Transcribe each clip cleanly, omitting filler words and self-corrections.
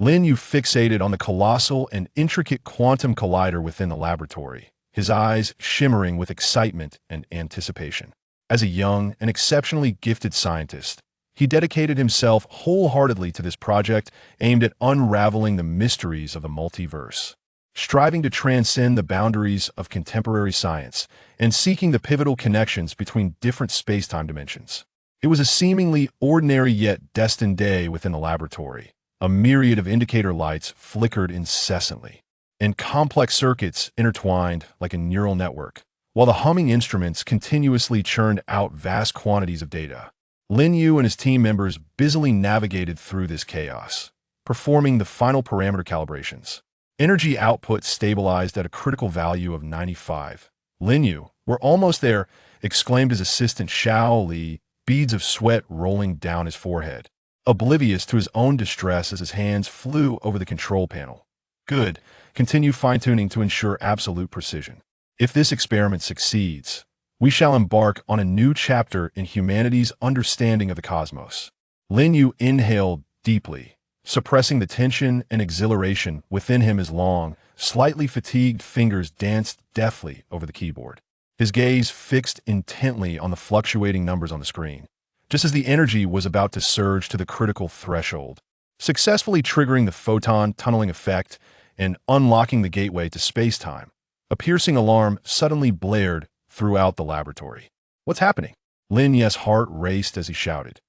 Lin Yu fixated on the colossal and intricate quantum collider within the laboratory, his eyes shimmering with excitement and anticipation. As a young and exceptionally gifted scientist, he dedicated himself wholeheartedly to this project aimed at unraveling the mysteries of the multiverse, striving to transcend the boundaries of contemporary science and seeking the pivotal connections between different space-time dimensions. It was a seemingly ordinary yet destined day within the laboratory. A myriad of indicator lights flickered incessantly, and complex circuits intertwined like a neural network, while the humming instruments continuously churned out vast quantities of data. Lin Yu and his team members busily navigated through this chaos, performing the final parameter calibrations. Energy output stabilized at a critical value of 95. Lin Yu, "We're almost there," exclaimed his assistant Xiao Li, beads of sweat rolling down his forehead, oblivious to his own distress as his hands flew over the control panel. "Good. Continue fine-tuning to ensure absolute precision. If this experiment succeeds, we shall embark on a new chapter in humanity's understanding of the cosmos." Lin Yu inhaled deeply, suppressing the tension and exhilaration within him as long, slightly fatigued fingers danced deftly over the keyboard. His gaze fixed intently on the fluctuating numbers on the screen, just as the energy was about to surge to the critical threshold, successfully triggering the photon tunneling effect and unlocking the gateway to space-time. A piercing alarm suddenly blared throughout the laboratory. "What's happening?" Lin Yu's heart raced as he shouted.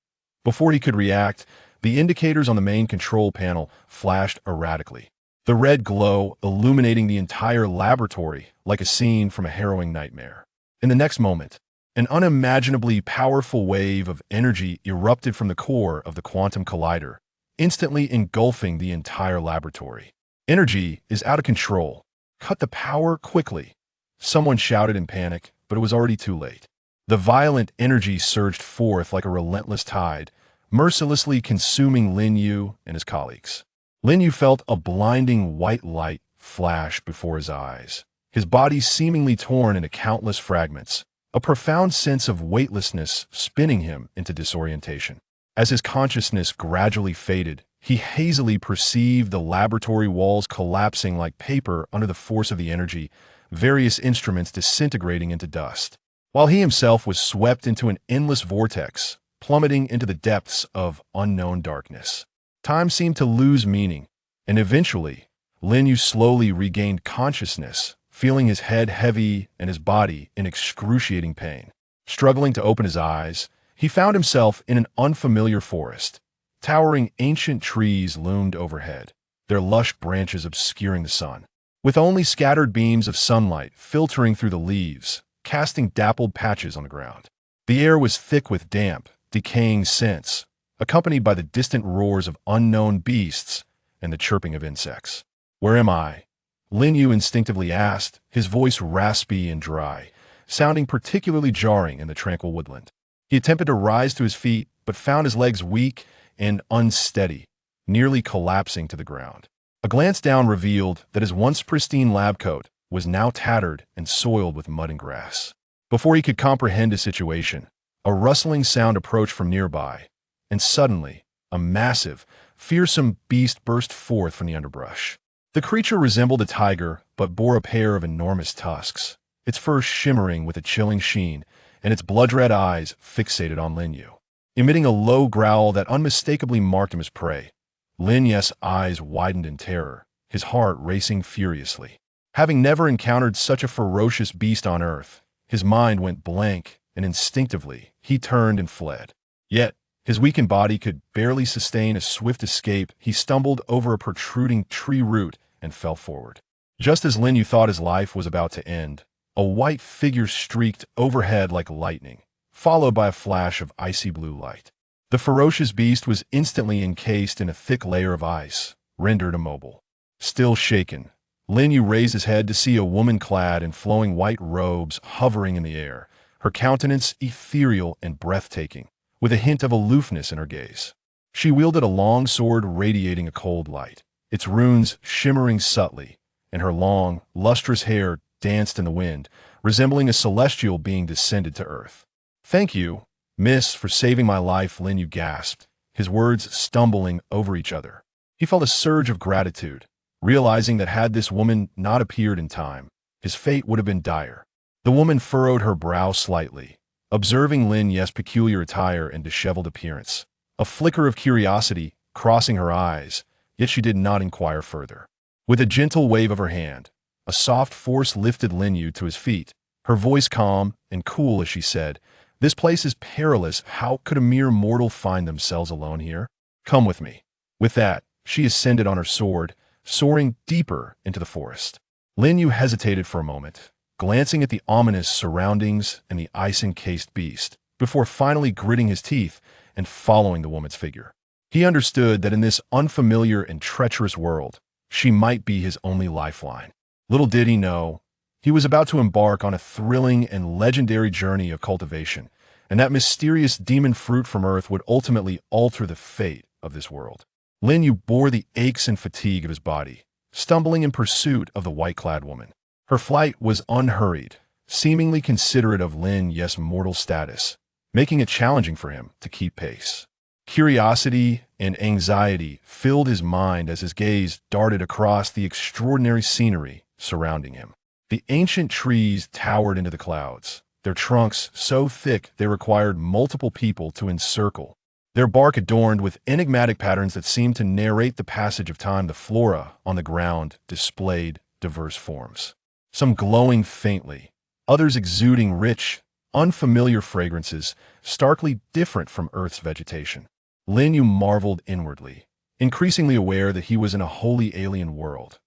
Before he could react, the indicators on the main control panel flashed erratically, the red glow illuminating the entire laboratory like a scene from a harrowing nightmare. In the next moment, an unimaginably powerful wave of energy erupted from the core of the quantum collider, instantly engulfing the entire laboratory. "Energy is out of control. Cut the power quickly," someone shouted in panic, but it was already too late. The violent energy surged forth like a relentless tide, mercilessly consuming Lin Yu and his colleagues. Lin Yu felt a blinding white light flash before his eyes, his body seemingly torn into countless fragments, a profound sense of weightlessness spinning him into disorientation. As his consciousness gradually faded, he hazily perceived the laboratory walls collapsing like paper under the force of the energy, various instruments disintegrating into dust, while he himself was swept into an endless vortex, plummeting into the depths of unknown darkness. Time seemed to lose meaning, and eventually, Lin Yu slowly regained consciousness, feeling his head heavy and his body in excruciating pain. Struggling to open his eyes, he found himself in an unfamiliar forest. Towering ancient trees loomed overhead, their lush branches obscuring the sun, with only scattered beams of sunlight filtering through the leaves, casting dappled patches on the ground. The air was thick with damp, decaying scents, accompanied by the distant roars of unknown beasts and the chirping of insects. "Where am I?" Lin Yu instinctively asked, his voice raspy and dry, sounding particularly jarring in the tranquil woodland. He attempted to rise to his feet, but found his legs weak and unsteady, nearly collapsing to the ground. A glance down revealed that his once pristine lab coat was now tattered and soiled with mud and grass. Before he could comprehend his situation, a rustling sound approached from nearby, and suddenly, a massive, fearsome beast burst forth from the underbrush. The creature resembled a tiger, but bore a pair of enormous tusks, its fur shimmering with a chilling sheen, and its blood-red eyes fixated on Lin Yu. Emitting a low growl that unmistakably marked him as prey, Lin Yu's eyes widened in terror, his heart racing furiously. Having never encountered such a ferocious beast on Earth, his mind went blank, and instinctively, he turned and fled. Yet, his weakened body could barely sustain a swift escape. He stumbled over a protruding tree root and fell forward. Just as Lin Yu thought his life was about to end, a white figure streaked overhead like lightning, followed by a flash of icy blue light. The ferocious beast was instantly encased in a thick layer of ice, rendered immobile. Still shaken, Lin Yu raised his head to see a woman clad in flowing white robes hovering in the air, her countenance ethereal and breathtaking, with a hint of aloofness in her gaze. She wielded a long sword radiating a cold light, its runes shimmering subtly, and her long, lustrous hair danced in the wind, resembling a celestial being descended to earth. "Thank you, miss, for saving my life," Lin Yu gasped, his words stumbling over each other. He felt a surge of gratitude, realizing that had this woman not appeared in time, his fate would have been dire. The woman furrowed her brow slightly, observing Lin Yu's peculiar attire and disheveled appearance. A flicker of curiosity crossing her eyes, yet she did not inquire further. With a gentle wave of her hand, a soft force lifted Lin Yu to his feet, her voice calm and cool as she said, "This place is perilous. How could a mere mortal find themselves alone here? Come with me." With that, she ascended on her sword, soaring deeper into the forest. Lin Yu hesitated for a moment, glancing at the ominous surroundings and the ice-encased beast, before finally gritting his teeth and following the woman's figure. He understood that in this unfamiliar and treacherous world, she might be his only lifeline. Little did he know, he was about to embark on a thrilling and legendary journey of cultivation, and that mysterious demon fruit from Earth would ultimately alter the fate of this world. Lin Yu bore the aches and fatigue of his body, stumbling in pursuit of the white-clad woman. Her flight was unhurried, seemingly considerate of Lin Yu's mortal status, making it challenging for him to keep pace. Curiosity and anxiety filled his mind as his gaze darted across the extraordinary scenery surrounding him. The ancient trees towered into the clouds, their trunks so thick they required multiple people to encircle. Their bark adorned with enigmatic patterns that seemed to narrate the passage of time. The flora on the ground displayed diverse forms, some glowing faintly, others exuding rich, unfamiliar fragrances, starkly different from Earth's vegetation. Lin Yu marveled inwardly, increasingly aware that he was in a wholly alien world.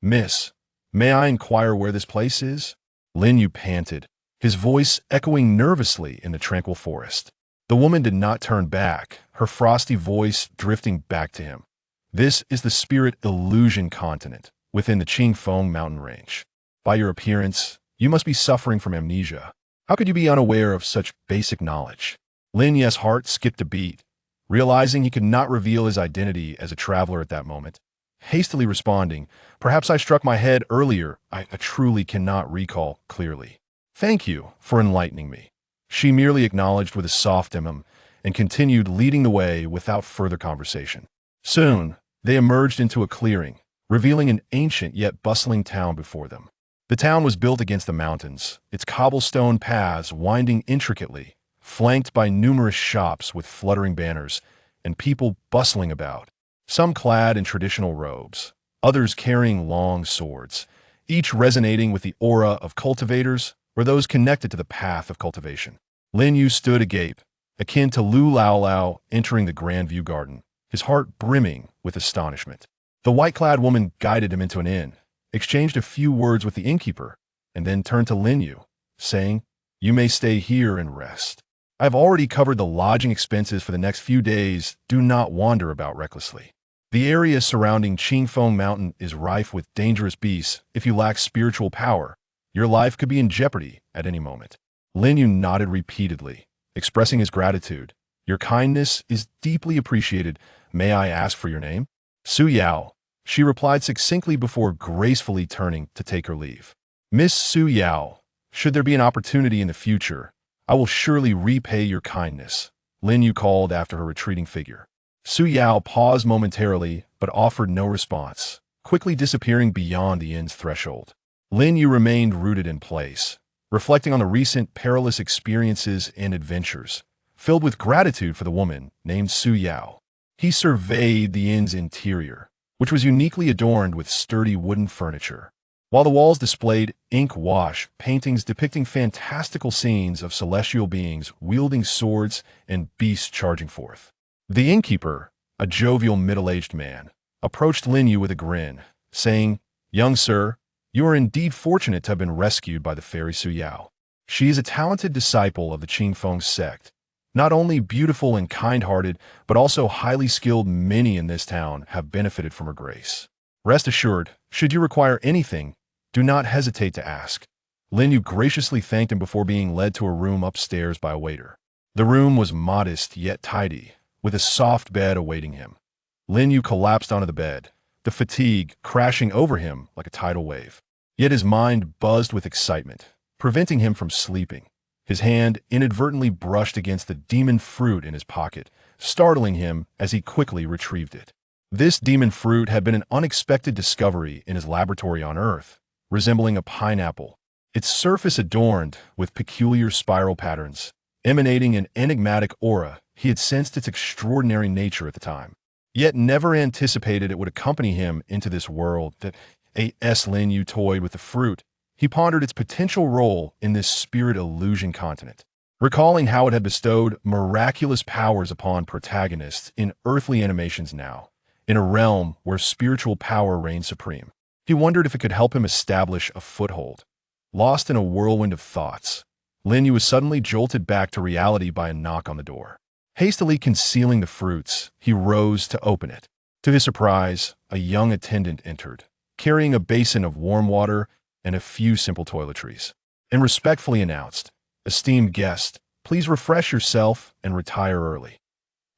"Miss, may I inquire where this place is?" Lin Yu panted, his voice echoing nervously in the tranquil forest. The woman did not turn back, her frosty voice drifting back to him. "This is the Spirit Illusion continent, within the Qingfeng mountain range. By your appearance, you must be suffering from amnesia. How could you be unaware of such basic knowledge?" Lin Yu's heart skipped a beat, realizing he could not reveal his identity as a traveler at that moment. Hastily responding, "Perhaps I struck my head earlier. I truly cannot recall clearly." "Thank you for enlightening me." She merely acknowledged with a soft and continued leading the way without further conversation. Soon, they emerged into a clearing, revealing an ancient yet bustling town before them. The town was built against the mountains, its cobblestone paths winding intricately, flanked by numerous shops with fluttering banners and people bustling about, some clad in traditional robes, others carrying long swords, each resonating with the aura of cultivators or those connected to the path of cultivation. Lin Yu stood agape, akin to Lu Lao entering the Grand View Garden, his heart brimming with astonishment. The white-clad woman guided him into an inn, exchanged a few words with the innkeeper, and then turned to Lin Yu, saying, "You may stay here and rest. I have already covered the lodging expenses for the next few days. Do not wander about recklessly. The area surrounding Qingfeng Mountain is rife with dangerous beasts. If you lack spiritual power, your life could be in jeopardy at any moment." Lin Yu nodded repeatedly, expressing his gratitude. "Your kindness is deeply appreciated. May I ask for your name?" "Su Yao," she replied succinctly before gracefully turning to take her leave. "Miss Su Yao, should there be an opportunity in the future, I will surely repay your kindness," Lin Yu called after her retreating figure. Su Yao paused momentarily but offered no response, quickly disappearing beyond the inn's threshold. Lin Yu remained rooted in place, reflecting on the recent perilous experiences and adventures, filled with gratitude for the woman named Su Yao. He surveyed the inn's interior, which was uniquely adorned with sturdy wooden furniture, while the walls displayed ink-wash paintings depicting fantastical scenes of celestial beings wielding swords and beasts charging forth. The innkeeper, a jovial middle-aged man, approached Lin Yu with a grin, saying, "Young sir, you are indeed fortunate to have been rescued by the fairy Su Yao. She is a talented disciple of the Qingfeng sect, not only beautiful and kind-hearted, but also highly skilled. Many in this town have benefited from her grace. Rest assured, should you require anything, do not hesitate to ask." Lin Yu graciously thanked him before being led to a room upstairs by a waiter. The room was modest yet tidy, with a soft bed awaiting him. Lin Yu collapsed onto the bed, the fatigue crashing over him like a tidal wave. Yet his mind buzzed with excitement, preventing him from sleeping. His hand inadvertently brushed against the demon fruit in his pocket, startling him as he quickly retrieved it. This demon fruit had been an unexpected discovery in his laboratory on Earth, resembling a pineapple, its surface adorned with peculiar spiral patterns. Emanating an enigmatic aura, he had sensed its extraordinary nature at the time, yet never anticipated it would accompany him into this world. That Lin Yu toyed with the fruit. He pondered its potential role in this spirit illusion continent, recalling how it had bestowed miraculous powers upon protagonists in earthly animations now, in a realm where spiritual power reigned supreme. He wondered if it could help him establish a foothold. Lost in a whirlwind of thoughts, Lin Yu was suddenly jolted back to reality by a knock on the door. Hastily concealing the fruits, he rose to open it. To his surprise, a young attendant entered, carrying a basin of warm water and a few simple toiletries, and respectfully announced, "Esteemed guest, please refresh yourself and retire early."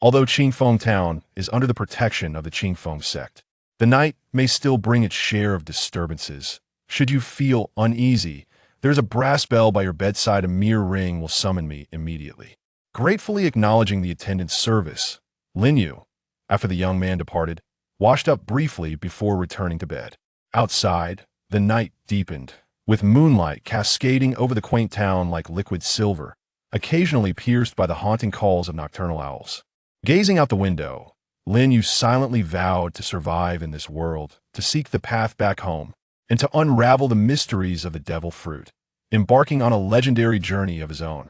Although Qingfeng Town is under the protection of the Qingfeng sect, the night may still bring its share of disturbances. Should you feel uneasy, there's a brass bell by your bedside. A mere ring will summon me immediately. Gratefully acknowledging the attendant's service, Lin Yu, after the young man departed, washed up briefly before returning to bed. Outside, the night deepened, with moonlight cascading over the quaint town like liquid silver, occasionally pierced by the haunting calls of nocturnal owls. Gazing out the window, Lin Yu silently vowed to survive in this world, to seek the path back home, and to unravel the mysteries of the devil fruit, embarking on a legendary journey of his own.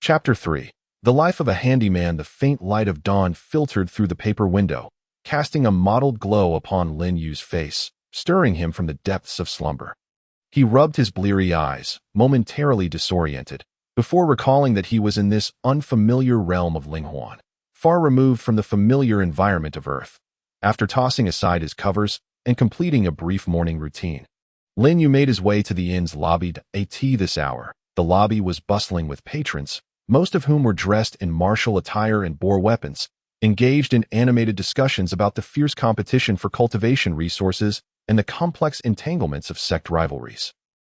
Chapter 3. The Life of a Handyman. The faint light of dawn filtered through the paper window, casting a mottled glow upon Lin Yu's face, stirring him from the depths of slumber. He rubbed his bleary eyes, momentarily disoriented, before recalling that he was in this unfamiliar realm of Linghuan, far removed from the familiar environment of Earth. After tossing aside his covers and completing a brief morning routine, Lin Yu made his way to the inn's lobby at this hour. The lobby was bustling with patrons, most of whom were dressed in martial attire and bore weapons, engaged in animated discussions about the fierce competition for cultivation resources and the complex entanglements of sect rivalries.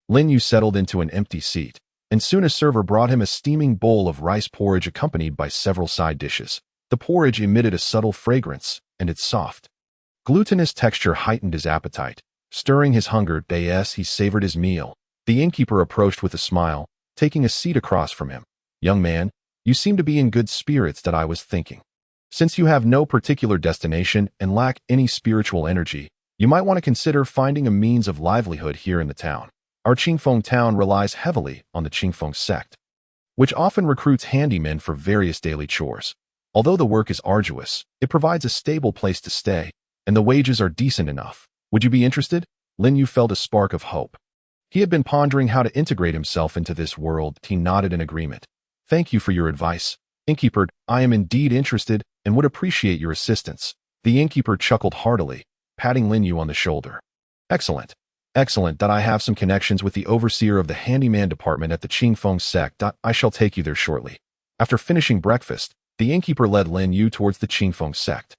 Lin Yu settled into an empty seat, and soon a server brought him a steaming bowl of rice porridge accompanied by several side dishes. The porridge emitted a subtle fragrance, and its soft, glutinous texture heightened his appetite. Stirring his hunger, he savored his meal. The innkeeper approached with a smile, taking a seat across from him. "Young man, you seem to be in good spirits. That I was thinking. Since you have no particular destination and lack any spiritual energy, you might want to consider finding a means of livelihood here in the town. Our Qingfeng town relies heavily on the Qingfeng sect, which often recruits handymen for various daily chores. Although the work is arduous, it provides a stable place to stay, and the wages are decent enough. Would you be interested?" Lin Yu felt a spark of hope. He had been pondering how to integrate himself into this world. He nodded in agreement. "Thank you for your advice, innkeeper. I am indeed interested and would appreciate your assistance." The innkeeper chuckled heartily, patting Lin Yu on the shoulder. "Excellent. Excellent. That I have some connections with the overseer of the handyman department at the Qingfeng sect. I shall take you there shortly." After finishing breakfast, the innkeeper led Lin Yu towards the Qingfeng sect.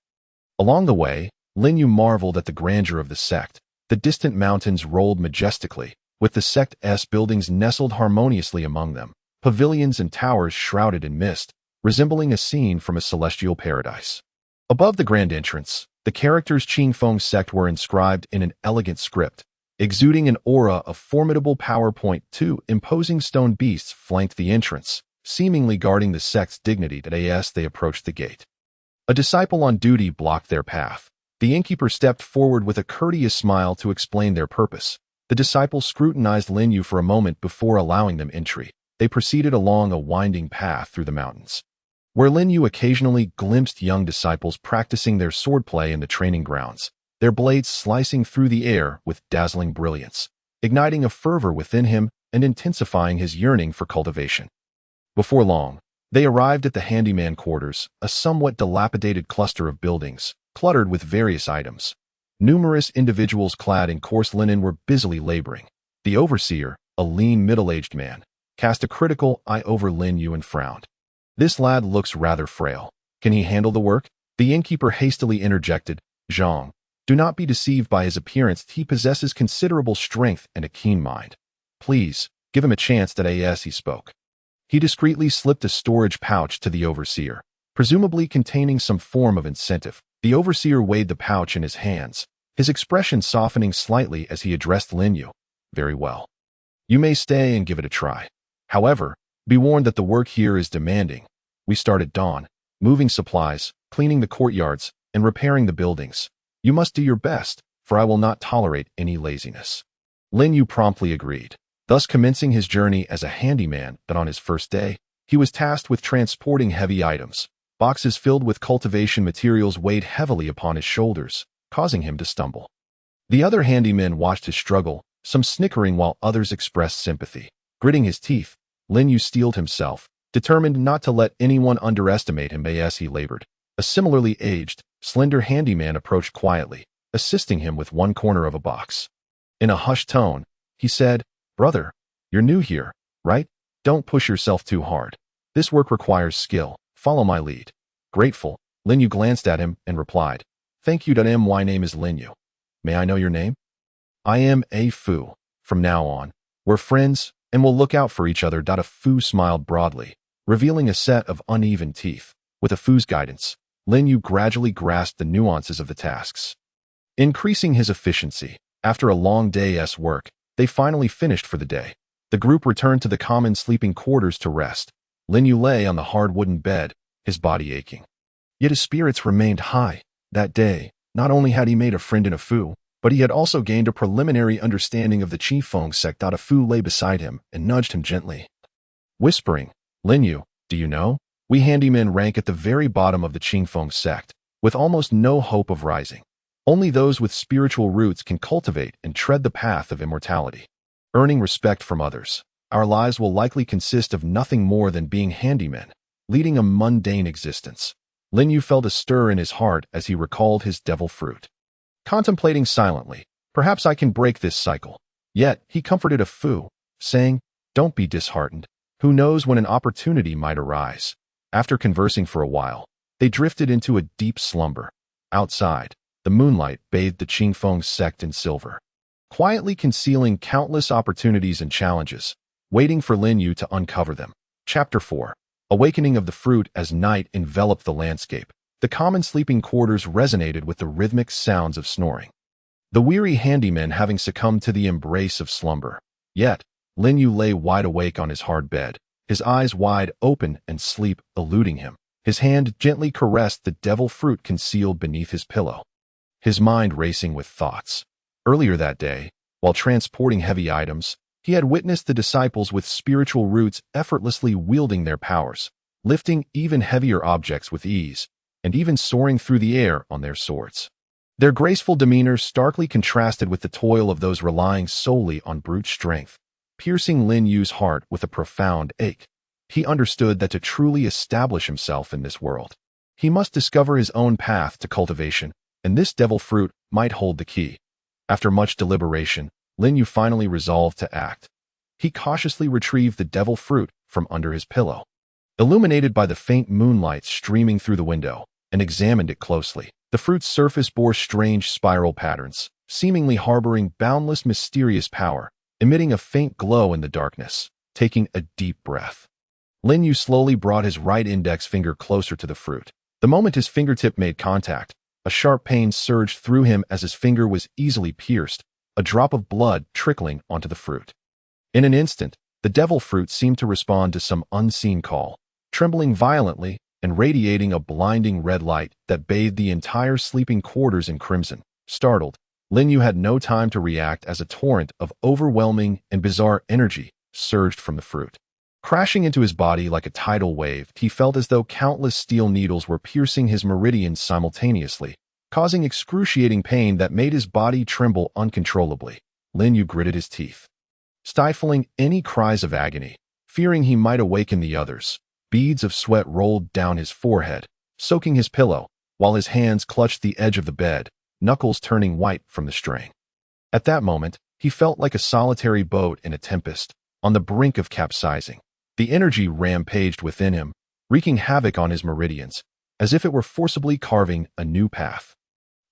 Along the way, Lin Yu marveled at the grandeur of the sect. The distant mountains rolled majestically, with the sect's buildings nestled harmoniously among them, pavilions and towers shrouded in mist, resembling a scene from a celestial paradise. Above the grand entrance, the characters Qingfeng sect were inscribed in an elegant script, exuding an aura of formidable power. Two imposing stone beasts flanked the entrance, seemingly guarding the sect's dignity. As they approached the gate, a disciple on duty blocked their path. The innkeeper stepped forward with a courteous smile to explain their purpose. The disciple scrutinized Lin Yu for a moment before allowing them entry. They proceeded along a winding path through the mountains, where Lin Yu occasionally glimpsed young disciples practicing their swordplay in the training grounds, their blades slicing through the air with dazzling brilliance, igniting a fervor within him and intensifying his yearning for cultivation. Before long, they arrived at the handyman quarters, a somewhat dilapidated cluster of buildings, cluttered with various items. Numerous individuals clad in coarse linen were busily laboring. The overseer, a lean middle-aged man, cast a critical eye over Lin Yu and frowned. "This lad looks rather frail. Can he handle the work?" The innkeeper hastily interjected. "Zhang, do not be deceived by his appearance. He possesses considerable strength and a keen mind. Please, give him a chance." As he spoke, he discreetly slipped a storage pouch to the overseer, presumably containing some form of incentive. The overseer weighed the pouch in his hands, his expression softening slightly as he addressed Lin Yu. Very well. You may stay and give it a try. However, be warned that the work here is demanding. We start at dawn, moving supplies, cleaning the courtyards, and repairing the buildings. You must do your best, for I will not tolerate any laziness. Lin Yu promptly agreed, thus commencing his journey as a handyman. But on his first day, he was tasked with transporting heavy items. Boxes filled with cultivation materials weighed heavily upon his shoulders, causing him to stumble. The other handymen watched his struggle, some snickering while others expressed sympathy. Gritting his teeth, Lin Yu steeled himself, determined not to let anyone underestimate him as he labored. A similarly aged, slender handyman approached quietly, assisting him with one corner of a box. In a hushed tone, he said, "Brother, you're new here, right? Don't push yourself too hard. This work requires skill. Follow my lead." Grateful, Lin Yu glanced at him and replied, "Thank you. My name is Lin Yu. May I know your name?" "I am A Fu. From now on, we're friends and we'll look out for each other." A Fu smiled broadly, revealing a set of uneven teeth. With A Fu's guidance, Lin Yu gradually grasped the nuances of the tasks, increasing his efficiency. After a long day's work, they finally finished for the day. The group returned to the common sleeping quarters to rest. Lin Yu lay on the hard wooden bed, his body aching. Yet his spirits remained high. That day, not only had he made a friend in A Fu, but he had also gained a preliminary understanding of the Qifeng sect. A Fu lay beside him and nudged him gently, whispering, "Lin Yu, do you know? We handymen rank at the very bottom of the Qifeng sect, with almost no hope of rising. Only those with spiritual roots can cultivate and tread the path of immortality, earning respect from others. Our lives will likely consist of nothing more than being handymen, leading a mundane existence." Lin Yu felt a stir in his heart as he recalled his devil fruit. Contemplating silently, perhaps I can break this cycle. Yet, he comforted A Fu, saying, "Don't be disheartened. Who knows when an opportunity might arise." After conversing for a while, they drifted into a deep slumber. Outside, the moonlight bathed the Qifeng sect in silver, quietly concealing countless opportunities and challenges, waiting for Lin Yu to uncover them. Chapter 4. Awakening of the Fruit. As night enveloped the landscape, the common sleeping quarters resonated with the rhythmic sounds of snoring, the weary handyman having succumbed to the embrace of slumber. Yet, Lin Yu lay wide awake on his hard bed, his eyes wide open and sleep eluding him. His hand gently caressed the devil fruit concealed beneath his pillow, his mind racing with thoughts. Earlier that day, while transporting heavy items, he had witnessed the disciples with spiritual roots effortlessly wielding their powers, lifting even heavier objects with ease, and even soaring through the air on their swords. Their graceful demeanor starkly contrasted with the toil of those relying solely on brute strength, piercing Lin Yu's heart with a profound ache. He understood that to truly establish himself in this world, he must discover his own path to cultivation, and this devil fruit might hold the key. After much deliberation, Lin Yu finally resolved to act. He cautiously retrieved the devil fruit from under his pillow, illuminated by the faint moonlight streaming through the window, and examined it closely. The fruit's surface bore strange spiral patterns, seemingly harboring boundless mysterious power, emitting a faint glow in the darkness. Taking a deep breath, Lin Yu slowly brought his right index finger closer to the fruit. The moment his fingertip made contact, a sharp pain surged through him as his finger was easily pierced, a drop of blood trickling onto the fruit. In an instant, the devil fruit seemed to respond to some unseen call, trembling violently and radiating a blinding red light that bathed the entire sleeping quarters in crimson. Startled, Lin Yu had no time to react as a torrent of overwhelming and bizarre energy surged from the fruit. Crashing into his body like a tidal wave, he felt as though countless steel needles were piercing his meridians simultaneously, causing excruciating pain that made his body tremble uncontrollably. Lin Yu gritted his teeth, stifling any cries of agony, fearing he might awaken the others. Beads of sweat rolled down his forehead, soaking his pillow, while his hands clutched the edge of the bed, knuckles turning white from the strain. At that moment, he felt like a solitary boat in a tempest, on the brink of capsizing. The energy rampaged within him, wreaking havoc on his meridians, as if it were forcibly carving a new path.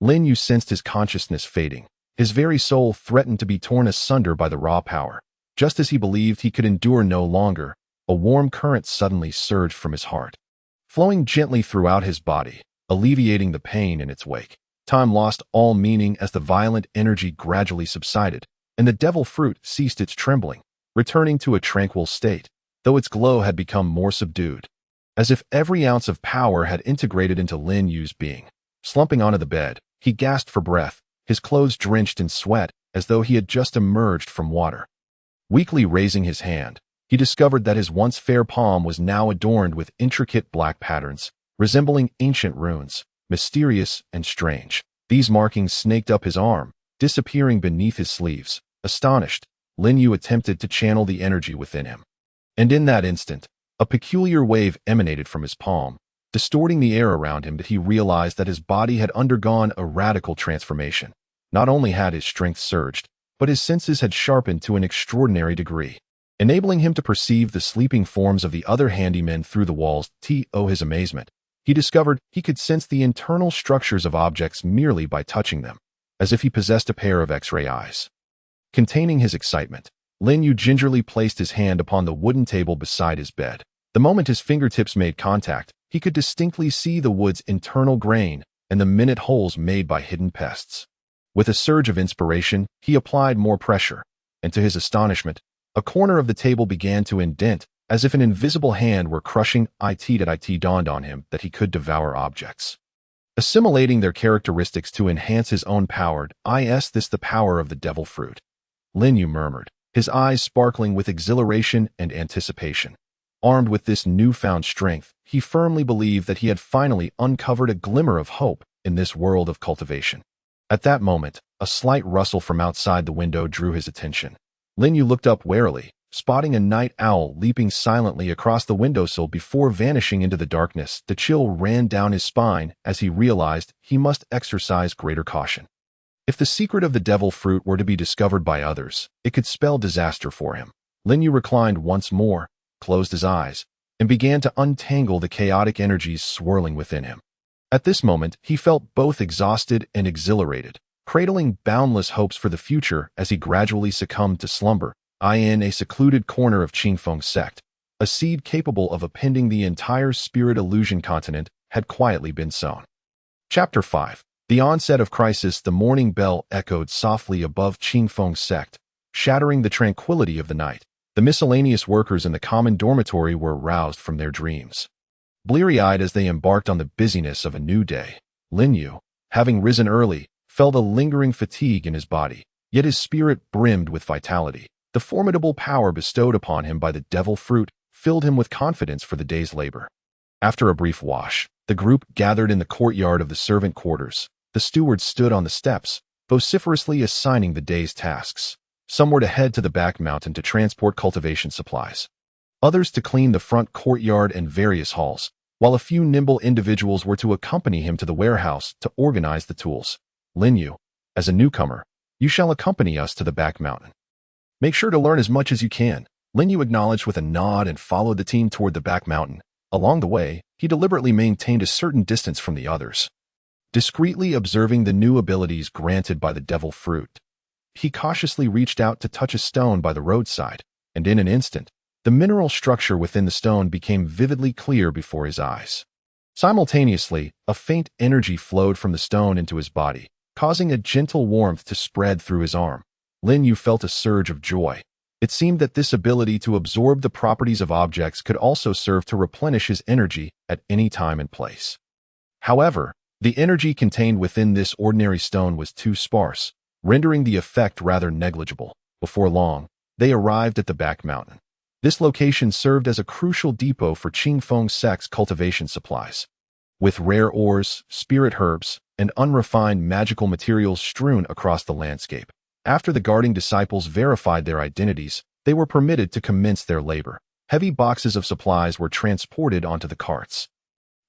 Lin Yu sensed his consciousness fading. His very soul threatened to be torn asunder by the raw power. Just as he believed he could endure no longer, a warm current suddenly surged from his heart, flowing gently throughout his body. alleviating the pain in its wake. Time lost all meaning as the violent energy gradually subsided, and the devil fruit ceased its trembling, returning to a tranquil state, though its glow had become more subdued, as if every ounce of power had integrated into Lin Yu's being. Slumping onto the bed, he gasped for breath, his clothes drenched in sweat as though he had just emerged from water. Weakly raising his hand, he discovered that his once fair palm was now adorned with intricate black patterns, resembling ancient runes, mysterious and strange. These markings snaked up his arm, disappearing beneath his sleeves. Astonished, Lin Yu attempted to channel the energy within him. And in that instant, a peculiar wave emanated from his palm, distorting the air around him. That he realized that his body had undergone a radical transformation. Not only had his strength surged, but his senses had sharpened to an extraordinary degree, enabling him to perceive the sleeping forms of the other handymen through the walls. To his amazement, he discovered he could sense the internal structures of objects merely by touching them, as if he possessed a pair of X-ray eyes. Containing his excitement, Lin Yu gingerly placed his hand upon the wooden table beside his bed. The moment his fingertips made contact, he could distinctly see the wood's internal grain and the minute holes made by hidden pests. With a surge of inspiration, he applied more pressure, and to his astonishment, a corner of the table began to indent, as if an invisible hand were crushing it. It dawned on him that he could devour objects, assimilating their characteristics to enhance his own power. Is this the power of the devil fruit? Lin Yu murmured, his eyes sparkling with exhilaration and anticipation. Armed with this newfound strength, he firmly believed that he had finally uncovered a glimmer of hope in this world of cultivation. At that moment, a slight rustle from outside the window drew his attention. Lin Yu looked up warily, spotting a night owl leaping silently across the windowsill before vanishing into the darkness. The chill ran down his spine as he realized he must exercise greater caution. If the secret of the devil fruit were to be discovered by others, it could spell disaster for him. Lin Yu reclined once more, closed his eyes, and began to untangle the chaotic energies swirling within him. At this moment, he felt both exhausted and exhilarated, cradling boundless hopes for the future as he gradually succumbed to slumber. In a secluded corner of Qingfeng sect, a seed capable of appending the entire spirit illusion continent had quietly been sown. Chapter 5. The onset of crisis. The morning bell echoed softly above Qingfeng sect, shattering the tranquility of the night. The miscellaneous workers in the common dormitory were roused from their dreams. Bleary-eyed as they embarked on the busyness of a new day, Lin Yu, having risen early, felt a lingering fatigue in his body, yet his spirit brimmed with vitality. The formidable power bestowed upon him by the devil fruit filled him with confidence for the day's labor. After a brief wash, the group gathered in the courtyard of the servant quarters. The stewards stood on the steps, vociferously assigning the day's tasks. Some were to head to the back mountain to transport cultivation supplies, others to clean the front courtyard and various halls, while a few nimble individuals were to accompany him to the warehouse to organize the tools. Lin Yu, as a newcomer, you shall accompany us to the back mountain. Make sure to learn as much as you can. Lin Yu acknowledged with a nod and followed the team toward the back mountain. Along the way, he deliberately maintained a certain distance from the others, discreetly observing the new abilities granted by the devil fruit. He cautiously reached out to touch a stone by the roadside, and in an instant, the mineral structure within the stone became vividly clear before his eyes. Simultaneously, a faint energy flowed from the stone into his body, causing a gentle warmth to spread through his arm. Lin Yu felt a surge of joy. It seemed that this ability to absorb the properties of objects could also serve to replenish his energy at any time and place. However, the energy contained within this ordinary stone was too sparse, rendering the effect rather negligible. Before long, they arrived at the back mountain. This location served as a crucial depot for Qingfeng sect's cultivation supplies. With rare ores, spirit herbs, and unrefined magical materials strewn across the landscape. After the guarding disciples verified their identities, they were permitted to commence their labor. Heavy boxes of supplies were transported onto the carts.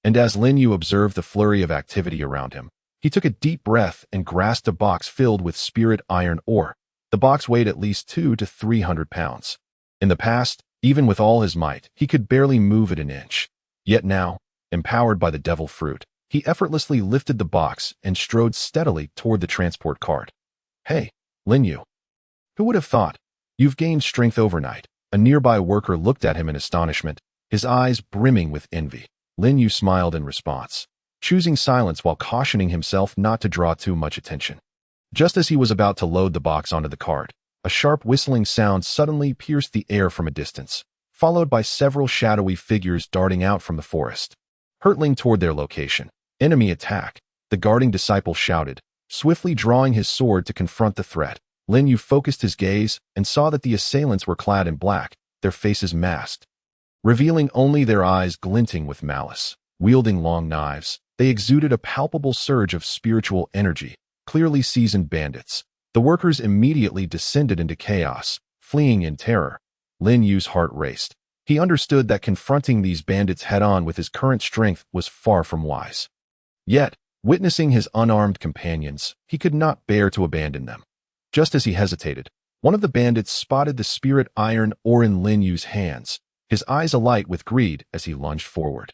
And as Lin Yu observed the flurry of activity around him, he took a deep breath and grasped a box filled with spirit iron ore. The box weighed at least 200 to 300 pounds. In the past, even with all his might, he could barely move it an inch. Yet now, empowered by the devil fruit, he effortlessly lifted the box and strode steadily toward the transport cart. Hey, Lin Yu. Who would have thought? You've gained strength overnight. A nearby worker looked at him in astonishment, his eyes brimming with envy. Lin Yu smiled in response. choosing silence while cautioning himself not to draw too much attention. Just as he was about to load the box onto the cart, a sharp whistling sound suddenly pierced the air from a distance, followed by several shadowy figures darting out from the forest, hurtling toward their location. Enemy attack, the guarding disciple shouted, swiftly drawing his sword to confront the threat. Lin Yu focused his gaze and saw that the assailants were clad in black, their faces masked, revealing only their eyes glinting with malice. Wielding long knives, they exuded a palpable surge of spiritual energy, clearly seasoned bandits. The workers immediately descended into chaos, fleeing in terror. Lin Yu's heart raced. He understood that confronting these bandits head-on with his current strength was far from wise. Yet, witnessing his unarmed companions, he could not bear to abandon them. Just as he hesitated, one of the bandits spotted the spirit iron ore in Lin Yu's hands, his eyes alight with greed as he lunged forward,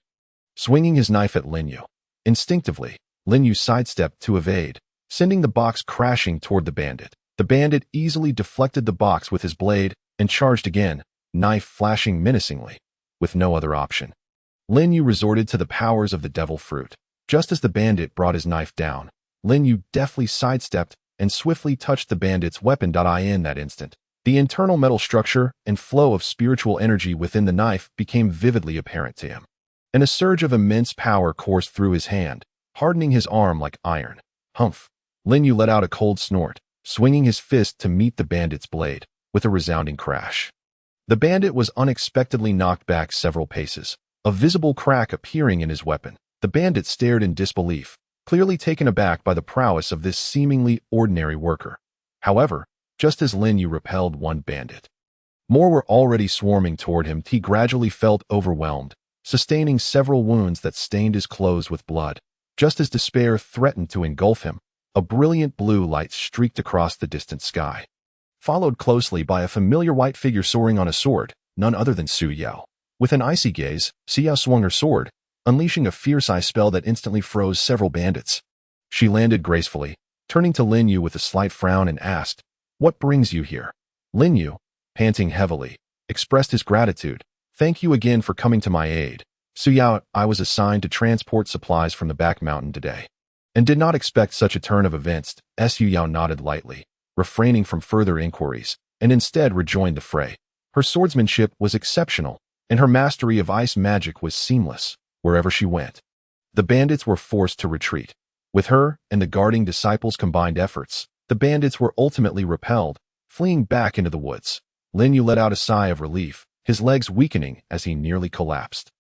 swinging his knife at Lin Yu. Instinctively, Lin Yu sidestepped to evade, sending the box crashing toward the bandit. The bandit easily deflected the box with his blade and charged again, knife flashing menacingly. With no other option, Lin Yu resorted to the powers of the devil fruit. Just as the bandit brought his knife down, Lin Yu deftly sidestepped and swiftly touched the bandit's weapon. In that instant, the internal metal structure and flow of spiritual energy within the knife became vividly apparent to him, and a surge of immense power coursed through his hand, hardening his arm like iron. Humph! Lin Yu let out a cold snort, swinging his fist to meet the bandit's blade, with a resounding crash. The bandit was unexpectedly knocked back several paces, a visible crack appearing in his weapon. The bandit stared in disbelief, clearly taken aback by the prowess of this seemingly ordinary worker. However, just as Lin Yu repelled one bandit, more were already swarming toward him. He gradually felt overwhelmed, sustaining several wounds that stained his clothes with blood. Just as despair threatened to engulf him, a brilliant blue light streaked across the distant sky, followed closely by a familiar white figure soaring on a sword, none other than Su Yao. With an icy gaze, Su Yao swung her sword, unleashing a fierce ice spell that instantly froze several bandits. She landed gracefully, turning to Lin Yu with a slight frown and asked, "What brings you here?" Lin Yu, panting heavily, expressed his gratitude. "Thank you again for coming to my aid, Su Yao. I was assigned to transport supplies from the back mountain today, and did not expect such a turn of events." Su Yao nodded lightly, refraining from further inquiries, and instead rejoined the fray. Her swordsmanship was exceptional, and her mastery of ice magic was seamless. Wherever she went, the bandits were forced to retreat. With her and the guarding disciples' combined efforts, the bandits were ultimately repelled, fleeing back into the woods. Lin Yu let out a sigh of relief, his legs weakening as he nearly collapsed.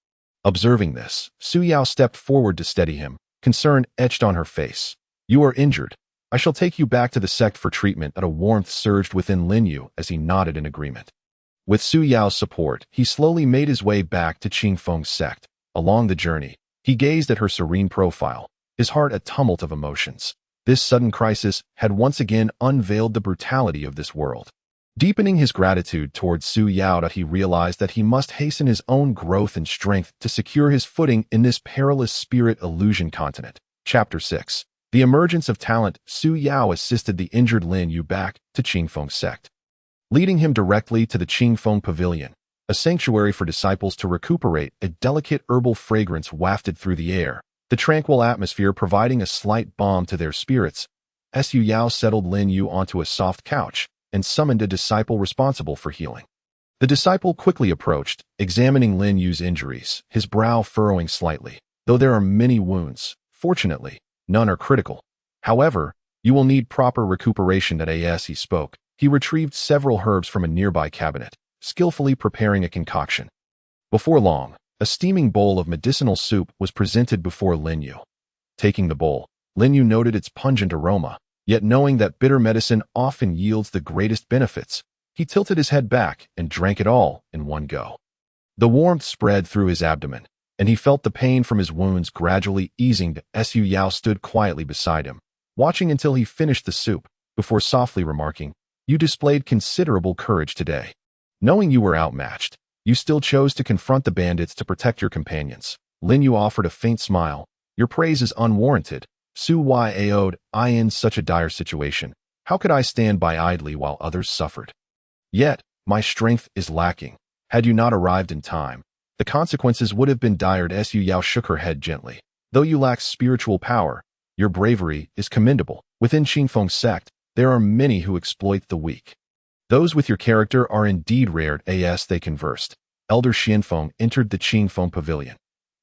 Observing this, Su Yao stepped forward to steady him, concern etched on her face. "You are injured. I shall take you back to the sect for treatment." A warmth surged within Lin Yu as he nodded in agreement. With Su Yao's support, he slowly made his way back to Qingfeng's sect. Along the journey, he gazed at her serene profile, his heart a tumult of emotions. This sudden crisis had once again unveiled the brutality of this world. Deepening his gratitude towards Su Yao, he realized that he must hasten his own growth and strength to secure his footing in this perilous spirit illusion continent. Chapter 6. The emergence of talent. Su Yao assisted the injured Lin Yu back to Qingfeng's sect, leading him directly to the Qingfeng Pavilion, a sanctuary for disciples to recuperate. A delicate herbal fragrance wafted through the air, the tranquil atmosphere providing a slight balm to their spirits. Su Yao settled Lin Yu onto a soft couch and summoned a disciple responsible for healing. The disciple quickly approached, examining Lin Yu's injuries, his brow furrowing slightly. "Though there are many wounds, fortunately, none are critical. However, you will need proper recuperation." As he spoke, he retrieved several herbs from a nearby cabinet, skillfully preparing a concoction. Before long, a steaming bowl of medicinal soup was presented before Lin Yu. Taking the bowl, Lin Yu noted its pungent aroma, yet knowing that bitter medicine often yields the greatest benefits, he tilted his head back and drank it all in one go. The warmth spread through his abdomen, and he felt the pain from his wounds gradually easing. Su Yao stood quietly beside him, watching until he finished the soup, before softly remarking, "You displayed considerable courage today. Knowing you were outmatched, you still chose to confront the bandits to protect your companions." Lin Yu offered a faint smile. "Your praise is unwarranted, Su Yao. In such a dire situation, how could I stand by idly while others suffered? Yet, my strength is lacking. Had you not arrived in time, the consequences would have been dire." Su Yao shook her head gently. Though you lack spiritual power, your bravery is commendable. Within Qingfeng sect, there are many who exploit the weak. Those with your character are indeed rare as they conversed. Elder Xianfeng entered the Qingfeng pavilion.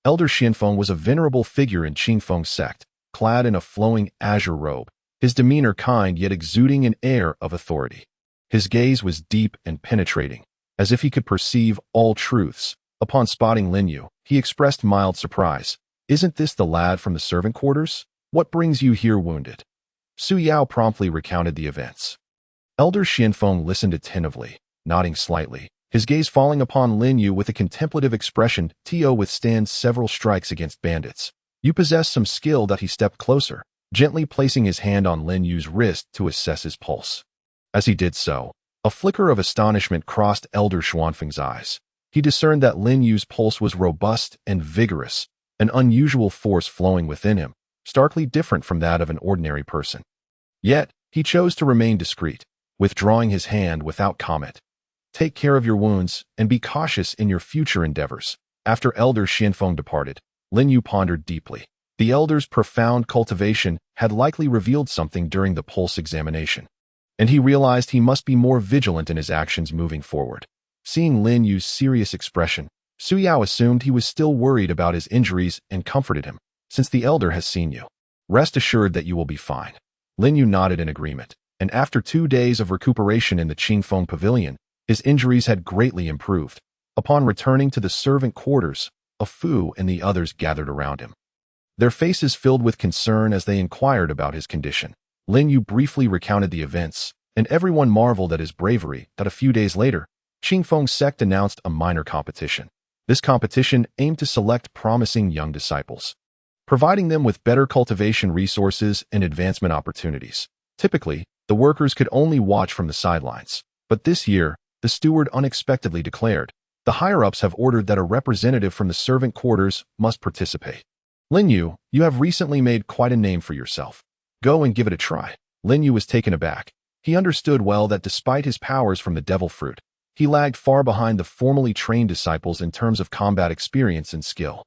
Elder Xianfeng was a venerable figure in Qingfeng sect, clad in a flowing azure robe, his demeanor kind yet exuding an air of authority. His gaze was deep and penetrating, as if he could perceive all truths. Upon spotting Lin Yu, he expressed mild surprise. "Isn't this the lad from the servant quarters? What brings you here wounded?" Su Yao promptly recounted the events. Elder Xianfeng listened attentively, nodding slightly, his gaze falling upon Lin Yu with a contemplative expression. "To withstand several strikes against bandits, you possess some skill." He stepped closer, gently placing his hand on Lin Yu's wrist to assess his pulse. As he did so, a flicker of astonishment crossed Elder Xianfeng's eyes. He discerned that Lin Yu's pulse was robust and vigorous, an unusual force flowing within him, starkly different from that of an ordinary person. Yet, he chose to remain discreet, withdrawing his hand without comment. "Take care of your wounds and be cautious in your future endeavors." After Elder Xianfeng departed, Lin Yu pondered deeply. The elder's profound cultivation had likely revealed something during the pulse examination, and he realized he must be more vigilant in his actions moving forward. Seeing Lin Yu's serious expression, Su Yao assumed he was still worried about his injuries and comforted him. "Since the elder has seen you, rest assured that you will be fine." Lin Yu nodded in agreement, and after 2 days of recuperation in the Qingfeng pavilion, his injuries had greatly improved. Upon returning to the servant quarters, a Fu and the others gathered around him, their faces filled with concern as they inquired about his condition. Lin Yu briefly recounted the events, and everyone marveled at his bravery. A few days later, Qingfeng sect announced a minor competition. This competition aimed to select promising young disciples, providing them with better cultivation resources and advancement opportunities. Typically, the workers could only watch from the sidelines, but this year, the steward unexpectedly declared, "The higher-ups have ordered that a representative from the servant quarters must participate." "Lin Yu, you have recently made quite a name for yourself. Go and give it a try." Lin Yu was taken aback. He understood well that despite his powers from the devil fruit, he lagged far behind the formally trained disciples in terms of combat experience and skill.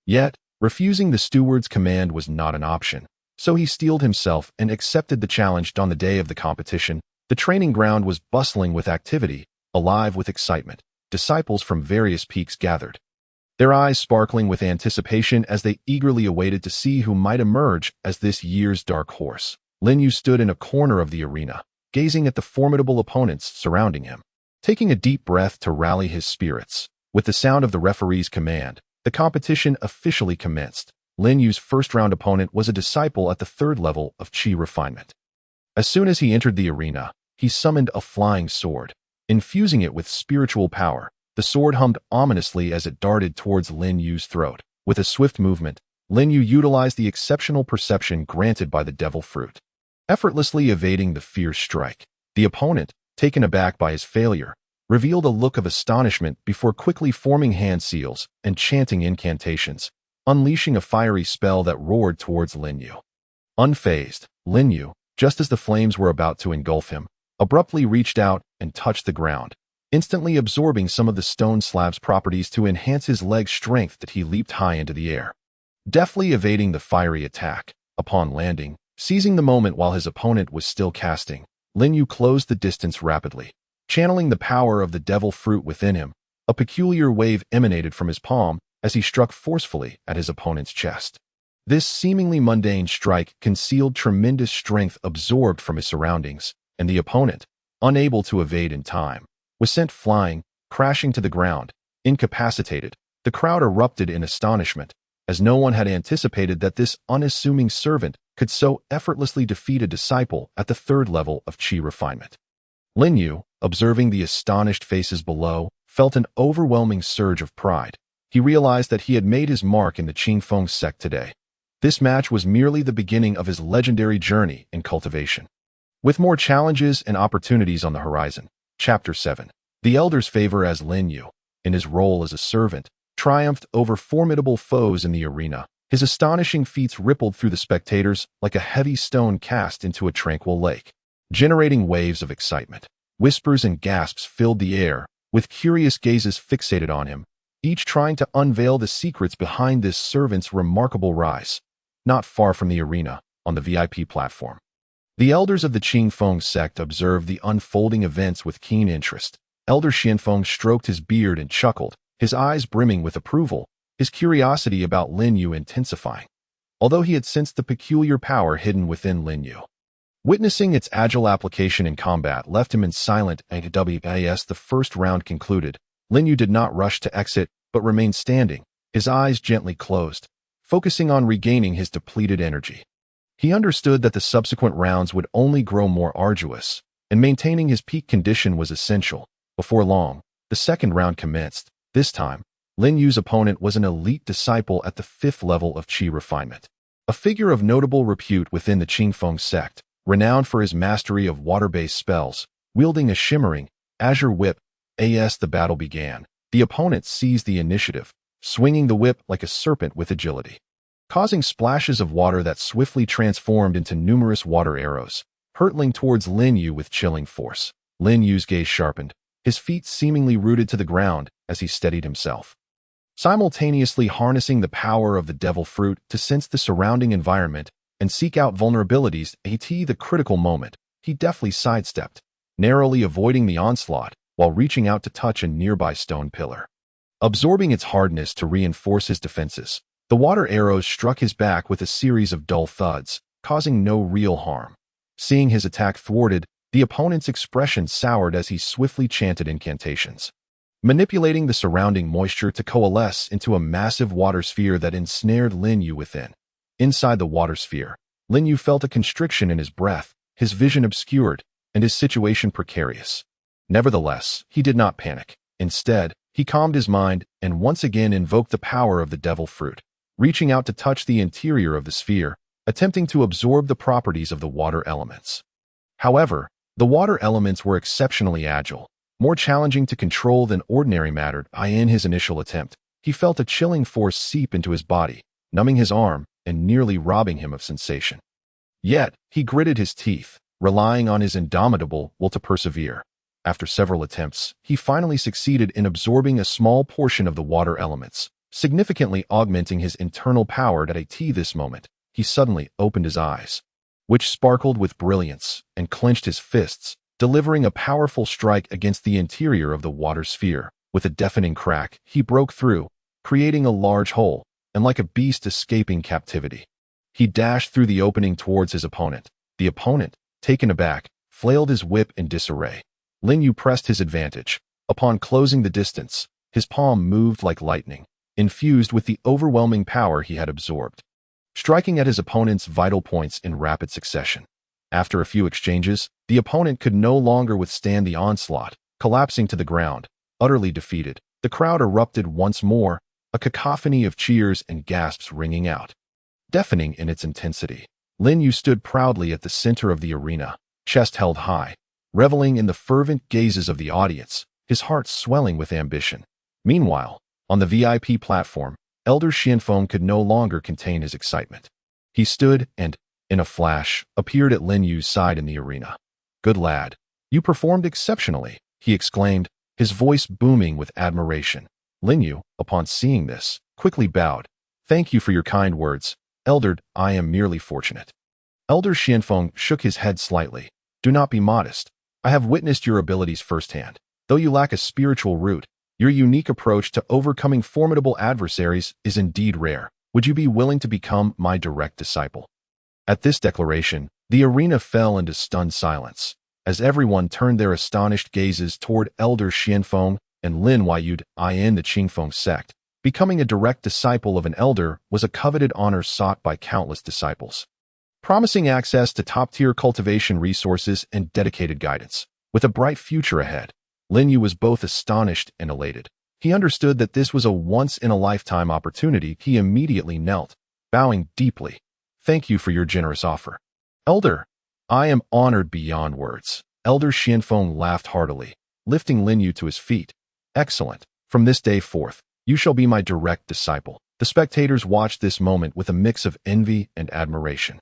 Yet, refusing the steward's command was not an option, so he steeled himself and accepted the challenge. On the day of the competition, the training ground was bustling with activity, alive with excitement. Disciples from various peaks gathered, their eyes sparkling with anticipation as they eagerly awaited to see who might emerge as this year's dark horse. Lin Yu stood in a corner of the arena, gazing at the formidable opponents surrounding him. Taking a deep breath to rally his spirits, with the sound of the referee's command, the competition officially commenced. Lin Yu's first-round opponent was a disciple at the 3rd level of Qi refinement. As soon as he entered the arena, he summoned a flying sword. Infusing it with spiritual power, the sword hummed ominously as it darted towards Lin Yu's throat. With a swift movement, Lin Yu utilized the exceptional perception granted by the devil fruit, effortlessly evading the fierce strike. The opponent, taken aback by his failure, revealed a look of astonishment before quickly forming hand seals and chanting incantations, unleashing a fiery spell that roared towards Lin Yu. Unfazed, Lin Yu, just as the flames were about to engulf him, abruptly reached out and touched the ground, instantly absorbing some of the stone slab's properties to enhance his leg strength. He leaped high into the air, deftly evading the fiery attack. Upon landing, seizing the moment while his opponent was still casting, Lin Yu closed the distance rapidly. Channeling the power of the devil fruit within him, a peculiar wave emanated from his palm as he struck forcefully at his opponent's chest. This seemingly mundane strike concealed tremendous strength absorbed from his surroundings, and the opponent, unable to evade in time, was sent flying, crashing to the ground, incapacitated. The crowd erupted in astonishment, as no one had anticipated that this unassuming servant could so effortlessly defeat a disciple at the 3rd level of Qi refinement. Lin Yu, observing the astonished faces below, felt an overwhelming surge of pride. He realized that he had made his mark in the Qingfeng sect today. This match was merely the beginning of his legendary journey in cultivation, with more challenges and opportunities on the horizon. Chapter 7. The Elder's favor as Lin Yu, in his role as a servant, triumphed over formidable foes in the arena. His astonishing feats rippled through the spectators like a heavy stone cast into a tranquil lake, generating waves of excitement. Whispers and gasps filled the air, with curious gazes fixated on him, each trying to unveil the secrets behind this servant's remarkable rise. Not far from the arena, on the VIP platform, the elders of the Qingfeng sect observed the unfolding events with keen interest. Elder Xianfeng stroked his beard and chuckled, his eyes brimming with approval, his curiosity about Lin Yu intensifying, although he had sensed the peculiar power hidden within Lin Yu. Witnessing its agile application in combat left him in silent anxiety. As the first round concluded, Lin Yu did not rush to exit, but remained standing, his eyes gently closed, focusing on regaining his depleted energy. He understood that the subsequent rounds would only grow more arduous, and maintaining his peak condition was essential. Before long, the second round commenced. This time, Lin Yu's opponent was an elite disciple at the 5th level of Qi refinement. A figure of notable repute within the Qingfeng sect, renowned for his mastery of water-based spells, wielding a shimmering, azure whip. As the battle began, the opponent seized the initiative, swinging the whip like a serpent with agility, causing splashes of water that swiftly transformed into numerous water arrows, hurtling towards Lin Yu with chilling force. Lin Yu's gaze sharpened, his feet seemingly rooted to the ground as he steadied himself, simultaneously harnessing the power of the devil fruit to sense the surrounding environment and seek out vulnerabilities. At the critical moment, he deftly sidestepped, narrowly avoiding the onslaught while reaching out to touch a nearby stone pillar. Absorbing its hardness to reinforce his defenses, the water arrows struck his back with a series of dull thuds, causing no real harm. Seeing his attack thwarted, the opponent's expression soured as he swiftly chanted incantations, manipulating the surrounding moisture to coalesce into a massive water sphere that ensnared Lin Yu within. Inside the water sphere, Lin Yu felt a constriction in his breath, his vision obscured, and his situation precarious. Nevertheless, he did not panic. Instead, he calmed his mind and once again invoked the power of the devil fruit, reaching out to touch the interior of the sphere, attempting to absorb the properties of the water elements. However, the water elements were exceptionally agile, more challenging to control than ordinary matter. In his initial attempt, he felt a chilling force seep into his body, numbing his arm and nearly robbing him of sensation. Yet, he gritted his teeth, relying on his indomitable will to persevere. After several attempts, he finally succeeded in absorbing a small portion of the water elements, significantly augmenting his internal power. At this moment, he suddenly opened his eyes, which sparkled with brilliance, and clenched his fists, delivering a powerful strike against the interior of the water sphere. With a deafening crack, he broke through, creating a large hole, and like a beast escaping captivity, he dashed through the opening towards his opponent. The opponent, taken aback, flailed his whip in disarray. Lin Yu pressed his advantage. Upon closing the distance, his palm moved like lightning, infused with the overwhelming power he had absorbed, striking at his opponent's vital points in rapid succession. After a few exchanges, the opponent could no longer withstand the onslaught, collapsing to the ground, utterly defeated. The crowd erupted once more, a cacophony of cheers and gasps ringing out, deafening in its intensity. Lin Yu stood proudly at the center of the arena, chest held high, reveling in the fervent gazes of the audience, his heart swelling with ambition. Meanwhile, on the VIP platform, Elder Xianfeng could no longer contain his excitement. He stood and, in a flash, appeared at Lin Yu's side in the arena. "Good lad, you performed exceptionally," he exclaimed, his voice booming with admiration. Lin Yu, upon seeing this, quickly bowed. "Thank you for your kind words, Elder. I am merely fortunate." Elder Xianfeng shook his head slightly. "Do not be modest. I have witnessed your abilities firsthand. Though you lack a spiritual root, your unique approach to overcoming formidable adversaries is indeed rare. Would you be willing to become my direct disciple?" At this declaration, the arena fell into stunned silence, as everyone turned their astonished gazes toward Elder Xianfeng and Lin Yu. In the Qingfeng sect, becoming a direct disciple of an elder was a coveted honor sought by countless disciples, promising access to top-tier cultivation resources and dedicated guidance. With a bright future ahead, Lin Yu was both astonished and elated. He understood that this was a once-in-a-lifetime opportunity. He immediately knelt, bowing deeply. "Thank you for your generous offer, Elder. I am honored beyond words." Elder Xianfeng laughed heartily, lifting Lin Yu to his feet. "Excellent. From this day forth, you shall be my direct disciple." The spectators watched this moment with a mix of envy and admiration.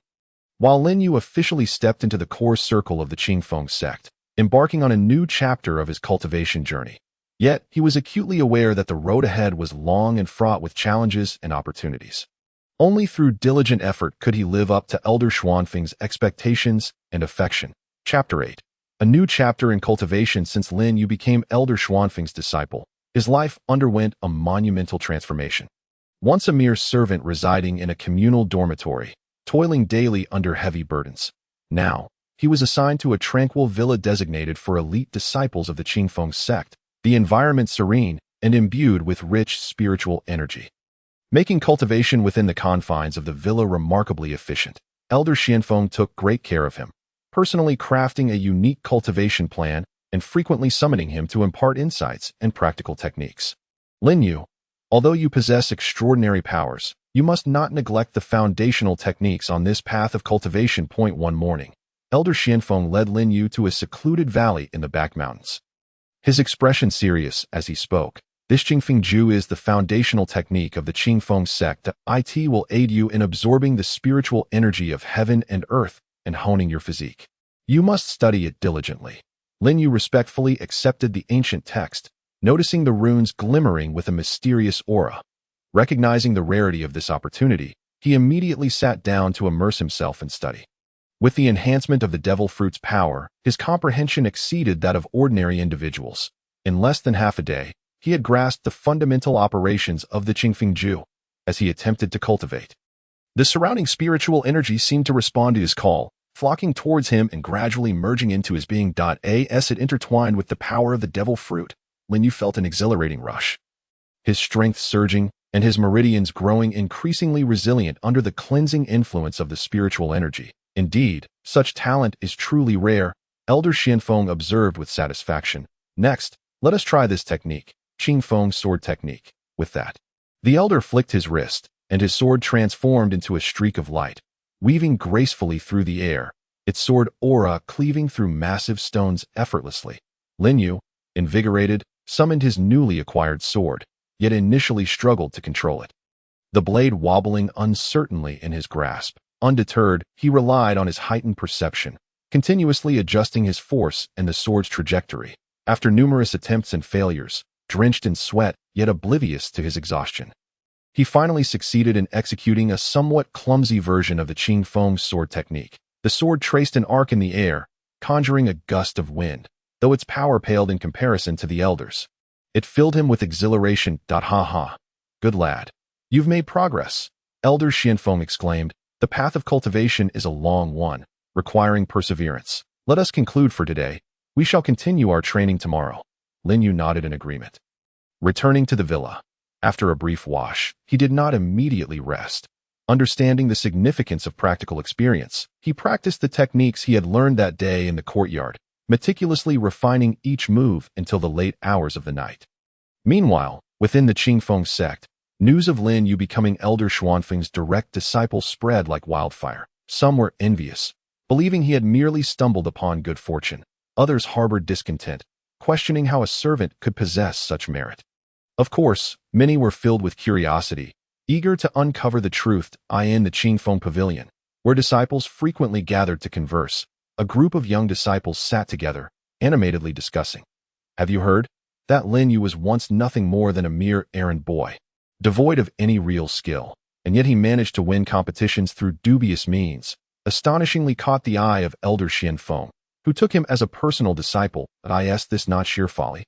While Lin Yu officially stepped into the core circle of the Qingfeng sect, embarking on a new chapter of his cultivation journey, Yet, he was acutely aware that the road ahead was long and fraught with challenges and opportunities. Only through diligent effort could he live up to Elder Xuanfeng's expectations and affection. Chapter 8. A new chapter in cultivation. Since Lin Yu became Elder Xuanfeng's disciple, his life underwent a monumental transformation. Once a mere servant residing in a communal dormitory, toiling daily under heavy burdens, now he was assigned to a tranquil villa designated for elite disciples of the Qingfeng sect, the environment serene and imbued with rich spiritual energy, making cultivation within the confines of the villa remarkably efficient. Elder Xianfeng took great care of him, personally crafting a unique cultivation plan and frequently summoning him to impart insights and practical techniques. Lin Yu, although you possess extraordinary powers, you must not neglect the foundational techniques on this path of cultivation. One morning, Elder Xianfeng led Lin Yu to a secluded valley in the back mountains. His expression serious as he spoke. This Qingfeng Ju is the foundational technique of the Qingfeng sect. It will aid you in absorbing the spiritual energy of heaven and earth and honing your physique. You must study it diligently. Lin Yu respectfully accepted the ancient text, noticing the runes glimmering with a mysterious aura. Recognizing the rarity of this opportunity, he immediately sat down to immerse himself in study. With the enhancement of the devil fruit's power, his comprehension exceeded that of ordinary individuals. In less than half a day, he had grasped the fundamental operations of the Qingfeng Ju as he attempted to cultivate. The surrounding spiritual energy seemed to respond to his call, flocking towards him and gradually merging into his being. As it intertwined with the power of the devil fruit, Lin Yu felt an exhilarating rush. His strength surging and his meridians growing increasingly resilient under the cleansing influence of the spiritual energy. Indeed, such talent is truly rare, Elder Xianfeng observed with satisfaction. Next, let us try this technique, Qingfeng sword technique. With that, the elder flicked his wrist, and his sword transformed into a streak of light, weaving gracefully through the air, its sword aura cleaving through massive stones effortlessly. Lin Yu, invigorated, summoned his newly acquired sword, yet initially struggled to control it. The blade wobbling uncertainly in his grasp. Undeterred, he relied on his heightened perception, continuously adjusting his force and the sword's trajectory. After numerous attempts and failures, drenched in sweat, yet oblivious to his exhaustion, he finally succeeded in executing a somewhat clumsy version of the Qingfeng sword technique. The sword traced an arc in the air, conjuring a gust of wind, though its power paled in comparison to the elder's. It filled him with exhilaration. Ha ha. Good lad. You've made progress, Elder Xianfeng exclaimed. The path of cultivation is a long one, requiring perseverance. Let us conclude for today. We shall continue our training tomorrow. Lin Yu nodded in agreement. Returning to the villa, after a brief wash, he did not immediately rest. Understanding the significance of practical experience, he practiced the techniques he had learned that day in the courtyard, meticulously refining each move until the late hours of the night. Meanwhile, within the Qingfeng sect, news of Lin Yu becoming Elder Xuanfeng's direct disciple spread like wildfire. Some were envious, believing he had merely stumbled upon good fortune. Others harbored discontent, questioning how a servant could possess such merit. Of course, many were filled with curiosity, eager to uncover the truth. In the Qingfeng pavilion, where disciples frequently gathered to converse, a group of young disciples sat together, animatedly discussing. Have you heard? That Lin Yu was once nothing more than a mere errand boy, devoid of any real skill, and yet he managed to win competitions through dubious means, astonishingly caught the eye of Elder Xianfeng, who took him as a personal disciple. Is this not sheer folly?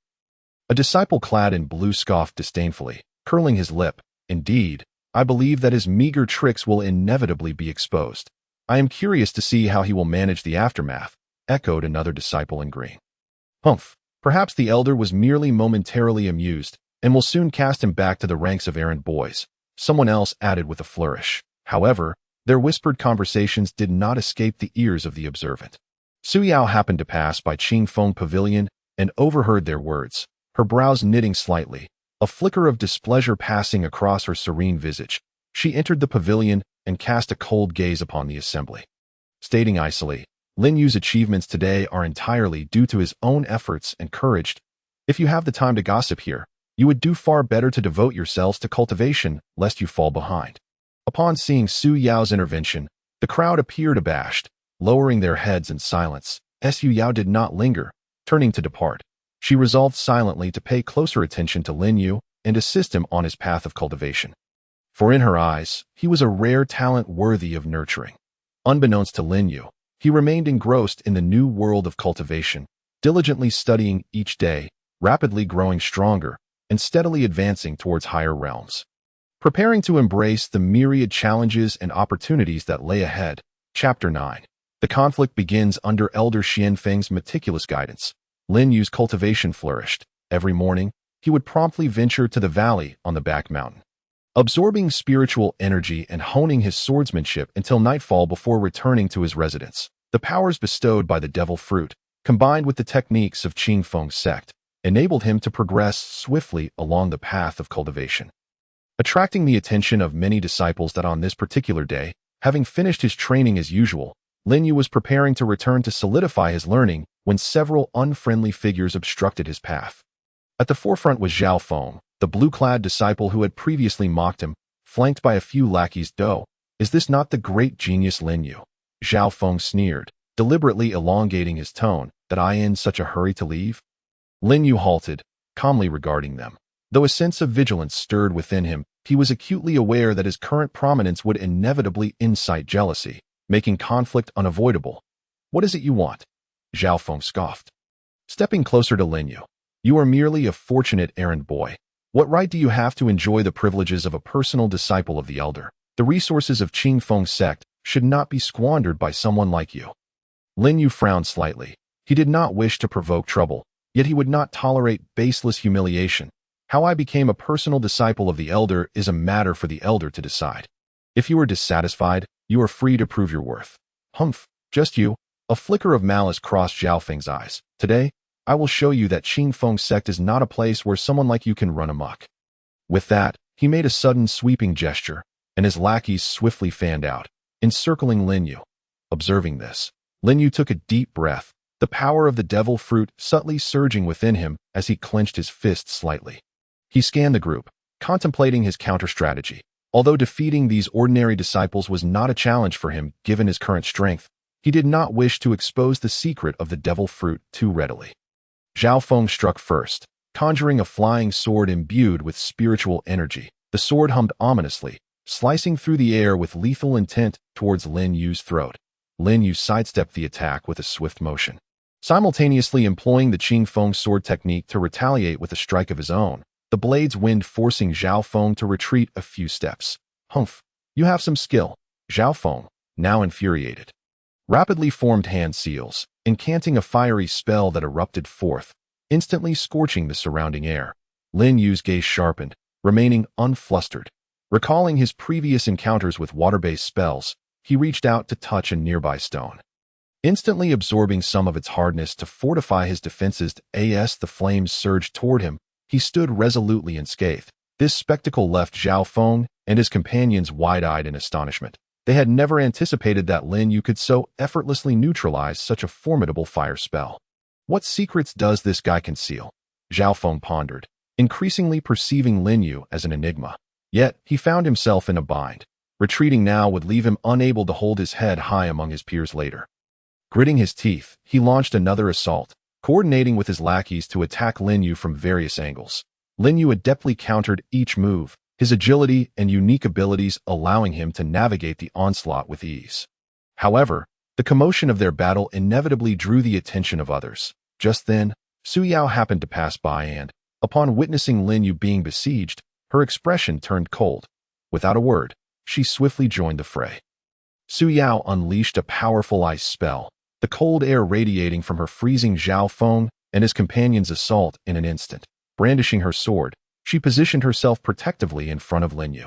A disciple clad in blue scoffed disdainfully, curling his lip. Indeed, I believe that his meager tricks will inevitably be exposed. I am curious to see how he will manage the aftermath, echoed another disciple in green. Humph, perhaps the elder was merely momentarily amused, and will soon cast him back to the ranks of errand boys, someone else added with a flourish. However, their whispered conversations did not escape the ears of the observant. Su Yao happened to pass by Qingfeng Pavilion and overheard their words, her brows knitting slightly, a flicker of displeasure passing across her serene visage. She entered the pavilion and cast a cold gaze upon the assembly, stating icily, Lin Yu's achievements today are entirely due to his own efforts and courage. If you have the time to gossip here, you would do far better to devote yourselves to cultivation, lest you fall behind. Upon seeing Su Yao's intervention, the crowd appeared abashed, lowering their heads in silence. Su Yao did not linger, turning to depart. She resolved silently to pay closer attention to Lin Yu and assist him on his path of cultivation. For in her eyes, he was a rare talent worthy of nurturing. Unbeknownst to Lin Yu, he remained engrossed in the new world of cultivation, diligently studying each day, rapidly growing stronger, and steadily advancing towards higher realms. Preparing to embrace the myriad challenges and opportunities that lay ahead. Chapter 9. The conflict begins under Elder Xianfeng's meticulous guidance. Lin Yu's cultivation flourished. Every morning, he would promptly venture to the valley on the back mountain, absorbing spiritual energy and honing his swordsmanship until nightfall before returning to his residence. The powers bestowed by the devil fruit, combined with the techniques of Qingfeng's sect, enabled him to progress swiftly along the path of cultivation. Attracting the attention of many disciples that on this particular day, having finished his training as usual, Lin Yu was preparing to return to solidify his learning when several unfriendly figures obstructed his path. At the forefront was Zhao Feng, the blue-clad disciple who had previously mocked him, flanked by a few lackeys. Is this not the great genius Lin Yu? Zhao Feng sneered, deliberately elongating his tone. That I in such a hurry to leave? Lin Yu halted, calmly regarding them. Though a sense of vigilance stirred within him, he was acutely aware that his current prominence would inevitably incite jealousy, making conflict unavoidable. What is it you want? Zhao Feng scoffed. Stepping closer to Lin Yu. You are merely a fortunate errand boy. What right do you have to enjoy the privileges of a personal disciple of the elder? The resources of Qingfeng's sect should not be squandered by someone like you. Lin Yu frowned slightly. He did not wish to provoke trouble, yet he would not tolerate baseless humiliation. How I became a personal disciple of the elder is a matter for the elder to decide. If you are dissatisfied, you are free to prove your worth. Humph, just you. A flicker of malice crossed Zhao Feng's eyes. Today, I will show you that Qingfeng's sect is not a place where someone like you can run amok. With that, he made a sudden sweeping gesture, and his lackeys swiftly fanned out, encircling Lin Yu. Observing this, Lin Yu took a deep breath, the power of the devil fruit subtly surging within him as he clenched his fists slightly. He scanned the group, contemplating his counter-strategy. Although defeating these ordinary disciples was not a challenge for him given his current strength, he did not wish to expose the secret of the devil fruit too readily. Zhao Feng struck first, conjuring a flying sword imbued with spiritual energy. The sword hummed ominously, slicing through the air with lethal intent towards Lin Yu's throat. Lin Yu sidestepped the attack with a swift motion, simultaneously employing the Qingfeng sword technique to retaliate with a strike of his own, the blade's wind forcing Zhao Feng to retreat a few steps. Humph, you have some skill. Zhao Feng, now infuriated, rapidly formed hand seals, incanting a fiery spell that erupted forth, instantly scorching the surrounding air. Lin Yu's gaze sharpened, remaining unflustered. Recalling his previous encounters with water-based spells, he reached out to touch a nearby stone, instantly absorbing some of its hardness to fortify his defenses. As the flames surged toward him, he stood resolutely unscathed. This spectacle left Zhao Feng and his companions wide-eyed in astonishment. They had never anticipated that Lin Yu could so effortlessly neutralize such a formidable fire spell. What secrets does this guy conceal? Zhao Feng pondered, increasingly perceiving Lin Yu as an enigma. Yet, he found himself in a bind. Retreating now would leave him unable to hold his head high among his peers later. Gritting his teeth, he launched another assault, coordinating with his lackeys to attack Lin Yu from various angles. Lin Yu adeptly countered each move, his agility and unique abilities allowing him to navigate the onslaught with ease. However, the commotion of their battle inevitably drew the attention of others. Just then, Su Yao happened to pass by and, upon witnessing Lin Yu being besieged, her expression turned cold. Without a word, she swiftly joined the fray. Su Yao unleashed a powerful ice spell, the cold air radiating from her freezing Zhao Feng and his companion's assault in an instant. Brandishing her sword, she positioned herself protectively in front of Lin Yu.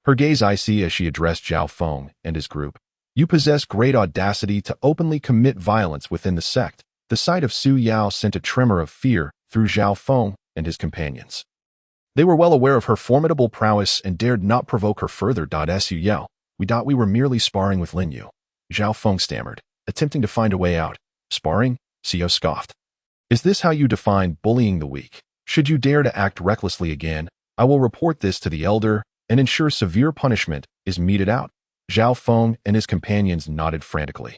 Her gaze icy as she addressed Zhao Feng and his group. You possess great audacity to openly commit violence within the sect. The sight of Su Yao sent a tremor of fear through Zhao Feng and his companions. They were well aware of her formidable prowess and dared not provoke her further. Su Yao, we thought we were merely sparring with Lin Yu. Zhao Feng stammered, attempting to find a way out. Sparring? Xiao scoffed. Is this how you define bullying the weak? Should you dare to act recklessly again, I will report this to the elder and ensure severe punishment is meted out. Zhao Feng and his companions nodded frantically.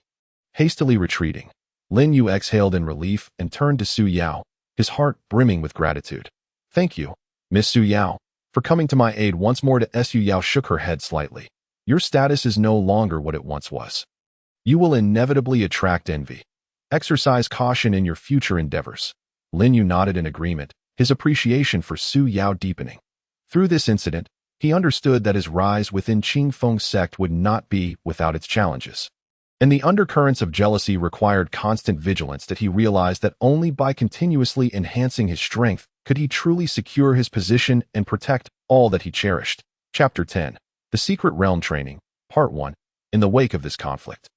Hastily retreating, Lin Yu exhaled in relief and turned to Su Yao, his heart brimming with gratitude. "Thank you, Miss Su Yao, for coming to my aid once more." Su Yao shook her head slightly. "Your status is no longer what it once was. You will inevitably attract envy. Exercise caution in your future endeavors." Lin Yu nodded in agreement, his appreciation for Su Yao deepening. Through this incident, he understood that his rise within Qing Feng's sect would not be without its challenges. And the undercurrents of jealousy required constant vigilance that he realized that only by continuously enhancing his strength could he truly secure his position and protect all that he cherished. Chapter 10. The Secret Realm Training, Part 1. In the wake of this conflict,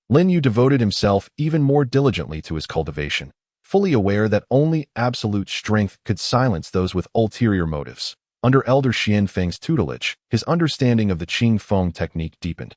Lin Yu devoted himself even more diligently to his cultivation, fully aware that only absolute strength could silence those with ulterior motives. Under Elder Xian Feng's tutelage, his understanding of the Qing Feng technique deepened,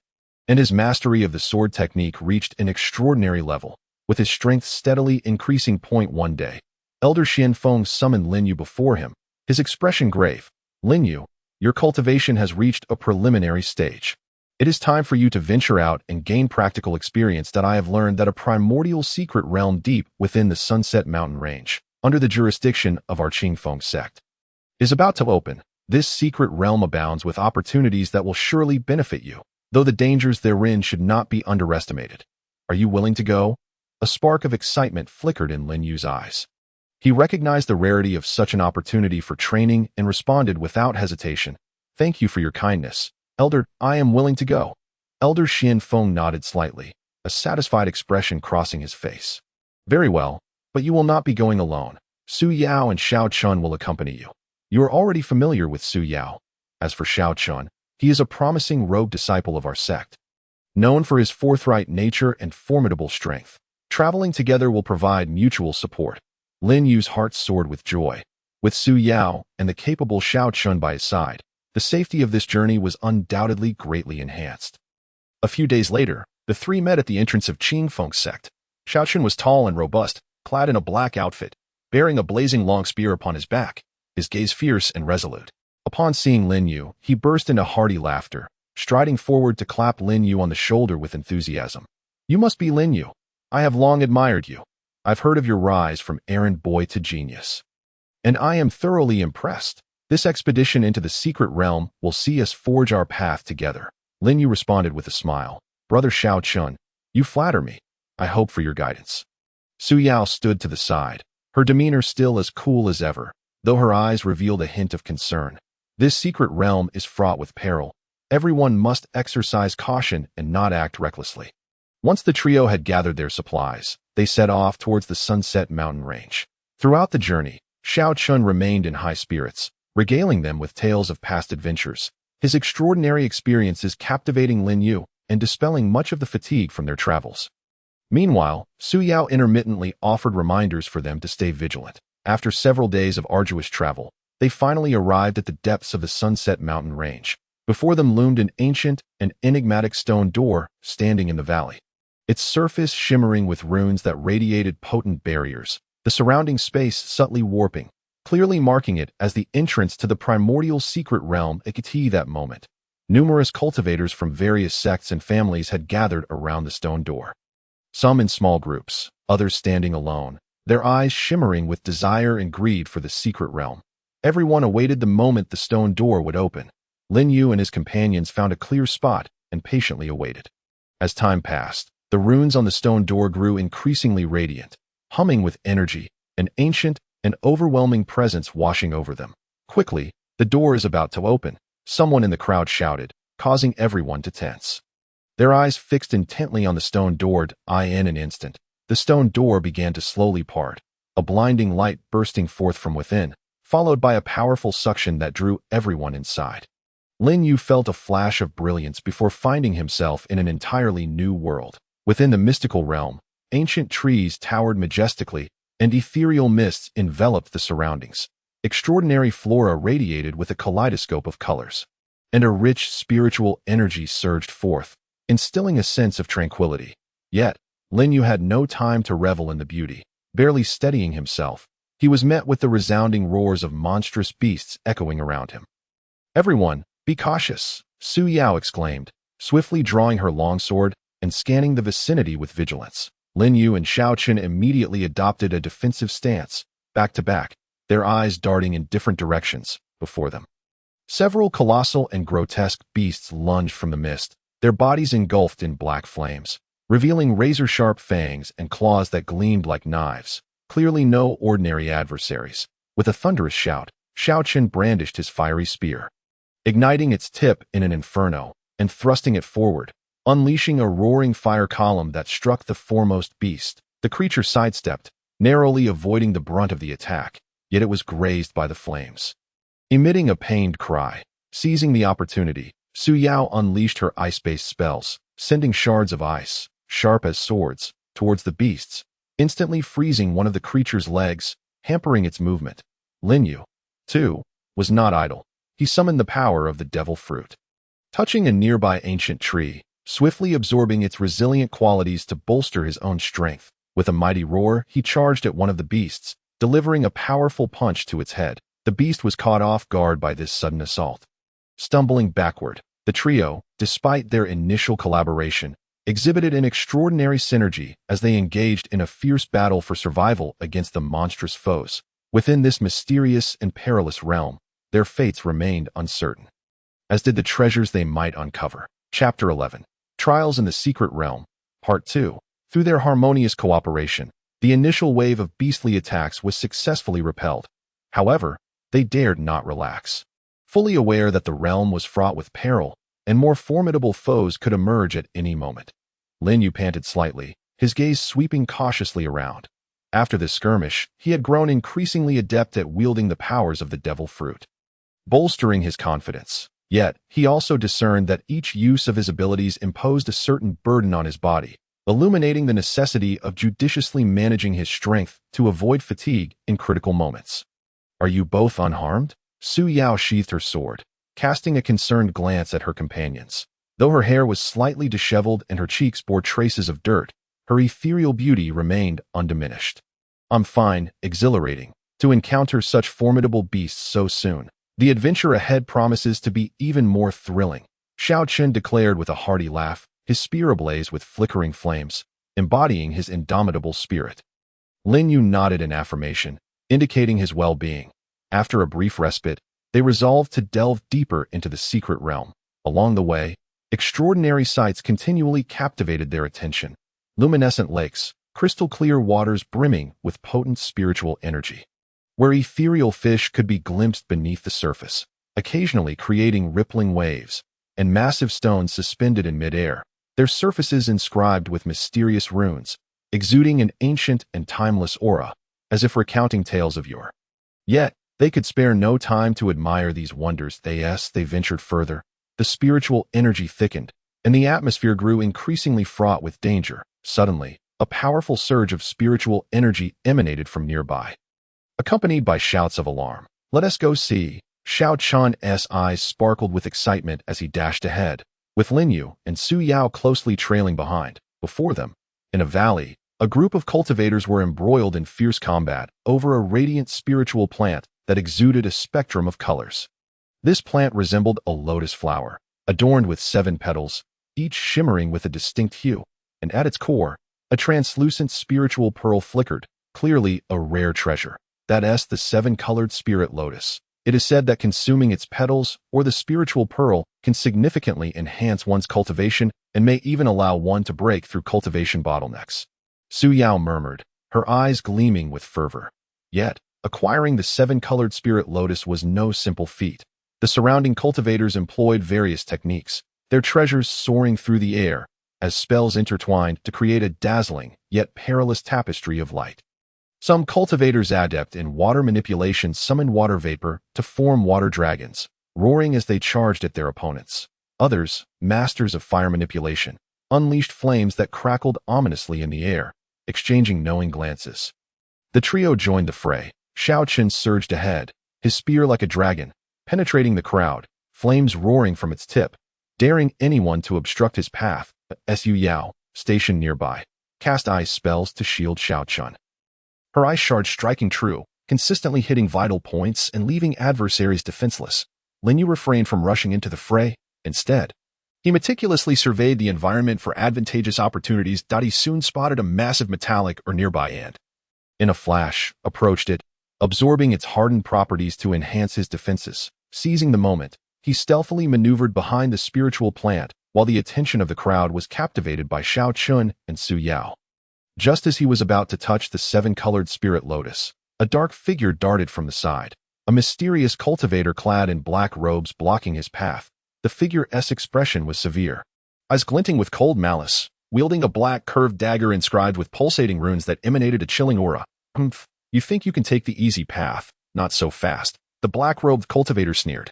and his mastery of the sword technique reached an extraordinary level, with his strength steadily increasing. One day, Elder Xian Feng summoned Lin Yu before him, his expression grave. "Lin Yu, your cultivation has reached a preliminary stage. It is time for you to venture out and gain practical experience. That I have learned that a primordial secret realm deep within the Sunset Mountain Range, under the jurisdiction of our Qing Feng sect, is about to open. This secret realm abounds with opportunities that will surely benefit you, though the dangers therein should not be underestimated. Are you willing to go?" A spark of excitement flickered in Lin Yu's eyes. He recognized the rarity of such an opportunity for training and responded without hesitation. "Thank you for your kindness, Elder. I am willing to go." Elder Xian Feng nodded slightly, a satisfied expression crossing his face. "Very well, but you will not be going alone. Su Yao and Xiao Chun will accompany you. You are already familiar with Su Yao. As for Xiao Chun, he is a promising rogue disciple of our sect, known for his forthright nature and formidable strength. Traveling together will provide mutual support." Lin Yu's heart soared with joy. With Su Yao and the capable Xiao Chun by his side, the safety of this journey was undoubtedly greatly enhanced. A few days later, the three met at the entrance of Qing Feng's sect. Xiao Chun was tall and robust, clad in a black outfit, bearing a blazing long spear upon his back, his gaze fierce and resolute. Upon seeing Lin Yu, he burst into hearty laughter, striding forward to clap Lin Yu on the shoulder with enthusiasm. "You must be Lin Yu. I have long admired you. I've heard of your rise from errand boy to genius, and I am thoroughly impressed. This expedition into the secret realm will see us forge our path together." Lin Yu responded with a smile. "Brother Xiao Chun, you flatter me. I hope for your guidance." Su Yao stood to the side, her demeanor still as cool as ever, though her eyes revealed a hint of concern. "This secret realm is fraught with peril. Everyone must exercise caution and not act recklessly." Once the trio had gathered their supplies, they set off towards the Sunset Mountain Range. Throughout the journey, Xiao Chun remained in high spirits, regaling them with tales of past adventures, his extraordinary experiences captivating Lin Yu and dispelling much of the fatigue from their travels. Meanwhile, Su Yao intermittently offered reminders for them to stay vigilant. After several days of arduous travel, they finally arrived at the depths of the Sunset Mountain Range. Before them loomed an ancient and enigmatic stone door standing in the valley, its surface shimmering with runes that radiated potent barriers, the surrounding space subtly warping, clearly marking it as the entrance to the primordial secret realm. At that moment, numerous cultivators from various sects and families had gathered around the stone door, some in small groups, others standing alone, their eyes shimmering with desire and greed for the secret realm. Everyone awaited the moment the stone door would open. Lin Yu and his companions found a clear spot and patiently awaited. As time passed, the runes on the stone door grew increasingly radiant, humming with energy, an ancient and overwhelming presence washing over them. Quickly, the door is about to open, someone in the crowd shouted, causing everyone to tense. Their eyes fixed intently on the stone door. In an instant, the stone door began to slowly part, a blinding light bursting forth from within, followed by a powerful suction that drew everyone inside. Lin Yu felt a flash of brilliance before finding himself in an entirely new world. Within the mystical realm, ancient trees towered majestically, and ethereal mists enveloped the surroundings. Extraordinary flora radiated with a kaleidoscope of colors, and a rich spiritual energy surged forth, instilling a sense of tranquility. Yet, Lin Yu had no time to revel in the beauty. Barely steadying himself, he was met with the resounding roars of monstrous beasts echoing around him. "Everyone, be cautious," Su Yao exclaimed, swiftly drawing her longsword and scanning the vicinity with vigilance. Lin Yu and Xiao Chun immediately adopted a defensive stance, back to back, their eyes darting in different directions before them. Several colossal and grotesque beasts lunged from the mist, their bodies engulfed in black flames, revealing razor-sharp fangs and claws that gleamed like knives. Clearly no ordinary adversaries. With a thunderous shout, Xiao Chen brandished his fiery spear, igniting its tip in an inferno and thrusting it forward, unleashing a roaring fire column that struck the foremost beast. The creature sidestepped, narrowly avoiding the brunt of the attack, yet it was grazed by the flames. Emitting a pained cry, seizing the opportunity, Su Yao unleashed her ice-based spells, sending shards of ice, sharp as swords, towards the beasts, instantly freezing one of the creature's legs, hampering its movement. Lin Yu, too, was not idle. He summoned the power of the devil fruit. Touching a nearby ancient tree, swiftly absorbing its resilient qualities to bolster his own strength, with a mighty roar, he charged at one of the beasts, delivering a powerful punch to its head. The beast was caught off guard by this sudden assault. Stumbling backward, the trio, despite their initial collaboration, exhibited an extraordinary synergy as they engaged in a fierce battle for survival against the monstrous foes. Within this mysterious and perilous realm, their fates remained uncertain, as did the treasures they might uncover. Chapter 11. Trials in the Secret Realm, Part 2. Through their harmonious cooperation, the initial wave of beastly attacks was successfully repelled. However, they dared not relax. Fully aware that the realm was fraught with peril, and more formidable foes could emerge at any moment. Lin Yu panted slightly, his gaze sweeping cautiously around. After this skirmish, he had grown increasingly adept at wielding the powers of the devil fruit, bolstering his confidence. Yet, he also discerned that each use of his abilities imposed a certain burden on his body, illuminating the necessity of judiciously managing his strength to avoid fatigue in critical moments. "Are you both unharmed?" Su Yao sheathed her sword, casting a concerned glance at her companions. Though her hair was slightly disheveled and her cheeks bore traces of dirt, her ethereal beauty remained undiminished. "I'm fine," exhilarating, to encounter such formidable beasts so soon. The adventure ahead promises to be even more thrilling, Xiao Chen declared with a hearty laugh, his spear ablaze with flickering flames, embodying his indomitable spirit. Lin Yu nodded in affirmation, indicating his well-being. After a brief respite, they resolved to delve deeper into the secret realm. Along the way, extraordinary sights continually captivated their attention. Luminescent lakes, crystal-clear waters brimming with potent spiritual energy, where ethereal fish could be glimpsed beneath the surface, occasionally creating rippling waves, and massive stones suspended in midair, their surfaces inscribed with mysterious runes, exuding an ancient and timeless aura, as if recounting tales of yore. Yet, they could spare no time to admire these wonders. They ventured further. The spiritual energy thickened, and the atmosphere grew increasingly fraught with danger. Suddenly, a powerful surge of spiritual energy emanated from nearby, accompanied by shouts of alarm. "Let us go see." Xiao Chan's eyes sparkled with excitement as he dashed ahead, with Lin Yu and Su Yao closely trailing behind. Before them, in a valley, a group of cultivators were embroiled in fierce combat over a radiant spiritual plant that exuded a spectrum of colors. This plant resembled a lotus flower, adorned with 7 petals, each shimmering with a distinct hue, and at its core, a translucent spiritual pearl flickered, clearly a rare treasure. That's the 7-colored spirit lotus. It is said that consuming its petals or the spiritual pearl can significantly enhance one's cultivation and may even allow one to break through cultivation bottlenecks. Su Yao murmured, her eyes gleaming with fervor. Yet, acquiring the 7-colored spirit lotus was no simple feat. The surrounding cultivators employed various techniques, their treasures soaring through the air, as spells intertwined to create a dazzling yet perilous tapestry of light. Some cultivators adept in water manipulation summoned water vapor to form water dragons, roaring as they charged at their opponents. Others, masters of fire manipulation, unleashed flames that crackled ominously in the air, exchanging knowing glances. The trio joined the fray. Xiao Chen surged ahead, his spear like a dragon, penetrating the crowd, flames roaring from its tip, daring anyone to obstruct his path. Su Yao, stationed nearby, cast ice spells to shield Xiao Chen. Her ice shards striking true, consistently hitting vital points and leaving adversaries defenseless. Lin Yu refrained from rushing into the fray. Instead, he meticulously surveyed the environment for advantageous opportunities. He soon spotted a massive metallic or nearby and, in a flash, approached it, absorbing its hardened properties to enhance his defenses. Seizing the moment, he stealthily maneuvered behind the spiritual plant while the attention of the crowd was captivated by Xiao Chun and Su Yao. Just as he was about to touch the seven-colored spirit lotus, a dark figure darted from the side, a mysterious cultivator clad in black robes blocking his path. The figure's expression was severe, eyes glinting with cold malice, wielding a black curved dagger inscribed with pulsating runes that emanated a chilling aura. "Humph, you think you can take the easy path? Not so fast," the black-robed cultivator sneered.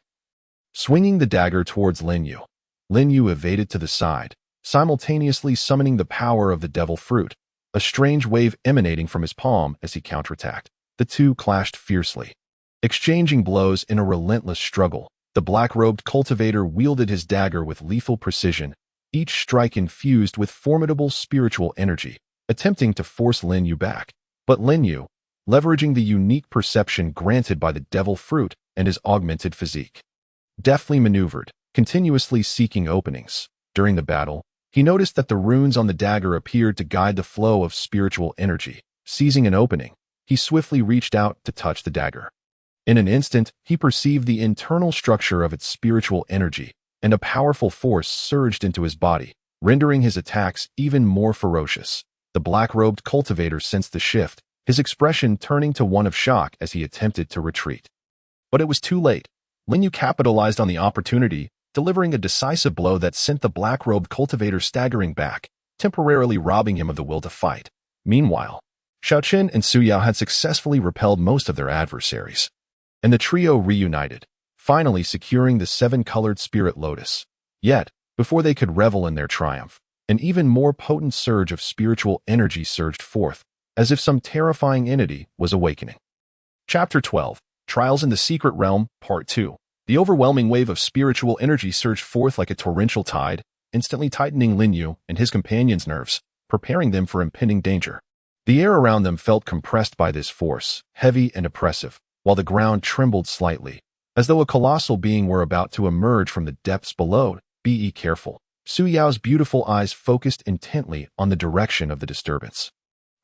Swinging the dagger towards Lin Yu, Lin Yu evaded to the side, simultaneously summoning the power of the devil fruit, a strange wave emanating from his palm as he counterattacked. The two clashed fiercely. Exchanging blows in a relentless struggle, the black-robed cultivator wielded his dagger with lethal precision, each strike infused with formidable spiritual energy, attempting to force Lin Yu back. But Lin Yu, leveraging the unique perception granted by the devil fruit and his augmented physique, deftly maneuvered, continuously seeking openings. During the battle, he noticed that the runes on the dagger appeared to guide the flow of spiritual energy. Seizing an opening, he swiftly reached out to touch the dagger. In an instant, he perceived the internal structure of its spiritual energy, and a powerful force surged into his body, rendering his attacks even more ferocious. The black-robed cultivator sensed the shift, his expression turning to one of shock as he attempted to retreat. But it was too late. Lin Yu capitalized on the opportunity, delivering a decisive blow that sent the black-robed cultivator staggering back, temporarily robbing him of the will to fight. Meanwhile, Xiao Chen and Su Yao had successfully repelled most of their adversaries, and the trio reunited, finally securing the seven-colored spirit lotus. Yet, before they could revel in their triumph, an even more potent surge of spiritual energy surged forth, as if some terrifying entity was awakening. Chapter 12, Trials in the Secret Realm, Part 2. The overwhelming wave of spiritual energy surged forth like a torrential tide, instantly tightening Lin Yu and his companions' nerves, preparing them for impending danger. The air around them felt compressed by this force, heavy and oppressive, while the ground trembled slightly, as though a colossal being were about to emerge from the depths below. Be careful. Su Yao's beautiful eyes focused intently on the direction of the disturbance.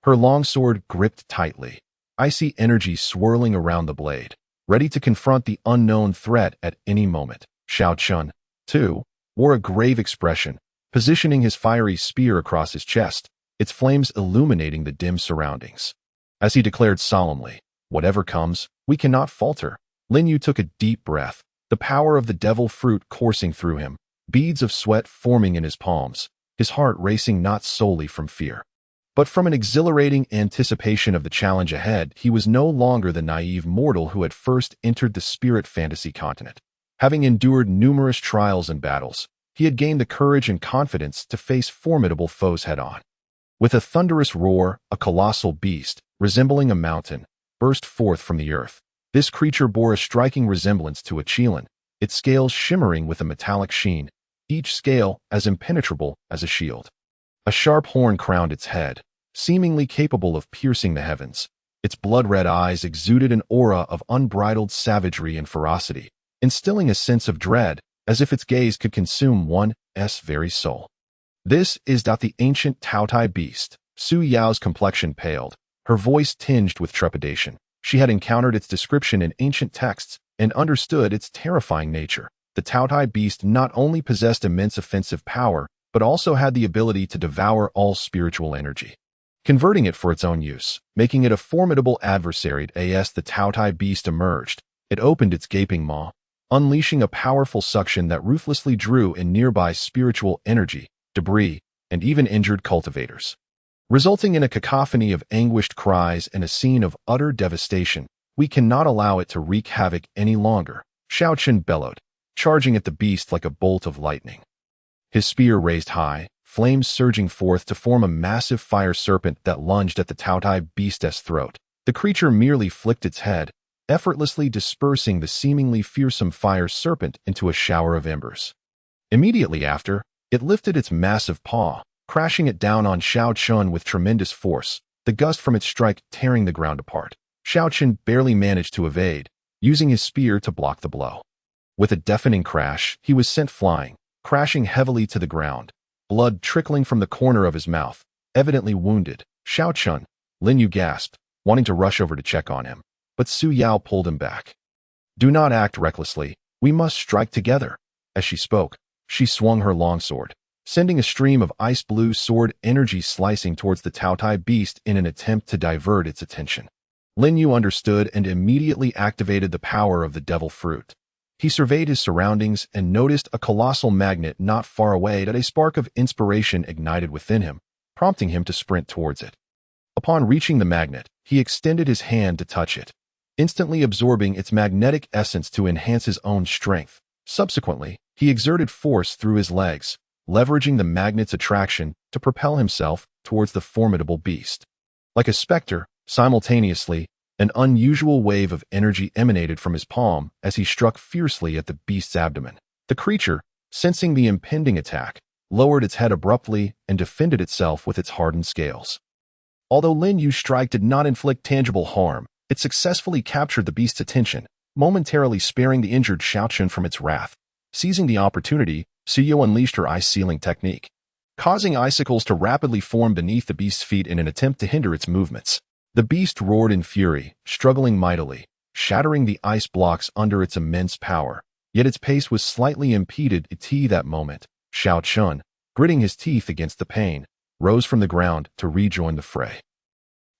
Her long sword gripped tightly, icy energy swirling around the blade, ready to confront the unknown threat at any moment. Xiao Chun, too, wore a grave expression, positioning his fiery spear across his chest, its flames illuminating the dim surroundings. As he declared solemnly, "Whatever comes, we cannot falter." Lin Yu took a deep breath, the power of the devil fruit coursing through him, beads of sweat forming in his palms, his heart racing not solely from fear, but from an exhilarating anticipation of the challenge ahead. He was no longer the naive mortal who had first entered the spirit fantasy continent. Having endured numerous trials and battles, he had gained the courage and confidence to face formidable foes head-on. With a thunderous roar, a colossal beast, resembling a mountain, burst forth from the earth. This creature bore a striking resemblance to a qilin, its scales shimmering with a metallic sheen, each scale as impenetrable as a shield. A sharp horn crowned its head, seemingly capable of piercing the heavens. Its blood-red eyes exuded an aura of unbridled savagery and ferocity, instilling a sense of dread, as if its gaze could consume one's very soul. "This is the ancient Taotai beast." Su Yao's complexion paled, her voice tinged with trepidation. She had encountered its description in ancient texts and understood its terrifying nature. The Taotai beast not only possessed immense offensive power, but also had the ability to devour all spiritual energy, converting it for its own use, making it a formidable adversary. As the Taotai beast emerged, it opened its gaping maw, unleashing a powerful suction that ruthlessly drew in nearby spiritual energy, debris, and even injured cultivators, resulting in a cacophony of anguished cries and a scene of utter devastation. "We cannot allow it to wreak havoc any longer," Xiao Chen bellowed, charging at the beast like a bolt of lightning. His spear raised high, flames surging forth to form a massive fire serpent that lunged at the Taotai beast's throat. The creature merely flicked its head, effortlessly dispersing the seemingly fearsome fire serpent into a shower of embers. Immediately after, it lifted its massive paw, crashing it down on Xiao Chun with tremendous force, the gust from its strike tearing the ground apart. Xiao Chun barely managed to evade, using his spear to block the blow. With a deafening crash, he was sent flying, crashing heavily to the ground, blood trickling from the corner of his mouth, evidently wounded. "Xiao Chun," Lin Yu gasped, wanting to rush over to check on him. but Su Yao pulled him back. "Do not act recklessly. We must strike together." As she spoke, she swung her longsword, sending a stream of ice-blue sword energy slicing towards the Taotai beast in an attempt to divert its attention. Lin Yu understood and immediately activated the power of the devil fruit. He surveyed his surroundings and noticed a colossal magnet not far away that a spark of inspiration ignited within him, prompting him to sprint towards it. Upon reaching the magnet, he extended his hand to touch it, instantly absorbing its magnetic essence to enhance his own strength. Subsequently, he exerted force through his legs, leveraging the magnet's attraction to propel himself towards the formidable beast. Like a specter, simultaneously, an unusual wave of energy emanated from his palm as he struck fiercely at the beast's abdomen. The creature, sensing the impending attack, lowered its head abruptly and defended itself with its hardened scales. Although Lin Yu's strike did not inflict tangible harm, it successfully captured the beast's attention, momentarily sparing the injured Xiaochun from its wrath. Seizing the opportunity, Su Yao unleashed her ice-sealing technique, causing icicles to rapidly form beneath the beast's feet in an attempt to hinder its movements. The beast roared in fury, struggling mightily, shattering the ice blocks under its immense power. Yet its pace was slightly impeded at that moment. Xiaochun, gritting his teeth against the pain, rose from the ground to rejoin the fray.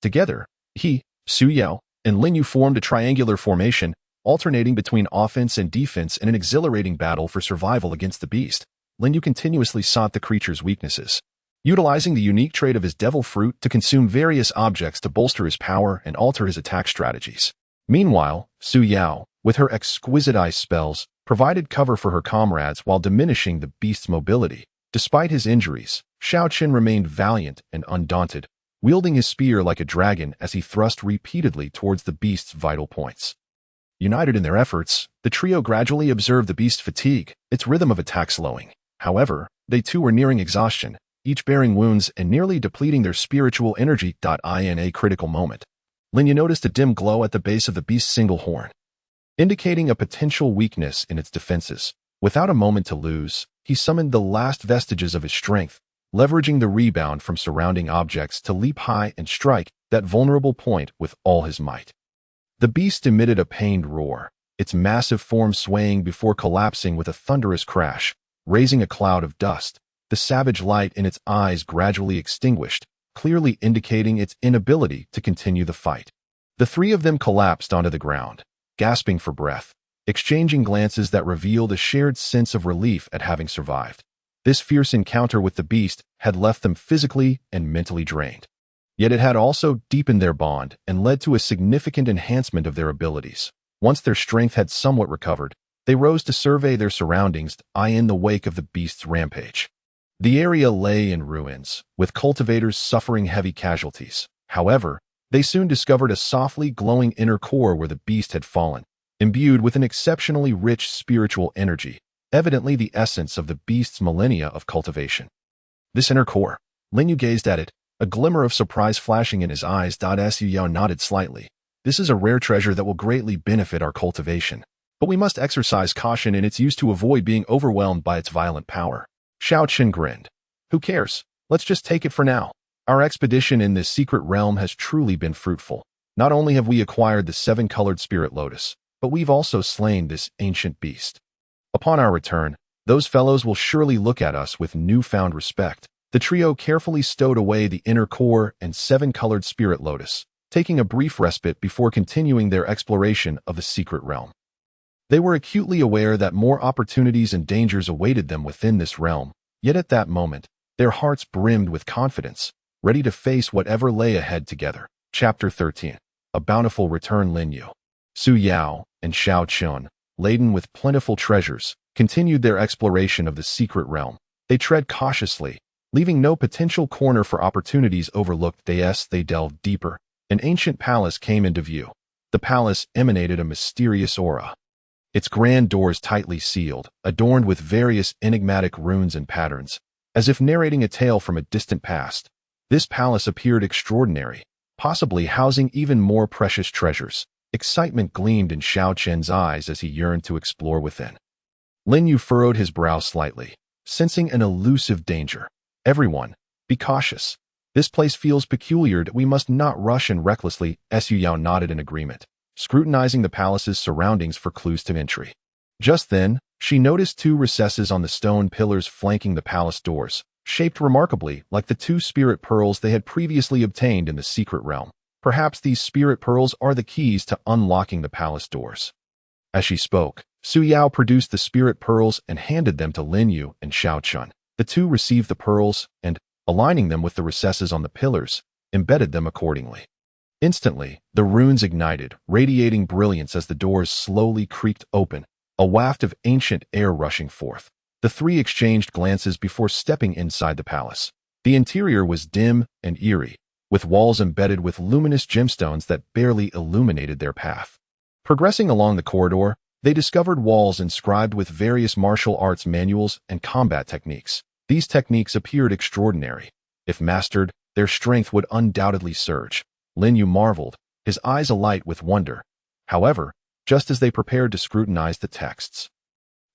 Together, he, Su Yao, and Lin Yu formed a triangular formation, alternating between offense and defense in an exhilarating battle for survival against the beast. Lin Yu continuously sought the creature's weaknesses, utilizing the unique trait of his devil fruit to consume various objects to bolster his power and alter his attack strategies. Meanwhile, Su Yao, with her exquisite ice spells, provided cover for her comrades while diminishing the beast's mobility. Despite his injuries, Xiaochun remained valiant and undaunted, wielding his spear like a dragon as he thrust repeatedly towards the beast's vital points. United in their efforts, the trio gradually observed the beast's fatigue, its rhythm of attack slowing. However, they too were nearing exhaustion, each bearing wounds and nearly depleting their spiritual energy. In a critical moment, Lin Yu noticed a dim glow at the base of the beast's single horn, indicating a potential weakness in its defenses. Without a moment to lose, he summoned the last vestiges of his strength, leveraging the rebound from surrounding objects to leap high and strike that vulnerable point with all his might. The beast emitted a pained roar, its massive form swaying before collapsing with a thunderous crash, raising a cloud of dust. The savage light in its eyes gradually extinguished, clearly indicating its inability to continue the fight. The three of them collapsed onto the ground, gasping for breath, exchanging glances that revealed a shared sense of relief at having survived. This fierce encounter with the beast had left them physically and mentally drained. Yet it had also deepened their bond and led to a significant enhancement of their abilities. Once their strength had somewhat recovered, they rose to survey their surroundings in the wake of the beast's rampage. The area lay in ruins, with cultivators suffering heavy casualties. However, they soon discovered a softly glowing inner core where the beast had fallen, imbued with an exceptionally rich spiritual energy, evidently the essence of the beast's millennia of cultivation. This inner core, Lin Yu gazed at it, a glimmer of surprise flashing in his eyes. Su Yao nodded slightly. "This is a rare treasure that will greatly benefit our cultivation, but we must exercise caution in its use to avoid being overwhelmed by its violent power." Xiaochun grinned. "Who cares? Let's just take it for now. Our expedition in this secret realm has truly been fruitful. Not only have we acquired the 7-colored spirit lotus, but we've also slain this ancient beast. Upon our return, those fellows will surely look at us with newfound respect." The trio carefully stowed away the inner core and 7-colored spirit lotus, taking a brief respite before continuing their exploration of the secret realm. They were acutely aware that more opportunities and dangers awaited them within this realm, yet at that moment, their hearts brimmed with confidence, ready to face whatever lay ahead together. Chapter 13. A Bountiful Return. Lin Yu, Su Yao, and Xiaochun, laden with plentiful treasures, continued their exploration of the secret realm. They tread cautiously, leaving no potential corner for opportunities overlooked. As they delved deeper, an ancient palace came into view. The palace emanated a mysterious aura, its grand doors tightly sealed, adorned with various enigmatic runes and patterns, as if narrating a tale from a distant past. This palace appeared extraordinary, possibly housing even more precious treasures. Excitement gleamed in Xiaochun's eyes as he yearned to explore within. Lin Yu furrowed his brow slightly, sensing an elusive danger. "Everyone, be cautious. This place feels peculiar. We must not rush in recklessly." Su Yao nodded in agreement. scrutinizing the palace's surroundings for clues to entry. Just then, she noticed two recesses on the stone pillars flanking the palace doors, shaped remarkably like the two spirit pearls they had previously obtained in the secret realm. Perhaps these spirit pearls are the keys to unlocking the palace doors. As she spoke, Su Yao produced the spirit pearls and handed them to Lin Yu and Xiao Chun. The two received the pearls and, aligning them with the recesses on the pillars, embedded them accordingly. Instantly, the runes ignited, radiating brilliance as the doors slowly creaked open, a waft of ancient air rushing forth. The three exchanged glances before stepping inside the palace. The interior was dim and eerie, with walls embedded with luminous gemstones that barely illuminated their path. Progressing along the corridor, they discovered walls inscribed with various martial arts manuals and combat techniques. These techniques appeared extraordinary. If mastered, their strength would undoubtedly surge. Lin Yu marveled, his eyes alight with wonder. However, just as they prepared to scrutinize the texts,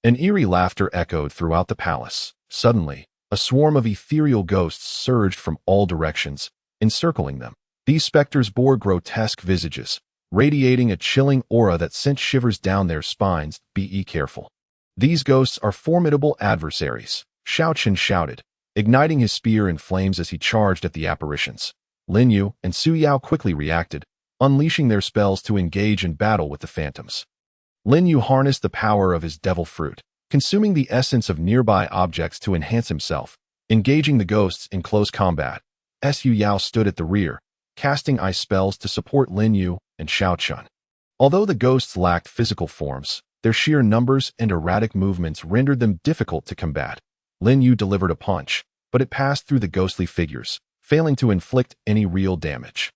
an eerie laughter echoed throughout the palace. Suddenly, a swarm of ethereal ghosts surged from all directions, encircling them. These specters bore grotesque visages, radiating a chilling aura that sent shivers down their spines. Be careful. These ghosts are formidable adversaries, Xiao Chen shouted, igniting his spear in flames as he charged at the apparitions. Lin Yu and Su Yao quickly reacted, unleashing their spells to engage in battle with the phantoms. Lin Yu harnessed the power of his devil fruit, consuming the essence of nearby objects to enhance himself, engaging the ghosts in close combat. Su Yao stood at the rear, casting ice spells to support Lin Yu and Xiao Chun. Although the ghosts lacked physical forms, their sheer numbers and erratic movements rendered them difficult to combat. Lin Yu delivered a punch, but it passed through the ghostly figures, failing to inflict any real damage.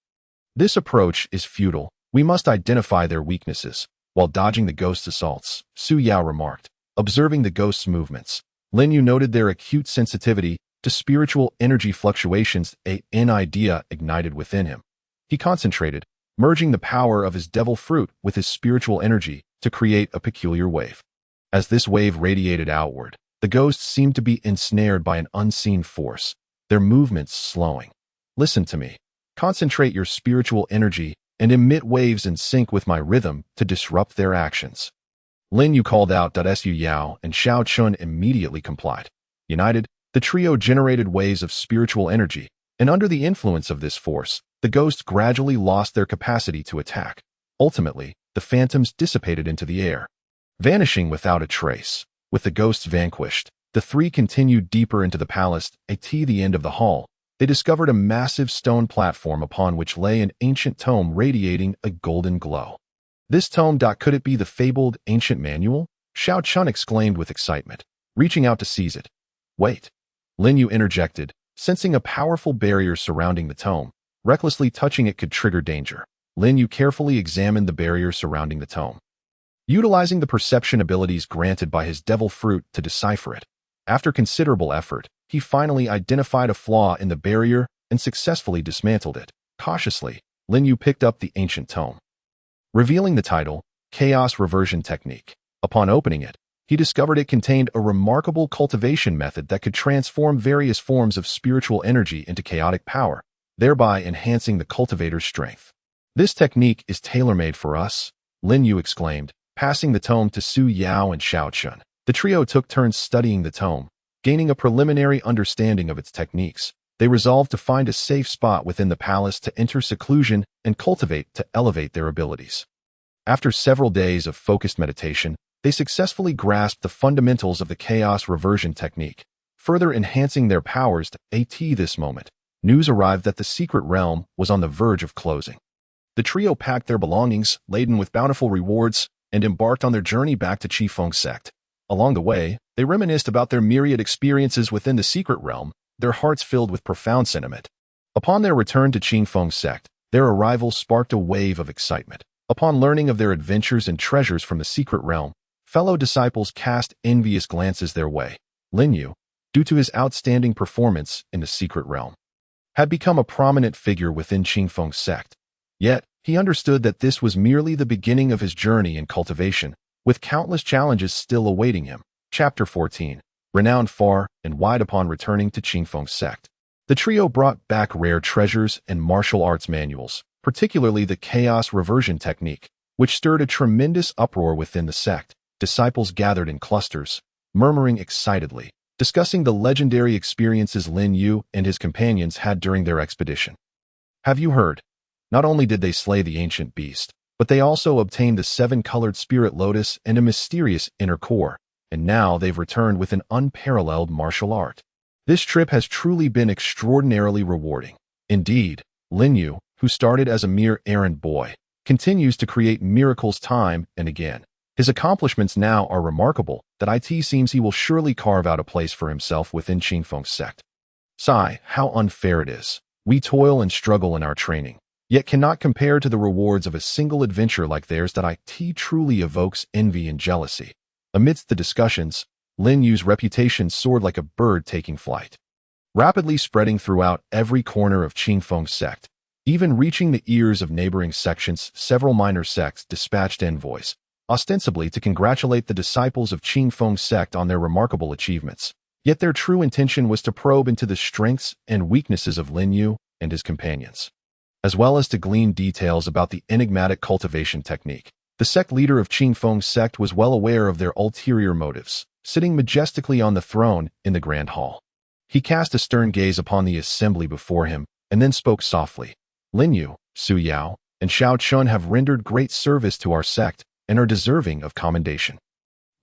This approach is futile. We must identify their weaknesses. While dodging the ghosts' assaults, Su Yao remarked, observing the ghosts' movements. Lin Yu noted their acute sensitivity to spiritual energy fluctuations. An idea ignited within him. He concentrated, merging the power of his devil fruit with his spiritual energy to create a peculiar wave. As this wave radiated outward, the ghosts seemed to be ensnared by an unseen force, their movements slowing. Listen to me. Concentrate your spiritual energy and emit waves in sync with my rhythm to disrupt their actions. Lin Yu called out. Su Yao and Xiao Chun immediately complied. United, the trio generated waves of spiritual energy, and under the influence of this force, the ghosts gradually lost their capacity to attack. Ultimately, the phantoms dissipated into the air, vanishing without a trace. With the ghosts vanquished, the three continued deeper into the palace. At the end of the hall, they discovered a massive stone platform upon which lay an ancient tome radiating a golden glow. This tome. Could it be the fabled ancient manual? Xiao Chun exclaimed with excitement, reaching out to seize it. Wait. Lin Yu interjected, sensing a powerful barrier surrounding the tome. Recklessly touching it could trigger danger. Lin Yu carefully examined the barrier surrounding the tome, utilizing the perception abilities granted by his devil fruit to decipher it. After considerable effort, he finally identified a flaw in the barrier and successfully dismantled it. Cautiously, Lin Yu picked up the ancient tome, revealing the title, Chaos Reversion Technique. Upon opening it, he discovered it contained a remarkable cultivation method that could transform various forms of spiritual energy into chaotic power, thereby enhancing the cultivator's strength. This technique is tailor-made for us, Lin Yu exclaimed, passing the tome to Su Yao and Xiao Chun. The trio took turns studying the tome, gaining a preliminary understanding of its techniques. They resolved to find a safe spot within the palace to enter seclusion and cultivate to elevate their abilities. After several days of focused meditation, they successfully grasped the fundamentals of the chaos reversion technique, further enhancing their powers. At this moment, news arrived that the secret realm was on the verge of closing. The trio packed their belongings, laden with bountiful rewards, and embarked on their journey back to Qifeng sect. Along the way, they reminisced about their myriad experiences within the secret realm, their hearts filled with profound sentiment. Upon their return to Qifeng sect, their arrival sparked a wave of excitement. Upon learning of their adventures and treasures from the secret realm, fellow disciples cast envious glances their way. Lin Yu, due to his outstanding performance in the secret realm, had become a prominent figure within Qifeng sect. Yet, he understood that this was merely the beginning of his journey in cultivation, with countless challenges still awaiting him. Chapter 14. Renowned far and wide. Upon returning to Qifeng sect, the trio brought back rare treasures and martial arts manuals, particularly the chaos reversion technique, which stirred a tremendous uproar within the sect. Disciples gathered in clusters, murmuring excitedly, discussing the legendary experiences Lin Yu and his companions had during their expedition. Have you heard? Not only did they slay the ancient beast, but they also obtained the seven-colored spirit lotus and a mysterious inner core, and now they've returned with an unparalleled martial art. This trip has truly been extraordinarily rewarding. Indeed, Lin Yu, who started as a mere errand boy, continues to create miracles time and again. His accomplishments now are remarkable that it seems he will surely carve out a place for himself within Qingfeng's sect. Sigh, how unfair it is. We toil and struggle in our training, yet cannot compare to the rewards of a single adventure like theirs. That it truly evokes envy and jealousy. Amidst the discussions, Lin Yu's reputation soared like a bird taking flight, rapidly spreading throughout every corner of Qingfeng's sect, even reaching the ears of neighboring sections. Several minor sects dispatched envoys, ostensibly to congratulate the disciples of Qingfeng's sect on their remarkable achievements. Yet their true intention was to probe into the strengths and weaknesses of Lin Yu and his companions, as well as to glean details about the enigmatic cultivation technique. The sect leader of Qingfeng's sect was well aware of their ulterior motives, sitting majestically on the throne in the grand hall. He cast a stern gaze upon the assembly before him and then spoke softly. Lin Yu, Su Yao, and Xiao Chun have rendered great service to our sect and are deserving of commendation.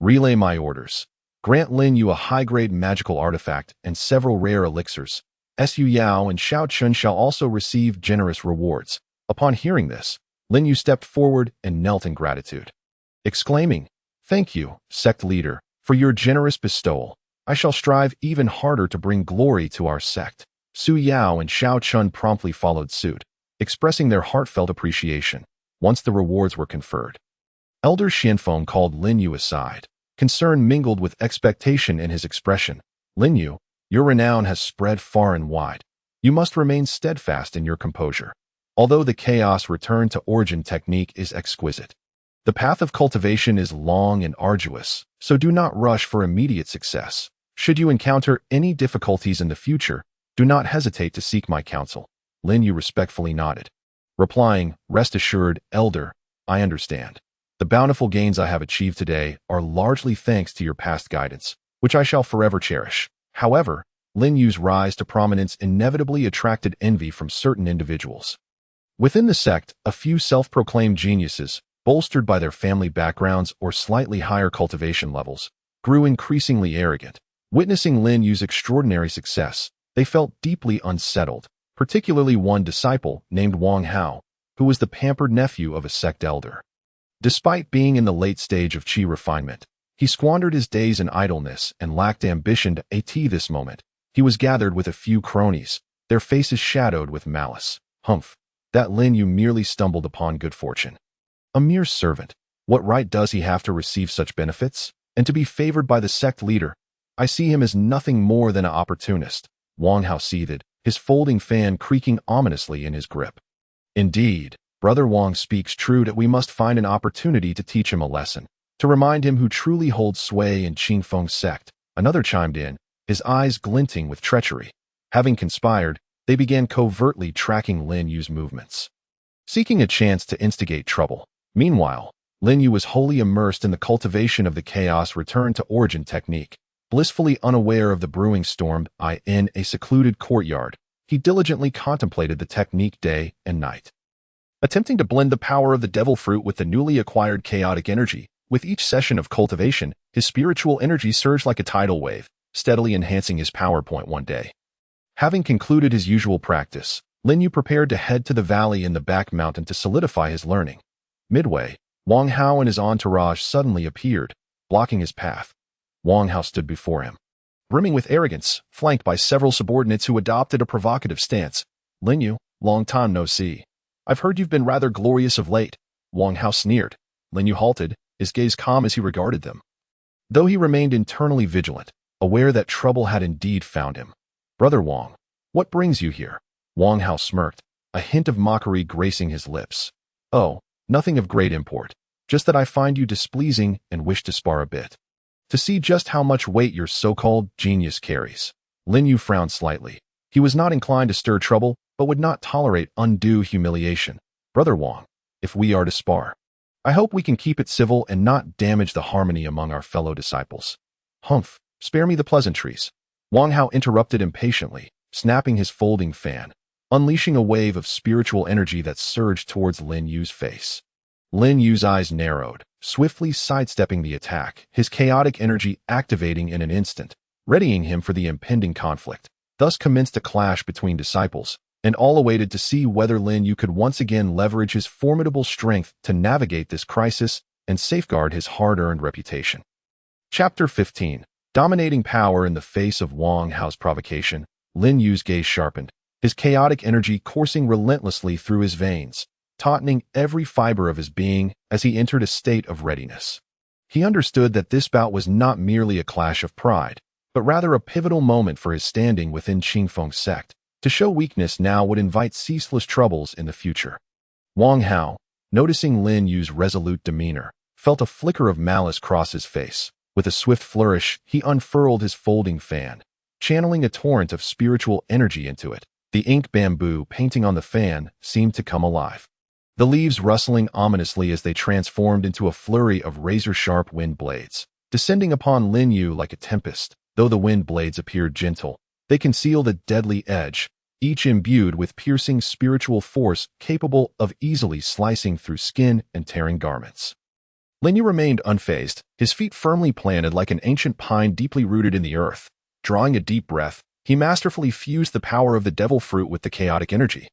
Relay my orders. Grant Lin Yu a high-grade magical artifact and several rare elixirs. Su Yao and Xiao Chun shall also receive generous rewards. Upon hearing this, Lin Yu stepped forward and knelt in gratitude, exclaiming, "Thank you, sect leader, for your generous bestowal. I shall strive even harder to bring glory to our sect." Su Yao and Xiao Chun promptly followed suit, expressing their heartfelt appreciation once the rewards were conferred. Elder Xianfeng called Lin Yu aside, concern mingled with expectation in his expression. "Lin Yu, your renown has spread far and wide. You must remain steadfast in your composure. Although the chaos return to origin technique is exquisite, the path of cultivation is long and arduous, so do not rush for immediate success. Should you encounter any difficulties in the future, do not hesitate to seek my counsel." Lin Yu respectfully nodded, replying, "Rest assured, Elder, I understand. The bountiful gains I have achieved today are largely thanks to your past guidance, which I shall forever cherish." However, Lin Yu's rise to prominence inevitably attracted envy from certain individuals. Within the sect, a few self-proclaimed geniuses, bolstered by their family backgrounds or slightly higher cultivation levels, grew increasingly arrogant. Witnessing Lin Yu's extraordinary success, they felt deeply unsettled, particularly one disciple named Wang Hao, who was the pampered nephew of a sect elder. Despite being in the late stage of qi refinement, he squandered his days in idleness and lacked ambition to attain this moment. He was gathered with a few cronies, their faces shadowed with malice. Humph, that Lin Yu merely stumbled upon good fortune. A mere servant, what right does he have to receive such benefits? And to be favored by the sect leader? I see him as nothing more than an opportunist. Wang Hao seethed, his folding fan creaking ominously in his grip. Indeed, Brother Wang speaks true that we must find an opportunity to teach him a lesson, to remind him who truly holds sway in Qingfeng's sect. Another chimed in, his eyes glinting with treachery. Having conspired, they began covertly tracking Lin Yu's movements, seeking a chance to instigate trouble. Meanwhile, Lin Yu was wholly immersed in the cultivation of the chaos return to origin technique. Blissfully unaware of the brewing storm, in a secluded courtyard, he diligently contemplated the technique day and night, attempting to blend the power of the devil fruit with the newly acquired chaotic energy. With each session of cultivation, his spiritual energy surged like a tidal wave, steadily enhancing his power point. One day, having concluded his usual practice, Lin Yu prepared to head to the valley in the back mountain to solidify his learning. Midway, Wang Hao and his entourage suddenly appeared, blocking his path. Wang Hao stood before him, brimming with arrogance, flanked by several subordinates who adopted a provocative stance. "Lin Yu, long time no see. I've heard you've been rather glorious of late." Wang Hao sneered. Lin Yu halted, his gaze calm as he regarded them, though he remained internally vigilant, aware that trouble had indeed found him. "Brother Wang, what brings you here?" Wang Hao smirked, a hint of mockery gracing his lips. "Oh, nothing of great import, just that I find you displeasing and wish to spar a bit, to see just how much weight your so-called genius carries." Lin Yu frowned slightly. He was not inclined to stir trouble, but would not tolerate undue humiliation. "Brother Wang, if we are to spar, I hope we can keep it civil and not damage the harmony among our fellow disciples. Humph, spare me the pleasantries. Wang Hao interrupted impatiently, snapping his folding fan, unleashing a wave of spiritual energy that surged towards Lin Yu's face. Lin Yu's eyes narrowed, swiftly sidestepping the attack, his chaotic energy activating in an instant, readying him for the impending conflict. Thus commenced a clash between disciples, and all awaited to see whether Lin Yu could once again leverage his formidable strength to navigate this crisis and safeguard his hard-earned reputation. Chapter 15. Dominating power in the face of Wang Hao's provocation, Lin Yu's gaze sharpened, his chaotic energy coursing relentlessly through his veins, tautening every fiber of his being as he entered a state of readiness. He understood that this bout was not merely a clash of pride, but rather a pivotal moment for his standing within Qingfeng's sect. To show weakness now would invite ceaseless troubles in the future. Wang Hao, noticing Lin Yu's resolute demeanor, felt a flicker of malice cross his face. With a swift flourish, he unfurled his folding fan, channeling a torrent of spiritual energy into it. The ink bamboo painting on the fan seemed to come alive, the leaves rustling ominously as they transformed into a flurry of razor-sharp wind blades, descending upon Lin Yu like a tempest. Though the wind blades appeared gentle, they concealed a deadly edge, each imbued with piercing spiritual force capable of easily slicing through skin and tearing garments. Lin Yu remained unfazed, his feet firmly planted like an ancient pine deeply rooted in the earth. Drawing a deep breath, he masterfully fused the power of the devil fruit with the chaotic energy,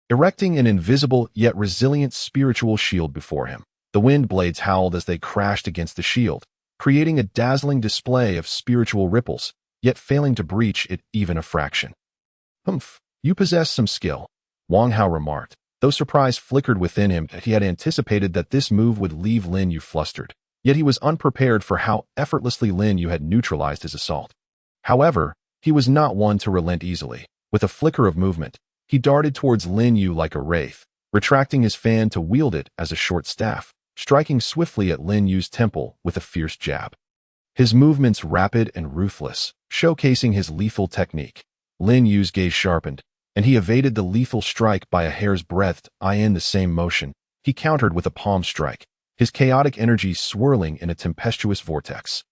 erecting an invisible yet resilient spiritual shield before him. The wind blades howled as they crashed against the shield, creating a dazzling display of spiritual ripples, yet failing to breach it even a fraction. Humph, you possess some skill, Wang Hao remarked, though surprise flickered within him that he had anticipated that this move would leave Lin Yu flustered. Yet he was unprepared for how effortlessly Lin Yu had neutralized his assault. However, he was not one to relent easily. With a flicker of movement, he darted towards Lin Yu like a wraith, retracting his fan to wield it as a short staff, striking swiftly at Lin Yu's temple with a fierce jab. His movements rapid and ruthless, showcasing his lethal technique. Lin Yu's gaze sharpened, and he evaded the lethal strike by a hair's breadth. In the same motion, he countered with a palm strike, his chaotic energy swirling in a tempestuous vortex.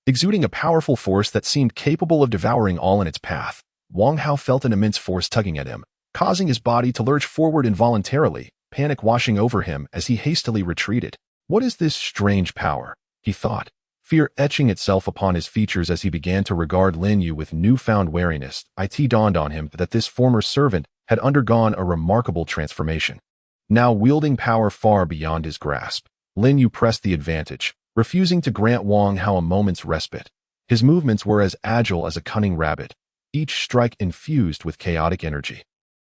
Exuding a powerful force that seemed capable of devouring all in its path, Wang Hao felt an immense force tugging at him, causing his body to lurch forward involuntarily, panic washing over him as he hastily retreated. What is this strange power? He thought, fear etching itself upon his features as he began to regard Lin Yu with newfound wariness. It dawned on him that this former servant had undergone a remarkable transformation. Now wielding power far beyond his grasp, Lin Yu pressed the advantage, refusing to grant Wang Hao a moment's respite. His movements were as agile as a cunning rabbit, each strike infused with chaotic energy.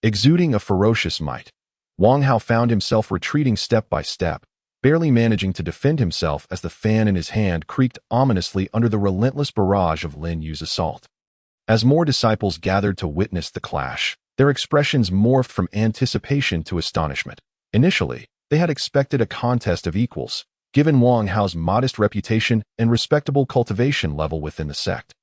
Exuding a ferocious might, Wang Hao found himself retreating step by step, barely managing to defend himself as the fan in his hand creaked ominously under the relentless barrage of Lin Yu's assault. As more disciples gathered to witness the clash, their expressions morphed from anticipation to astonishment. Initially, they had expected a contest of equals, given Wang Hao's modest reputation and respectable cultivation level within the sect.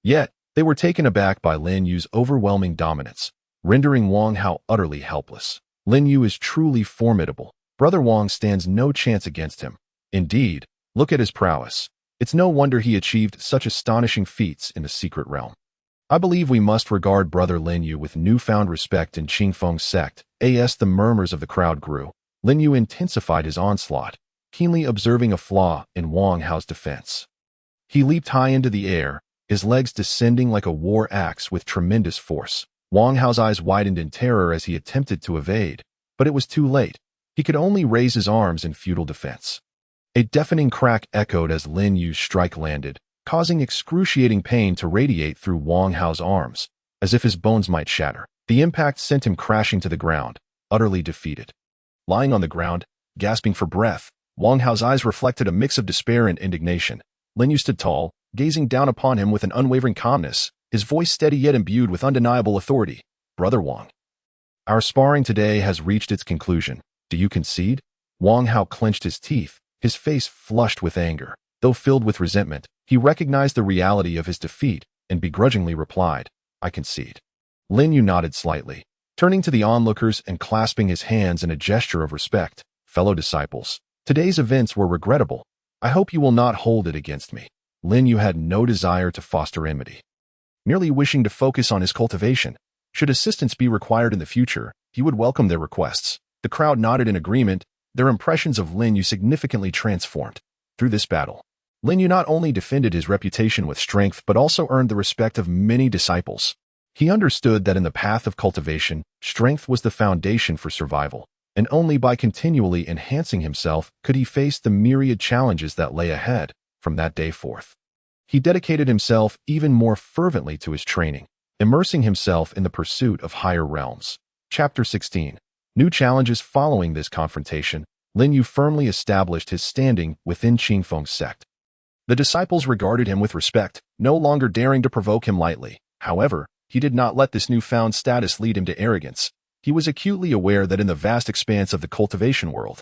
Yet, they were taken aback by Lin Yu's overwhelming dominance, rendering Wang Hao utterly helpless. Lin Yu is truly formidable. Brother Wang stands no chance against him. Indeed, look at his prowess. It's no wonder he achieved such astonishing feats in the secret realm. I believe we must regard Brother Lin Yu with newfound respect in Qingfeng's sect. As the murmurs of the crowd grew, Lin Yu intensified his onslaught, keenly observing a flaw in Wang Hao's defense. He leaped high into the air, his legs descending like a war axe with tremendous force. Wang Hao's eyes widened in terror as he attempted to evade, but it was too late. He could only raise his arms in futile defense. A deafening crack echoed as Lin Yu's strike landed, causing excruciating pain to radiate through Wang Hao's arms, as if his bones might shatter. The impact sent him crashing to the ground, utterly defeated. Lying on the ground, gasping for breath, Wang Hao's eyes reflected a mix of despair and indignation. Lin Yu stood tall, gazing down upon him with an unwavering calmness, his voice steady yet imbued with undeniable authority. Brother Wang, our sparring today has reached its conclusion. Do you concede? Wang Hao clenched his teeth, his face flushed with anger. Though filled with resentment, he recognized the reality of his defeat and begrudgingly replied, I concede. Lin Yu nodded slightly, turning to the onlookers and clasping his hands in a gesture of respect. Fellow disciples, Today's events were regrettable. I hope you will not hold it against me. Lin Yu had no desire to foster enmity, merely wishing to focus on his cultivation. Should assistance be required in the future, he would welcome their requests. The crowd nodded in agreement. Their impressions of Lin Yu significantly transformed. Through this battle, Lin Yu not only defended his reputation with strength but also earned the respect of many disciples. He understood that in the path of cultivation, strength was the foundation for survival, and only by continually enhancing himself could he face the myriad challenges that lay ahead. From that day forth, he dedicated himself even more fervently to his training, immersing himself in the pursuit of higher realms. Chapter 16. New challenges. Following this confrontation, Lin Yu firmly established his standing within Qingfeng's sect. The disciples regarded him with respect, no longer daring to provoke him lightly. However, he did not let this newfound status lead him to arrogance. He was acutely aware that in the vast expanse of the cultivation world,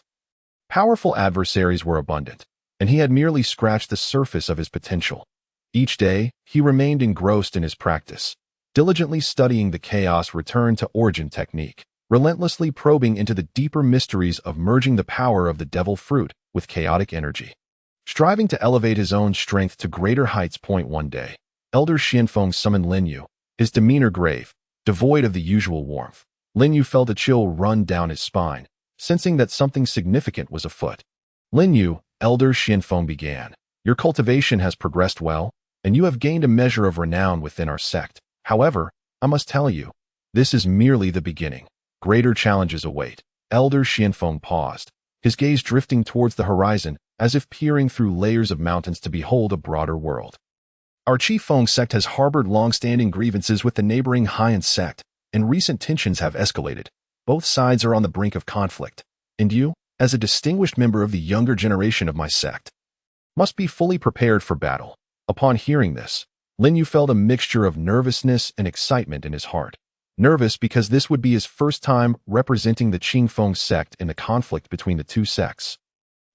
powerful adversaries were abundant, and he had merely scratched the surface of his potential. Each day, he remained engrossed in his practice, diligently studying the chaos return to origin technique, relentlessly probing into the deeper mysteries of merging the power of the devil fruit with chaotic energy. Striving to elevate his own strength to greater heights. One day, Elder Qianfeng summoned Lin Yu, his demeanor grave, devoid of the usual warmth. Lin Yu felt a chill run down his spine, sensing that something significant was afoot. Lin Yu, Elder Qianfeng began, your cultivation has progressed well, and you have gained a measure of renown within our sect. However, I must tell you, this is merely the beginning. Greater challenges await. Elder Qianfeng paused, his gaze drifting towards the horizon as if peering through layers of mountains to behold a broader world. Our Qifeng sect has harbored long-standing grievances with the neighboring Haiyan sect, and recent tensions have escalated. Both sides are on the brink of conflict, and you, as a distinguished member of the younger generation of my sect, must be fully prepared for battle. Upon hearing this, Lin Yu felt a mixture of nervousness and excitement in his heart. Nervous because this would be his first time representing the Qingfeng sect in the conflict between the two sects,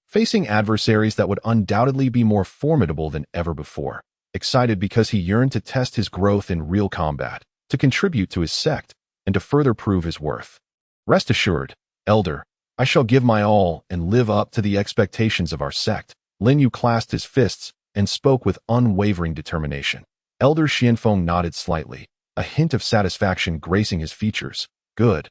facing adversaries that would undoubtedly be more formidable than ever before. Excited because he yearned to test his growth in real combat, to contribute to his sect, and to further prove his worth. Rest assured, Elder, I shall give my all and live up to the expectations of our sect. Lin Yu clasped his fists and spoke with unwavering determination. Elder Qianfeng nodded slightly, a hint of satisfaction gracing his features. Good.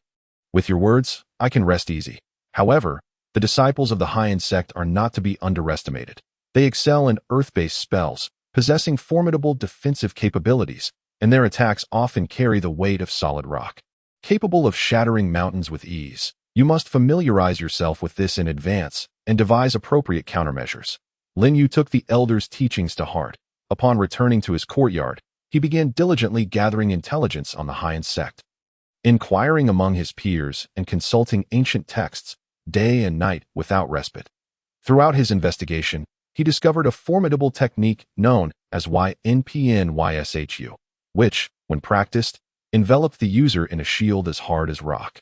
With your words, I can rest easy. However, the disciples of the Haiyan sect are not to be underestimated. They excel in earth-based spells, possessing formidable defensive capabilities, and their attacks often carry the weight of solid rock, capable of shattering mountains with ease. You must familiarize yourself with this in advance and devise appropriate countermeasures. Lin Yu took the elder's teachings to heart. Upon returning to his courtyard, he began diligently gathering intelligence on the Haiyan sect, inquiring among his peers and consulting ancient texts, day and night without respite. Throughout his investigation, he discovered a formidable technique known as YNPNYSHU, which, when practiced, enveloped the user in a shield as hard as rock,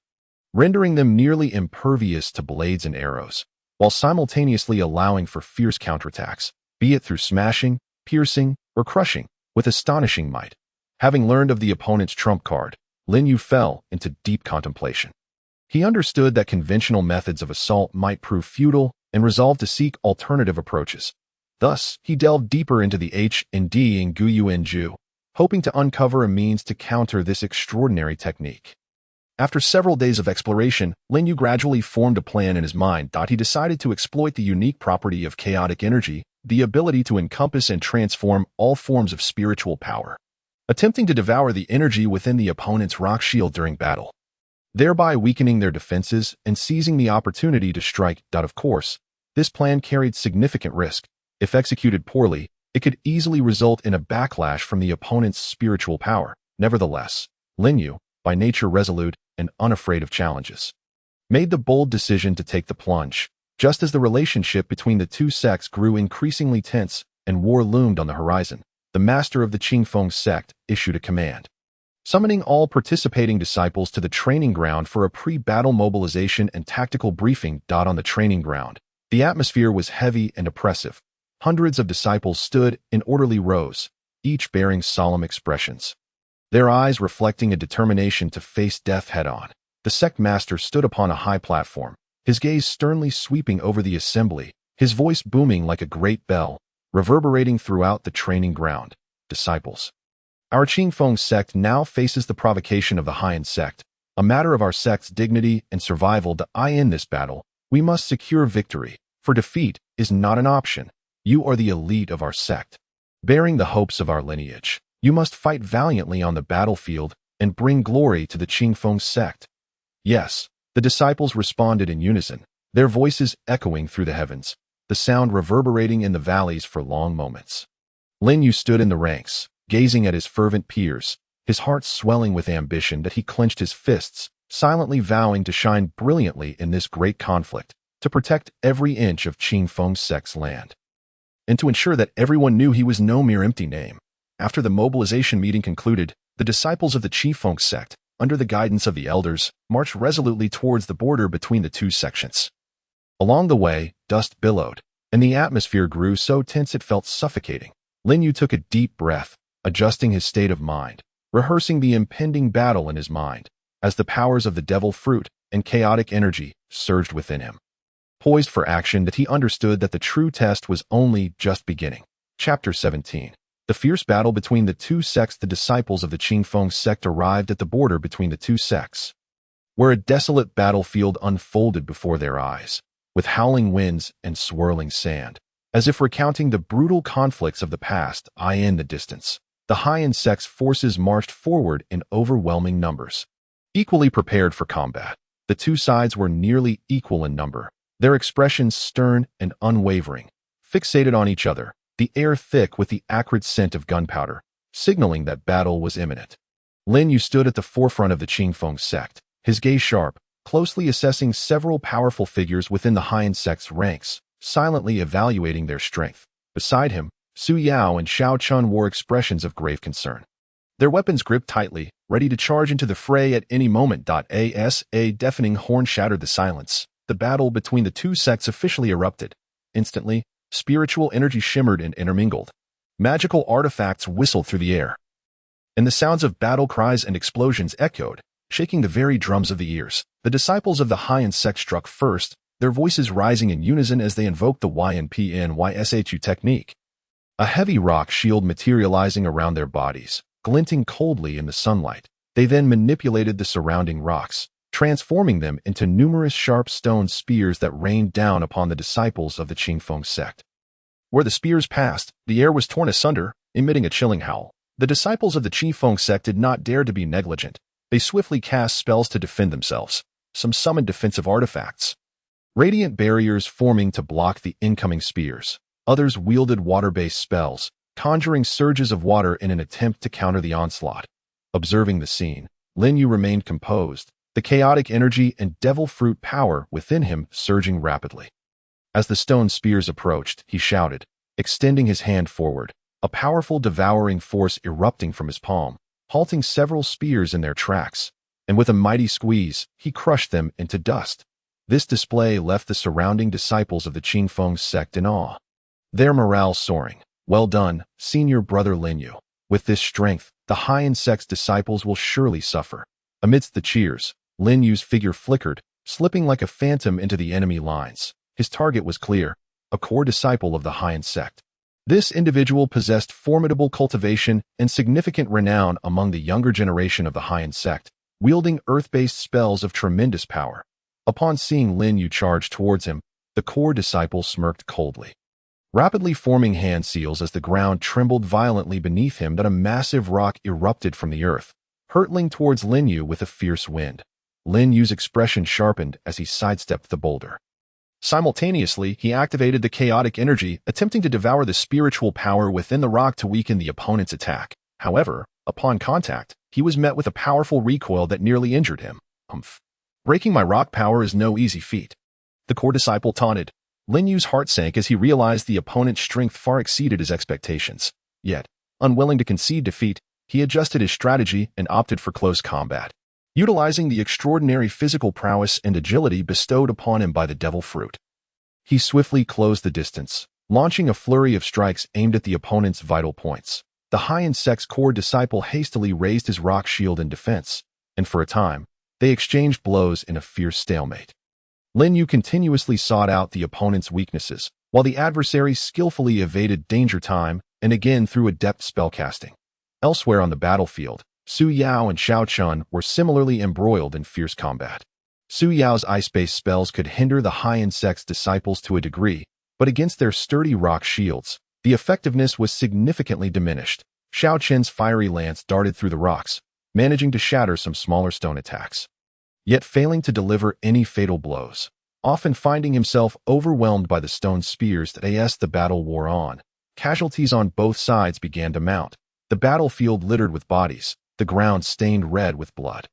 rendering them nearly impervious to blades and arrows, while simultaneously allowing for fierce counterattacks, be it through smashing, piercing, or crushing, with astonishing might. Having learned of the opponent's trump card, Lin Yu fell into deep contemplation. He understood that conventional methods of assault might prove futile and resolved to seek alternative approaches. Thus, he delved deeper into the H&D in Guyuanju, hoping to uncover a means to counter this extraordinary technique. After several days of exploration, Lin Yu gradually formed a plan in his mind. He decided to exploit the unique property of chaotic energy, the ability to encompass and transform all forms of spiritual power, attempting to devour the energy within the opponent's rock shield during battle, thereby weakening their defenses and seizing the opportunity to strike. Of course, this plan carried significant risk. If executed poorly, it could easily result in a backlash from the opponent's spiritual power. Nevertheless, Lin Yu, by nature resolute and unafraid of challenges, made the bold decision to take the plunge. Just as the relationship between the two sects grew increasingly tense and war loomed on the horizon, the master of the Qingfeng sect issued a command, summoning all participating disciples to the training ground for a pre-battle mobilization and tactical briefing. On the training ground, the atmosphere was heavy and oppressive. Hundreds of disciples stood in orderly rows, each bearing solemn expressions, their eyes reflecting a determination to face death head-on. The sect master stood upon a high platform, his gaze sternly sweeping over the assembly, his voice booming like a great bell, reverberating throughout the training ground. Disciples. Our Qingfeng sect now faces the provocation of the Han sect, a matter of our sect's dignity and survival. To end this battle, we must secure victory, for defeat is not an option. You are the elite of our sect. Bearing the hopes of our lineage, you must fight valiantly on the battlefield and bring glory to the Qingfeng sect. Yes, the disciples responded in unison, their voices echoing through the heavens, the sound reverberating in the valleys for long moments. Lin Yu stood in the ranks, gazing at his fervent peers, his heart swelling with ambition that he clenched his fists, silently vowing to shine brilliantly in this great conflict, to protect every inch of Qingfeng sect's land, and to ensure that everyone knew he was no mere empty name. After the mobilization meeting concluded, the disciples of the Qingfeng sect, under the guidance of the elders, marched resolutely towards the border between the two sections. Along the way, dust billowed, and the atmosphere grew so tense it felt suffocating. Lin Yu took a deep breath, adjusting his state of mind, rehearsing the impending battle in his mind, as the powers of the devil fruit and chaotic energy surged within him. Poised for action, that he understood that the true test was only just beginning. Chapter 17. The fierce battle between the two sects. The disciples of the Qingfeng sect arrived at the border between the two sects, where a desolate battlefield unfolded before their eyes, with howling winds and swirling sand, as if recounting the brutal conflicts of the past. In the distance, the Han sect's forces marched forward in overwhelming numbers. Equally prepared for combat, the two sides were nearly equal in number, their expressions stern and unwavering, fixated on each other, the air thick with the acrid scent of gunpowder, signaling that battle was imminent. Lin Yu stood at the forefront of the Qingfeng sect, his gaze sharp, closely assessing several powerful figures within the Han sect's ranks, silently evaluating their strength. Beside him, Su Yao and Xiao Chun wore expressions of grave concern, their weapons gripped tightly, ready to charge into the fray at any moment. As a deafening horn shattered the silence, the battle between the two sects officially erupted. Instantly, spiritual energy shimmered and intermingled. Magical artifacts whistled through the air, and the sounds of battle cries and explosions echoed, shaking the very drums of the ears. The disciples of the Han sect struck first, their voices rising in unison as they invoked the YNPNYSHU technique. A heavy rock shield materializing around their bodies, glinting coldly in the sunlight. They then manipulated the surrounding rocks, transforming them into numerous sharp stone spears that rained down upon the disciples of the Qingfeng sect. Where the spears passed, the air was torn asunder, emitting a chilling howl. The disciples of the Qingfeng sect did not dare to be negligent. They swiftly cast spells to defend themselves. Some summoned defensive artifacts, radiant barriers forming to block the incoming spears. Others wielded water-based spells, conjuring surges of water in an attempt to counter the onslaught. Observing the scene, Lin Yu remained composed, the chaotic energy and devil fruit power within him surging rapidly. As the stone spears approached, he shouted, extending his hand forward, a powerful devouring force erupting from his palm, halting several spears in their tracks, and with a mighty squeeze, he crushed them into dust. This display left the surrounding disciples of the Qingfeng sect in awe, their morale soaring. Well done, senior brother Lin Yu. With this strength, the Han sect's disciples will surely suffer. Amidst the cheers, Lin Yu's figure flickered, slipping like a phantom into the enemy lines. His target was clear, a core disciple of the Han sect. This individual possessed formidable cultivation and significant renown among the younger generation of the Han sect, wielding earth-based spells of tremendous power. Upon seeing Lin Yu charge towards him, the core disciple smirked coldly, rapidly forming hand seals as the ground trembled violently beneath him. That a massive rock erupted from the earth, hurtling towards Lin Yu with a fierce wind. Lin Yu's expression sharpened as he sidestepped the boulder. Simultaneously, he activated the chaotic energy, attempting to devour the spiritual power within the rock to weaken the opponent's attack. However, upon contact, he was met with a powerful recoil that nearly injured him. Breaking my rock power is no easy feat, the core disciple taunted. Lin Yu's heart sank as he realized the opponent's strength far exceeded his expectations. Yet, unwilling to concede defeat, he adjusted his strategy and opted for close combat, utilizing the extraordinary physical prowess and agility bestowed upon him by the devil fruit. He swiftly closed the distance, launching a flurry of strikes aimed at the opponent's vital points. The Han sect's core disciple hastily raised his rock shield in defense, and for a time, they exchanged blows in a fierce stalemate. Lin Yu continuously sought out the opponent's weaknesses, while the adversary skillfully evaded danger time and again through adept spellcasting. Elsewhere on the battlefield, Su Yao and Xiao Chun were similarly embroiled in fierce combat. Su Yao's ice-based spells could hinder the high insect's disciples to a degree, but against their sturdy rock shields, the effectiveness was significantly diminished. Xiao Chen's fiery lance darted through the rocks, managing to shatter some smaller stone attacks, yet failing to deliver any fatal blows. Often finding himself overwhelmed by the stone spears that as the battle wore on, casualties on both sides began to mount, the battlefield littered with bodies, the ground stained red with blood.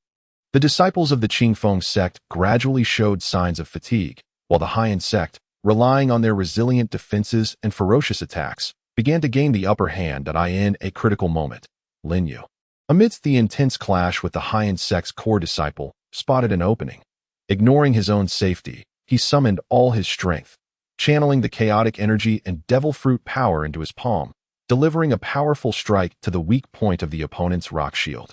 The disciples of the Qingfeng sect gradually showed signs of fatigue, while the Haiyan sect, relying on their resilient defenses and ferocious attacks, began to gain the upper hand in a critical moment. Lin Yu, amidst the intense clash with the Haiyan sect's core disciple, spotted an opening. Ignoring his own safety, he summoned all his strength, channeling the chaotic energy and devil fruit power into his palm, delivering a powerful strike to the weak point of the opponent's rock shield.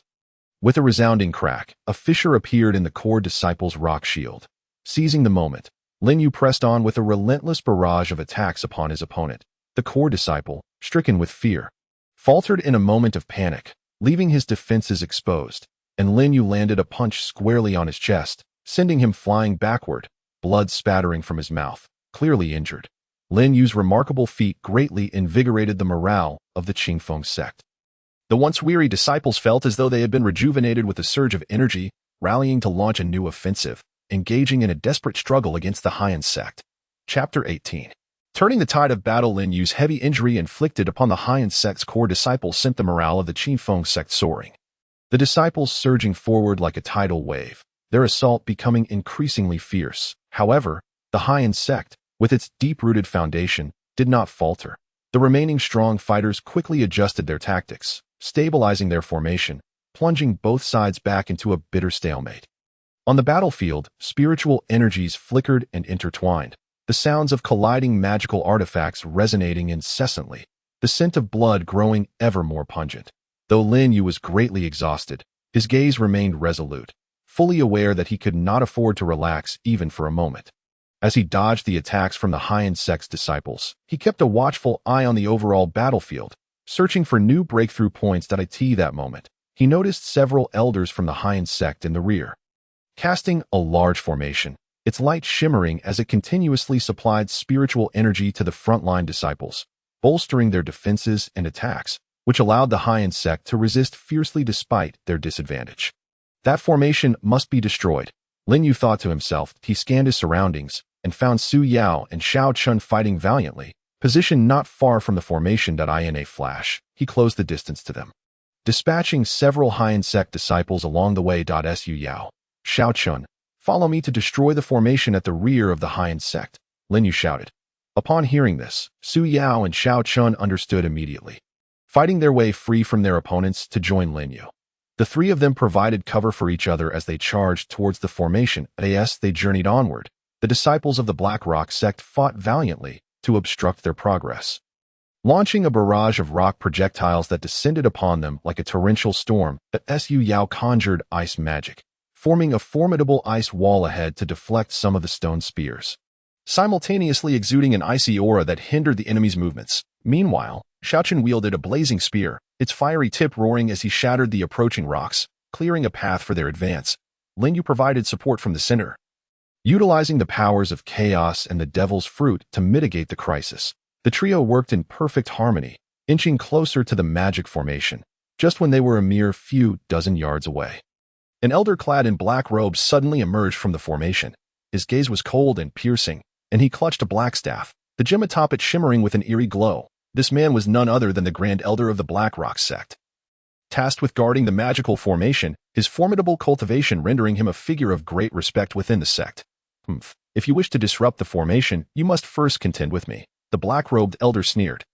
With a resounding crack, a fissure appeared in the core disciple's rock shield. Seizing the moment, Lin Yu pressed on with a relentless barrage of attacks upon his opponent. The core disciple, stricken with fear, faltered in a moment of panic, leaving his defenses exposed, and Lin Yu landed a punch squarely on his chest, sending him flying backward, blood spattering from his mouth, clearly injured. Lin Yu's remarkable feat greatly invigorated the morale of the Qingfeng sect. The once weary disciples felt as though they had been rejuvenated with a surge of energy, rallying to launch a new offensive, engaging in a desperate struggle against the Haiyan sect. Chapter 18. Turning the tide of battle, Lin Yu's heavy injury inflicted upon the Haiyan sect's core disciples sent the morale of the Qingfeng sect soaring. The disciples surging forward like a tidal wave, their assault becoming increasingly fierce. However, the Haiyan sect, with its deep-rooted foundation, did not falter. The remaining strong fighters quickly adjusted their tactics, stabilizing their formation, plunging both sides back into a bitter stalemate. On the battlefield, spiritual energies flickered and intertwined, the sounds of colliding magical artifacts resonating incessantly, the scent of blood growing ever more pungent. Though Lin Yu was greatly exhausted, his gaze remained resolute, fully aware that he could not afford to relax even for a moment. As he dodged the attacks from the Haiyan sect's disciples, he kept a watchful eye on the overall battlefield, searching for new breakthrough points. That moment, he noticed several elders from the Haiyan sect in the rear, casting a large formation, its light shimmering as it continuously supplied spiritual energy to the frontline disciples, bolstering their defenses and attacks, which allowed the Haiyan sect to resist fiercely despite their disadvantage. That formation must be destroyed, Lin Yu thought to himself. He scanned his surroundings and found Su Yao and Xiao Chun fighting valiantly, positioned not far from the formation. In a flash, he closed the distance to them, dispatching several Haiyan sect disciples along the way. Su Yao, Xiao Chun, follow me to destroy the formation at the rear of the Haiyan sect, Lin Yu shouted. Upon hearing this, Su Yao and Xiao Chun understood immediately, fighting their way free from their opponents to join Lin Yu. The three of them provided cover for each other as they charged towards the formation. As they journeyed onward, the disciples of the Black Rock sect fought valiantly to obstruct their progress, launching a barrage of rock projectiles that descended upon them like a torrential storm. Su Yao conjured ice magic, forming a formidable ice wall ahead to deflect some of the stone spears, simultaneously exuding an icy aura that hindered the enemy's movements. Meanwhile, Xiao Chun wielded a blazing spear, its fiery tip roaring as he shattered the approaching rocks, clearing a path for their advance. Lin Yu provided support from the center, utilizing the powers of chaos and the devil's fruit to mitigate the crisis. The trio worked in perfect harmony, inching closer to the magic formation, just when they were a mere few dozen yards away. An elder clad in black robes suddenly emerged from the formation. His gaze was cold and piercing, and he clutched a black staff, the gem atop it shimmering with an eerie glow. This man was none other than the Grand Elder of the Black Rock sect, tasked with guarding the magical formation, his formidable cultivation rendering him a figure of great respect within the sect. If you wish to disrupt the formation, you must first contend with me, the black-robed elder sneered,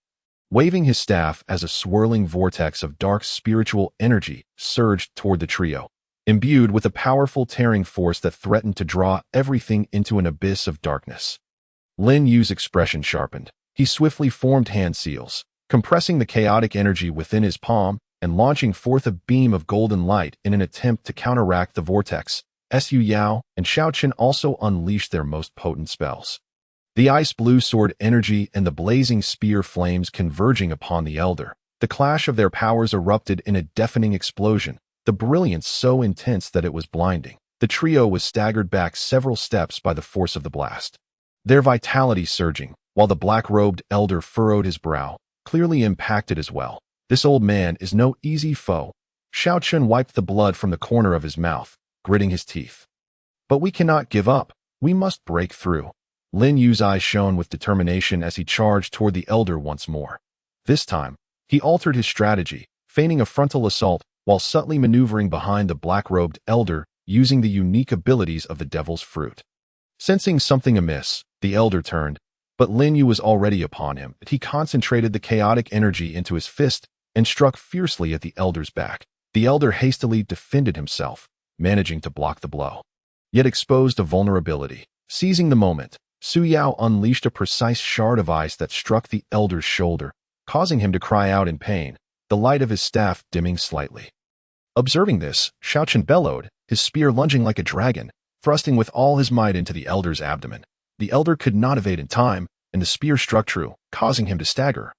waving his staff as a swirling vortex of dark spiritual energy surged toward the trio, imbued with a powerful tearing force that threatened to draw everything into an abyss of darkness. Lin Yu's expression sharpened. He swiftly formed hand seals, compressing the chaotic energy within his palm and launching forth a beam of golden light in an attempt to counteract the vortex. Su Yao and Xiao Qin also unleashed their most potent spells. The ice-blue sword energy and the blazing spear flames converging upon the elder. The clash of their powers erupted in a deafening explosion, the brilliance so intense that it was blinding. The trio was staggered back several steps by the force of the blast, their vitality surging, while the black-robed elder furrowed his brow, clearly impacted as well. This old man is no easy foe. Xiao Qin wiped the blood from the corner of his mouth, gritting his teeth. But we cannot give up. We must break through. Lin Yu's eyes shone with determination as he charged toward the elder once more. This time, he altered his strategy, feigning a frontal assault while subtly maneuvering behind the black-robed elder using the unique abilities of the devil's fruit. Sensing something amiss, the elder turned, but Lin Yu was already upon him. He concentrated the chaotic energy into his fist and struck fiercely at the elder's back. The elder hastily defended himself, managing to block the blow, yet exposed a vulnerability. Seizing the moment, Su Yao unleashed a precise shard of ice that struck the elder's shoulder, causing him to cry out in pain, the light of his staff dimming slightly. Observing this, Xiao Qin bellowed, his spear lunging like a dragon, thrusting with all his might into the elder's abdomen. The elder could not evade in time, and the spear struck true, causing him to stagger,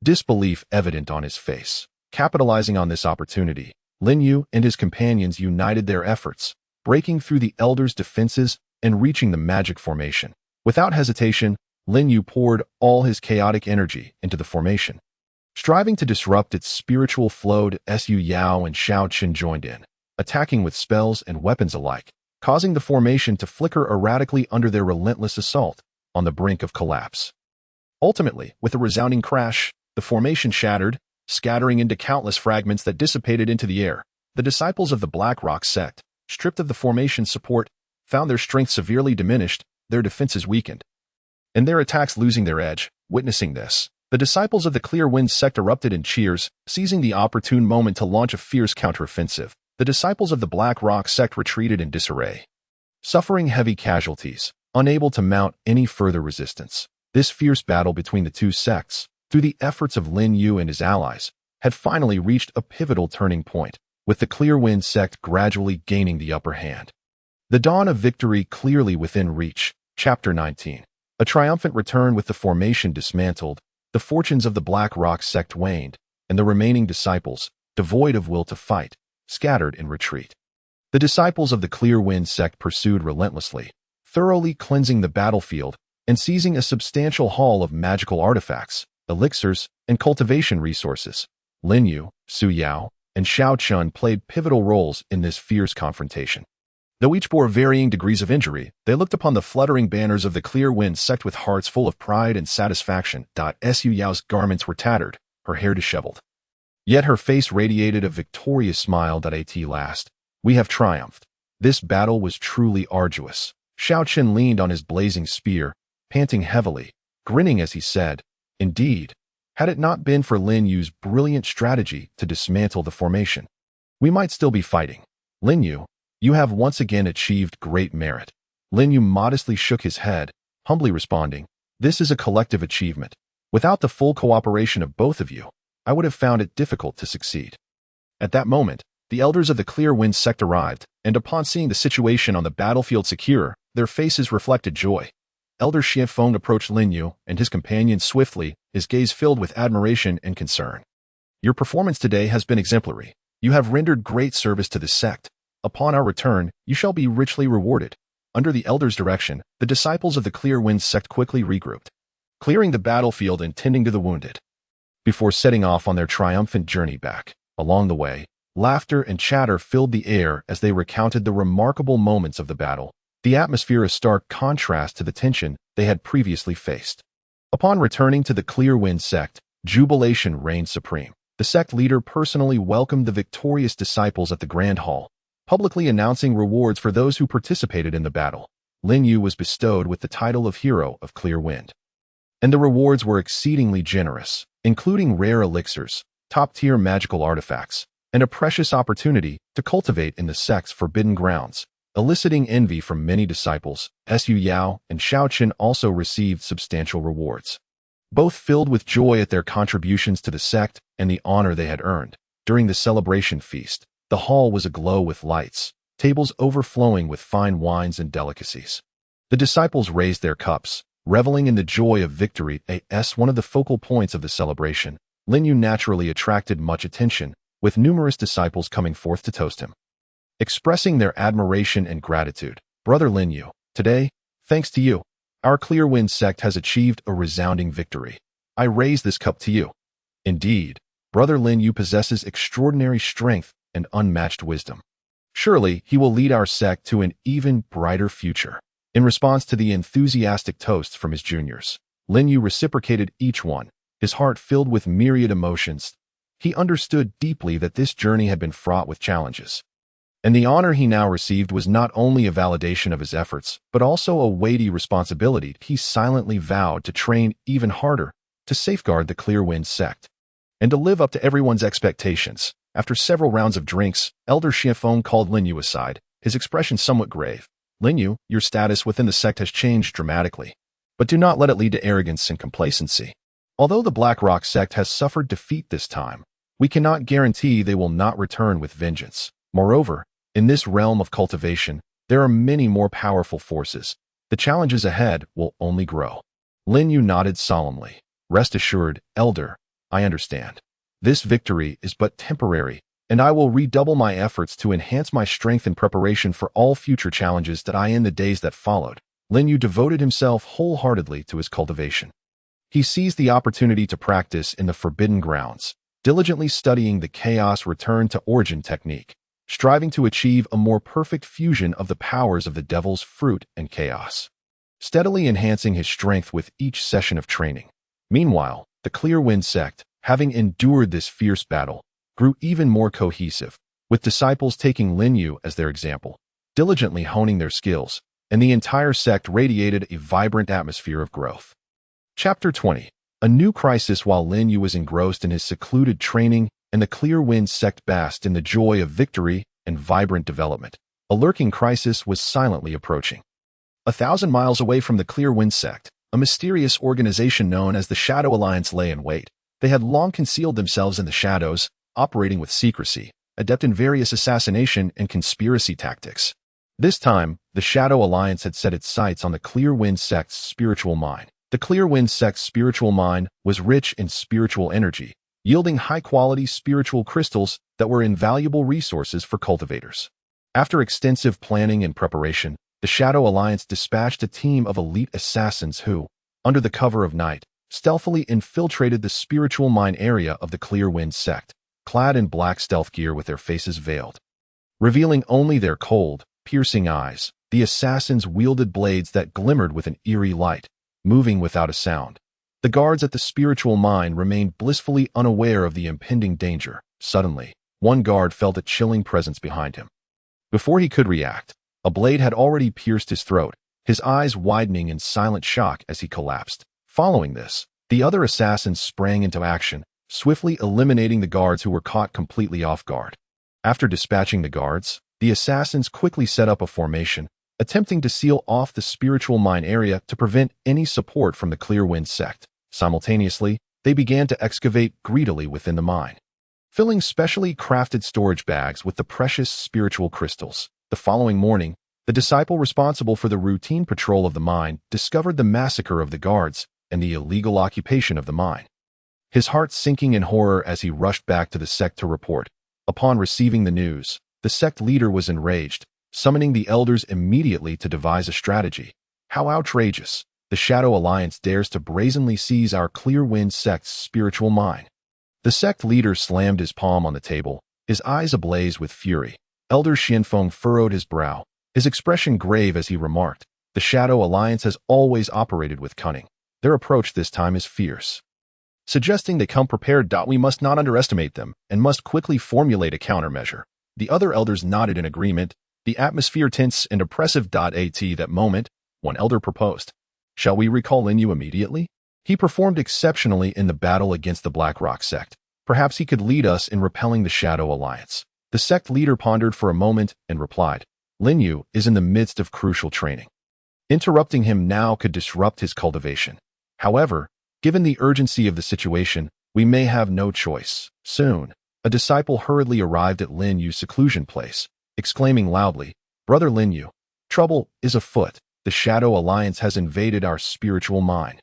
disbelief evident on his face. Capitalizing on this opportunity, Lin Yu and his companions united their efforts, breaking through the elder's defenses and reaching the magic formation. Without hesitation, Lin Yu poured all his chaotic energy into the formation. Striving to disrupt its spiritual flow, Su Yao and Xiao Qin joined in, attacking with spells and weapons alike, causing the formation to flicker erratically under their relentless assault, on the brink of collapse. Ultimately, with a resounding crash, the formation shattered, scattering into countless fragments that dissipated into the air. The disciples of the Black Rock sect, stripped of the formation's support, found their strength severely diminished, their defenses weakened, and their attacks losing their edge. Witnessing this, the disciples of the Clear Wind sect erupted in cheers, seizing the opportune moment to launch a fierce counteroffensive. The disciples of the Black Rock sect retreated in disarray, suffering heavy casualties, unable to mount any further resistance. This fierce battle between the two sects, through the efforts of Lin Yu and his allies, had finally reached a pivotal turning point, with the Clear Wind sect gradually gaining the upper hand. The dawn of victory clearly within reach. Chapter 19. A triumphant return. With the formation dismantled, the fortunes of the Black Rock sect waned, and the remaining disciples, devoid of will to fight, scattered in retreat. The disciples of the Clear Wind sect pursued relentlessly, thoroughly cleansing the battlefield and seizing a substantial haul of magical artifacts, elixirs, and cultivation resources. Lin Yu, Su Yao, and Xiao Qin played pivotal roles in this fierce confrontation. Though each bore varying degrees of injury, they looked upon the fluttering banners of the Clear Wind sect with hearts full of pride and satisfaction. Su Yao's garments were tattered, her hair disheveled. Yet her face radiated a victorious smile. At last, we have triumphed. This battle was truly arduous. Xiao Qin leaned on his blazing spear, panting heavily, grinning as he said, "Indeed, had it not been for Lin Yu's brilliant strategy to dismantle the formation, we might still be fighting. Lin Yu, you have once again achieved great merit." Lin Yu modestly shook his head, humbly responding, "This is a collective achievement. Without the full cooperation of both of you, I would have found it difficult to succeed." At that moment, the elders of the Clear Wind sect arrived, and upon seeing the situation on the battlefield secure, their faces reflected joy. Elder Xianfeng approached Lin Yu and his companions swiftly, his gaze filled with admiration and concern. "Your performance today has been exemplary. You have rendered great service to the sect. Upon our return, you shall be richly rewarded." Under the elder's direction, the disciples of the Clear Wind sect quickly regrouped, clearing the battlefield and tending to the wounded, before setting off on their triumphant journey back. Along the way, laughter and chatter filled the air as they recounted the remarkable moments of the battle, the atmosphere a stark contrast to the tension they had previously faced. Upon returning to the Clear Wind sect, jubilation reigned supreme. The sect leader personally welcomed the victorious disciples at the Grand Hall, publicly announcing rewards for those who participated in the battle. Lin Yu was bestowed with the title of Hero of Clear Wind, and the rewards were exceedingly generous, including rare elixirs, top-tier magical artifacts, and a precious opportunity to cultivate in the sect's forbidden grounds, eliciting envy from many disciples. Su Yao and Xiao Qin also received substantial rewards, both filled with joy at their contributions to the sect and the honor they had earned. During the celebration feast, the hall was aglow with lights, tables overflowing with fine wines and delicacies. The disciples raised their cups, reveling in the joy of victory. As one of the focal points of the celebration, Lin Yu naturally attracted much attention, with numerous disciples coming forth to toast him. Expressing their admiration and gratitude, Brother Lin Yu, today, thanks to you, our Clear Wind sect has achieved a resounding victory. I raise this cup to you. Indeed, Brother Lin Yu possesses extraordinary strength and unmatched wisdom. Surely he will lead our sect to an even brighter future. In response to the enthusiastic toasts from his juniors, Lin Yu reciprocated each one, his heart filled with myriad emotions. He understood deeply that this journey had been fraught with challenges. And the honor he now received was not only a validation of his efforts, but also a weighty responsibility. He silently vowed to train even harder, to safeguard the Clear Wind sect, and to live up to everyone's expectations. After several rounds of drinks, Elder Xianfeng called Lin Yu aside, his expression somewhat grave. Lin Yu, your status within the sect has changed dramatically, but do not let it lead to arrogance and complacency. Although the Black Rock sect has suffered defeat this time, we cannot guarantee they will not return with vengeance. Moreover, in this realm of cultivation, there are many more powerful forces. The challenges ahead will only grow. Lin Yu nodded solemnly. Rest assured, Elder, I understand. This victory is but temporary, and I will redouble my efforts to enhance my strength in preparation for all future challenges that I in the days that followed. Lin Yu devoted himself wholeheartedly to his cultivation. He seized the opportunity to practice in the Forbidden Grounds, diligently studying the Chaos Return to Origin technique, striving to achieve a more perfect fusion of the powers of the Devil's Fruit and Chaos, steadily enhancing his strength with each session of training. Meanwhile, the Clear Wind sect, having endured this fierce battle, grew even more cohesive, with disciples taking Lin Yu as their example, diligently honing their skills, and the entire sect radiated a vibrant atmosphere of growth. Chapter 20. A new crisis. While Lin Yu was engrossed in his secluded training and the Clear Wind sect basked in the joy of victory and vibrant development, a lurking crisis was silently approaching. 1,000 miles away from the Clear Wind sect, a mysterious organization known as the Shadow Alliance lay in wait. They had long concealed themselves in the shadows, operating with secrecy, adept in various assassination and conspiracy tactics. This time, the Shadow Alliance had set its sights on the Clear Wind sect's spiritual mine. The Clear Wind sect's spiritual mine was rich in spiritual energy, yielding high-quality spiritual crystals that were invaluable resources for cultivators. After extensive planning and preparation, the Shadow Alliance dispatched a team of elite assassins who, under the cover of night, stealthily infiltrated the spiritual mine area of the Clear Wind sect, clad in black stealth gear with their faces veiled. Revealing only their cold, piercing eyes, the assassins wielded blades that glimmered with an eerie light, moving without a sound. The guards at the spiritual mine remained blissfully unaware of the impending danger. Suddenly, one guard felt a chilling presence behind him. Before he could react, a blade had already pierced his throat, his eyes widening in silent shock as he collapsed. Following this, the other assassins sprang into action, swiftly eliminating the guards who were caught completely off guard. After dispatching the guards, the assassins quickly set up a formation, attempting to seal off the spiritual mine area to prevent any support from the Clear Wind sect. Simultaneously, they began to excavate greedily within the mine, filling specially crafted storage bags with the precious spiritual crystals. The following morning, the disciple responsible for the routine patrol of the mine discovered the massacre of the guards and the illegal occupation of the mine. His heart sinking in horror as he rushed back to the sect to report. Upon receiving the news, the sect leader was enraged, summoning the elders immediately to devise a strategy. How outrageous! The Shadow Alliance dares to brazenly seize our Clear Wind sect's spiritual mine. The sect leader slammed his palm on the table, his eyes ablaze with fury. Elder Xianfeng furrowed his brow, his expression grave as he remarked, "The Shadow Alliance has always operated with cunning. Their approach this time is fierce." Suggesting they come prepared. We must not underestimate them and must quickly formulate a countermeasure. The other elders nodded in agreement, the atmosphere tense and oppressive. At that moment, one elder proposed, "Shall we recall Lin Yu immediately? He performed exceptionally in the battle against the Black Rock sect. Perhaps he could lead us in repelling the Shadow Alliance." The sect leader pondered for a moment and replied, "Lin Yu is in the midst of crucial training. Interrupting him now could disrupt his cultivation. However, given the urgency of the situation, we may have no choice." Soon, a disciple hurriedly arrived at Lin Yu's seclusion place, exclaiming loudly, "Brother Lin Yu, trouble is afoot. The Shadow Alliance has invaded our spiritual mind,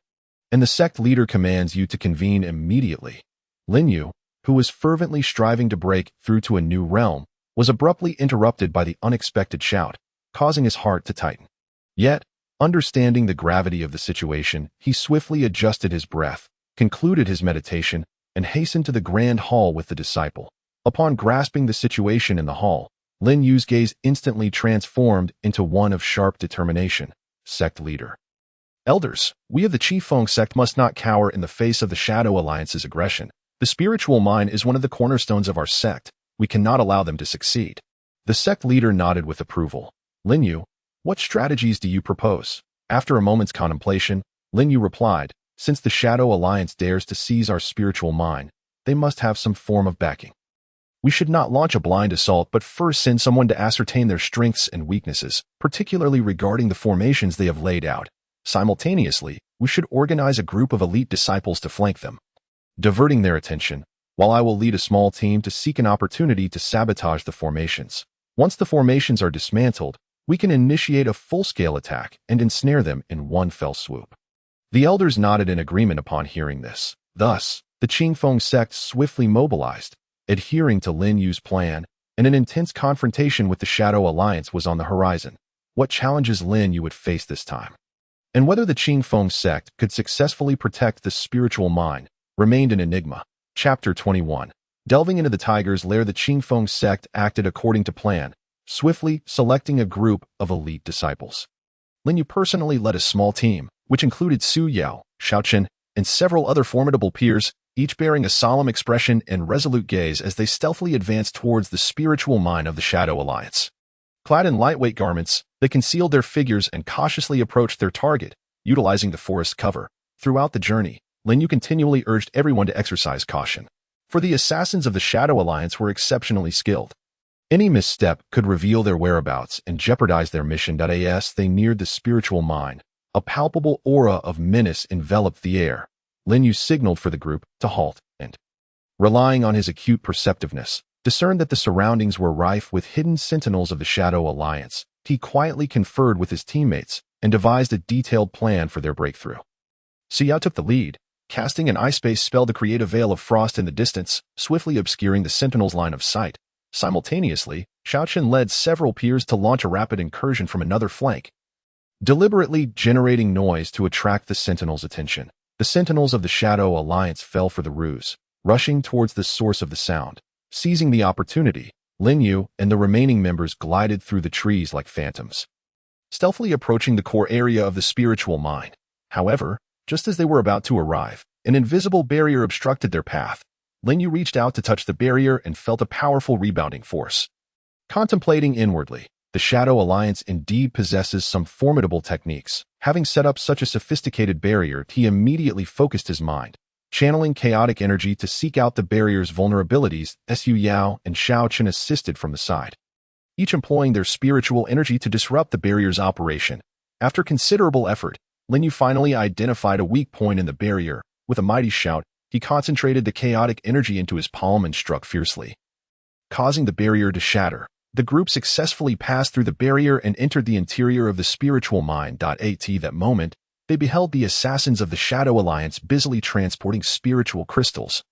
and the sect leader commands you to convene immediately." Lin Yu, who was fervently striving to break through to a new realm, was abruptly interrupted by the unexpected shout, causing his heart to tighten. Yet, understanding the gravity of the situation, he swiftly adjusted his breath, concluded his meditation, and hastened to the grand hall with the disciple. Upon grasping the situation in the hall, Lin Yu's gaze instantly transformed into one of sharp determination. Sect leader. Elders, we of the Qifeng sect must not cower in the face of the Shadow Alliance's aggression. The spiritual mind is one of the cornerstones of our sect. We cannot allow them to succeed. The sect leader nodded with approval. Lin Yu, what strategies do you propose? After a moment's contemplation, Lin Yu replied, since the Shadow Alliance dares to seize our spiritual mind, they must have some form of backing. We should not launch a blind assault but first send someone to ascertain their strengths and weaknesses, particularly regarding the formations they have laid out. Simultaneously, we should organize a group of elite disciples to flank them, diverting their attention, while I will lead a small team to seek an opportunity to sabotage the formations. Once the formations are dismantled, we can initiate a full-scale attack and ensnare them in one fell swoop. The elders nodded in agreement upon hearing this. Thus, the Qingfeng sect swiftly mobilized, adhering to Lin Yu's plan, and an intense confrontation with the Shadow Alliance was on the horizon. What challenges Lin Yu would face this time, and whether the Qingfeng sect could successfully protect the spiritual mind, remained an enigma. Chapter 21. Delving into the tiger's lair, the Qingfeng sect acted according to plan, swiftly selecting a group of elite disciples. Lin Yu personally led a small team, which included Su Yao, Xiaochen, and several other formidable peers, each bearing a solemn expression and resolute gaze as they stealthily advanced towards the spiritual mind of the Shadow Alliance. Clad in lightweight garments, they concealed their figures and cautiously approached their target, utilizing the forest cover. Throughout the journey, Lin Yu continually urged everyone to exercise caution, for the assassins of the Shadow Alliance were exceptionally skilled. Any misstep could reveal their whereabouts and jeopardize their mission. As they neared the spiritual mind, a palpable aura of menace enveloped the air. Lin Yu signaled for the group to halt and, relying on his acute perceptiveness, discerned that the surroundings were rife with hidden sentinels of the Shadow Alliance. He quietly conferred with his teammates and devised a detailed plan for their breakthrough. Su Yao took the lead, casting an ice-based spell to create a veil of frost in the distance, swiftly obscuring the sentinel's line of sight. Simultaneously, Xiaochen led several peers to launch a rapid incursion from another flank, deliberately generating noise to attract the sentinel's attention. The sentinels of the Shadow Alliance fell for the ruse, rushing towards the source of the sound. Seizing the opportunity, Lin Yu and the remaining members glided through the trees like phantoms, stealthily approaching the core area of the spiritual mind. However, just as they were about to arrive, an invisible barrier obstructed their path. Lin Yu reached out to touch the barrier and felt a powerful rebounding force. Contemplating inwardly, the Shadow Alliance indeed possesses some formidable techniques. Having set up such a sophisticated barrier, he immediately focused his mind, channeling chaotic energy to seek out the barrier's vulnerabilities. Su Yao and Xiao Chen assisted from the side, each employing their spiritual energy to disrupt the barrier's operation. After considerable effort, Lin Yu finally identified a weak point in the barrier. With a mighty shout, he concentrated the chaotic energy into his palm and struck fiercely, causing the barrier to shatter. The group successfully passed through the barrier and entered the interior of the spiritual mind. At that moment, they beheld the assassins of the Shadow Alliance busily transporting spiritual crystals.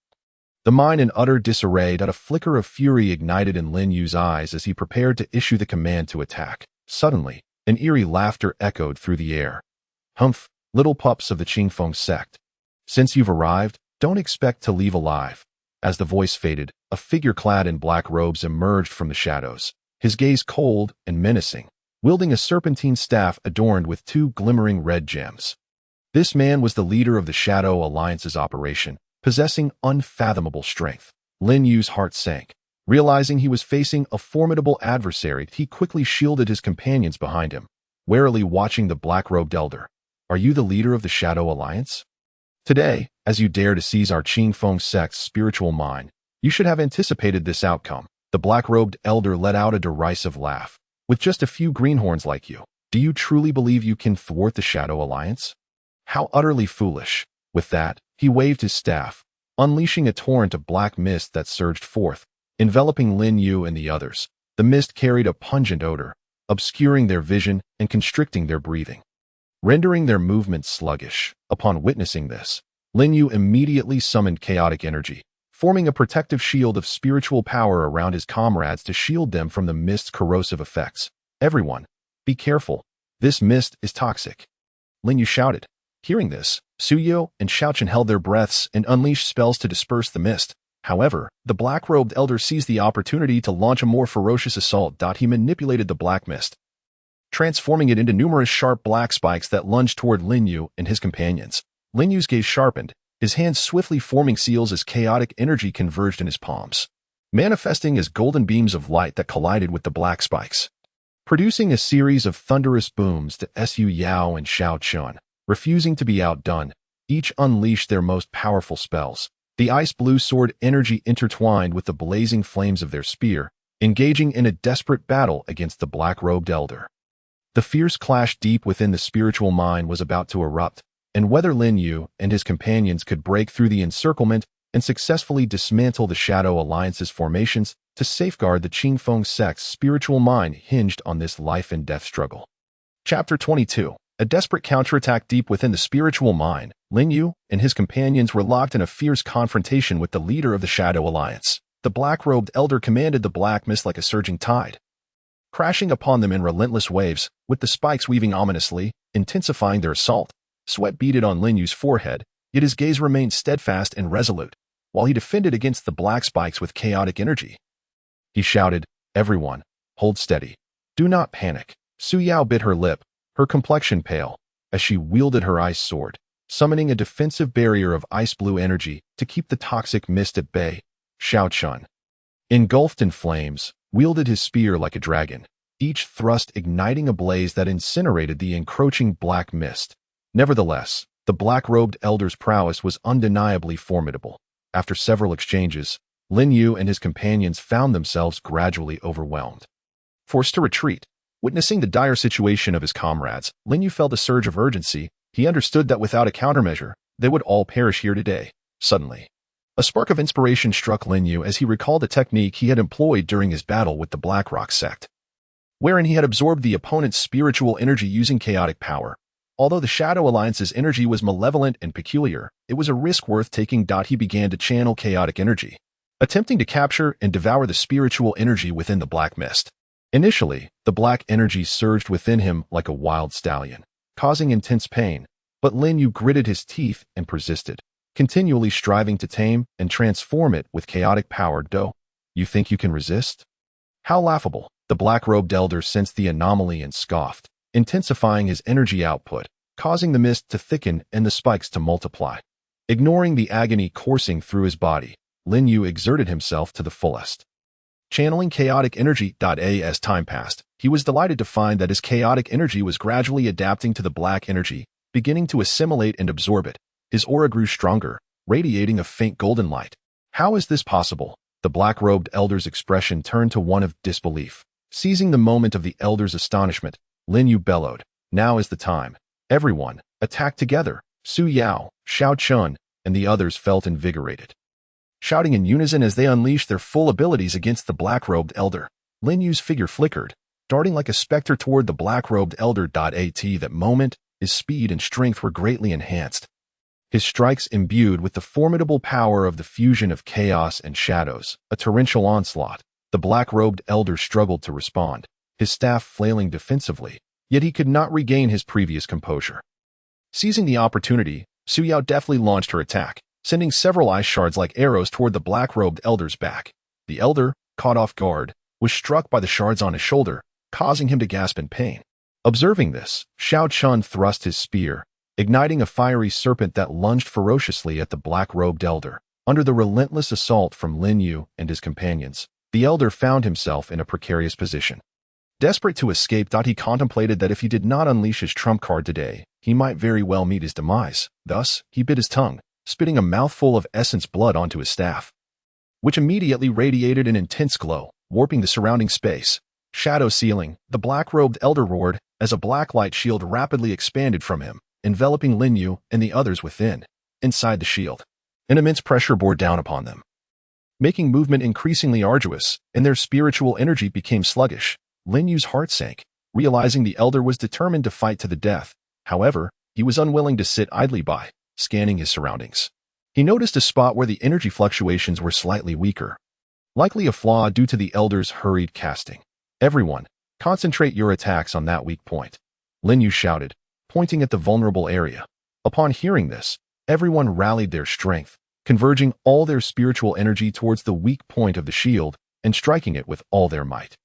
The mind in utter disarray. A flicker of fury ignited in Lin Yu's eyes as he prepared to issue the command to attack. Suddenly, an eerie laughter echoed through the air. Humph, little pups of the Qingfeng sect. Since you've arrived, don't expect to leave alive. As the voice faded, a figure clad in black robes emerged from the shadows, his gaze cold and menacing, wielding a serpentine staff adorned with two glimmering red gems. This man was the leader of the Shadow Alliance's operation, possessing unfathomable strength. Lin Yu's heart sank. Realizing he was facing a formidable adversary, he quickly shielded his companions behind him, warily watching the black-robed elder. Are you the leader of the Shadow Alliance? Today, as you dare to seize our Qingfeng sect's spiritual mind, you should have anticipated this outcome. The black-robed elder let out a derisive laugh. With just a few greenhorns like you, do you truly believe you can thwart the Shadow Alliance? How utterly foolish. With that, he waved his staff, unleashing a torrent of black mist that surged forth, enveloping Lin Yu and the others. The mist carried a pungent odor, obscuring their vision and constricting their breathing, rendering their movements sluggish. Upon witnessing this, Lin Yu immediately summoned chaotic energy, forming a protective shield of spiritual power around his comrades to shield them from the mist's corrosive effects. "Everyone, be careful. This mist is toxic," Lin Yu shouted. Hearing this, Suyo and Xiaochen held their breaths and unleashed spells to disperse the mist. However, the black-robed elder seized the opportunity to launch a more ferocious assault. He manipulated the black mist, transforming it into numerous sharp black spikes that lunged toward Lin Yu and his companions. Lin Yu's gaze sharpened, his hands swiftly forming seals as chaotic energy converged in his palms, manifesting as golden beams of light that collided with the black spikes, producing a series of thunderous booms to Su Yao and Xiao Chun. Refusing to be outdone, each unleashed their most powerful spells. The ice-blue sword energy intertwined with the blazing flames of their spear, engaging in a desperate battle against the black-robed elder. The fierce clash deep within the spiritual mind was about to erupt, and whether Lin Yu and his companions could break through the encirclement and successfully dismantle the Shadow Alliance's formations to safeguard the Qingfeng sect's spiritual mind hinged on this life-and-death struggle. Chapter 22. A desperate counterattack deep within the spiritual mind. Lin Yu and his companions were locked in a fierce confrontation with the leader of the Shadow Alliance. The black-robed elder commanded the black mist like a surging tide, crashing upon them in relentless waves, with the spikes weaving ominously, intensifying their assault. Sweat beaded on Lin Yu's forehead, yet his gaze remained steadfast and resolute, while he defended against the black spikes with chaotic energy. He shouted, "Everyone, hold steady. Do not panic." Su Yao bit her lip, her complexion pale, as she wielded her ice sword, summoning a defensive barrier of ice-blue energy to keep the toxic mist at bay. Xiao Chun, engulfed in flames, wielded his spear like a dragon, each thrust igniting a blaze that incinerated the encroaching black mist. Nevertheless, the black-robed elder's prowess was undeniably formidable. After several exchanges, Lin Yu and his companions found themselves gradually overwhelmed, forced to retreat. Witnessing the dire situation of his comrades, Lin Yu felt a surge of urgency. He understood that without a countermeasure, they would all perish here today. Suddenly, a spark of inspiration struck Lin Yu as he recalled a technique he had employed during his battle with the Blackrock sect, wherein he had absorbed the opponent's spiritual energy using chaotic power. Although the Shadow Alliance's energy was malevolent and peculiar, it was a risk worth taking. He began to channel chaotic energy, attempting to capture and devour the spiritual energy within the black mist. Initially, the black energy surged within him like a wild stallion, causing intense pain, but Lin Yu gritted his teeth and persisted, continually striving to tame and transform it with chaotic power. You think you can resist? How laughable. The black-robed elder sensed the anomaly and scoffed, intensifying his energy output, causing the mist to thicken and the spikes to multiply. Ignoring the agony coursing through his body, Lin Yu exerted himself to the fullest, channeling chaotic energy. As time passed, he was delighted to find that his chaotic energy was gradually adapting to the black energy, beginning to assimilate and absorb it. His aura grew stronger, radiating a faint golden light. How is this possible? The black-robed elder's expression turned to one of disbelief. Seizing the moment of the elder's astonishment, Lin Yu bellowed, "Now is the time. Everyone, attack together." Su Yao, Xiao Chun, and the others felt invigorated, shouting in unison as they unleashed their full abilities against the black-robed elder. Lin Yu's figure flickered, darting like a specter toward the black-robed elder. At that moment, his speed and strength were greatly enhanced, his strikes imbued with the formidable power of the fusion of chaos and shadows, a torrential onslaught. The black-robed elder struggled to respond, his staff flailing defensively, yet he could not regain his previous composure. Seizing the opportunity, Su Yao deftly launched her attack, sending several ice shards like arrows toward the black-robed elder's back. The elder, caught off guard, was struck by the shards on his shoulder, causing him to gasp in pain. Observing this, Xiao Chun thrust his spear, igniting a fiery serpent that lunged ferociously at the black-robed elder. Under the relentless assault from Lin Yu and his companions, the elder found himself in a precarious position. Desperate to escape, he contemplated that if he did not unleash his trump card today, he might very well meet his demise. Thus, he bit his tongue, spitting a mouthful of essence blood onto his staff, which immediately radiated an intense glow, warping the surrounding space. Shadow ceiling, the black-robed elder roared, as a black light shield rapidly expanded from him, enveloping Lin Yu and the others within. Inside the shield, an immense pressure bore down upon them, making movement increasingly arduous, and their spiritual energy became sluggish. Lin Yu's heart sank, realizing the elder was determined to fight to the death. However, he was unwilling to sit idly by, scanning his surroundings. He noticed a spot where the energy fluctuations were slightly weaker, likely a flaw due to the elder's hurried casting. "Everyone, concentrate your attacks on that weak point," Lin Yu shouted, pointing at the vulnerable area. Upon hearing this, everyone rallied their strength, converging all their spiritual energy towards the weak point of the shield and striking it with all their might.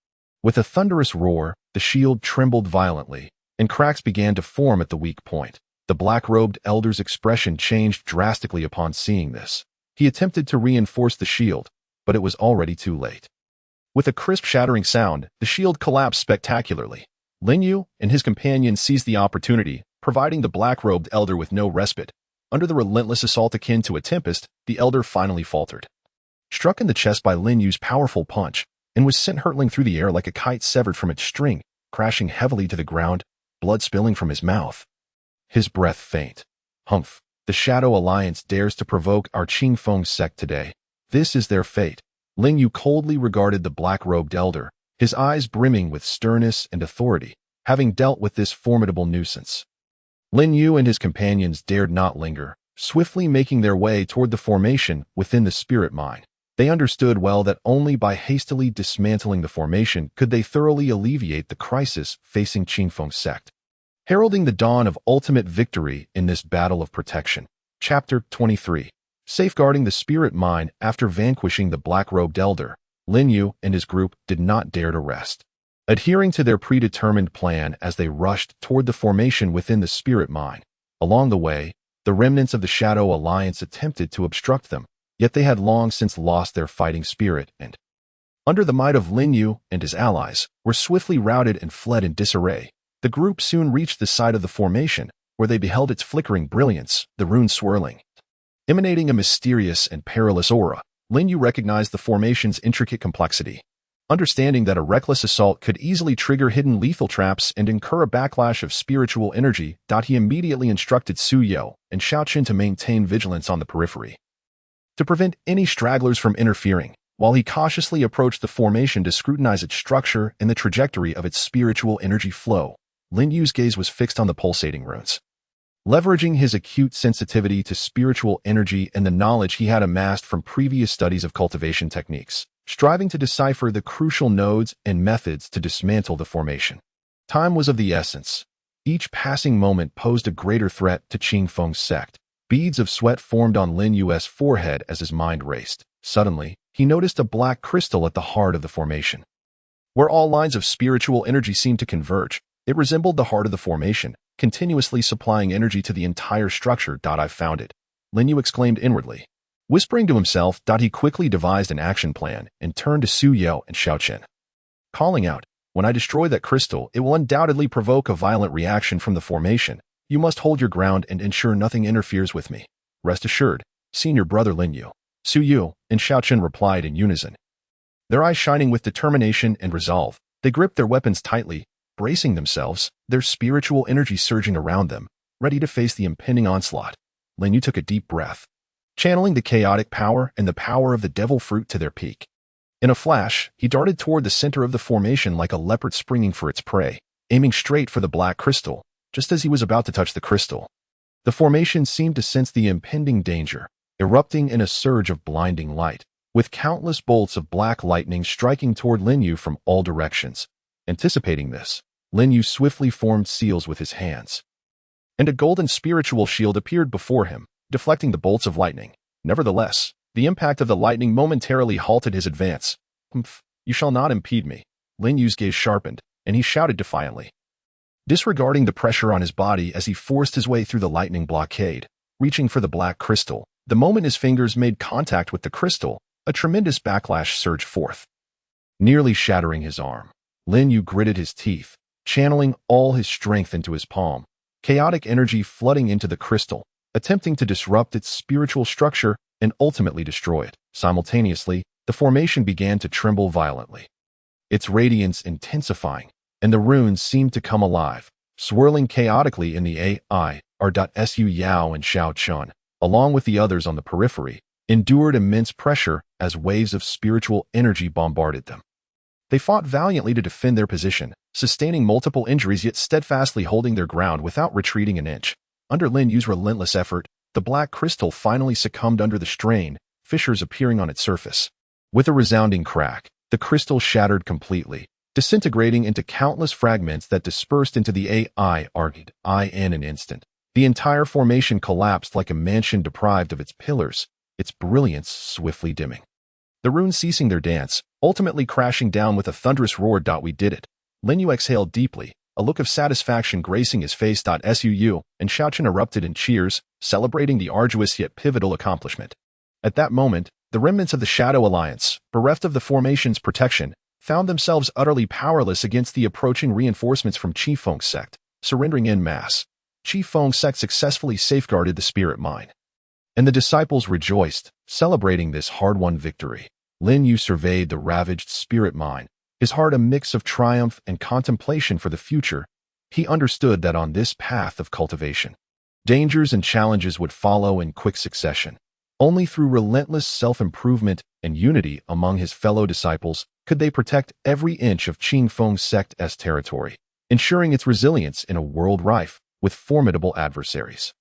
With a thunderous roar, the shield trembled violently, and cracks began to form at the weak point. The black-robed elder's expression changed drastically upon seeing this. He attempted to reinforce the shield, but it was already too late. With a crisp shattering sound, the shield collapsed spectacularly. Lin Yu and his companions seized the opportunity, providing the black-robed elder with no respite. Under the relentless assault akin to a tempest, the elder finally faltered. Struck in the chest by Lin Yu's powerful punch, and was sent hurtling through the air like a kite severed from its string, crashing heavily to the ground, blood spilling from his mouth. His breath faint. "Humph, the Shadow Alliance dares to provoke our Qingfeng sect today. This is their fate." Lin Yu coldly regarded the black-robed elder, his eyes brimming with sternness and authority, having dealt with this formidable nuisance. Lin Yu and his companions dared not linger, swiftly making their way toward the formation within the spirit mine. They understood well that only by hastily dismantling the formation could they thoroughly alleviate the crisis facing Qingfeng sect, heralding the dawn of ultimate victory in this battle of protection. Chapter 23. Safeguarding the spirit mine. After vanquishing the black-robed elder, Lin Yu and his group did not dare to rest. Adhering to their predetermined plan as they rushed toward the formation within the spirit mine. Along the way, the remnants of the Shadow Alliance attempted to obstruct them, yet they had long since lost their fighting spirit and, under the might of Lin Yu and his allies, were swiftly routed and fled in disarray. The group soon reached the site of the formation, where they beheld its flickering brilliance, the runes swirling. Emanating a mysterious and perilous aura, Lin Yu recognized the formation's intricate complexity. Understanding that a reckless assault could easily trigger hidden lethal traps and incur a backlash of spiritual energy, he immediately instructed Su Yao and Xiaoqun to maintain vigilance on the periphery, to prevent any stragglers from interfering, while he cautiously approached the formation to scrutinize its structure and the trajectory of its spiritual energy flow. Lin Yu's gaze was fixed on the pulsating runes. Leveraging his acute sensitivity to spiritual energy and the knowledge he had amassed from previous studies of cultivation techniques, striving to decipher the crucial nodes and methods to dismantle the formation. Time was of the essence. Each passing moment posed a greater threat to Qingfeng's sect. Beads of sweat formed on Lin Yu's forehead as his mind raced. Suddenly, he noticed a black crystal at the heart of the formation, where all lines of spiritual energy seemed to converge. It resembled the heart of the formation, continuously supplying energy to the entire structure. "I've found it," Lin Yu exclaimed inwardly. Whispering to himself, he quickly devised an action plan and turned to Su Yao and Xiaoqun, calling out, "When I destroy that crystal, it will undoubtedly provoke a violent reaction from the formation. You must hold your ground and ensure nothing interferes with me. Rest assured, senior brother Lin Yu." Su Yu and Xiaoqun replied in unison, their eyes shining with determination and resolve. They gripped their weapons tightly, bracing themselves, their spiritual energy surging around them, ready to face the impending onslaught. Lin Yu took a deep breath, channeling the chaotic power and the power of the devil fruit to their peak. In a flash, he darted toward the center of the formation like a leopard springing for its prey, aiming straight for the black crystal. Just as he was about to touch the crystal, the formation seemed to sense the impending danger, erupting in a surge of blinding light, with countless bolts of black lightning striking toward Lin Yu from all directions. Anticipating this, Lin Yu swiftly formed seals with his hands, and a golden spiritual shield appeared before him, deflecting the bolts of lightning. Nevertheless, the impact of the lightning momentarily halted his advance. "Humph, you shall not impede me." Lin Yu's gaze sharpened, and he shouted defiantly, disregarding the pressure on his body as he forced his way through the lightning blockade, reaching for the black crystal. The moment his fingers made contact with the crystal, a tremendous backlash surged forth, nearly shattering his arm. Lin Yu gritted his teeth, channeling all his strength into his palm, chaotic energy flooding into the crystal, attempting to disrupt its spiritual structure and ultimately destroy it. Simultaneously, the formation began to tremble violently, its radiance intensifying, and the runes seemed to come alive, swirling chaotically in the Su Yao and Xiaoqun, along with the others on the periphery, endured immense pressure as waves of spiritual energy bombarded them. They fought valiantly to defend their position, sustaining multiple injuries yet steadfastly holding their ground without retreating an inch. Under Lin Yu's relentless effort, the black crystal finally succumbed under the strain, fissures appearing on its surface. With a resounding crack, the crystal shattered completely, disintegrating into countless fragments that dispersed into the air in an instant. The entire formation collapsed like a mansion deprived of its pillars, its brilliance swiftly dimming. The runes ceasing their dance, ultimately crashing down with a thunderous roar. We did it. Lin Yu exhaled deeply, a look of satisfaction gracing his face. Suu, and Xiaochen erupted in cheers, celebrating the arduous yet pivotal accomplishment. At that moment, the remnants of the Shadow Alliance, bereft of the formation's protection, found themselves utterly powerless against the approaching reinforcements from Qi Feng's sect, surrendering en masse. Qi Feng's sect successfully safeguarded the spirit mine, and the disciples rejoiced, celebrating this hard-won victory. Lin Yu surveyed the ravaged spirit mine, his heart a mix of triumph and contemplation for the future. He understood that on this path of cultivation, dangers and challenges would follow in quick succession. Only through relentless self-improvement and unity among his fellow disciples could they protect every inch of Qi Feng's sect's territory, ensuring its resilience in a world rife with formidable adversaries.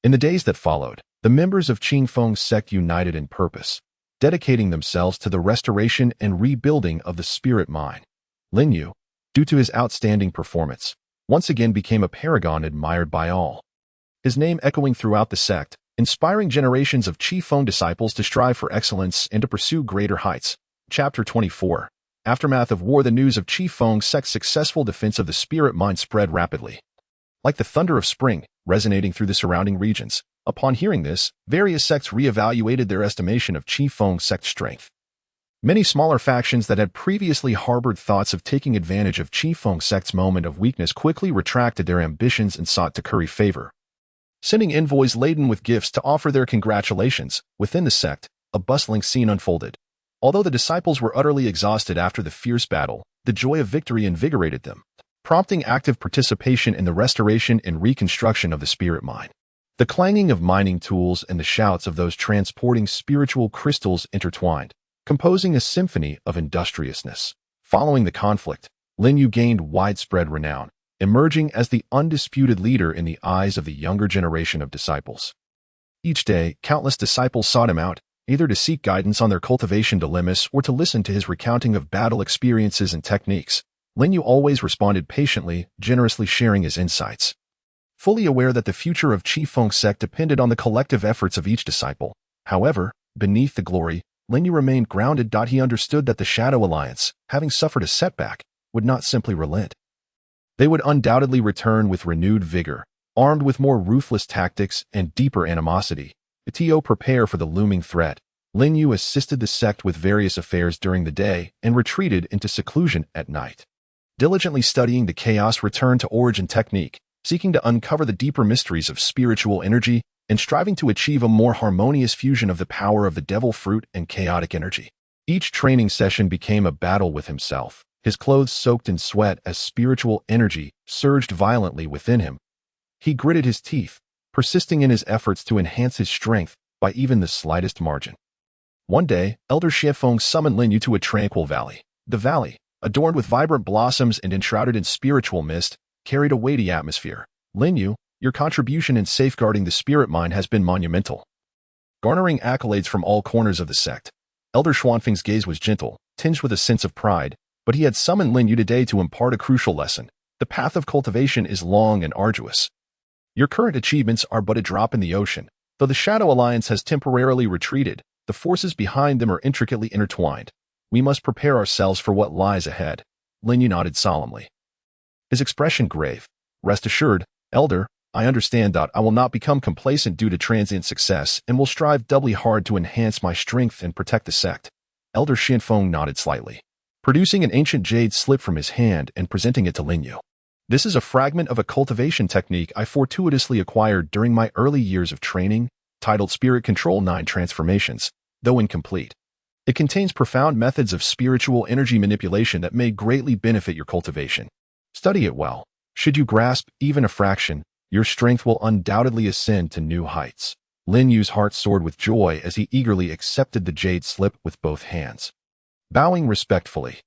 In the days that followed, the members of Qi Feng's sect united in purpose, dedicating themselves to the restoration and rebuilding of the spirit mine. Lin Yu, due to his outstanding performance, once again became a paragon admired by all. His name echoing throughout the sect, inspiring generations of Qi Feng disciples to strive for excellence and to pursue greater heights. Chapter 24. Aftermath of War. The news of Qi Feng's sect's successful defense of the spirit mine spread rapidly, like the thunder of spring, resonating through the surrounding regions. Upon hearing this, various sects re-evaluated their estimation of Qi Feng's sect's strength. Many smaller factions that had previously harbored thoughts of taking advantage of Qi Feng's sect's moment of weakness quickly retracted their ambitions and sought to curry favor, sending envoys laden with gifts to offer their congratulations. Within the sect, a bustling scene unfolded. Although the disciples were utterly exhausted after the fierce battle, the joy of victory invigorated them, prompting active participation in the restoration and reconstruction of the spirit mine. The clanging of mining tools and the shouts of those transporting spiritual crystals intertwined, composing a symphony of industriousness. Following the conflict, Lin Yu gained widespread renown, emerging as the undisputed leader in the eyes of the younger generation of disciples. Each day, countless disciples sought him out, either to seek guidance on their cultivation dilemmas or to listen to his recounting of battle experiences and techniques. Lin Yu always responded patiently, generously sharing his insights. Fully aware that the future of Qi Feng's sect depended on the collective efforts of each disciple. However, beneath the glory, Lin Yu remained grounded. He understood that the Shadow Alliance, having suffered a setback, would not simply relent. They would undoubtedly return with renewed vigor, armed with more ruthless tactics and deeper animosity. To prepare for the looming threat, Lin Yu assisted the sect with various affairs during the day and retreated into seclusion at night. Diligently studying the chaos return to origin technique, seeking to uncover the deeper mysteries of spiritual energy and striving to achieve a more harmonious fusion of the power of the devil fruit and chaotic energy. Each training session became a battle with himself, his clothes soaked in sweat as spiritual energy surged violently within him. He gritted his teeth, persisting in his efforts to enhance his strength by even the slightest margin. One day, Elder Xiefeng summoned Lin Yu to a tranquil valley. The valley, adorned with vibrant blossoms and enshrouded in spiritual mist, carried a weighty atmosphere. Lin Yu, your contribution in safeguarding the spirit mine has been monumental. Garnering accolades from all corners of the sect, Elder Xuanfeng's gaze was gentle, tinged with a sense of pride, but he had summoned Lin Yu today to impart a crucial lesson. The path of cultivation is long and arduous. Your current achievements are but a drop in the ocean. Though the Shadow Alliance has temporarily retreated, the forces behind them are intricately intertwined. We must prepare ourselves for what lies ahead. Lin Yu nodded solemnly, his expression grave. Rest assured, Elder, I understand that I will not become complacent due to transient success and will strive doubly hard to enhance my strength and protect the sect. Elder Xianfeng nodded slightly, producing an ancient jade slip from his hand and presenting it to Lin Yu. This is a fragment of a cultivation technique I fortuitously acquired during my early years of training, titled Spirit Control 9 Transformations, though incomplete. It contains profound methods of spiritual energy manipulation that may greatly benefit your cultivation. Study it well. Should you grasp even a fraction, your strength will undoubtedly ascend to new heights. Lin Yu's heart soared with joy as he eagerly accepted the jade slip with both hands. Bowing respectfully,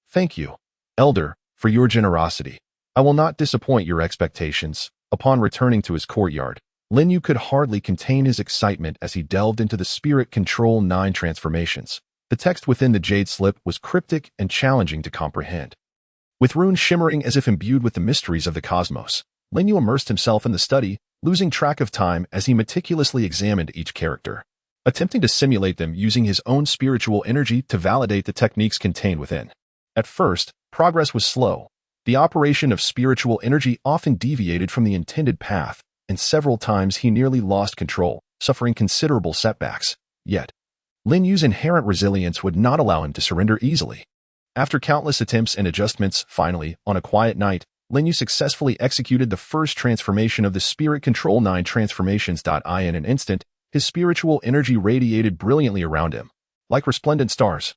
"Thank you, Elder, for your generosity. I will not disappoint your expectations." Upon returning to his courtyard, Lin Yu could hardly contain his excitement as he delved into the Spirit Control 9 transformations. The text within the jade slip was cryptic and challenging to comprehend. With runes shimmering as if imbued with the mysteries of the cosmos, Lin Yu immersed himself in the study, losing track of time as he meticulously examined each character, attempting to simulate them using his own spiritual energy to validate the techniques contained within. At first, progress was slow. The operation of spiritual energy often deviated from the intended path, and several times he nearly lost control, suffering considerable setbacks. Yet, Lin Yu's inherent resilience would not allow him to surrender easily. After countless attempts and adjustments, finally, on a quiet night, Lin Yu successfully executed the first transformation of the Spirit Control 9 transformations. In an instant, his spiritual energy radiated brilliantly around him, like resplendent stars.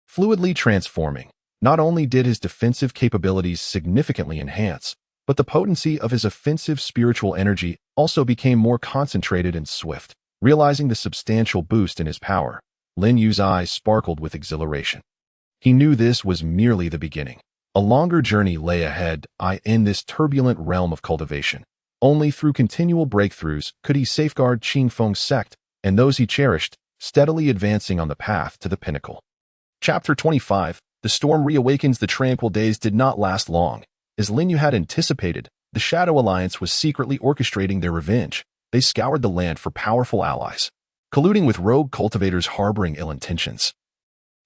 Fluidly transforming, not only did his defensive capabilities significantly enhance, but the potency of his offensive spiritual energy also became more concentrated and swift. Realizing the substantial boost in his power, Lin Yu's eyes sparkled with exhilaration. He knew this was merely the beginning. A longer journey lay ahead in this turbulent realm of cultivation. Only through continual breakthroughs could he safeguard Qingfeng's sect and those he cherished, steadily advancing on the path to the pinnacle. Chapter 25. The storm reawakens. The tranquil days did not last long. As Lin Yu had anticipated, the Shadow Alliance was secretly orchestrating their revenge. They scoured the land for powerful allies, colluding with rogue cultivators harboring ill intentions.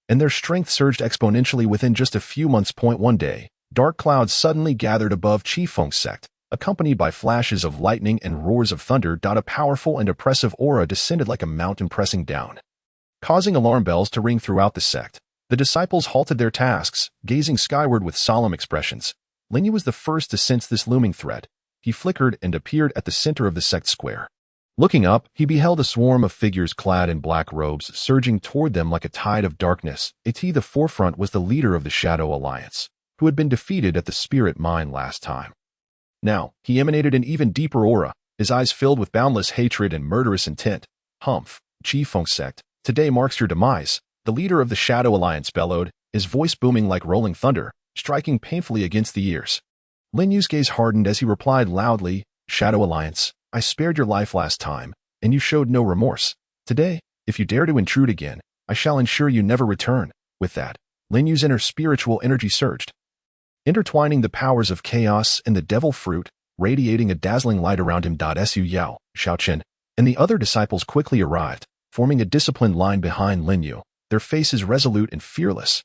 And their strength surged exponentially within just a few months. One day, dark clouds suddenly gathered above Qifeng's sect, accompanied by flashes of lightning and roars of thunder. A powerful and oppressive aura descended like a mountain pressing down, causing alarm bells to ring throughout the sect. The disciples halted their tasks, gazing skyward with solemn expressions. Lin Yu was the first to sense this looming threat. He flickered and appeared at the center of the sect square. Looking up, he beheld a swarm of figures clad in black robes surging toward them like a tide of darkness. At the forefront was the leader of the Shadow Alliance, who had been defeated at the Spirit Mine last time. Now, he emanated an even deeper aura, his eyes filled with boundless hatred and murderous intent. "Humph, Qifeng sect, today marks your demise," the leader of the Shadow Alliance bellowed, his voice booming like rolling thunder, striking painfully against the ears. Lin Yu's gaze hardened as he replied loudly, "Shadow Alliance, I spared your life last time, and you showed no remorse. Today, if you dare to intrude again, I shall ensure you never return." With that, Lin Yu's inner spiritual energy surged, intertwining the powers of chaos and the devil fruit, radiating a dazzling light around him. Su Yao, Shaochen, and the other disciples quickly arrived, forming a disciplined line behind Lin Yu, their faces resolute and fearless.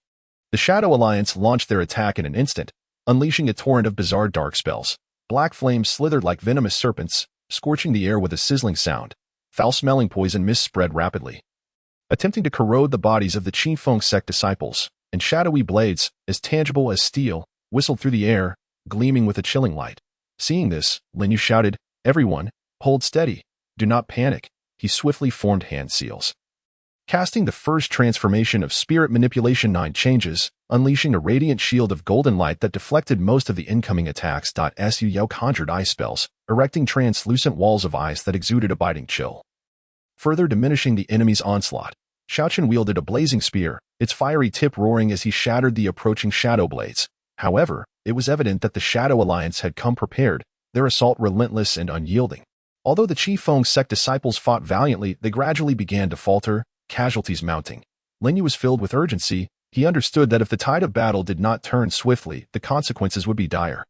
The Shadow Alliance launched their attack in an instant, unleashing a torrent of bizarre dark spells. Black flames slithered like venomous serpents, scorching the air with a sizzling sound. Foul-smelling poison mist spread rapidly, attempting to corrode the bodies of the Qifeng sect disciples, and shadowy blades, as tangible as steel, whistled through the air, gleaming with a chilling light. Seeing this, Lin Yu shouted, "Everyone, hold steady. Do not panic." He swiftly formed hand seals, casting the first transformation of Spirit Manipulation 9 changes, unleashing a radiant shield of golden light that deflected most of the incoming attacks. Su Yao conjured ice spells, erecting translucent walls of ice that exuded a biting chill, further diminishing the enemy's onslaught. Shaochen wielded a blazing spear, its fiery tip roaring as he shattered the approaching shadow blades. However, it was evident that the Shadow Alliance had come prepared, their assault relentless and unyielding. Although the Qifeng sect disciples fought valiantly, they gradually began to falter, casualties mounting. Lin Yu was filled with urgency. He understood that if the tide of battle did not turn swiftly, the consequences would be dire.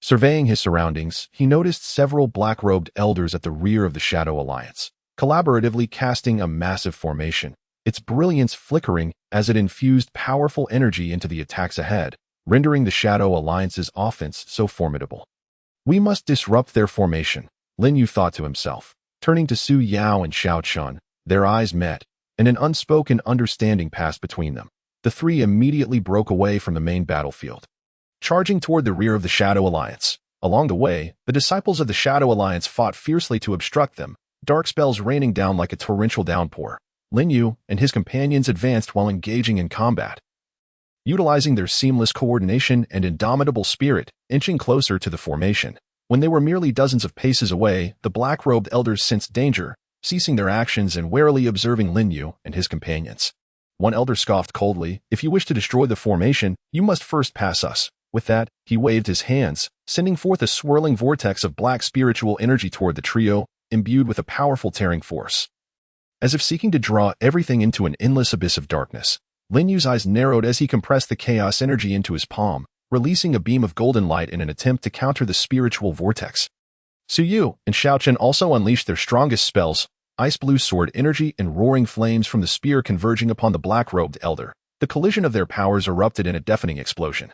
Surveying his surroundings, he noticed several black-robed elders at the rear of the Shadow Alliance, collaboratively casting a massive formation, its brilliance flickering as it infused powerful energy into the attacks ahead, rendering the Shadow Alliance's offense so formidable. "We must disrupt their formation," Lin Yu thought to himself. Turning to Su Yao and Xiao Chun, their eyes met, and an unspoken understanding passed between them. The three immediately broke away from the main battlefield, charging toward the rear of the Shadow Alliance. Along the way, the disciples of the Shadow Alliance fought fiercely to obstruct them, dark spells raining down like a torrential downpour. Lin Yu and his companions advanced while engaging in combat, utilizing their seamless coordination and indomitable spirit, inching closer to the formation. When they were merely dozens of paces away, the black-robed elders sensed danger. ceasing their actions and warily observing Lin Yu and his companions. One elder scoffed coldly, "If you wish to destroy the formation, you must first pass us." With that, he waved his hands, sending forth a swirling vortex of black spiritual energy toward the trio, imbued with a powerful tearing force. As if seeking to draw everything into an endless abyss of darkness, Lin Yu's eyes narrowed as he compressed the chaos energy into his palm, releasing a beam of golden light in an attempt to counter the spiritual vortex. Su Yu and Xiaochen also unleashed their strongest spells, ice blue sword energy and roaring flames from the spear converging upon the black-robed elder. The collision of their powers erupted in a deafening explosion.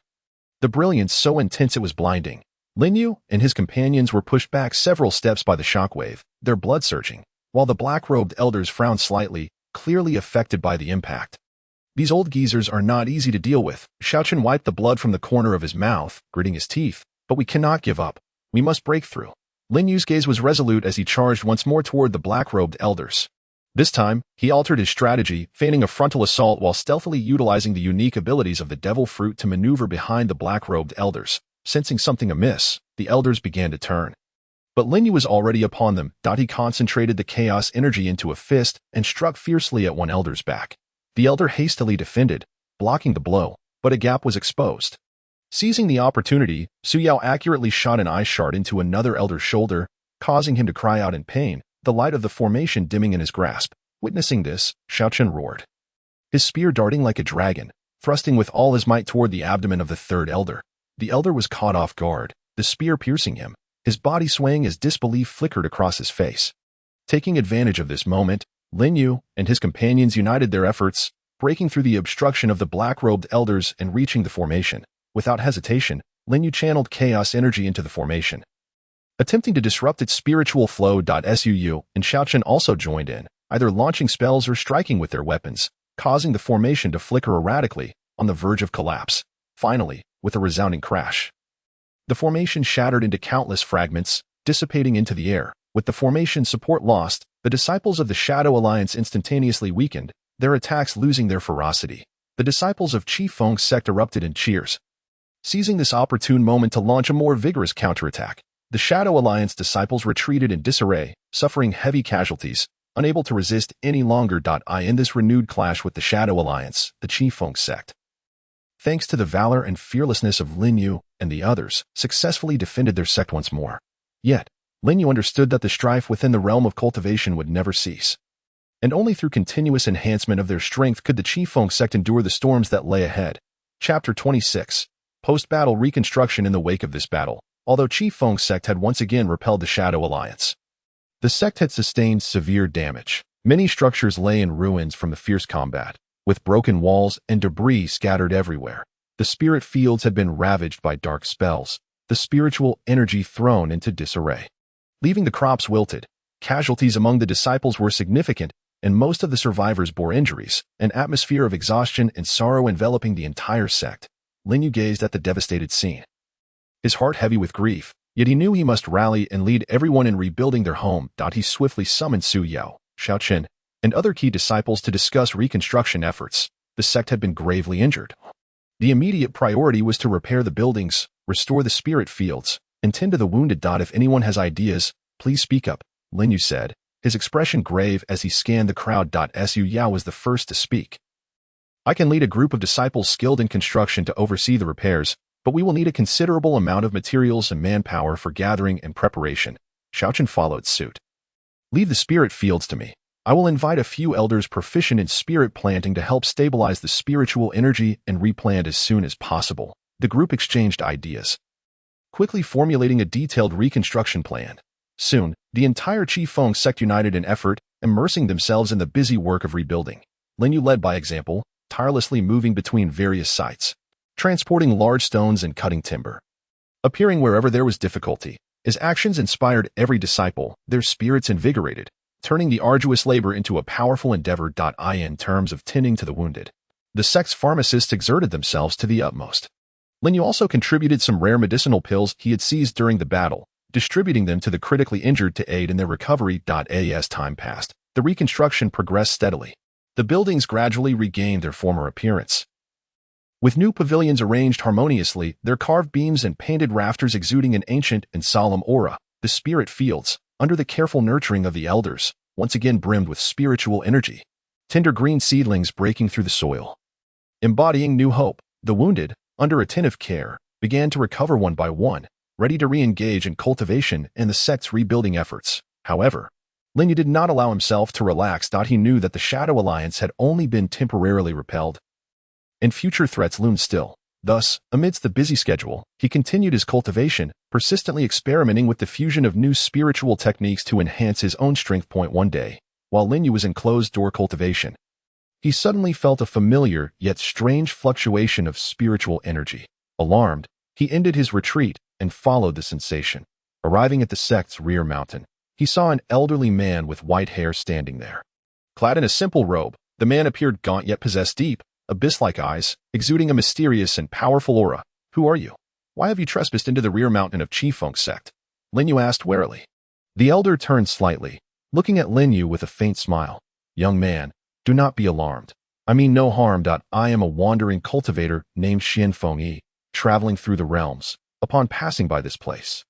The brilliance so intense it was blinding. Lin Yu and his companions were pushed back several steps by the shockwave, their blood surging, while the black-robed elders frowned slightly, clearly affected by the impact. "These old geezers are not easy to deal with." Xiaochen wiped the blood from the corner of his mouth, gritting his teeth. "But we cannot give up. We must break through." Lin Yu's gaze was resolute as he charged once more toward the black-robed elders. This time, he altered his strategy, feigning a frontal assault while stealthily utilizing the unique abilities of the devil fruit to maneuver behind the black-robed elders. Sensing something amiss, the elders began to turn. But Lin Yu was already upon them. He concentrated the chaos energy into a fist and struck fiercely at one elder's back. The elder hastily defended, blocking the blow, but a gap was exposed. Seizing the opportunity, Su Yao accurately shot an ice shard into another elder's shoulder, causing him to cry out in pain, the light of the formation dimming in his grasp. Witnessing this, Xiaochen roared, his spear darting like a dragon, thrusting with all his might toward the abdomen of the third elder. The elder was caught off guard, the spear piercing him, his body swaying as disbelief flickered across his face. Taking advantage of this moment, Lin Yu and his companions united their efforts, breaking through the obstruction of the black-robed elders and reaching the formation. Without hesitation, Lin Yu channeled chaos energy into the formation, attempting to disrupt its spiritual flow. Su Yu and Xiaochen also joined in, either launching spells or striking with their weapons, causing the formation to flicker erratically, on the verge of collapse. Finally, with a resounding crash, the formation shattered into countless fragments, dissipating into the air. With the formation's support lost, the disciples of the Shadow Alliance instantaneously weakened, their attacks losing their ferocity. The disciples of Qi Feng's sect erupted in cheers, seizing this opportune moment to launch a more vigorous counterattack. The Shadow Alliance disciples retreated in disarray, suffering heavy casualties, unable to resist any longer. In this renewed clash with the Shadow Alliance, the Qi Feng sect, thanks to the valor and fearlessness of Lin Yu and the others, successfully defended their sect once more. Yet, Lin Yu understood that the strife within the realm of cultivation would never cease, and only through continuous enhancement of their strength could the Qi Feng sect endure the storms that lay ahead. Chapter 26. Post-battle reconstruction. In the wake of this battle, although Qi Feng's sect had once again repelled the Shadow Alliance, the sect had sustained severe damage. Many structures lay in ruins from the fierce combat, with broken walls and debris scattered everywhere. The spirit fields had been ravaged by dark spells, the spiritual energy thrown into disarray, leaving the crops wilted. Casualties among the disciples were significant, and most of the survivors bore injuries, an atmosphere of exhaustion and sorrow enveloping the entire sect. Lin Yu gazed at the devastated scene, his heart heavy with grief, yet he knew he must rally and lead everyone in rebuilding their home. He swiftly summoned Su Yao, Xiaochen, and other key disciples to discuss reconstruction efforts. The sect had been gravely injured. The immediate priority was to repair the buildings, restore the spirit fields, and tend to the wounded. If anyone has ideas, please speak up, Lin Yu said, his expression grave as he scanned the crowd. Su Yao was the first to speak. "I can lead a group of disciples skilled in construction to oversee the repairs, but we will need a considerable amount of materials and manpower for gathering and preparation." Xiaochen followed suit. "Leave the spirit fields to me. I will invite a few elders proficient in spirit planting to help stabilize the spiritual energy and replant as soon as possible." The group exchanged ideas, quickly formulating a detailed reconstruction plan. Soon, the entire Qi Feng sect united in effort, immersing themselves in the busy work of rebuilding. Lin Yu led by example, tirelessly moving between various sites, transporting large stones and cutting timber, appearing wherever there was difficulty. His actions inspired every disciple, their spirits invigorated, turning the arduous labor into a powerful endeavor. In terms of tending to the wounded, the sect's pharmacists exerted themselves to the utmost. Lin Yu also contributed some rare medicinal pills he had seized during the battle, distributing them to the critically injured to aid in their recovery. As time passed, the reconstruction progressed steadily. The buildings gradually regained their former appearance, with new pavilions arranged harmoniously, their carved beams and painted rafters exuding an ancient and solemn aura. The spirit fields, under the careful nurturing of the elders, once again brimmed with spiritual energy. Tender green seedlings breaking through the soil. Embodying new hope, the wounded, under attentive care, began to recover one by one, ready to re-engage in cultivation and the sect's rebuilding efforts. However, Lin Yu did not allow himself to relax. He knew that the Shadow Alliance had only been temporarily repelled, and future threats loomed still. Thus, amidst the busy schedule, he continued his cultivation, persistently experimenting with the fusion of new spiritual techniques to enhance his own strength. One day, while Lin Yu was in closed-door cultivation, he suddenly felt a familiar yet strange fluctuation of spiritual energy. Alarmed, he ended his retreat and followed the sensation. Arriving at the sect's rear mountain, he saw an elderly man with white hair standing there. Clad in a simple robe, the man appeared gaunt yet possessed deep, abyss-like eyes, exuding a mysterious and powerful aura. "Who are you? Why have you trespassed into the rear mountain of Qifeng sect?" Lin Yu asked warily. The elder turned slightly, looking at Lin Yu with a faint smile. "Young man, do not be alarmed. I mean no harm. I am a wandering cultivator named Qianfeng Yi, traveling through the realms. Upon passing by this place,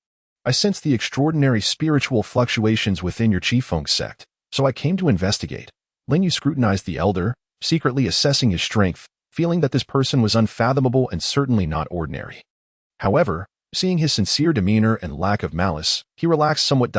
I sensed the extraordinary spiritual fluctuations within your Qifeng sect, so I came to investigate." Lin Yu scrutinized the elder, secretly assessing his strength, feeling that this person was unfathomable and certainly not ordinary. However, seeing his sincere demeanor and lack of malice, he relaxed somewhat.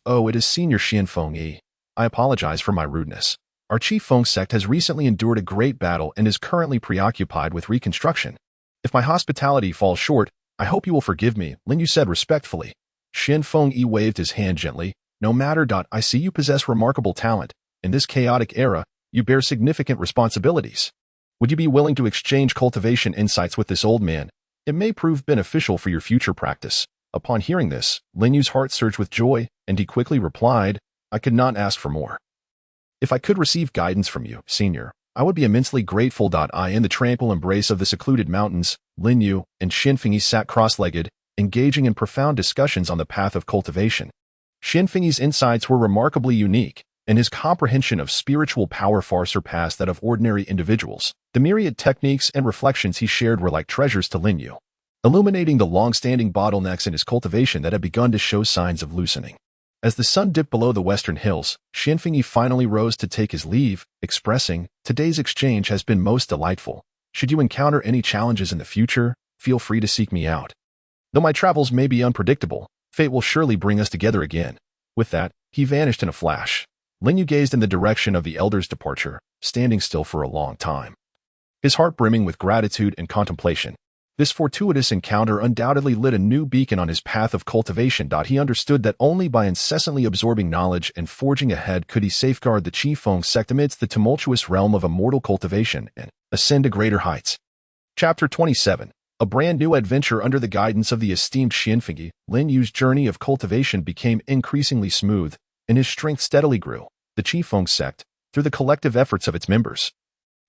"Oh, it is Senior Qianfeng Yi. I apologize for my rudeness. Our Qifeng sect has recently endured a great battle and is currently preoccupied with reconstruction. If my hospitality falls short, I hope you will forgive me," Lin Yu said respectfully. Qianfeng Yi waved his hand gently. "No matter. I see you possess remarkable talent. In this chaotic era, you bear significant responsibilities. Would you be willing to exchange cultivation insights with this old man? It may prove beneficial for your future practice." Upon hearing this, Lin Yu's heart surged with joy, and he quickly replied, "I could not ask for more. If I could receive guidance from you, Senior, I would be immensely grateful." In the tranquil embrace of the secluded mountains, Lin Yu and Qianfeng Yi sat cross-legged, engaging in profound discussions on the path of cultivation. Qianfeng Yi's insights were remarkably unique, and his comprehension of spiritual power far surpassed that of ordinary individuals. The myriad techniques and reflections he shared were like treasures to Lin Yu, illuminating the long-standing bottlenecks in his cultivation that had begun to show signs of loosening. As the sun dipped below the western hills, Qianfeng Yi finally rose to take his leave, expressing, "Today's exchange has been most delightful. Should you encounter any challenges in the future, feel free to seek me out. Though my travels may be unpredictable, fate will surely bring us together again." With that, he vanished in a flash. Lin Yu gazed in the direction of the elder's departure, standing still for a long time, his heart brimming with gratitude and contemplation. This fortuitous encounter undoubtedly lit a new beacon on his path of cultivation. He understood that only by incessantly absorbing knowledge and forging ahead could he safeguard the Qifeng sect amidst the tumultuous realm of immortal cultivation and ascend to greater heights. Chapter 27. A brand new adventure under the guidance of the esteemed Qianfeng Yi. Lin Yu's journey of cultivation became increasingly smooth, and his strength steadily grew. The Qifeng sect, through the collective efforts of its members,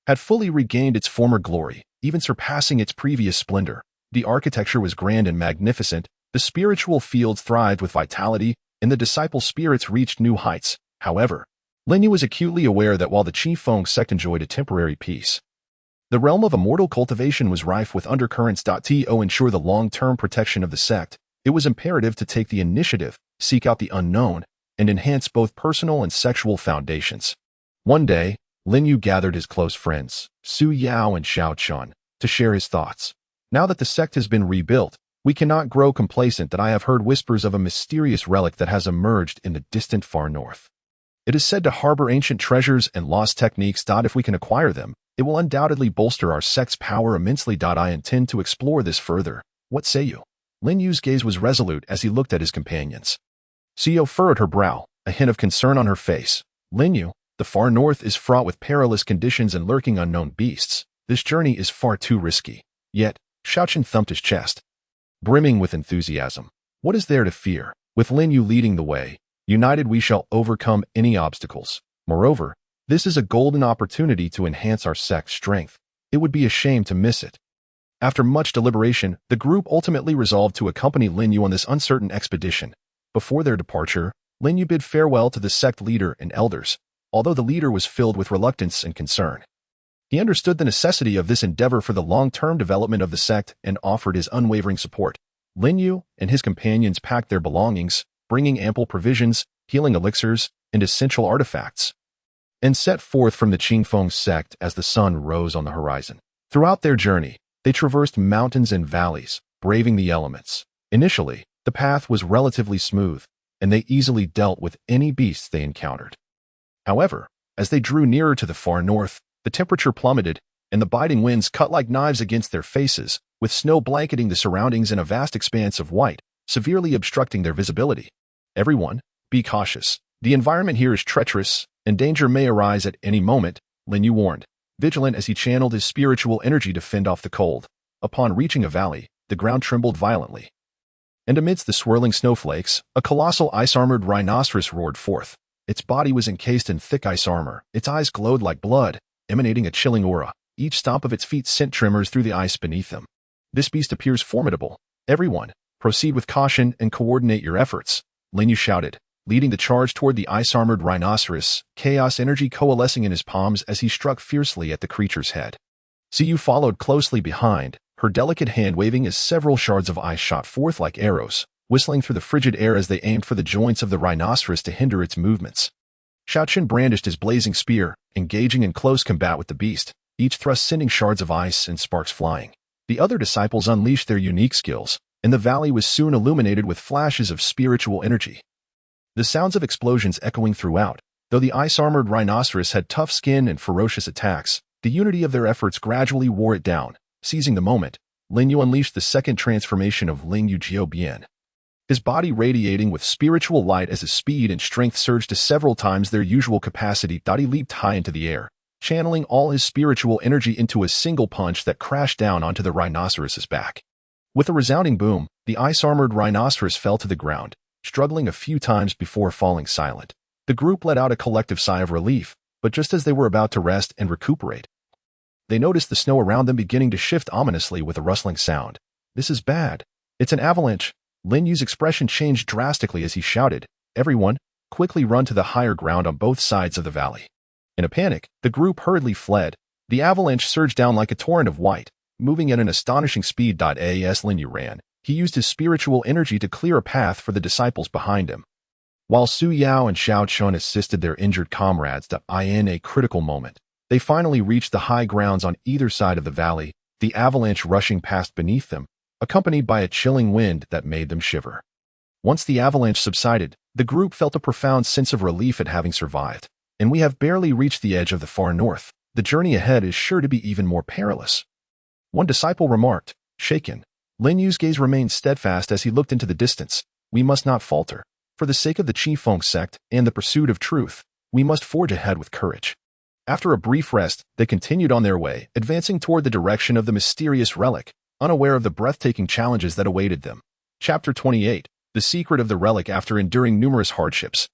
had fully regained its former glory, even surpassing its previous splendor. The architecture was grand and magnificent, the spiritual fields thrived with vitality, and the disciple spirits reached new heights. However, Lin Yu was acutely aware that while the Qifeng sect enjoyed a temporary peace, the realm of immortal cultivation was rife with undercurrents. To ensure the long-term protection of the sect, it was imperative to take the initiative, seek out the unknown, and enhance both personal and sexual foundations. One day, Lin Yu gathered his close friends, Su Yao and Xiao Chun, to share his thoughts. "Now that the sect has been rebuilt, we cannot grow complacent. I have heard whispers of a mysterious relic that has emerged in the distant far north. It is said to harbor ancient treasures and lost techniques. If we can acquire them, it will undoubtedly bolster our sect's power immensely. I intend to explore this further. What say you?" Lin Yu's gaze was resolute as he looked at his companions. Xiao furrowed her brow, a hint of concern on her face. "Lin Yu, the far north is fraught with perilous conditions and lurking unknown beasts. This journey is far too risky." Yet, Xiaochen thumped his chest, brimming with enthusiasm. "What is there to fear? With Lin Yu leading the way, united we shall overcome any obstacles. Moreover, this is a golden opportunity to enhance our sect's strength. It would be a shame to miss it." After much deliberation, the group ultimately resolved to accompany Lin Yu on this uncertain expedition. Before their departure, Lin Yu bid farewell to the sect leader and elders, although the leader was filled with reluctance and concern. He understood the necessity of this endeavor for the long-term development of the sect and offered his unwavering support. Lin Yu and his companions packed their belongings, bringing ample provisions, healing elixirs, and essential artifacts, and set forth from the Qingfeng sect as the sun rose on the horizon. Throughout their journey, they traversed mountains and valleys, braving the elements. Initially, the path was relatively smooth, and they easily dealt with any beasts they encountered. However, as they drew nearer to the far north, the temperature plummeted, and the biting winds cut like knives against their faces, with snow blanketing the surroundings in a vast expanse of white, severely obstructing their visibility. Everyone, be cautious. The environment here is treacherous, and danger may arise at any moment, Lin Yu warned, vigilant as he channeled his spiritual energy to fend off the cold. Upon reaching a valley, the ground trembled violently, and amidst the swirling snowflakes, a colossal ice-armored rhinoceros roared forth. Its body was encased in thick ice armor, its eyes glowed like blood, emanating a chilling aura. Each stomp of its feet sent tremors through the ice beneath them. This beast appears formidable. Everyone, proceed with caution and coordinate your efforts, Lin Yu shouted, leading the charge toward the ice-armored rhinoceros, chaos energy coalescing in his palms as he struck fiercely at the creature's head. Yu followed closely behind, her delicate hand waving as several shards of ice shot forth like arrows, whistling through the frigid air as they aimed for the joints of the rhinoceros to hinder its movements. Xiaoqun brandished his blazing spear, engaging in close combat with the beast, each thrust sending shards of ice and sparks flying. The other disciples unleashed their unique skills, and the valley was soon illuminated with flashes of spiritual energy. The sounds of explosions echoing throughout. Though the ice-armored rhinoceros had tough skin and ferocious attacks, the unity of their efforts gradually wore it down. Seizing the moment, Lin Yu unleashed the second transformation of Lin Yu Jiubian, his body radiating with spiritual light as his speed and strength surged to several times their usual capacity. He leaped high into the air, channeling all his spiritual energy into a single punch that crashed down onto the rhinoceros's back. With a resounding boom, the ice-armored rhinoceros fell to the ground, struggling a few times before falling silent. The group let out a collective sigh of relief, but just as they were about to rest and recuperate, they noticed the snow around them beginning to shift ominously with a rustling sound. This is bad. It's an avalanche. Lin Yu's expression changed drastically as he shouted, "Everyone, quickly run to the higher ground on both sides of the valley." In a panic, the group hurriedly fled. The avalanche surged down like a torrent of white, moving at an astonishing speed. As Lin Yu ran, he used his spiritual energy to clear a path for the disciples behind him, while Su Yao and Xiaoqun assisted their injured comrades. In a critical moment, they finally reached the high grounds on either side of the valley, the avalanche rushing past beneath them, accompanied by a chilling wind that made them shiver. Once the avalanche subsided, the group felt a profound sense of relief at having survived. And we have barely reached the edge of the far north. The journey ahead is sure to be even more perilous, one disciple remarked, shaken. Lin Yu's gaze remained steadfast as he looked into the distance. We must not falter. For the sake of the Qifeng sect and the pursuit of truth, we must forge ahead with courage. After a brief rest, they continued on their way, advancing toward the direction of the mysterious relic, unaware of the breathtaking challenges that awaited them. Chapter 28. The Secret of the Relic. After enduring numerous hardships,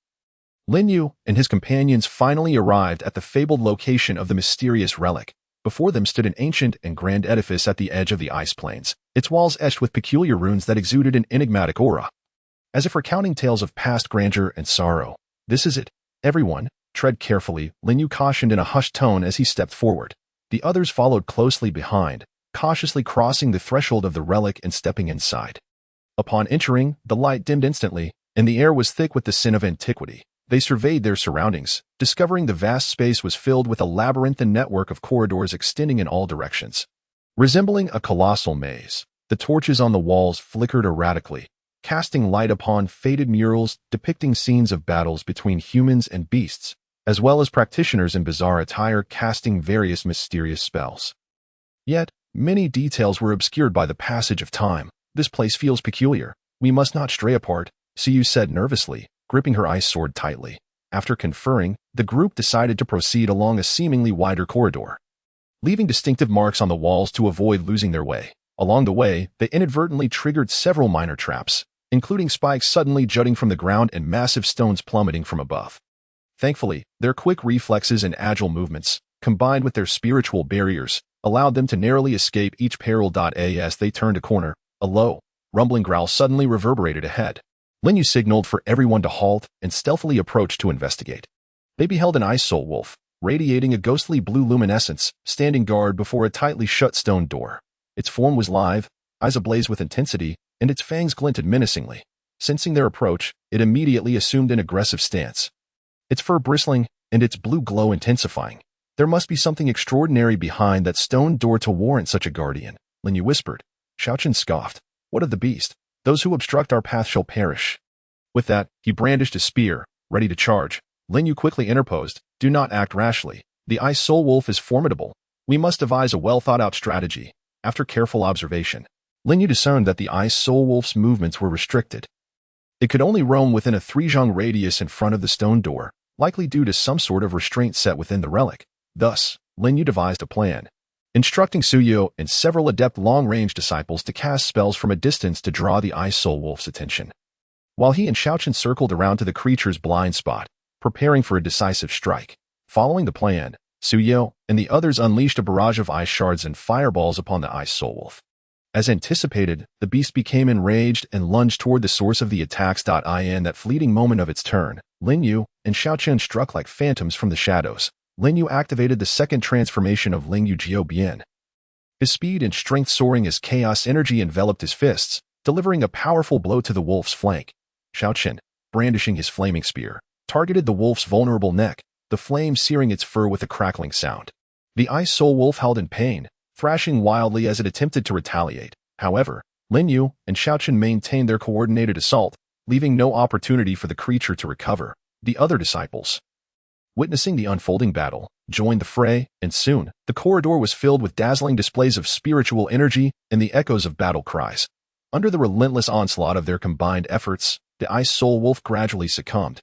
Lin Yu and his companions finally arrived at the fabled location of the mysterious relic. Before them stood an ancient and grand edifice at the edge of the ice plains, its walls etched with peculiar runes that exuded an enigmatic aura, as if recounting tales of past grandeur and sorrow. This is it. Everyone, tread carefully, Lin Yu cautioned in a hushed tone as he stepped forward. The others followed closely behind, cautiously crossing the threshold of the relic and stepping inside. Upon entering, the light dimmed instantly, and the air was thick with the scent of antiquity. They surveyed their surroundings, discovering the vast space was filled with a labyrinthine network of corridors extending in all directions. Resembling a colossal maze, the torches on the walls flickered erratically, casting light upon faded murals depicting scenes of battles between humans and beasts, as well as practitioners in bizarre attire casting various mysterious spells. Yet, many details were obscured by the passage of time. This place feels peculiar. We must not stray apart, Yu said nervously, gripping her ice sword tightly. After conferring, the group decided to proceed along a seemingly wider corridor, leaving distinctive marks on the walls to avoid losing their way. Along the way, they inadvertently triggered several minor traps, including spikes suddenly jutting from the ground and massive stones plummeting from above. Thankfully, their quick reflexes and agile movements, combined with their spiritual barriers, allowed them to narrowly escape each peril. As they turned a corner, a low, rumbling growl suddenly reverberated ahead. Lin Yu signaled for everyone to halt and stealthily approached to investigate. They beheld an ice soul wolf, radiating a ghostly blue luminescence, standing guard before a tightly shut stone door. Its form was live, eyes ablaze with intensity, and its fangs glinted menacingly. Sensing their approach, it immediately assumed an aggressive stance. its fur bristling and its blue glow intensifying. There must be something extraordinary behind that stone door to warrant such a guardian, Lin Yu whispered. Xiaochen scoffed. What of the beast? Those who obstruct our path shall perish. With that, he brandished a spear, ready to charge. Lin Yu quickly interposed. Do not act rashly. The Ice Soul Wolf is formidable. We must devise a well-thought-out strategy. After careful observation, Lin Yu discerned that the Ice Soul Wolf's movements were restricted. It could only roam within a 3-zhang radius in front of the stone door, likely due to some sort of restraint set within the relic. Thus, Lin Yu devised a plan, instructing Suyo and several adept long-range disciples to cast spells from a distance to draw the Ice Soul Wolf's attention. While he and Xiaochen circled around to the creature's blind spot, preparing for a decisive strike. Following the plan, Suyo and the others unleashed a barrage of ice shards and fireballs upon the Ice Soul Wolf. As anticipated, the beast became enraged and lunged toward the source of the attacks. In that fleeting moment of its turn, Lin Yu and Xiaochen struck like phantoms from the shadows. Lin Yu activated the second transformation of Ling Yu Jiu Bian. His speed and strength soaring as chaos energy enveloped his fists, delivering a powerful blow to the wolf's flank. Xiaochen, brandishing his flaming spear, targeted the wolf's vulnerable neck, the flame searing its fur with a crackling sound. The Ice Soul Wolf howled in pain, thrashing wildly as it attempted to retaliate. However, Lin Yu and Xiaochen maintained their coordinated assault, leaving no opportunity for the creature to recover. The other disciples, witnessing the unfolding battle, joined the fray, and soon, the corridor was filled with dazzling displays of spiritual energy and the echoes of battle cries. Under the relentless onslaught of their combined efforts, the Ice Soul Wolf gradually succumbed,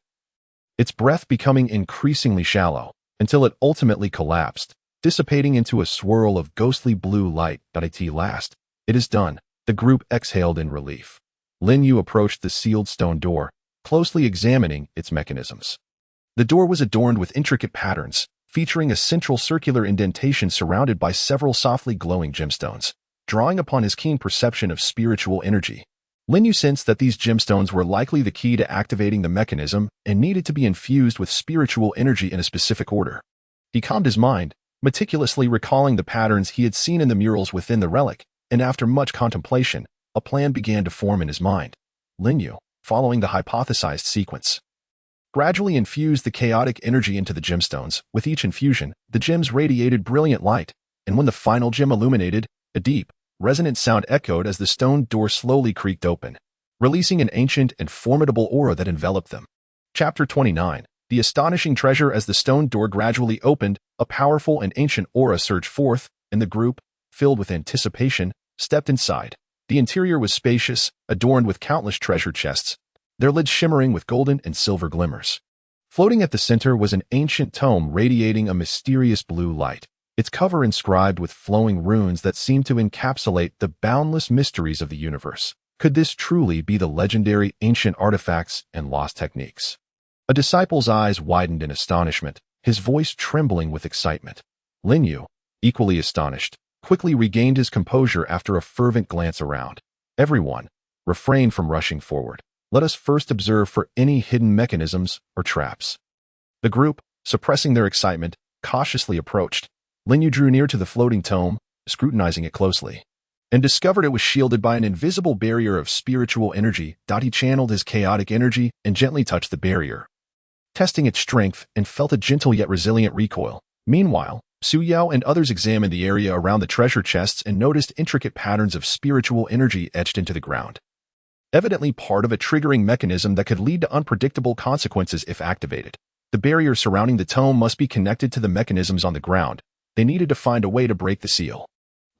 its breath becoming increasingly shallow, until it ultimately collapsed, dissipating into a swirl of ghostly blue light. At last, it is done, the group exhaled in relief. Lin Yu approached the sealed stone door, closely examining its mechanisms. The door was adorned with intricate patterns, featuring a central circular indentation surrounded by several softly glowing gemstones. Drawing upon his keen perception of spiritual energy, Lin Yu sensed that these gemstones were likely the key to activating the mechanism and needed to be infused with spiritual energy in a specific order. He calmed his mind, meticulously recalling the patterns he had seen in the murals within the relic, and after much contemplation, a plan began to form in his mind. Lin Yu, following the hypothesized sequence, gradually infused the chaotic energy into the gemstones. With each infusion, the gems radiated brilliant light, and when the final gem illuminated, a deep, resonant sound echoed as the stone door slowly creaked open, releasing an ancient and formidable aura that enveloped them. Chapter 29. The astonishing treasure. As the stone door gradually opened, a powerful and ancient aura surged forth, and the group, filled with anticipation, stepped inside. The interior was spacious, adorned with countless treasure chests, their lids shimmering with golden and silver glimmers. Floating at the center was an ancient tome radiating a mysterious blue light, its cover inscribed with flowing runes that seemed to encapsulate the boundless mysteries of the universe. Could this truly be the legendary ancient artifacts and lost techniques? A disciple's eyes widened in astonishment, his voice trembling with excitement. Lin Yu, equally astonished, quickly regained his composure after a fervent glance around. Everyone, refrain from rushing forward. Let us first observe for any hidden mechanisms or traps. The group, suppressing their excitement, cautiously approached. Lin Yu drew near to the floating tome, scrutinizing it closely, and discovered it was shielded by an invisible barrier of spiritual energy. He channeled his chaotic energy and gently touched the barrier, testing its strength, and felt a gentle yet resilient recoil. Meanwhile, Su Yao and others examined the area around the treasure chests and noticed intricate patterns of spiritual energy etched into the ground, evidently part of a triggering mechanism that could lead to unpredictable consequences if activated. The barrier surrounding the tome must be connected to the mechanisms on the ground. They needed to find a way to break the seal.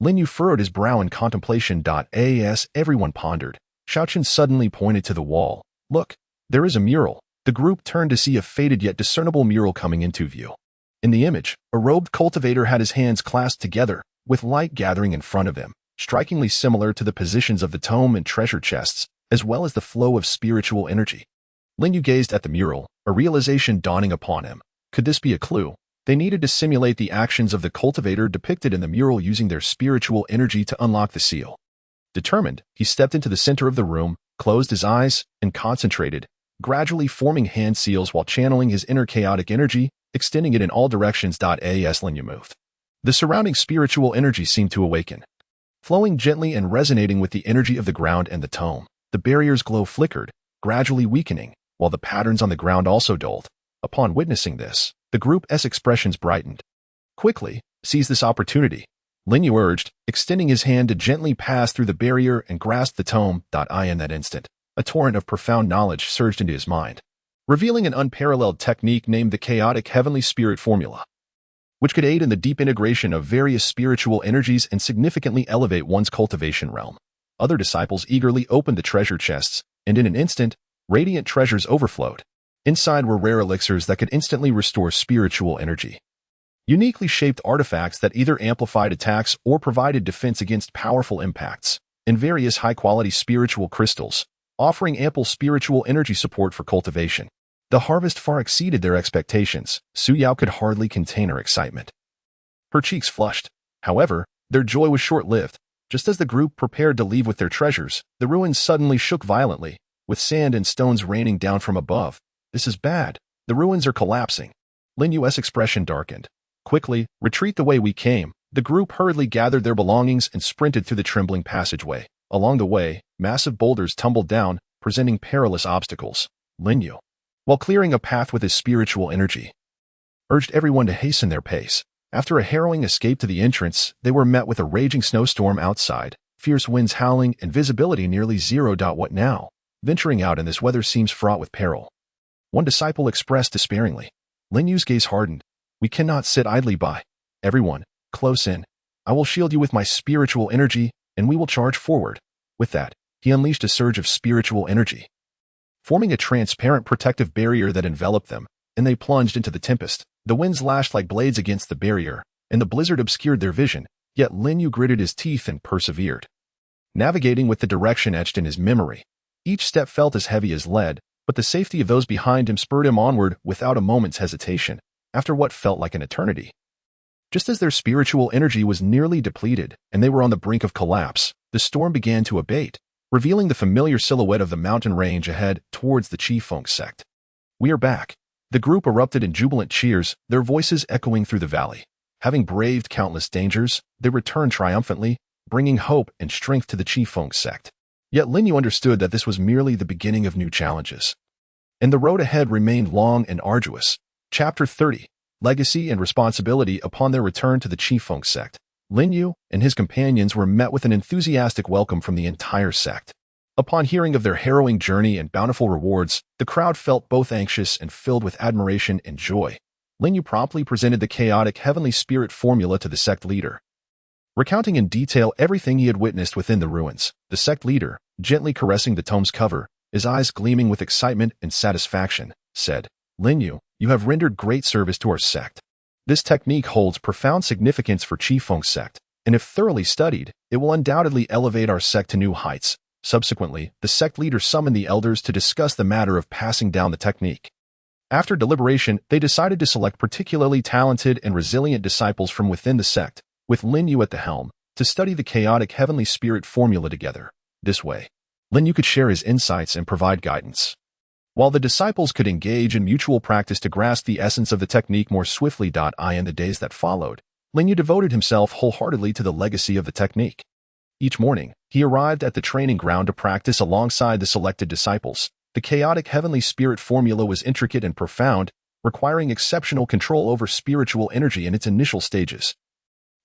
Lin Yu furrowed his brow in contemplation. As everyone pondered, Xiaochen suddenly pointed to the wall. Look, there is a mural. The group turned to see a faded yet discernible mural coming into view. In the image, a robed cultivator had his hands clasped together, with light gathering in front of him, strikingly similar to the positions of the tome and treasure chests, as well as the flow of spiritual energy. Lin Yu gazed at the mural, a realization dawning upon him. Could this be a clue? They needed to simulate the actions of the cultivator depicted in the mural using their spiritual energy to unlock the seal. Determined, he stepped into the center of the room, closed his eyes, and concentrated, gradually forming hand seals while channeling his inner chaotic energy, extending it in all directions. As Lin Yu moved, the surrounding spiritual energy seemed to awaken, flowing gently and resonating with the energy of the ground and the tome. The barrier's glow flickered, gradually weakening, while the patterns on the ground also dulled. Upon witnessing this, the group's expressions brightened. Quickly, seize this opportunity, Lin Yu urged, extending his hand to gently pass through the barrier and grasp the tome. In that instant, a torrent of profound knowledge surged into his mind, revealing an unparalleled technique named the chaotic heavenly spirit formula, which could aid in the deep integration of various spiritual energies and significantly elevate one's cultivation realm. Other disciples eagerly opened the treasure chests, and in an instant, radiant treasures overflowed. Inside were rare elixirs that could instantly restore spiritual energy, uniquely shaped artifacts that either amplified attacks or provided defense against powerful impacts, and various high-quality spiritual crystals, offering ample spiritual energy support for cultivation. The harvest far exceeded their expectations. Su Yao could hardly contain her excitement. Her cheeks flushed. However, their joy was short-lived. Just as the group prepared to leave with their treasures, the ruins suddenly shook violently, with sand and stones raining down from above. This is bad. The ruins are collapsing. Lin Yu's expression darkened. Quickly, retreat the way we came. The group hurriedly gathered their belongings and sprinted through the trembling passageway. Along the way, massive boulders tumbled down, presenting perilous obstacles. Lin Yu, while clearing a path with his spiritual energy, urged everyone to hasten their pace. After a harrowing escape to the entrance, they were met with a raging snowstorm outside, fierce winds howling, and visibility nearly zero. What now? Venturing out in this weather seems fraught with peril. One disciple expressed despairingly. Lin Yu's gaze hardened. We cannot sit idly by. Everyone, close in. I will shield you with my spiritual energy, and we will charge forward. With that, he unleashed a surge of spiritual energy, forming a transparent protective barrier that enveloped them, and they plunged into the tempest. The winds lashed like blades against the barrier, and the blizzard obscured their vision, yet Lin Yu gritted his teeth and persevered, navigating with the direction etched in his memory. Each step felt as heavy as lead, but the safety of those behind him spurred him onward without a moment's hesitation. After what felt like an eternity, just as their spiritual energy was nearly depleted and they were on the brink of collapse, the storm began to abate, revealing the familiar silhouette of the mountain range ahead towards the Qifeng sect. We are back. The group erupted in jubilant cheers, their voices echoing through the valley. Having braved countless dangers, they returned triumphantly, bringing hope and strength to the Qifeng sect. Yet Lin Yu understood that this was merely the beginning of new challenges, and the road ahead remained long and arduous. Chapter 30. Legacy and Responsibility. Upon their return to the Qifeng sect, Lin Yu and his companions were met with an enthusiastic welcome from the entire sect. Upon hearing of their harrowing journey and bountiful rewards, the crowd felt both anxious and filled with admiration and joy. Lin Yu promptly presented the chaotic heavenly spirit formula to the sect leader. Recounting in detail everything he had witnessed within the ruins, the sect leader, gently caressing the tome's cover, his eyes gleaming with excitement and satisfaction, said, Lin Yu, you have rendered great service to our sect. This technique holds profound significance for Qifeng sect, and if thoroughly studied, it will undoubtedly elevate our sect to new heights. Subsequently, the sect leader summoned the elders to discuss the matter of passing down the technique. After deliberation, they decided to select particularly talented and resilient disciples from within the sect, with Lin Yu at the helm, to study the chaotic heavenly spirit formula together. This way, Lin Yu could share his insights and provide guidance, while the disciples could engage in mutual practice to grasp the essence of the technique more swiftly. In the days that followed, Lin Yu devoted himself wholeheartedly to the legacy of the technique. Each morning, he arrived at the training ground to practice alongside the selected disciples. The chaotic heavenly spirit formula was intricate and profound, requiring exceptional control over spiritual energy in its initial stages.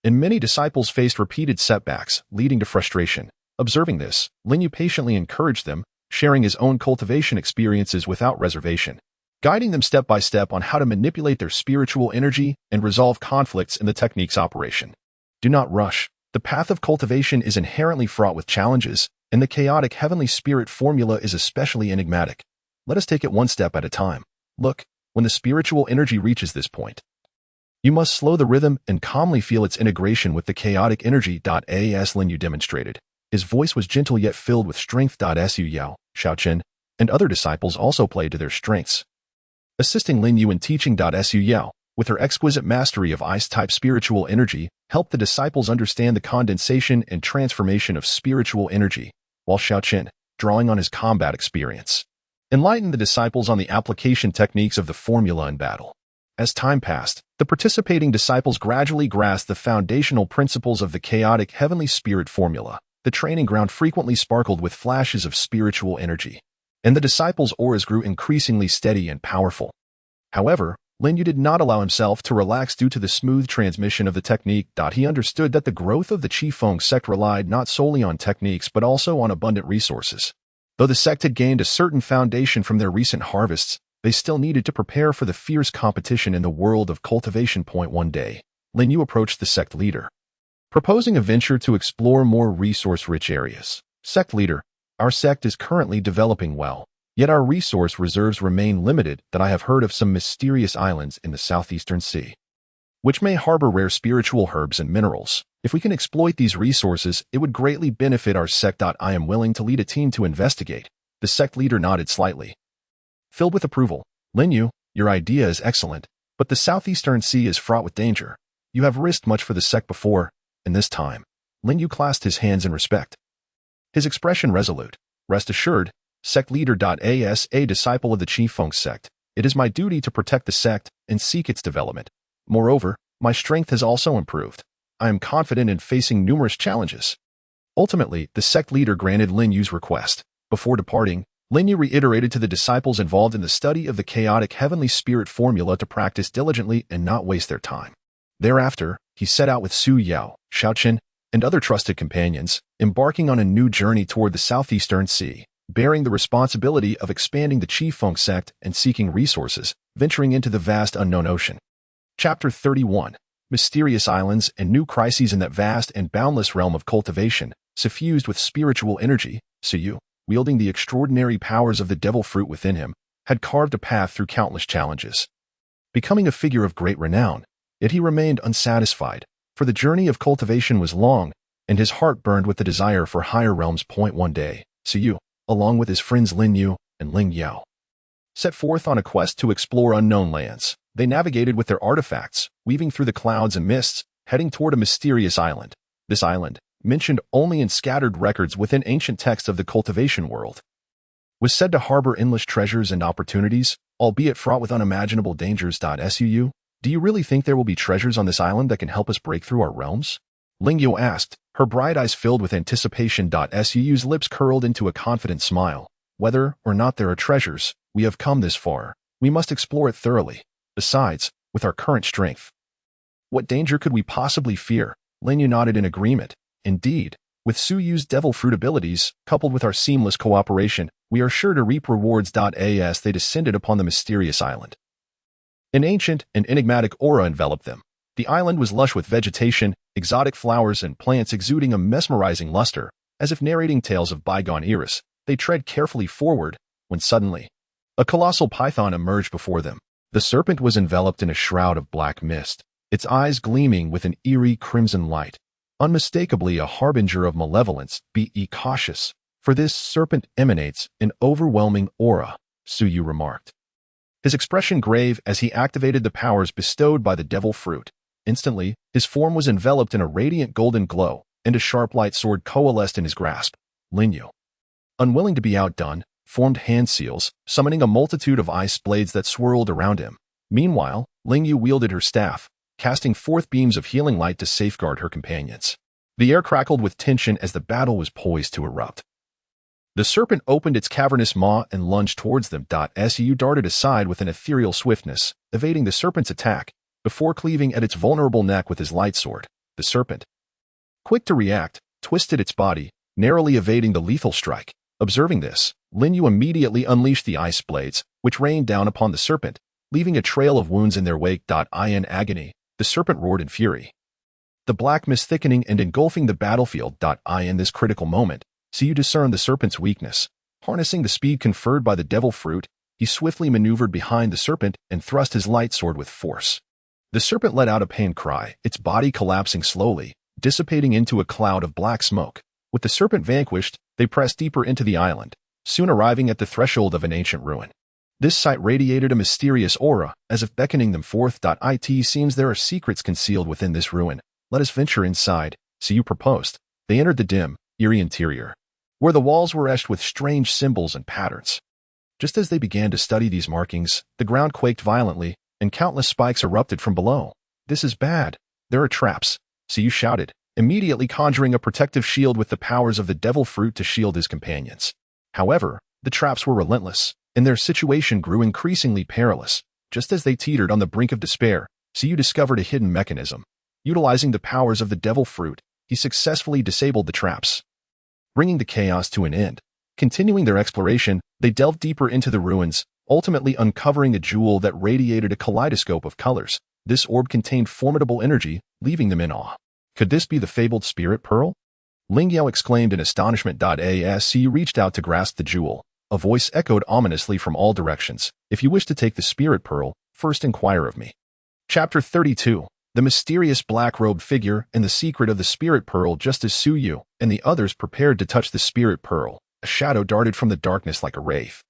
And many disciples faced repeated setbacks, leading to frustration. Observing this, Lin Yu patiently encouraged them, sharing his own cultivation experiences without reservation, guiding them step by step on how to manipulate their spiritual energy and resolve conflicts in the technique's operation. Do not rush. The path of cultivation is inherently fraught with challenges, and the chaotic heavenly spirit formula is especially enigmatic. Let us take it one step at a time. Look, when the spiritual energy reaches this point, you must slow the rhythm and calmly feel its integration with the chaotic energy. As Lin Yu demonstrated, his voice was gentle yet filled with strength. Su Yao, Xiaochen, and other disciples also played to their strengths, assisting Lin Yu in teaching. Su Yao, with her exquisite mastery of ice-type spiritual energy, helped the disciples understand the condensation and transformation of spiritual energy, while Xiaochen, drawing on his combat experience, enlightened the disciples on the application techniques of the formula in battle. As time passed, the participating disciples gradually grasped the foundational principles of the chaotic heavenly spirit formula. The training ground frequently sparkled with flashes of spiritual energy, and the disciples' auras grew increasingly steady and powerful. However, Lin Yu did not allow himself to relax due to the smooth transmission of the technique. He understood that the growth of the Qifeng sect relied not solely on techniques but also on abundant resources. Though the sect had gained a certain foundation from their recent harvests, they still needed to prepare for the fierce competition in the world of cultivation. One day, Lin Yu approached the sect leader, proposing a venture to explore more resource-rich areas. Sect leader, our sect is currently developing well, yet our resource reserves remain limited. I have heard of some mysterious islands in the southeastern sea, which may harbor rare spiritual herbs and minerals. If we can exploit these resources, it would greatly benefit our sect. I am willing to lead a team to investigate. The sect leader nodded slightly, filled with approval. Lin Yu, your idea is excellent, but the southeastern sea is fraught with danger. You have risked much for the sect before, and this time. Lin Yu clasped his hands in respect, his expression resolute. Rest assured, sect leader. As a disciple of the Qifeng sect, it is my duty to protect the sect and seek its development. Moreover, my strength has also improved. I am confident in facing numerous challenges. Ultimately, the sect leader granted Lin Yu's request. Before departing, Lin Yu reiterated to the disciples involved in the study of the chaotic heavenly spirit formula to practice diligently and not waste their time. Thereafter, he set out with Su Yao, Shaoqin, and other trusted companions, embarking on a new journey toward the southeastern sea, bearing the responsibility of expanding the Qifeng sect and seeking resources, venturing into the vast unknown ocean. Chapter 31. Mysterious islands and new crises in that vast and boundless realm of cultivation, suffused with spiritual energy. Su Yu, wielding the extraordinary powers of the devil fruit within him, had carved a path through countless challenges, becoming a figure of great renown. Yet he remained unsatisfied, for the journey of cultivation was long, and his heart burned with the desire for higher realms. One day, Su Yu, along with his friends Lin Yu and Ling Yao, set forth on a quest to explore unknown lands. They navigated with their artifacts, weaving through the clouds and mists, heading toward a mysterious island. This island, mentioned only in scattered records within ancient texts of the cultivation world, was said to harbor endless treasures and opportunities, albeit fraught with unimaginable dangers. Su, do you really think there will be treasures on this island that can help us break through our realms? Ling Yu asked, her bright eyes filled with anticipation. Su's lips curled into a confident smile. Whether or not there are treasures, we have come this far. We must explore it thoroughly. Besides, with our current strength, what danger could we possibly fear? Lin Yu nodded in agreement. Indeed, with Su Yu's devil fruit abilities, coupled with our seamless cooperation, we are sure to reap rewards. As they descended upon the mysterious island, an ancient and enigmatic aura enveloped them. The island was lush with vegetation, exotic flowers, and plants exuding a mesmerizing luster, as if narrating tales of bygone eras. They tread carefully forward, when suddenly, a colossal python emerged before them. The serpent was enveloped in a shroud of black mist, its eyes gleaming with an eerie crimson light, unmistakably a harbinger of malevolence. Be cautious, for this serpent emanates an overwhelming aura, Su Yu remarked, his expression grave as he activated the powers bestowed by the devil fruit. Instantly, his form was enveloped in a radiant golden glow, and a sharp light sword coalesced in his grasp. Lin Yu, unwilling to be outdone, formed hand seals, summoning a multitude of ice blades that swirled around him. Meanwhile, Ling Yu wielded her staff, casting forth beams of healing light to safeguard her companions. The air crackled with tension as the battle was poised to erupt. The serpent opened its cavernous maw and lunged towards them. Su darted aside with an ethereal swiftness, evading the serpent's attack, before cleaving at its vulnerable neck with his light sword. The serpent, quick to react, twisted its body, narrowly evading the lethal strike. Observing this, Lin Yu immediately unleashed the ice blades, which rained down upon the serpent, leaving a trail of wounds in their wake. In agony, the serpent roared in fury, the black mist thickening and engulfing the battlefield. In this critical moment, Su Yu discerned the serpent's weakness. Harnessing the speed conferred by the devil fruit, he swiftly maneuvered behind the serpent and thrust his light sword with force. The serpent let out a pained cry, its body collapsing slowly, dissipating into a cloud of black smoke. With the serpent vanquished, they pressed deeper into the island, soon arriving at the threshold of an ancient ruin. This site radiated a mysterious aura, as if beckoning them forth. It seems there are secrets concealed within this ruin. Let us venture inside, Su Yu proposed. They entered the dim, eerie interior, where the walls were etched with strange symbols and patterns. Just as they began to study these markings, the ground quaked violently, and countless spikes erupted from below. This is bad. There are traps, Su Yu shouted, immediately conjuring a protective shield with the powers of the devil fruit to shield his companions. However, the traps were relentless, and their situation grew increasingly perilous. Just as they teetered on the brink of despair, Yu discovered a hidden mechanism. Utilizing the powers of the devil fruit, he successfully disabled the traps, bringing the chaos to an end. Continuing their exploration, they delved deeper into the ruins, ultimately uncovering a jewel that radiated a kaleidoscope of colors. This orb contained formidable energy, leaving them in awe. Could this be the fabled spirit pearl? Lin Yu exclaimed in astonishment. As Yu reached out to grasp the jewel, a voice echoed ominously from all directions. If you wish to take the spirit pearl, first inquire of me. Chapter 32. The mysterious black-robed figure and the secret of the spirit pearl. Just as Yu and the others prepared to touch the spirit pearl, a shadow darted from the darkness like a wraith,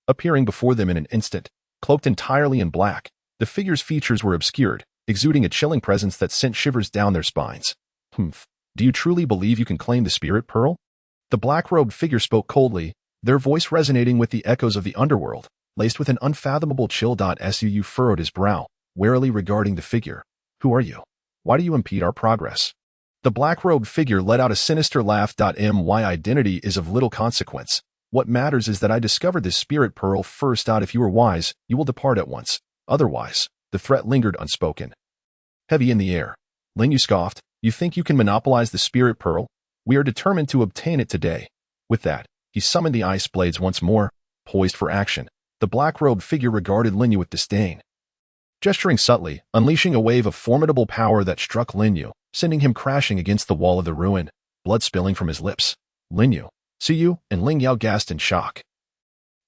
appearing before them in an instant. Cloaked entirely in black, the figure's features were obscured, exuding a chilling presence that sent shivers down their spines. Do you truly believe you can claim the spirit pearl? The black-robed figure spoke coldly, their voice resonating with the echoes of the underworld, laced with an unfathomable chill. Yu furrowed his brow, warily regarding the figure. Who are you? Why do you impede our progress? The black-robed figure let out a sinister laugh. My identity is of little consequence. What matters is that I discovered this spirit pearl first. If you are wise, you will depart at once. Otherwise, the threat lingered unspoken. Heavy in the air, Lin Yu scoffed. You think you can monopolize the spirit pearl? We are determined to obtain it today. With that, he summoned the ice blades once more, poised for action. The black-robed figure regarded Lin Yu with disdain, gesturing subtly, unleashing a wave of formidable power that struck Lin Yu, sending him crashing against the wall of the ruin, blood spilling from his lips. Lin Yu, and Lin Yu gasped in shock.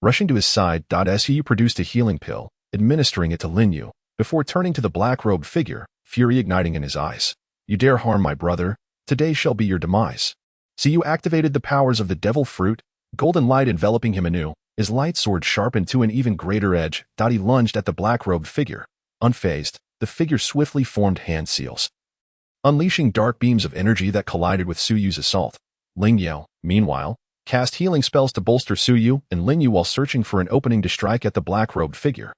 Rushing to his side, Yu produced a healing pill, administering it to Lin Yu, before turning to the black-robed figure, fury igniting in his eyes. You dare harm my brother? Today shall be your demise. Yu activated the powers of the devil fruit, golden light enveloping him anew, his light sword sharpened to an even greater edge. He lunged at the black-robed figure. Unfazed, the figure swiftly formed hand seals, unleashing dark beams of energy that collided with Yu's assault. Lin Yu, meanwhile, cast healing spells to bolster Yu and Lin Yu while searching for an opening to strike at the black-robed figure.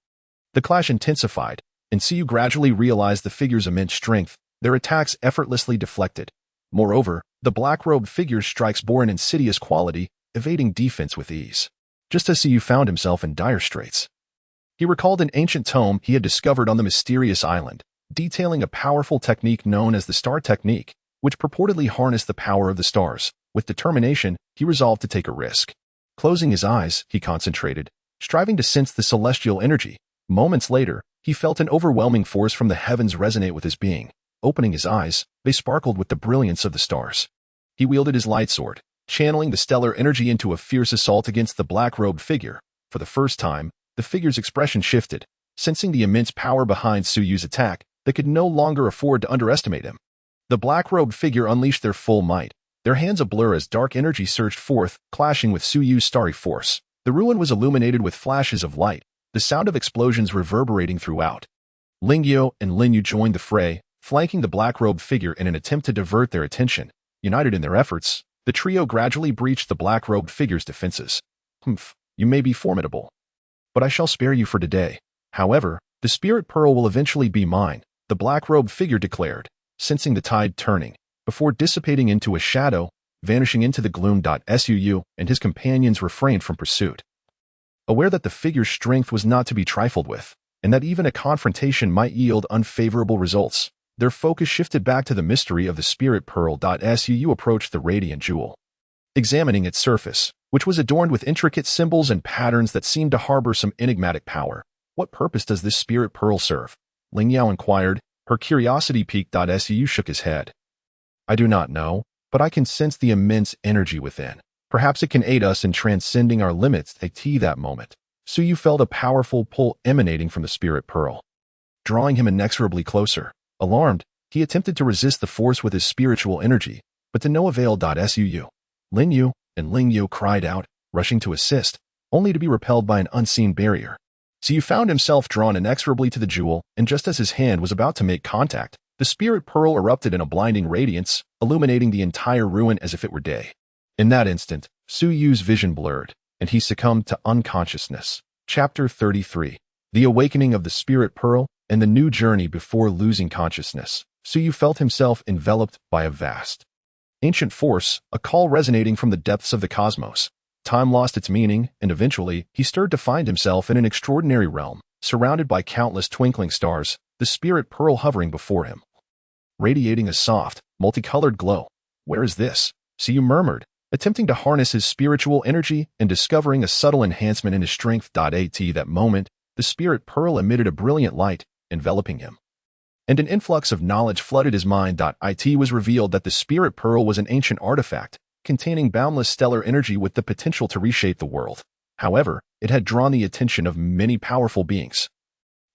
The clash intensified, and Yu gradually realized the figure's immense strength, their attacks effortlessly deflected. Moreover, the black-robed figure's strikes bore an insidious quality, evading defense with ease. Just as Yu found himself in dire straits, he recalled an ancient tome he had discovered on the mysterious island, detailing a powerful technique known as the star technique, which purportedly harnessed the power of the stars. With determination, he resolved to take a risk. Closing his eyes, he concentrated, striving to sense the celestial energy. Moments later, he felt an overwhelming force from the heavens resonate with his being. Opening his eyes, they sparkled with the brilliance of the stars. He wielded his light sword, channeling the stellar energy into a fierce assault against the black-robed figure. For the first time, the figure's expression shifted, sensing the immense power behind Yu's attack. They could no longer afford to underestimate him. The black-robed figure unleashed their full might, their hands ablur as dark energy surged forth, clashing with Yu's starry force. The ruin was illuminated with flashes of light, the sound of explosions reverberating throughout. Lin Yu and Lin Yu joined the fray, flanking the black-robed figure in an attempt to divert their attention. United in their efforts, the trio gradually breached the black-robed figure's defenses. You may be formidable, but I shall spare you for today. However, the spirit pearl will eventually be mine, the black-robed figure declared, sensing the tide turning, before dissipating into a shadow, vanishing into the gloom. Yu and his companions refrained from pursuit, aware that the figure's strength was not to be trifled with, and that even a confrontation might yield unfavorable results. Their focus shifted back to the mystery of the spirit pearl. Yu approached the radiant jewel, examining its surface, which was adorned with intricate symbols and patterns that seemed to harbor some enigmatic power. What purpose does this spirit pearl serve? Lin Yu inquired, her curiosity piqued. Yu shook his head. I do not know, but I can sense the immense energy within. Perhaps it can aid us in transcending our limits. At that moment, Yu felt a powerful pull emanating from the spirit pearl, drawing him inexorably closer. Alarmed, he attempted to resist the force with his spiritual energy, but to no avail. Lin Yu and Lin Yu cried out, rushing to assist, only to be repelled by an unseen barrier. Yu found himself drawn inexorably to the jewel, and just as his hand was about to make contact, the spirit pearl erupted in a blinding radiance, illuminating the entire ruin as if it were day. In that instant, Yu's vision blurred, and he succumbed to unconsciousness. Chapter 33. The Awakening of the Spirit Pearl and the New Journey Before Losing Consciousness. Yu felt himself enveloped by a vast, ancient force, a call resonating from the depths of the cosmos. Time lost its meaning, and eventually, he stirred to find himself in an extraordinary realm, surrounded by countless twinkling stars, the spirit pearl hovering before him, radiating a soft, multicolored glow. "Where is this?" Siyu murmured, attempting to harness his spiritual energy and discovering a subtle enhancement in his strength. At that moment, the spirit pearl emitted a brilliant light, enveloping him, and an influx of knowledge flooded his mind. It was revealed that the spirit pearl was an ancient artifact, containing boundless stellar energy with the potential to reshape the world. However, it had drawn the attention of many powerful beings,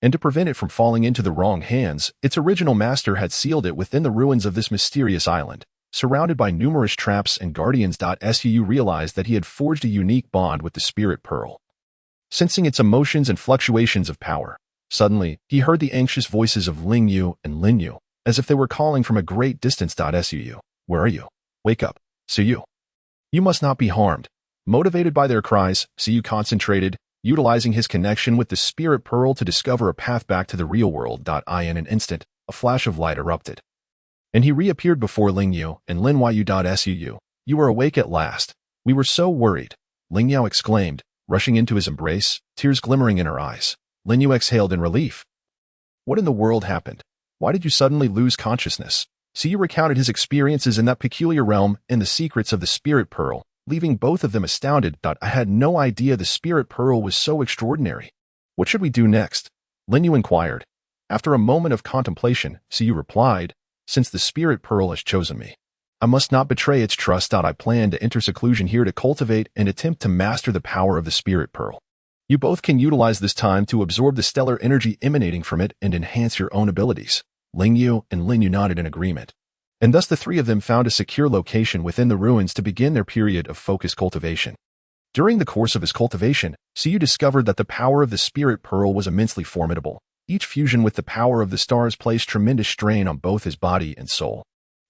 and to prevent it from falling into the wrong hands, its original master had sealed it within the ruins of this mysterious island, surrounded by numerous traps and guardians. Su realized that he had forged a unique bond with the spirit pearl, sensing its emotions and fluctuations of power. Suddenly, he heard the anxious voices of Lin Yu and Lin Yu, as if they were calling from a great distance. Su, where are you? Wake up, Su. You must not be harmed. Motivated by their cries, Siyu concentrated, utilizing his connection with the spirit pearl to discover a path back to the real world. In an instant, a flash of light erupted, and he reappeared before Lin Yu and Lin Yu. Su, you are awake at last. We were so worried, Lin Yu exclaimed, rushing into his embrace, tears glimmering in her eyes. Lin Yu exhaled in relief. What in the world happened? Why did you suddenly lose consciousness? Siyu recounted his experiences in that peculiar realm and the secrets of the spirit pearl, leaving both of them astounded. I had no idea the spirit pearl was so extraordinary. What should we do next? Lin Yu inquired. After a moment of contemplation, Siyu replied, since the spirit pearl has chosen me, I must not betray its trust. I plan to enter seclusion here to cultivate and attempt to master the power of the spirit pearl. You both can utilize this time to absorb the stellar energy emanating from it and enhance your own abilities. Lin Yu and Lin Yu nodded in agreement, and thus the three of them found a secure location within the ruins to begin their period of focused cultivation. During the course of his cultivation, Siyu discovered that the power of the spirit pearl was immensely formidable. Each fusion with the power of the stars placed tremendous strain on both his body and soul.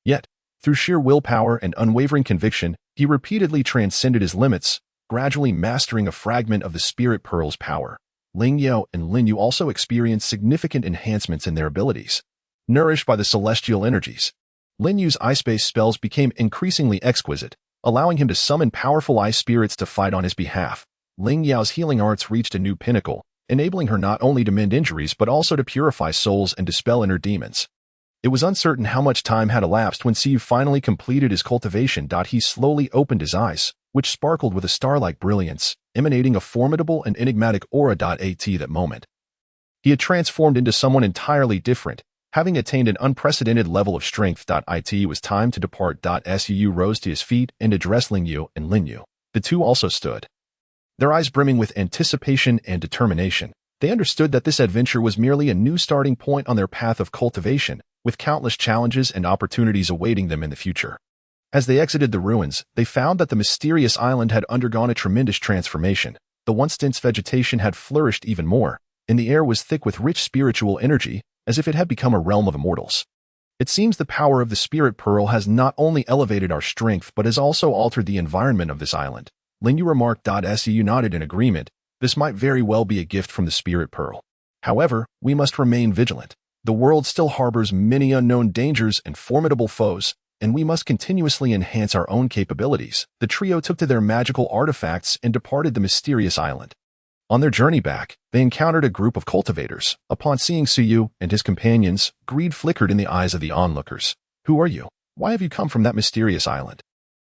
Yet, through sheer willpower and unwavering conviction, he repeatedly transcended his limits, gradually mastering a fragment of the spirit pearl's power. Lin Yu and Lin Yu also experienced significant enhancements in their abilities. Nourished by the celestial energies, Lin Yu's ice-based spells became increasingly exquisite, allowing him to summon powerful ice spirits to fight on his behalf. Lin Yao's healing arts reached a new pinnacle, enabling her not only to mend injuries but also to purify souls and dispel inner demons. It was uncertain how much time had elapsed when Siyu finally completed his cultivation. He slowly opened his eyes, which sparkled with a star-like brilliance, emanating a formidable and enigmatic aura. At that moment, he had transformed into someone entirely different, having attained an unprecedented level of strength. It was time to depart. Su rose to his feet and addressed Lin Yu and Lin Yu. The two also stood, their eyes brimming with anticipation and determination. They understood that this adventure was merely a new starting point on their path of cultivation, with countless challenges and opportunities awaiting them in the future. As they exited the ruins, they found that the mysterious island had undergone a tremendous transformation. The once dense vegetation had flourished even more, and the air was thick with rich spiritual energy, as if it had become a realm of immortals. It seems the power of the spirit pearl has not only elevated our strength but has also altered the environment of this island, Lin Yu remarked. Su nodded in agreement. This might very well be a gift from the spirit pearl. However, we must remain vigilant. The world still harbors many unknown dangers and formidable foes, and we must continuously enhance our own capabilities. The trio took to their magical artifacts and departed the mysterious island. On their journey back, they encountered a group of cultivators. Upon seeing Siyu and his companions, greed flickered in the eyes of the onlookers. Who are you? Why have you come from that mysterious island?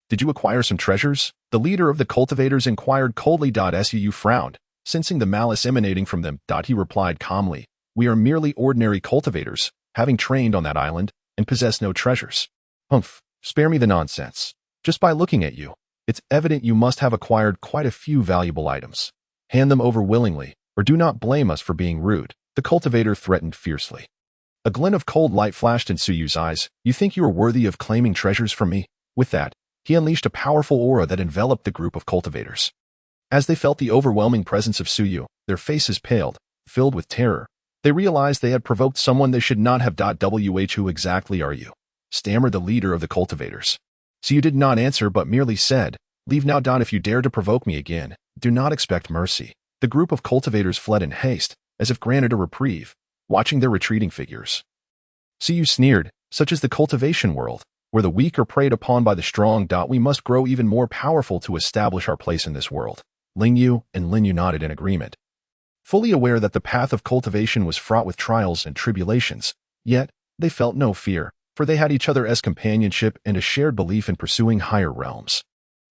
Did you acquire some treasures? The leader of the cultivators inquired coldly. Su frowned, sensing the malice emanating from them. He replied calmly, we are merely ordinary cultivators, having trained on that island, and possess no treasures. Humph, spare me the nonsense. Just by looking at you, it's evident you must have acquired quite a few valuable items. Hand them over willingly, or do not blame us for being rude, the cultivator threatened fiercely. A glint of cold light flashed in Suyu's eyes. You think you are worthy of claiming treasures from me? With that, he unleashed a powerful aura that enveloped the group of cultivators. As they felt the overwhelming presence of Suyu, their faces paled, filled with terror. They realized they had provoked someone they should not have. Who exactly are you? Stammered the leader of the cultivators. Siyu did not answer but merely said, leave now. If you dare to provoke me again, do not expect mercy. The group of cultivators fled in haste, as if granted a reprieve, watching their retreating figures. Siyu sneered, such is the cultivation world, where the weak are preyed upon by the strong. We must grow even more powerful to establish our place in this world. Lin Yu and Lin Yu nodded in agreement. fully aware that the path of cultivation was fraught with trials and tribulations. Yet, they felt no fear, for they had each other as companionship and a shared belief in pursuing higher realms.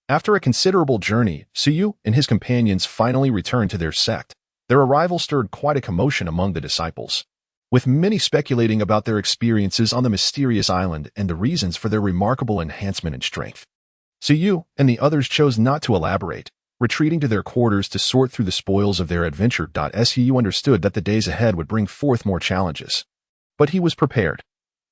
After a considerable journey, Suyu and his companions finally returned to their sect. Their arrival stirred quite a commotion among the disciples, with many speculating about their experiences on the mysterious island and the reasons for their remarkable enhancement in strength. Suyu and the others chose not to elaborate, retreating to their quarters to sort through the spoils of their adventure. Suyu understood that the days ahead would bring forth more challenges. But he was prepared.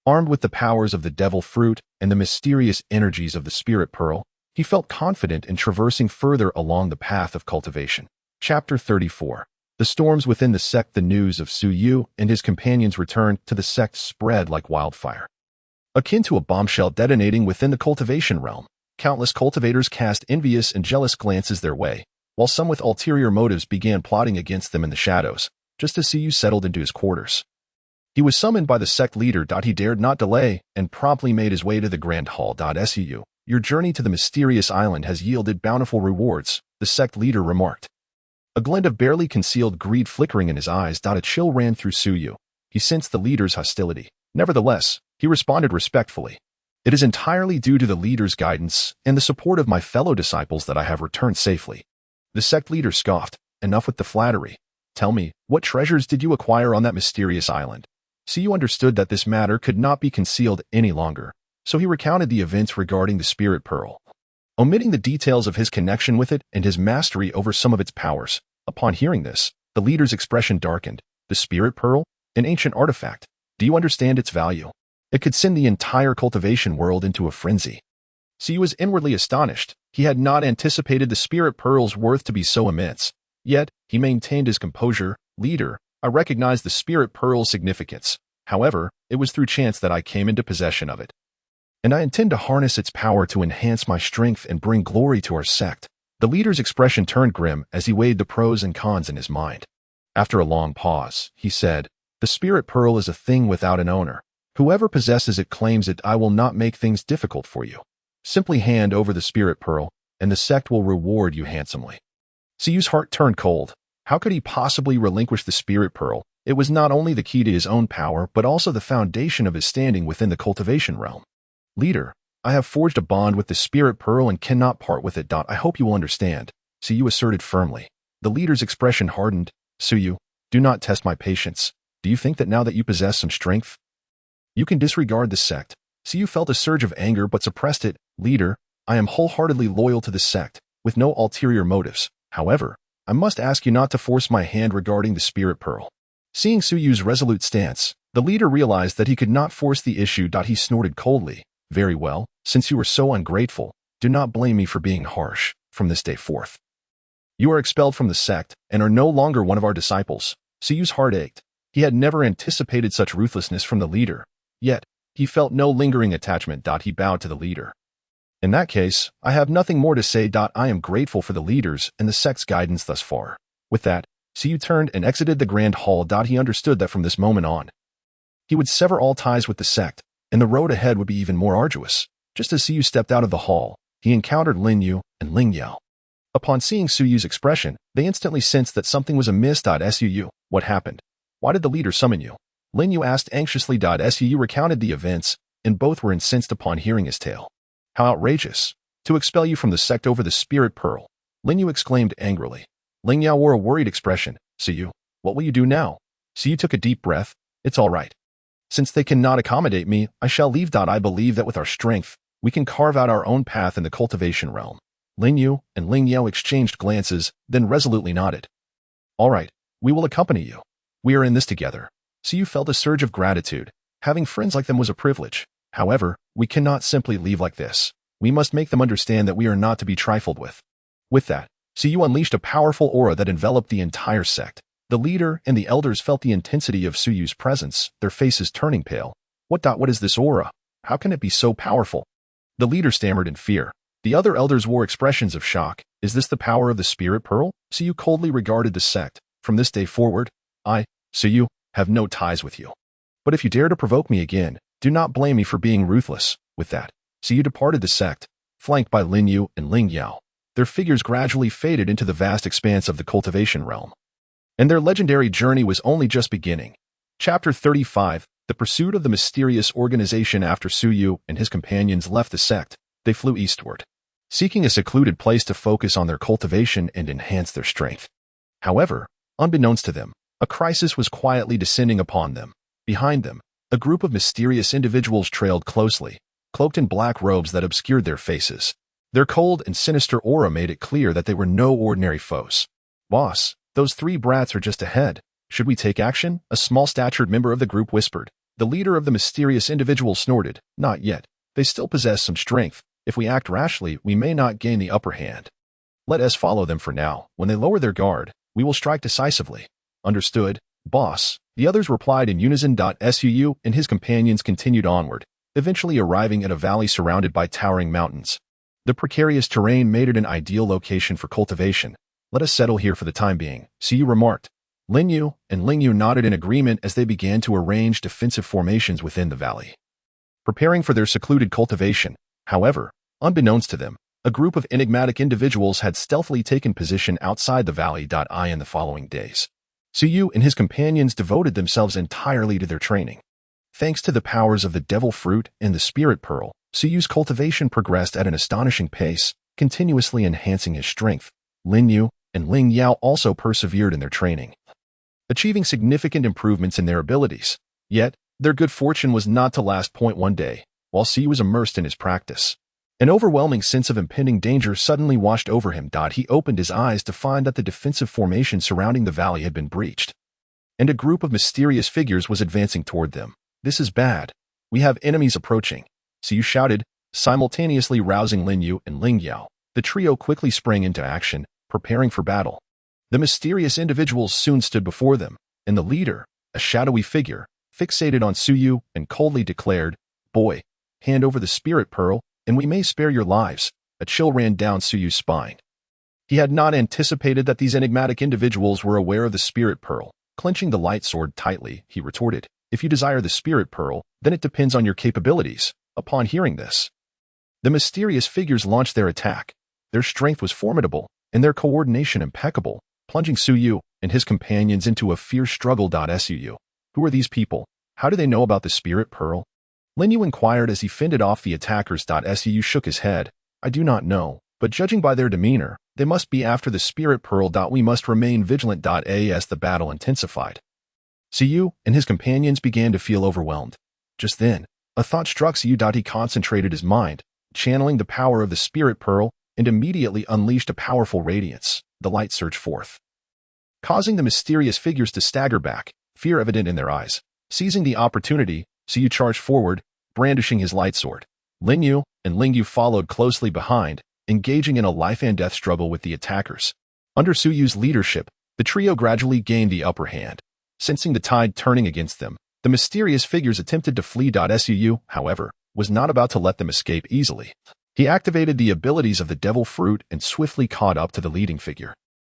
Armed with the powers of the devil fruit and the mysterious energies of the spirit pearl, he felt confident in traversing further along the path of cultivation. Chapter 34. The storms within the sect. The news of Suyu and his companions' return to the sect spread like wildfire. Akin to a bombshell detonating within the cultivation realm, countless cultivators cast envious and jealous glances their way, while some with ulterior motives began plotting against them in the shadows, just as Suyu settled into his quarters. He was summoned by the sect leader. He dared not delay and promptly made his way to the Grand Hall. Suyu, your journey to the mysterious island has yielded bountiful rewards, the sect leader remarked. A glint of barely concealed greed flickering in his eyes. A chill ran through Suyu. He sensed the leader's hostility. Nevertheless, he responded respectfully. It is entirely due to the leader's guidance and the support of my fellow disciples that I have returned safely. The sect leader scoffed. Enough with the flattery. Tell me, what treasures did you acquire on that mysterious island? Suyu understood that this matter could not be concealed any longer, so he recounted the events regarding the spirit pearl, omitting the details of his connection with it and his mastery over some of its powers. Upon hearing this, the leader's expression darkened. The spirit pearl? An ancient artifact. Do you understand its value? It could send the entire cultivation world into a frenzy. Suyu was inwardly astonished. He had not anticipated the spirit pearl's worth to be so immense. Yet, he maintained his composure. Leader, I recognize the spirit pearl's significance. However, it was through chance that I came into possession of it. And I intend to harness its power to enhance my strength and bring glory to our sect. The leader's expression turned grim as he weighed the pros and cons in his mind. After a long pause, he said, the spirit pearl is a thing without an owner. Whoever possesses it claims it. I will not make things difficult for you. Simply hand over the spirit pearl, and the sect will reward you handsomely. Suyu's heart turned cold. How could he possibly relinquish the spirit pearl? It was not only the key to his own power, but also the foundation of his standing within the cultivation realm. Leader, I have forged a bond with the spirit pearl and cannot part with it. I hope you will understand, Suyu asserted firmly. The leader's expression hardened. Suyu, do not test my patience. Do you think that now that you possess some strength, you can disregard the sect? Suyu felt a surge of anger but suppressed it. Leader, I am wholeheartedly loyal to the sect, with no ulterior motives. However, I must ask you not to force my hand regarding the spirit pearl. Seeing Suyu's resolute stance, the leader realized that he could not force the issue. He snorted coldly. Very well, since you are so ungrateful, do not blame me for being harsh. From this day forth, you are expelled from the sect and are no longer one of our disciples. Suyu's heart ached. He had never anticipated such ruthlessness from the leader. Yet, he felt no lingering attachment. He bowed to the leader. In that case, I have nothing more to say. I am grateful for the leaders and the sect's guidance thus far. With that, Suyu turned and exited the Grand Hall. He understood that from this moment on, he would sever all ties with the sect, and the road ahead would be even more arduous. Just as Suyu stepped out of the hall, he encountered Lin Yu and Lin Yu. Upon seeing Suyu's expression, they instantly sensed that something was amiss. Suyu, what happened? Why did the leader summon you? Lin Yu asked anxiously. Suyu recounted the events, and both were incensed upon hearing his tale. How outrageous! To expel you from the sect over the spirit pearl! Lin Yu exclaimed angrily. Lin Yu wore a worried expression. Suyu, what will you do now? Suyu took a deep breath. It's all right. Since they cannot accommodate me, I shall leave. I believe that with our strength, we can carve out our own path in the cultivation realm. Lin Yu and Lin Yu exchanged glances, then resolutely nodded. All right, we will accompany you. We are in this together. Suyu felt a surge of gratitude. Having friends like them was a privilege. However, we cannot simply leave like this. We must make them understand that we are not to be trifled with. With that, Suyu unleashed a powerful aura that enveloped the entire sect. The leader and the elders felt the intensity of Suyu's presence, their faces turning pale. What is this aura? How can it be so powerful? The leader stammered in fear. The other elders wore expressions of shock. Is this the power of the spirit pearl? Suyu coldly regarded the sect. From this day forward, I, Suyu, have no ties with you. But if you dare to provoke me again, do not blame me for being ruthless. With that, Suyu departed the sect, flanked by Lin Yu and Lin Yu. Their figures gradually faded into the vast expanse of the cultivation realm. And their legendary journey was only just beginning. Chapter 35, The Pursuit of the Mysterious Organization. After Su Yu and his companions left the sect, they flew eastward, seeking a secluded place to focus on their cultivation and enhance their strength. However, unbeknownst to them, a crisis was quietly descending upon them. Behind them, a group of mysterious individuals trailed closely, cloaked in black robes that obscured their faces. Their cold and sinister aura made it clear that they were no ordinary foes. "Boss, those three brats are just ahead. Should we take action?" a small-statured member of the group whispered. The leader of the mysterious individual snorted. "Not yet. They still possess some strength. If we act rashly, we may not gain the upper hand. Let us follow them for now. When they lower their guard, we will strike decisively." "Understood, boss," the others replied in unison. Su and his companions continued onward, eventually arriving at a valley surrounded by towering mountains. The precarious terrain made it an ideal location for cultivation. "Let us settle here for the time being," Su remarked. Lin Yu and Lin Yu nodded in agreement as they began to arrange defensive formations within the valley, preparing for their secluded cultivation. However, unbeknownst to them, a group of enigmatic individuals had stealthily taken position outside the valley. In the following days, Su Yu and his companions devoted themselves entirely to their training. Thanks to the powers of the devil fruit and the spirit pearl, Su Yu's cultivation progressed at an astonishing pace, continuously enhancing his strength. Lin Yu and Ling Yao also persevered in their training, achieving significant improvements in their abilities. Yet, their good fortune was not to last. One day, while Su Yu was immersed in his practice, an overwhelming sense of impending danger suddenly washed over him. He opened his eyes to find that the defensive formation surrounding the valley had been breached, and a group of mysterious figures was advancing toward them. "This is bad. We have enemies approaching," Su Yu shouted, simultaneously rousing Lin Yu and Ling Yao. The trio quickly sprang into action, preparing for battle. The mysterious individuals soon stood before them, and the leader, a shadowy figure, fixated on Su Yu and coldly declared, "Boy, hand over the spirit pearl, and we may spare your lives." A chill ran down Su Yu's spine. He had not anticipated that these enigmatic individuals were aware of the spirit pearl. Clenching the light sword tightly, he retorted, "If you desire the spirit pearl, then it depends on your capabilities." Upon hearing this, the mysterious figures launched their attack. Their strength was formidable, and their coordination impeccable, plunging Su Yu and his companions into a fierce struggle. Su, who are these people? How do they know about the spirit pearl? Lin Yu inquired as he fended off the attackers. Su shook his head. "I do not know, but judging by their demeanor, they must be after the spirit pearl. We must remain vigilant. As the battle intensified, Su Yu and his companions began to feel overwhelmed. Just then, a thought struck Su Yu. He concentrated his mind, channeling the power of the spirit pearl, and immediately unleashed a powerful radiance. The light surged forth, causing the mysterious figures to stagger back, fear evident in their eyes. Seizing the opportunity, Su Yu charged forward, brandishing his light sword. Lin Yu and Ling Yu followed closely behind, engaging in a life-and-death struggle with the attackers. Under Su Yu's leadership, the trio gradually gained the upper hand. Sensing the tide turning against them, the mysterious figures attempted to flee. Su Yu, however, was not about to let them escape easily. He activated the abilities of the devil fruit and swiftly caught up to the leading figure.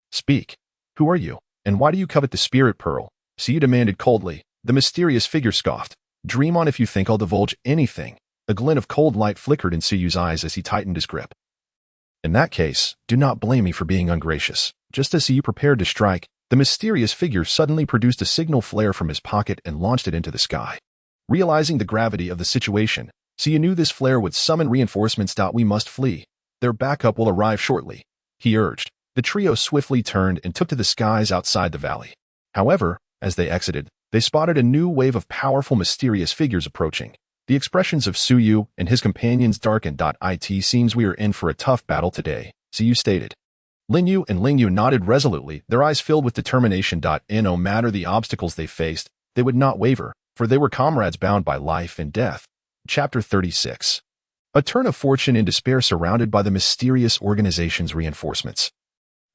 "Speak. Who are you, and why do you covet the spirit pearl?" Su Yu demanded coldly. The mysterious figure scoffed. "Dream on if you think I'll divulge anything." A glint of cold light flickered in Su Yu's eyes as he tightened his grip. "In that case, do not blame me for being ungracious." Just as Su Yu prepared to strike, the mysterious figure suddenly produced a signal flare from his pocket and launched it into the sky. Realizing the gravity of the situation, Su Yu knew this flare would summon reinforcements. "We must flee. Their backup will arrive shortly," he urged. The trio swiftly turned and took to the skies outside the valley. However, as they exited, they spotted a new wave of powerful mysterious figures approaching. The expressions of Su Yu and his companions darkened. "It seems we are in for a tough battle today," Su Yu stated. Lin Yu and Ling Yu nodded resolutely, their eyes filled with determination. No matter the obstacles they faced, they would not waver, for they were comrades bound by life and death. Chapter 36. A turn of fortune in despair surrounded by the mysterious organization's reinforcements.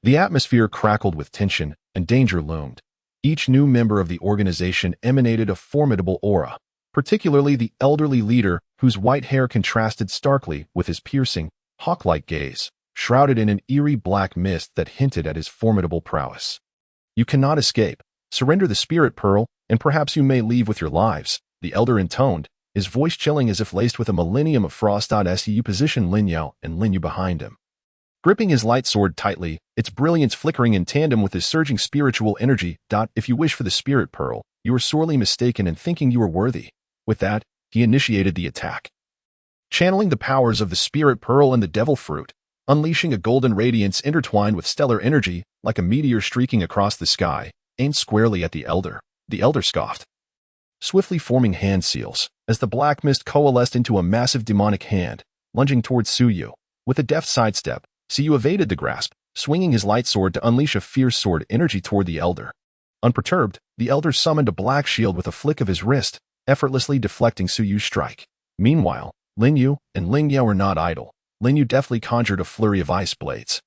The atmosphere crackled with tension, and danger loomed. Each new member of the organization emanated a formidable aura, particularly the elderly leader whose white hair contrasted starkly with his piercing, hawk-like gaze, shrouded in an eerie black mist that hinted at his formidable prowess. "You cannot escape. Surrender the spirit pearl, and perhaps you may leave with your lives," the elder intoned, his voice chilling as if laced with a millennium of frost. Su positioned Lin Yao and Lin Yu behind him, Gripping his light sword tightly, its brilliance flickering in tandem with his surging spiritual energy. If you wish for the spirit pearl, you are sorely mistaken in thinking you are worthy. With that, he initiated the attack. Channeling the powers of the spirit pearl and the devil fruit, unleashing a golden radiance intertwined with stellar energy, like a meteor streaking across the sky, aimed squarely at the elder. The elder scoffed, swiftly forming hand seals, as the black mist coalesced into a massive demonic hand, lunging towards Su Yu. With a deft sidestep, Su Yu evaded the grasp, swinging his light sword to unleash a fierce sword energy toward the elder. Unperturbed, the elder summoned a black shield with a flick of his wrist, effortlessly deflecting Su Yu's strike. Meanwhile, Lin Yu and Lin Yu were not idle. Lin Yu deftly conjured a flurry of ice blades,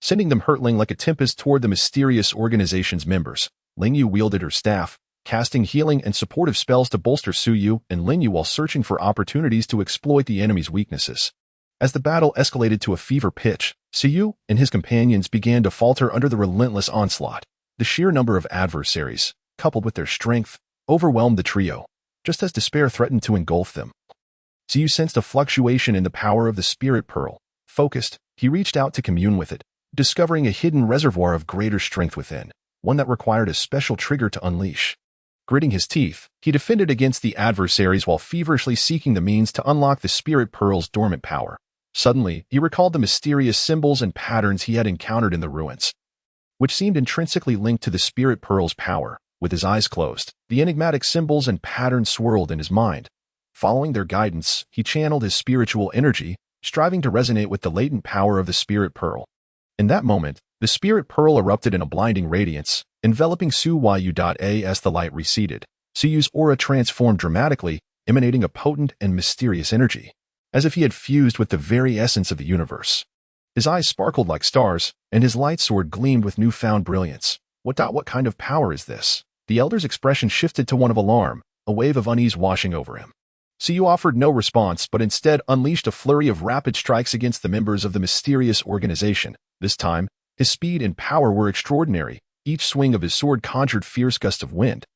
sending them hurtling like a tempest toward the mysterious organization's members. Lin Yu wielded her staff, casting healing and supportive spells to bolster Su Yu and Lin Yu while searching for opportunities to exploit the enemy's weaknesses. As the battle escalated to a fever pitch, Su Yu and his companions began to falter under the relentless onslaught. The sheer number of adversaries, coupled with their strength, overwhelmed the trio, just as despair threatened to engulf them. Su Yu sensed a fluctuation in the power of the spirit pearl. Focused, he reached out to commune with it, discovering a hidden reservoir of greater strength within, one that required a special trigger to unleash. Gritting his teeth, he defended against the adversaries while feverishly seeking the means to unlock the spirit pearl's dormant power. Suddenly, he recalled the mysterious symbols and patterns he had encountered in the ruins, which seemed intrinsically linked to the spirit pearl's power. With his eyes closed, the enigmatic symbols and patterns swirled in his mind. Following their guidance, he channeled his spiritual energy, striving to resonate with the latent power of the spirit pearl. In that moment, the spirit pearl erupted in a blinding radiance, enveloping Su Yu. As the light receded, Su Yu's aura transformed dramatically, emanating a potent and mysterious energy, as if he had fused with the very essence of the universe. His eyes sparkled like stars, and his light sword gleamed with newfound brilliance. What kind of power is this? The elder's expression shifted to one of alarm, a wave of unease washing over him. Su Yu offered no response but instead unleashed a flurry of rapid strikes against the members of the mysterious organization. This time, his speed and power were extraordinary. Each swing of his sword conjured fierce gusts of wind,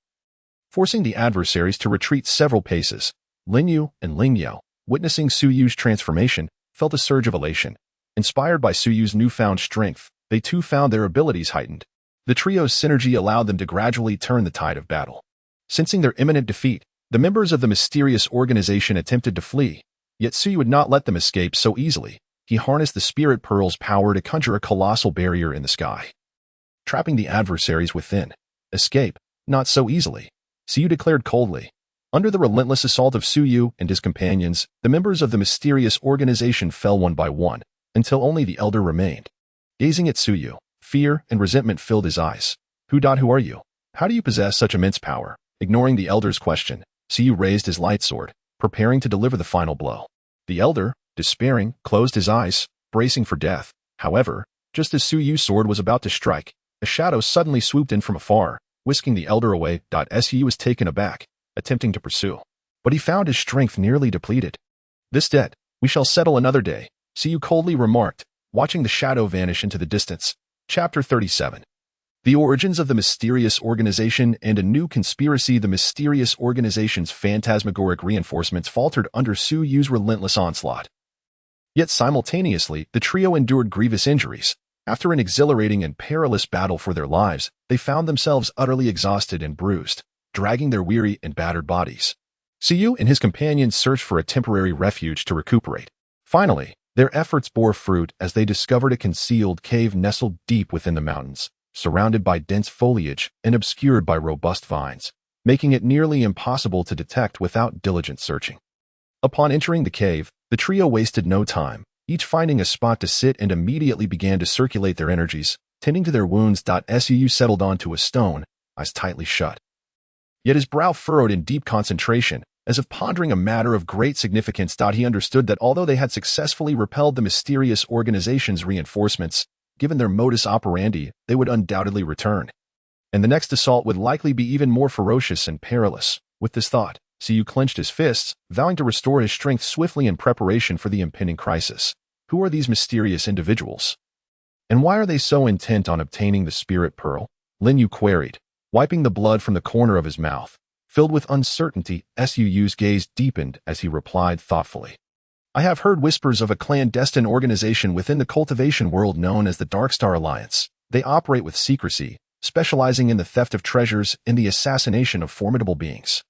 forcing the adversaries to retreat several paces. Lin Yu and Lin Yu, witnessing Su Yu's transformation, felt a surge of elation. Inspired by Su Yu's newfound strength, they too found their abilities heightened. The trio's synergy allowed them to gradually turn the tide of battle. Sensing their imminent defeat, the members of the mysterious organization attempted to flee, yet Su Yu would not let them escape so easily. He harnessed the spirit pearl's power to conjure a colossal barrier in the sky, trapping the adversaries within. Escape? Not so easily, Su Yu declared coldly. Under the relentless assault of Su Yu and his companions, the members of the mysterious organization fell one by one, until only the elder remained. Gazing at Su Yu, fear and resentment filled his eyes. Who are you? How do you possess such immense power? Ignoring the elder's question, Su Yu raised his light sword, preparing to deliver the final blow. The elder, despairing, closed his eyes, bracing for death. However, just as Su Yu's sword was about to strike, a shadow suddenly swooped in from afar, whisking the elder away. Su Yu was taken aback, attempting to pursue, but he found his strength nearly depleted. This debt, we shall settle another day, Su Yu coldly remarked, watching the shadow vanish into the distance. Chapter 37. The origins of the mysterious organization and a new conspiracy. The mysterious organization's phantasmagoric reinforcements faltered under Su Yu's relentless onslaught. Yet simultaneously, the trio endured grievous injuries. After an exhilarating and perilous battle for their lives, they found themselves utterly exhausted and bruised, dragging their weary and battered bodies. Su Yu and his companions searched for a temporary refuge to recuperate. Finally, their efforts bore fruit as they discovered a concealed cave nestled deep within the mountains, surrounded by dense foliage and obscured by robust vines, making it nearly impossible to detect without diligent searching. Upon entering the cave, the trio wasted no time, each finding a spot to sit and immediately began to circulate their energies, tending to their wounds. Su Yu settled onto a stone, eyes tightly shut. Yet his brow furrowed in deep concentration, as if pondering a matter of great significance. He understood that although they had successfully repelled the mysterious organization's reinforcements, given their modus operandi, they would undoubtedly return, and the next assault would likely be even more ferocious and perilous. With this thought, Su Yu clenched his fists, vowing to restore his strength swiftly in preparation for the impending crisis. Who are these mysterious individuals? And why are they so intent on obtaining the spirit pearl? Lin Yu queried, wiping the blood from the corner of his mouth. Filled with uncertainty, Su Yu's gaze deepened as he replied thoughtfully. I have heard whispers of a clandestine organization within the cultivation world known as the Dark Star Alliance. They operate with secrecy, specializing in the theft of treasures and the assassination of formidable beings.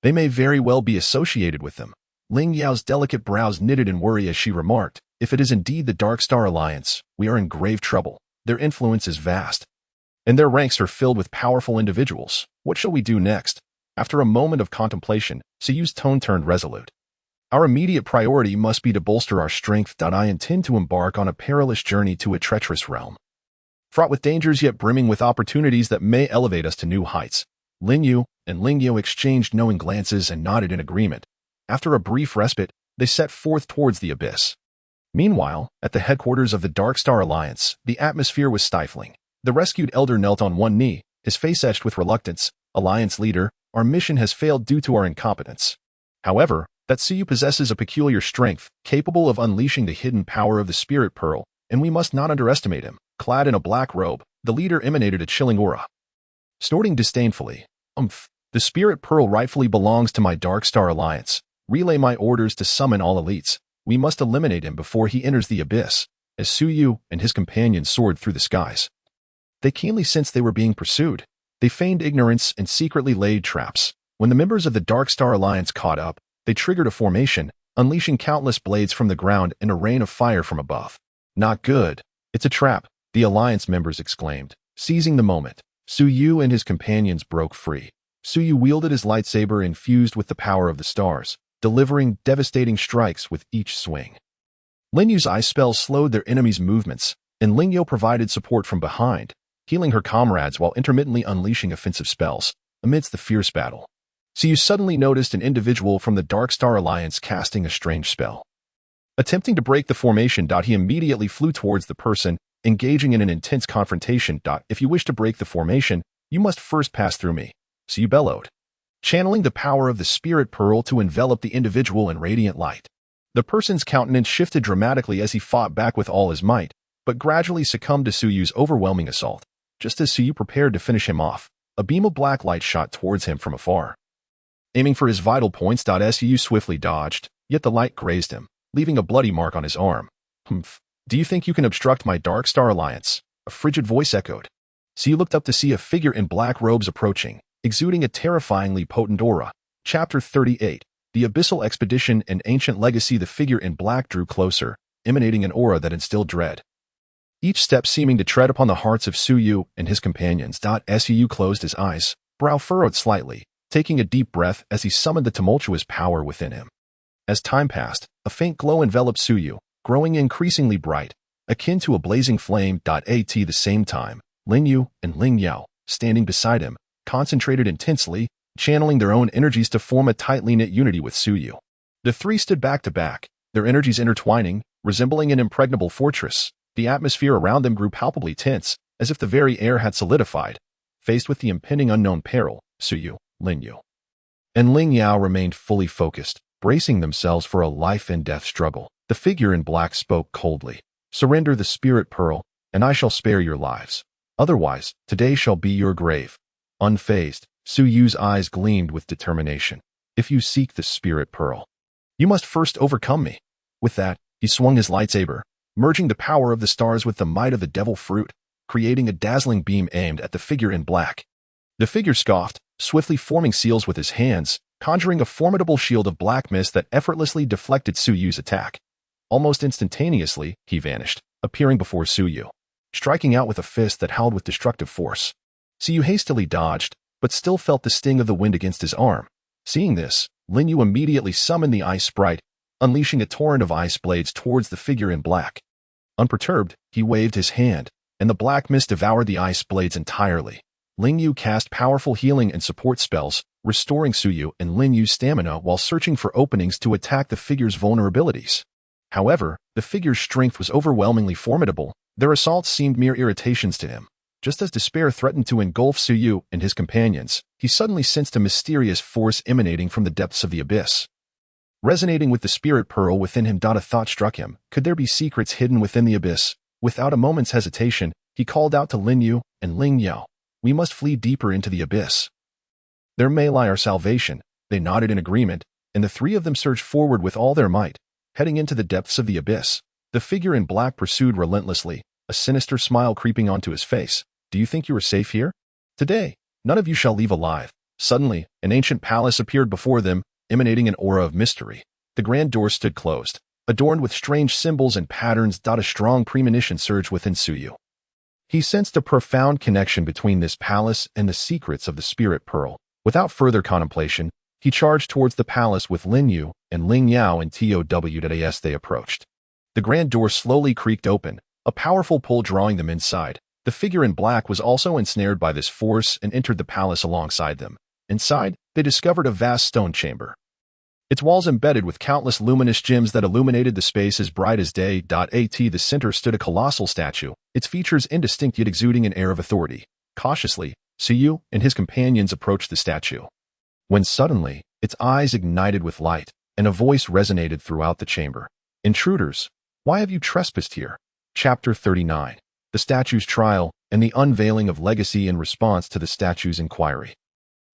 They may very well be associated with them. Ling Yao's delicate brows knitted in worry as she remarked, if it is indeed the Dark Star Alliance, we are in grave trouble. Their influence is vast, and their ranks are filled with powerful individuals. What shall we do next? After a moment of contemplation, Suyu's tone turned resolute. Our immediate priority must be to bolster our strength. I intend to embark on a perilous journey to a treacherous realm, fraught with dangers yet brimming with opportunities that may elevate us to new heights. Lin Yu and Lin Yu exchanged knowing glances and nodded in agreement. After a brief respite, they set forth towards the abyss. Meanwhile, at the headquarters of the Dark Star Alliance, the atmosphere was stifling. The rescued elder knelt on one knee, his face etched with reluctance. Alliance leader, our mission has failed due to our incompetence. However, that Suyu possesses a peculiar strength, capable of unleashing the hidden power of the Spirit Pearl, and we must not underestimate him. Clad in a black robe, the leader emanated a chilling aura. Snorting disdainfully, the Spirit Pearl rightfully belongs to my Dark Star Alliance. Relay my orders to summon all elites. We must eliminate him before he enters the abyss. As Suyu and his companions soared through the skies, they keenly sensed they were being pursued. They feigned ignorance and secretly laid traps. When the members of the Dark Star Alliance caught up, they triggered a formation, unleashing countless blades from the ground and a rain of fire from above. Not good. It's a trap, the Alliance members exclaimed. Seizing the moment, Suyu and his companions broke free. Suyu wielded his lightsaber infused with the power of the stars, delivering devastating strikes with each swing. Lin Yu's ice spells slowed their enemies' movements, and Ling Yu provided support from behind, healing her comrades while intermittently unleashing offensive spells. Amidst the fierce battle, Suyu suddenly noticed an individual from the Dark Star Alliance casting a strange spell. Attempting to break the formation, he immediately flew towards the person, engaging in an intense confrontation. If you wish to break the formation, you must first pass through me, Suyu bellowed, channeling the power of the Spirit Pearl to envelop the individual in radiant light. The person's countenance shifted dramatically as he fought back with all his might, but gradually succumbed to Suyu's overwhelming assault. Just as Suyu prepared to finish him off, a beam of black light shot towards him from afar. Aiming for his vital points, Suyu swiftly dodged, yet the light grazed him, leaving a bloody mark on his arm. Do you think you can obstruct my Dark Star Alliance? A frigid voice echoed. Suyu looked up to see a figure in black robes approaching, exuding a terrifyingly potent aura. Chapter 38. The Abyssal Expedition and Ancient Legacy. The figure in black drew closer, emanating an aura that instilled dread, each step seeming to tread upon the hearts of Suyu and his companions. Suyu closed his eyes, brow furrowed slightly, taking a deep breath as he summoned the tumultuous power within him. As time passed, a faint glow enveloped Suyu, growing increasingly bright, akin to a blazing flame. At the same time, Lin Yu and Ling Yao, standing beside him, concentrated intensely, channeling their own energies to form a tightly knit unity with Suyu. The three stood back to back, their energies intertwining, resembling an impregnable fortress. The atmosphere around them grew palpably tense, as if the very air had solidified. Faced with the impending unknown peril, Suyu, Lin Yu, and Ling Yao remained fully focused, bracing themselves for a life-and-death struggle. The figure in black spoke coldly. Surrender the Spirit Pearl, and I shall spare your lives. Otherwise, today shall be your grave. Unfazed, Suyu's eyes gleamed with determination. If you seek the Spirit Pearl, you must first overcome me. With that, he swung his lightsaber, merging the power of the stars with the might of the devil fruit, creating a dazzling beam aimed at the figure in black. The figure scoffed, swiftly forming seals with his hands, conjuring a formidable shield of black mist that effortlessly deflected Suyu's attack. Almost instantaneously, he vanished, appearing before Suyu, striking out with a fist that howled with destructive force. Suyu hastily dodged, but still felt the sting of the wind against his arm. Seeing this, Lin Yu immediately summoned the ice sprite, unleashing a torrent of ice blades towards the figure in black. Unperturbed, he waved his hand, and the black mist devoured the ice blades entirely. Lin Yu cast powerful healing and support spells, restoring Suyu and Lin Yu's stamina while searching for openings to attack the figure's vulnerabilities. However, the figure's strength was overwhelmingly formidable. Their assaults seemed mere irritations to him. Just as despair threatened to engulf Suyu and his companions, he suddenly sensed a mysterious force emanating from the depths of the abyss. Resonating with the Spirit Pearl within him, a thought struck him. Could there be secrets hidden within the abyss? Without a moment's hesitation, he called out to Lin Yu and Ling Yao. We must flee deeper into the abyss. There may lie our salvation. They nodded in agreement, and the three of them surged forward with all their might. heading into the depths of the abyss. The figure in black pursued relentlessly, a sinister smile creeping onto his face. Do you think you are safe here? Today, none of you shall leave alive. Suddenly, an ancient palace appeared before them, emanating an aura of mystery. The grand door stood closed, adorned with strange symbols and patterns. A strong premonition surged within Suyu. He sensed a profound connection between this palace and the secrets of the Spirit Pearl. Without further contemplation, he charged towards the palace with Lin Yu and Ling Yao and TOW. As they approached, the grand door slowly creaked open, a powerful pull drawing them inside. The figure in black was also ensnared by this force and entered the palace alongside them. Inside, they discovered a vast stone chamber, its walls embedded with countless luminous gems that illuminated the space as bright as day. At the center stood a colossal statue, its features indistinct yet exuding an air of authority. Cautiously, Suyu and his companions approached the statue, when suddenly, its eyes ignited with light, and a voice resonated throughout the chamber. Intruders, why have you trespassed here? Chapter 39. The statue's trial and the unveiling of legacy. In response to the statue's inquiry,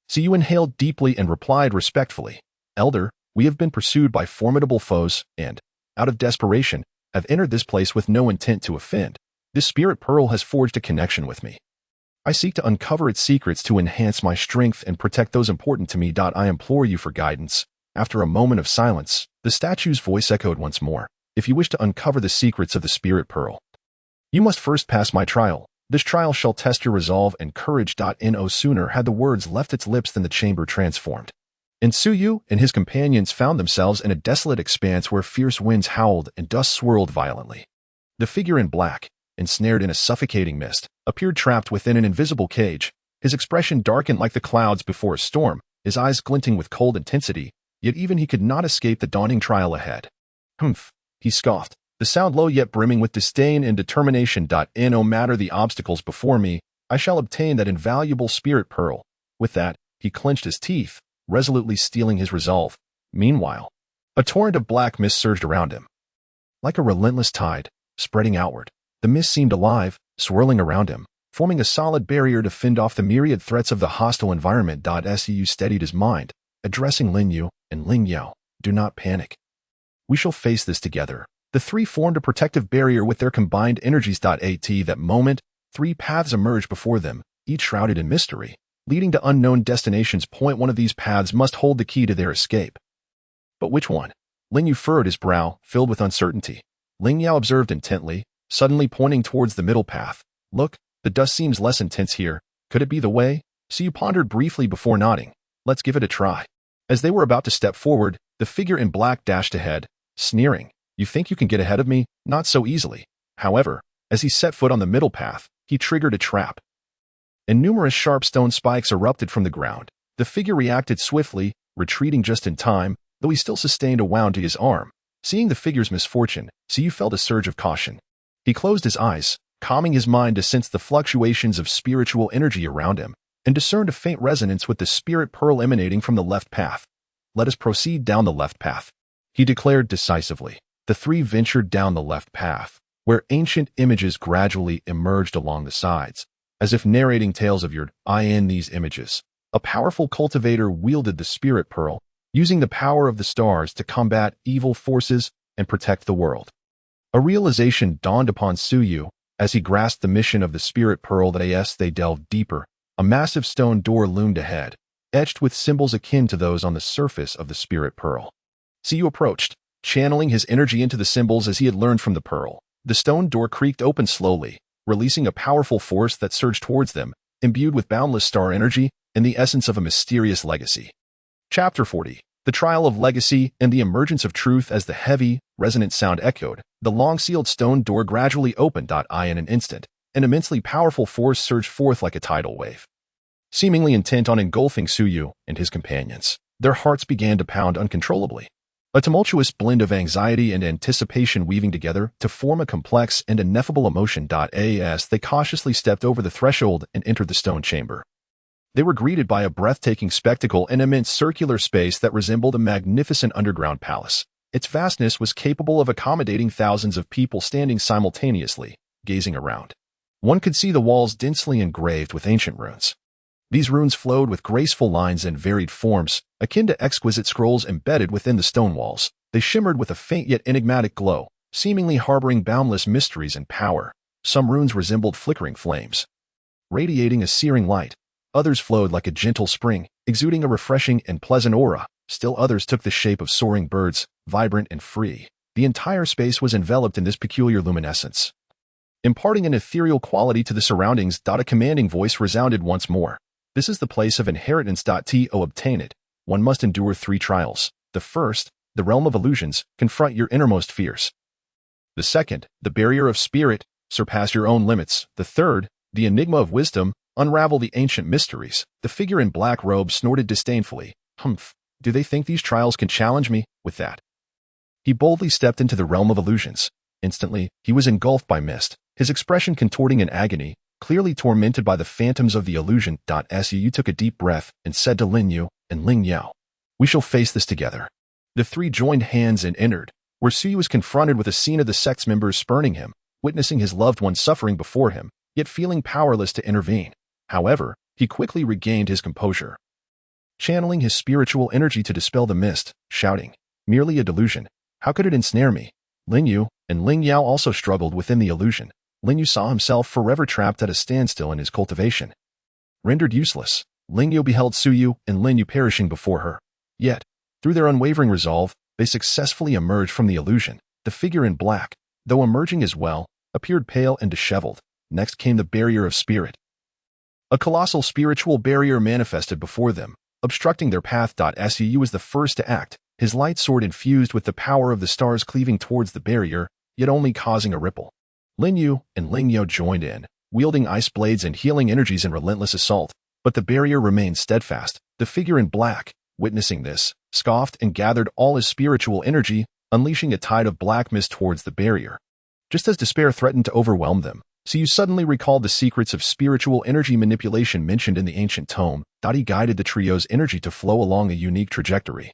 Suyu inhaled deeply and replied respectfully, Elder, we have been pursued by formidable foes and, out of desperation, have entered this place with no intent to offend. This Spirit Pearl has forged a connection with me. I seek to uncover its secrets to enhance my strength and protect those important to me. I implore you for guidance. After a moment of silence, the statue's voice echoed once more. If you wish to uncover the secrets of the Spirit Pearl, you must first pass my trial. This trial shall test your resolve and courage. No sooner had the words left its lips than the chamber transformed, and Suyu and his companions found themselves in a desolate expanse where fierce winds howled and dust swirled violently. The figure in black, ensnared in a suffocating mist, appeared trapped within an invisible cage. His expression darkened like the clouds before a storm, his eyes glinting with cold intensity, yet even he could not escape the daunting trial ahead. Humph, he scoffed, the sound low yet brimming with disdain and determination. No matter the obstacles before me, I shall obtain that invaluable Spirit Pearl. With that, he clenched his teeth, resolutely steeling his resolve. Meanwhile, a torrent of black mist surged around him. Like a relentless tide, spreading outward, the mist seemed alive, swirling around him, forming a solid barrier to fend off the myriad threats of the hostile environment. Su steadied his mind, addressing Lin Yu and Ling Yao. Do not panic. We shall face this together. The three formed a protective barrier with their combined energies. At that moment, three paths emerged before them, each shrouded in mystery, leading to unknown destinations. One of these paths must hold the key to their escape. But which one? Lin Yu furrowed his brow, filled with uncertainty. Ling Yao observed intently, suddenly pointing towards the middle path. Look, the dust seems less intense here. Could it be the way? Suyu pondered briefly before nodding. Let's give it a try. As they were about to step forward, the figure in black dashed ahead, sneering. You think you can get ahead of me? Not so easily. However, as he set foot on the middle path, he triggered a trap, and numerous sharp stone spikes erupted from the ground. The figure reacted swiftly, retreating just in time, though he still sustained a wound to his arm. Seeing the figure's misfortune, Suyu felt a surge of caution. He closed his eyes, calming his mind to sense the fluctuations of spiritual energy around him, and discerned a faint resonance with the Spirit Pearl emanating from the left path. Let us proceed down the left path, he declared decisively. The three ventured down the left path, where ancient images gradually emerged along the sides, as if narrating tales of yore. In these images, a powerful cultivator wielded the Spirit Pearl, using the power of the stars to combat evil forces and protect the world. A realization dawned upon Suyu as he grasped the mission of the Spirit Pearl. As they delved deeper, a massive stone door loomed ahead, etched with symbols akin to those on the surface of the Spirit Pearl. Suyu approached, channeling his energy into the symbols as he had learned from the pearl. The stone door creaked open slowly, releasing a powerful force that surged towards them, imbued with boundless star energy and the essence of a mysterious legacy. Chapter 40. The Trial of Legacy and the Emergence of Truth. As the heavy, resonant sound echoed, the long-sealed stone door gradually opened. In an instant, an immensely powerful force surged forth like a tidal wave. Seemingly intent on engulfing Suyu and his companions, their hearts began to pound uncontrollably. A tumultuous blend of anxiety and anticipation weaving together to form a complex and ineffable emotion. As they cautiously stepped over the threshold and entered the stone chamber, they were greeted by a breathtaking spectacle, an immense circular space that resembled a magnificent underground palace. Its vastness was capable of accommodating thousands of people standing simultaneously, gazing around. One could see the walls densely engraved with ancient runes. These runes flowed with graceful lines and varied forms, akin to exquisite scrolls embedded within the stone walls. They shimmered with a faint yet enigmatic glow, seemingly harboring boundless mysteries and power. Some runes resembled flickering flames, radiating a searing light. Others flowed like a gentle spring, exuding a refreshing and pleasant aura. Still others took the shape of soaring birds, vibrant and free. The entire space was enveloped in this peculiar luminescence, imparting an ethereal quality to the surroundings. A commanding voice resounded once more. This is the place of inheritance. To obtain it, one must endure 3 trials. The first, the realm of illusions, confront your innermost fears. The second, the barrier of spirit, surpass your own limits. The third, the enigma of wisdom, unravel the ancient mysteries. The figure in black robe snorted disdainfully. Humph, do they think these trials can challenge me? With that, he boldly stepped into the realm of illusions. Instantly, he was engulfed by mist, his expression contorting in agony, clearly tormented by the phantoms of the illusion. Su took a deep breath and said to Lin Yu and Lin Yu, "We shall face this together." The 3 joined hands and entered, where Su Yu was confronted with a scene of the sect's members spurning him, witnessing his loved one suffering before him, yet feeling powerless to intervene. However, he quickly regained his composure, channeling his spiritual energy to dispel the mist, shouting, "Merely a delusion. How could it ensnare me?" Lin Yu and Ling Yao also struggled within the illusion. Lin Yu saw himself forever trapped at a standstill in his cultivation. Rendered useless, Ling Yu beheld Su Yu and Lin Yu perishing before her. Yet, through their unwavering resolve, they successfully emerged from the illusion. The figure in black, though emerging as well, appeared pale and disheveled. Next came the barrier of spirit. A colossal spiritual barrier manifested before them, obstructing their path. Su was the first to act, his light sword infused with the power of the stars cleaving towards the barrier, yet only causing a ripple. Lin Yu and Ling Yu joined in, wielding ice blades and healing energies in relentless assault, but the barrier remained steadfast. The figure in black, witnessing this, scoffed and gathered all his spiritual energy, unleashing a tide of black mist towards the barrier. Just as despair threatened to overwhelm them, Su Yu suddenly recalled the secrets of spiritual energy manipulation mentioned in the ancient tome. He guided the trio's energy to flow along a unique trajectory,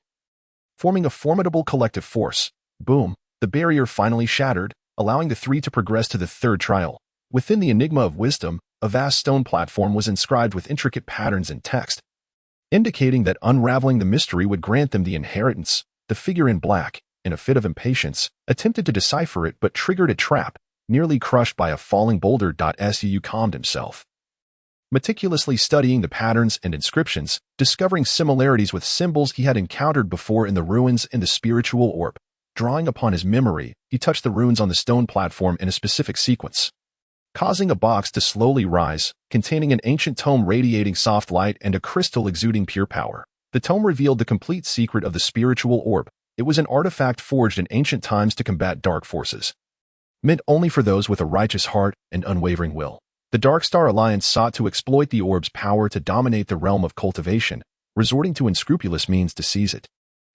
forming a formidable collective force. Boom! The barrier finally shattered, allowing the 3 to progress to the 3rd trial. Within the enigma of wisdom, a vast stone platform was inscribed with intricate patterns and text, indicating that unraveling the mystery would grant them the inheritance. The figure in black, in a fit of impatience, attempted to decipher it but triggered a trap, nearly crushed by a falling boulder. Su calmed himself, meticulously studying the patterns and inscriptions, discovering similarities with symbols he had encountered before in the ruins in the spiritual orb. Drawing upon his memory, he touched the runes on the stone platform in a specific sequence, causing a box to slowly rise, containing an ancient tome radiating soft light and a crystal exuding pure power. The tome revealed the complete secret of the spiritual orb. It was an artifact forged in ancient times to combat dark forces, meant only for those with a righteous heart and unwavering will. The Dark Star Alliance sought to exploit the orb's power to dominate the realm of cultivation, resorting to unscrupulous means to seize it.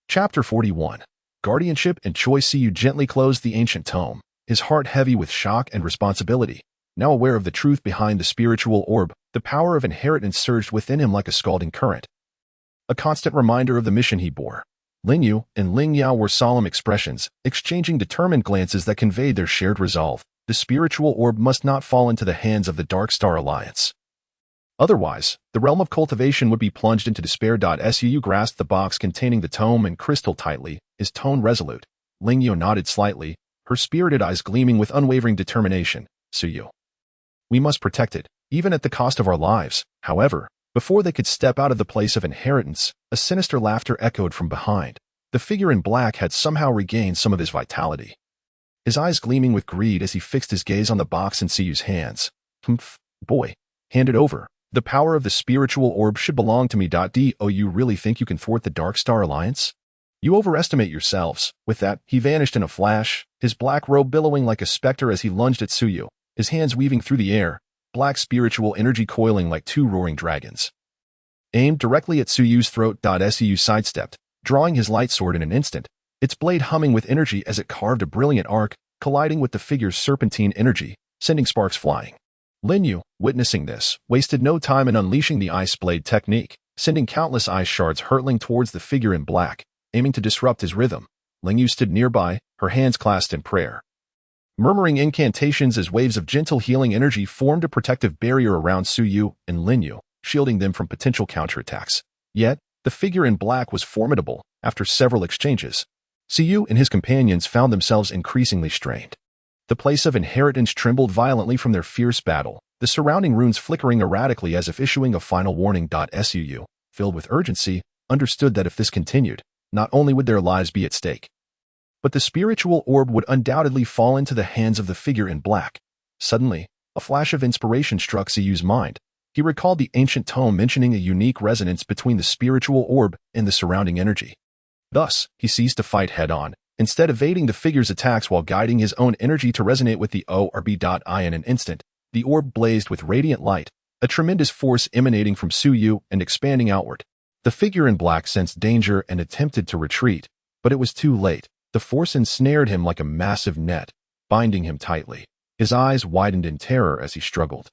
Chapter 41. Guardianship and Choice. Su Yu gently closed the ancient tome, his heart heavy with shock and responsibility. Now aware of the truth behind the spiritual orb, the power of inheritance surged within him like a scalding current, a constant reminder of the mission he bore. Lin Yu and Ling Yao were solemn expressions, exchanging determined glances that conveyed their shared resolve. The spiritual orb must not fall into the hands of the Dark Star Alliance. Otherwise, the realm of cultivation would be plunged into despair. Su grasped the box containing the tome and crystal tightly, his tone resolute. Ling Yu nodded slightly, her spirited eyes gleaming with unwavering determination. Su Yu, we must protect it, even at the cost of our lives. However, before they could step out of the place of inheritance, a sinister laughter echoed from behind. The figure in black had somehow regained some of his vitality, his eyes gleaming with greed as he fixed his gaze on the box in Su Yu's hands. "Humph, boy, hand it over. The power of the spiritual orb should belong to me. Do you really think you can thwart the Dark Star Alliance? You overestimate yourselves." With that, he vanished in a flash, his black robe billowing like a specter as he lunged at Su Yu, his hands weaving through the air, black spiritual energy coiling like 2 roaring dragons, aimed directly at Su Yu's throat. Su sidestepped, drawing his light sword in an instant, its blade humming with energy as it carved a brilliant arc, colliding with the figure's serpentine energy, sending sparks flying. Lin Yu, witnessing this, wasted no time in unleashing the ice blade technique, sending countless ice shards hurtling towards the figure in black, aiming to disrupt his rhythm. Ling Yu stood nearby, her hands clasped in prayer, murmuring incantations as waves of gentle healing energy formed a protective barrier around Su Yu and Lin Yu, shielding them from potential counterattacks. Yet, the figure in black was formidable. After several exchanges, Yu and his companions found themselves increasingly strained. The place of inheritance trembled violently from their fierce battle, the surrounding runes flickering erratically as if issuing a final warning. Yu, filled with urgency, understood that if this continued, not only would their lives be at stake, but the spiritual orb would undoubtedly fall into the hands of the figure in black. Suddenly, a flash of inspiration struck Yu's mind. He recalled the ancient tome mentioning a unique resonance between the spiritual orb and the surrounding energy. Thus, he ceased to fight head-on, instead evading the figure's attacks while guiding his own energy to resonate with the orb. In an instant, the orb blazed with radiant light, a tremendous force emanating from Yu and expanding outward. The figure in black sensed danger and attempted to retreat, but it was too late. The force ensnared him like a massive net, binding him tightly. His eyes widened in terror as he struggled,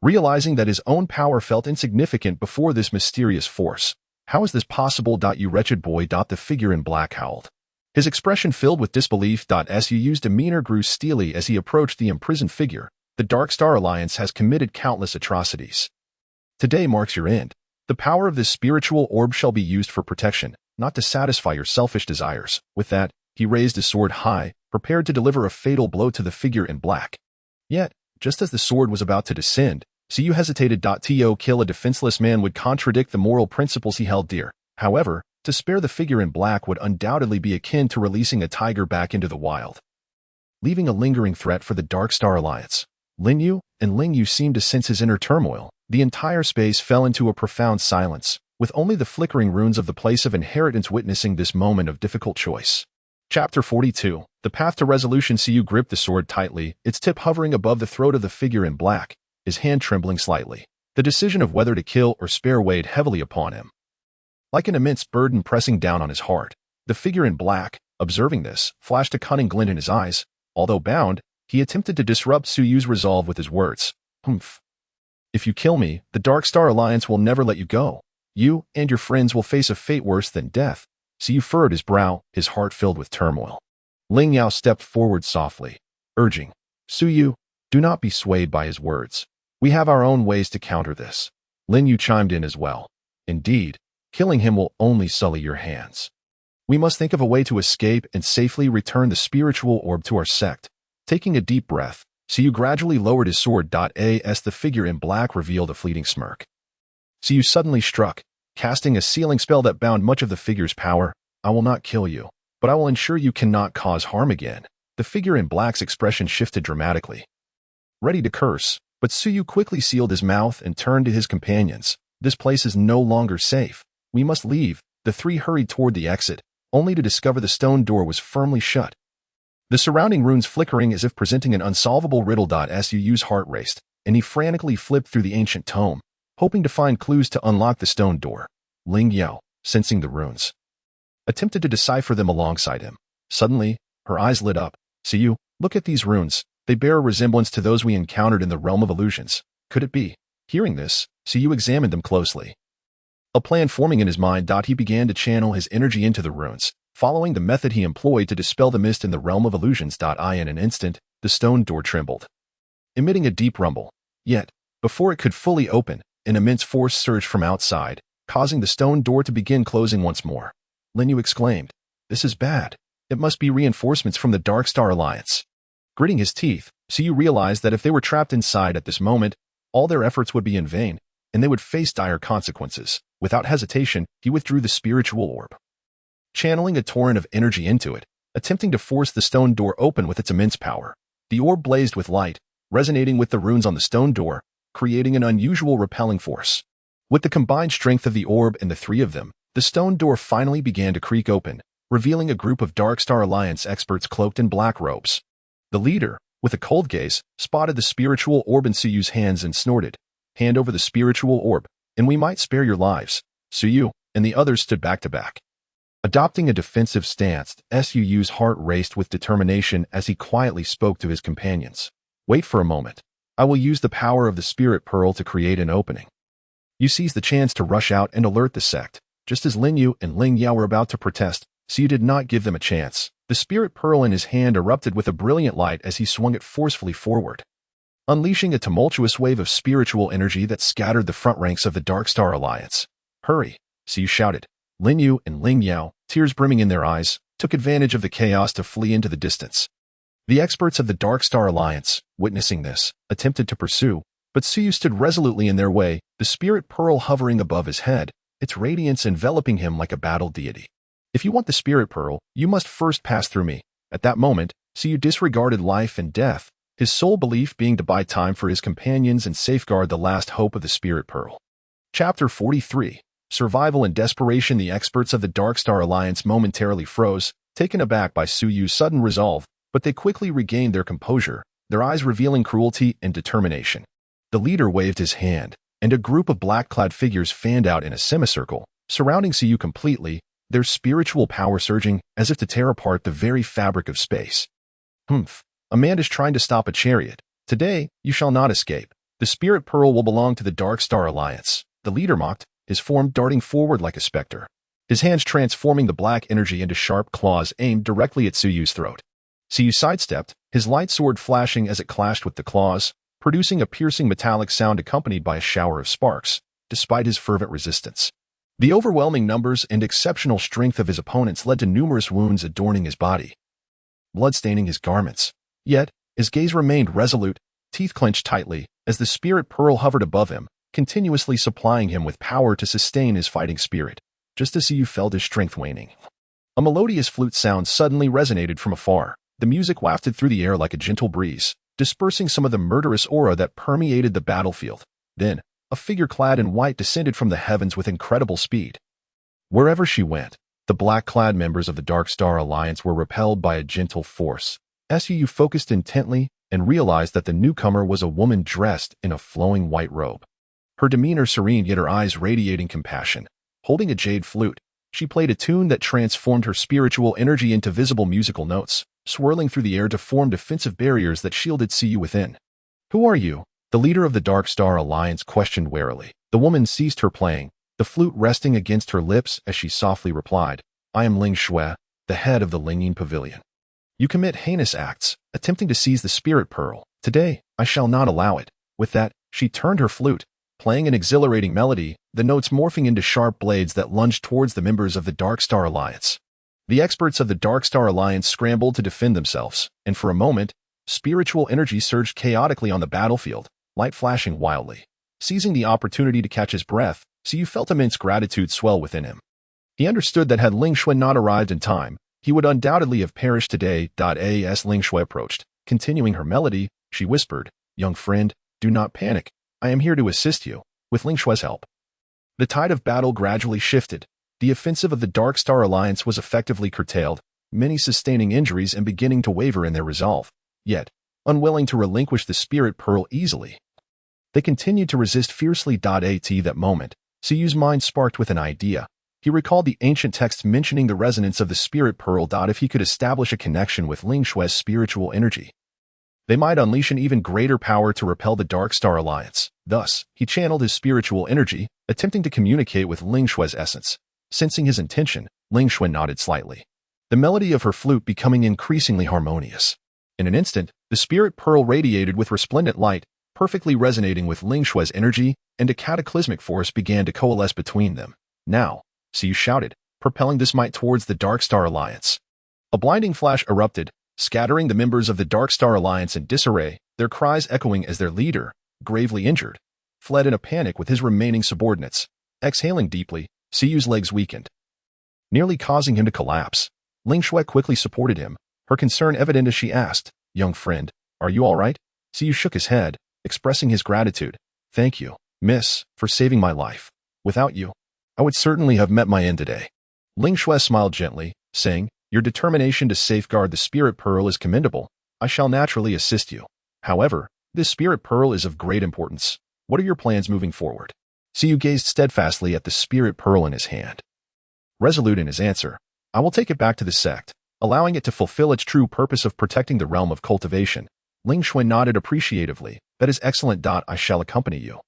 realizing that his own power felt insignificant before this mysterious force. How is this possible? You wretched boy. The figure in black howled, his expression filled with disbelief. Yu's demeanor grew steely as he approached the imprisoned figure. The Dark Star Alliance has committed countless atrocities. Today marks your end. The power of this spiritual orb shall be used for protection, not to satisfy your selfish desires. With that, he raised his sword high, prepared to deliver a fatal blow to the figure in black. Yet, just as the sword was about to descend, Yu hesitated. To kill a defenseless man would contradict the moral principles he held dear. However, to spare the figure in black would undoubtedly be akin to releasing a tiger back into the wild, leaving a lingering threat for the Dark Star Alliance. Lin Yu and Lin Yu seemed to sense his inner turmoil. The entire space fell into a profound silence, with only the flickering runes of the place of inheritance witnessing this moment of difficult choice. Chapter 42. The Path to Resolution. Yu gripped the sword tightly, its tip hovering above the throat of the figure in black, his hand trembling slightly. The decision of whether to kill or spare weighed heavily upon him, like an immense burden pressing down on his heart. The figure in black, observing this, flashed a cunning glint in his eyes. Although bound, he attempted to disrupt Yu's resolve with his words. Humph. If you kill me, the Dark Star Alliance will never let you go. You and your friends will face a fate worse than death. Yu furrowed his brow, his heart filled with turmoil. Ling Yao stepped forward softly, urging, Yu, do not be swayed by his words. We have our own ways to counter this. Lin Yu chimed in as well. Indeed, killing him will only sully your hands. We must think of a way to escape and safely return the spiritual orb to our sect. Taking a deep breath, Yu gradually lowered his sword. As the figure in black revealed a fleeting smirk, Yu suddenly struck, casting a sealing spell that bound much of the figure's power. I will not kill you, but I will ensure you cannot cause harm again. The figure in black's expression shifted dramatically, ready to curse, but Yu quickly sealed his mouth and turned to his companions. This place is no longer safe. We must leave. The three hurried toward the exit, only to discover the stone door was firmly shut, the surrounding runes flickering as if presenting an unsolvable riddle. Yu's heart raced, and he frantically flipped through the ancient tome, hoping to find clues to unlock the stone door. Ling Yao, sensing the runes, attempted to decipher them alongside him. Suddenly, her eyes lit up. Yu, look at these runes. They bear a resemblance to those we encountered in the realm of illusions. Could it be? Hearing this, Yu examined them closely, a plan forming in his mind. He began to channel his energy into the runes, following the method he employed to dispel the mist in the realm of illusions. In an instant, the stone door trembled, emitting a deep rumble. Yet, before it could fully open, an immense force surged from outside, causing the stone door to begin closing once more. Lin Yu exclaimed, This is bad. It must be reinforcements from the Dark Star Alliance. Gritting his teeth, Yu realized that if they were trapped inside at this moment, all their efforts would be in vain, and they would face dire consequences. Without hesitation, he withdrew the spiritual orb, channeling a torrent of energy into it, attempting to force the stone door open with its immense power. The orb blazed with light, resonating with the runes on the stone door, creating an unusual repelling force. With the combined strength of the orb and the three of them, the stone door finally began to creak open, revealing a group of Dark Star Alliance experts cloaked in black robes. The leader, with a cold gaze, spotted the spiritual orb in Yu's hands and snorted, Hand over the spiritual orb, and we might spare your lives. Yu and the others stood back to back, adopting a defensive stance. Yu's heart raced with determination as he quietly spoke to his companions. Wait for a moment. I will use the power of the Spirit Pearl to create an opening. Yu seized the chance to rush out and alert the sect. Just as Lin Yu and Ling Yao were about to protest, Yu did not give them a chance. The Spirit Pearl in his hand erupted with a brilliant light as he swung it forcefully forward, unleashing a tumultuous wave of spiritual energy that scattered the front ranks of the Dark Star Alliance. Hurry, Yu shouted. Lin Yu and Ling Yao, tears brimming in their eyes, took advantage of the chaos to flee into the distance. The experts of the Dark Star Alliance, witnessing this, attempted to pursue, but Su Yu stood resolutely in their way, the spirit pearl hovering above his head, its radiance enveloping him like a battle deity. If you want the spirit pearl, you must first pass through me. At that moment, Su Yu disregarded life and death, his sole belief being to buy time for his companions and safeguard the last hope of the spirit pearl. Chapter 43. Survival and Desperation. The experts of the Dark Star Alliance momentarily froze, taken aback by Su Yu's sudden resolve, but they quickly regained their composure, their eyes revealing cruelty and determination. The leader waved his hand, and a group of black-clad figures fanned out in a semicircle, surrounding Su Yu completely, their spiritual power surging as if to tear apart the very fabric of space. A man is trying to stop a chariot. Today, you shall not escape. The spirit pearl will belong to the Dark Star Alliance. The leader mocked, his form darting forward like a specter, his hands transforming the black energy into sharp claws aimed directly at Su Yu's throat. Su Yu sidestepped, his light sword flashing as it clashed with the claws, producing a piercing metallic sound accompanied by a shower of sparks, despite his fervent resistance. The overwhelming numbers and exceptional strength of his opponents led to numerous wounds adorning his body, blood staining his garments. Yet, his gaze remained resolute, teeth clenched tightly, as the spirit pearl hovered above him, continuously supplying him with power to sustain his fighting spirit. Just as Su Yu felt his strength waning, a melodious flute sound suddenly resonated from afar. The music wafted through the air like a gentle breeze, dispersing some of the murderous aura that permeated the battlefield. Then, a figure clad in white descended from the heavens with incredible speed. Wherever she went, the black-clad members of the Dark Star Alliance were repelled by a gentle force. Su Yu focused intently and realized that the newcomer was a woman dressed in a flowing white robe. Her demeanor serene, yet her eyes radiating compassion. Holding a jade flute, she played a tune that transformed her spiritual energy into visible musical notes, swirling through the air to form defensive barriers that shielded Su Yu within. "Who are you?" the leader of the Dark Star Alliance questioned warily. The woman ceased her playing, the flute resting against her lips as she softly replied, "I am Ling Shui, the head of the Lingyin Pavilion. You commit heinous acts, attempting to seize the spirit pearl. Today, I shall not allow it." With that, she turned her flute, playing an exhilarating melody, the notes morphing into sharp blades that lunged towards the members of the Dark Star Alliance. The experts of the Dark Star Alliance scrambled to defend themselves, and for a moment, spiritual energy surged chaotically on the battlefield, light flashing wildly. Seizing the opportunity to catch his breath, Su Yu felt immense gratitude swell within him. He understood that had Ling Shui not arrived in time, he would undoubtedly have perished today. As Ling Shui approached, continuing her melody, she whispered, "Young friend, do not panic. I am here to assist you." With Ling Shui's help, the tide of battle gradually shifted. The offensive of the Dark Star Alliance was effectively curtailed, many sustaining injuries and beginning to waver in their resolve. Yet, unwilling to relinquish the spirit pearl easily, they continued to resist fiercely. At that moment, Su Yu's mind sparked with an idea. He recalled the ancient texts mentioning the resonance of the spirit pearl. If he could establish a connection with Ling Shui's spiritual energy, they might unleash an even greater power to repel the Dark Star Alliance. Thus, he channeled his spiritual energy, attempting to communicate with Ling Shui's essence. Sensing his intention, Ling Shui nodded slightly, the melody of her flute becoming increasingly harmonious. In an instant, the spirit pearl radiated with resplendent light, perfectly resonating with Ling Shui's energy, and a cataclysmic force began to coalesce between them. "Now," Su Yu shouted, propelling this might towards the Dark Star Alliance. A blinding flash erupted, scattering the members of the Dark Star Alliance in disarray, their cries echoing as their leader, gravely injured, fled in a panic with his remaining subordinates. Exhaling deeply, Su Yu's legs weakened, nearly causing him to collapse. Ling Shui quickly supported him, her concern evident as she asked, "Young friend, are you all right?" Su Yu shook his head, expressing his gratitude. "Thank you, miss, for saving my life. Without you, I would certainly have met my end today." Ling Shui smiled gently, saying, "Your determination to safeguard the spirit pearl is commendable. I shall naturally assist you. However, this spirit pearl is of great importance. What are your plans moving forward?" Su Yu gazed steadfastly at the spirit pearl in his hand. Resolute in his answer, "I will take it back to the sect, allowing it to fulfill its true purpose of protecting the realm of cultivation." Ling Shui nodded appreciatively. "That is excellent. I shall accompany you,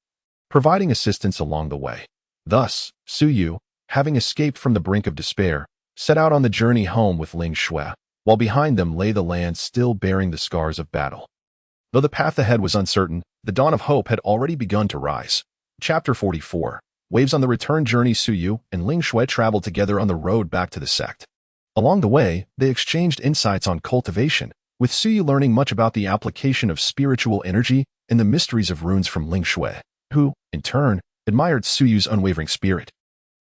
providing assistance along the way." Thus, Su Yu, having escaped from the brink of despair, set out on the journey home with Ling Shui, while behind them lay the land still bearing the scars of battle. Though the path ahead was uncertain, the dawn of hope had already begun to rise. Chapter 44. Waves. On the return journey, Su Yu and Ling Shui traveled together on the road back to the sect. Along the way, they exchanged insights on cultivation, with Suyu learning much about the application of spiritual energy and the mysteries of runes from Ling Shui, who, in turn, admired Suyu's unwavering spirit.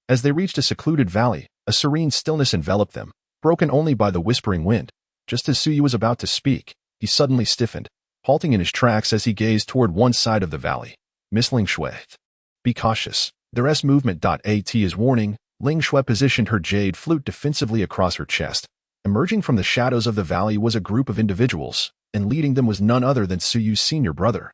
As they reached a secluded valley, a serene stillness enveloped them, broken only by the whispering wind. Just as Suyu was about to speak, he suddenly stiffened, halting in his tracks as he gazed toward one side of the valley. Miss Ling Shui. Be cautious. Their S movement. At is warning. Ling Shui positioned her jade flute defensively across her chest. Emerging from the shadows of the valley was a group of individuals, and leading them was none other than Suyu's senior brother,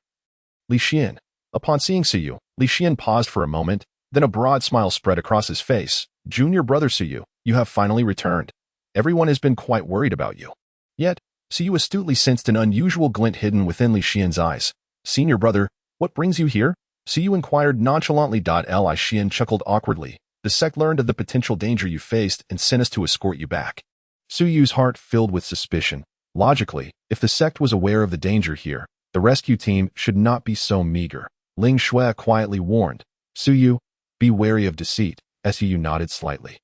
Li Xian. Upon seeing Suyu, Li Xian paused for a moment, then a broad smile spread across his face. Junior brother Suyu, you have finally returned. Everyone has been quite worried about you. Yet, Suyu astutely sensed an unusual glint hidden within Li Xian's eyes. Senior brother, what brings you here? Suyu inquired nonchalantly. Li Xian chuckled awkwardly. The sect learned of the potential danger you faced and sent us to escort you back. Suyu's heart filled with suspicion. Logically, if the sect was aware of the danger here, the rescue team should not be so meager. Ling Shui quietly warned, Suyu, be wary of deceit. Suyu nodded slightly,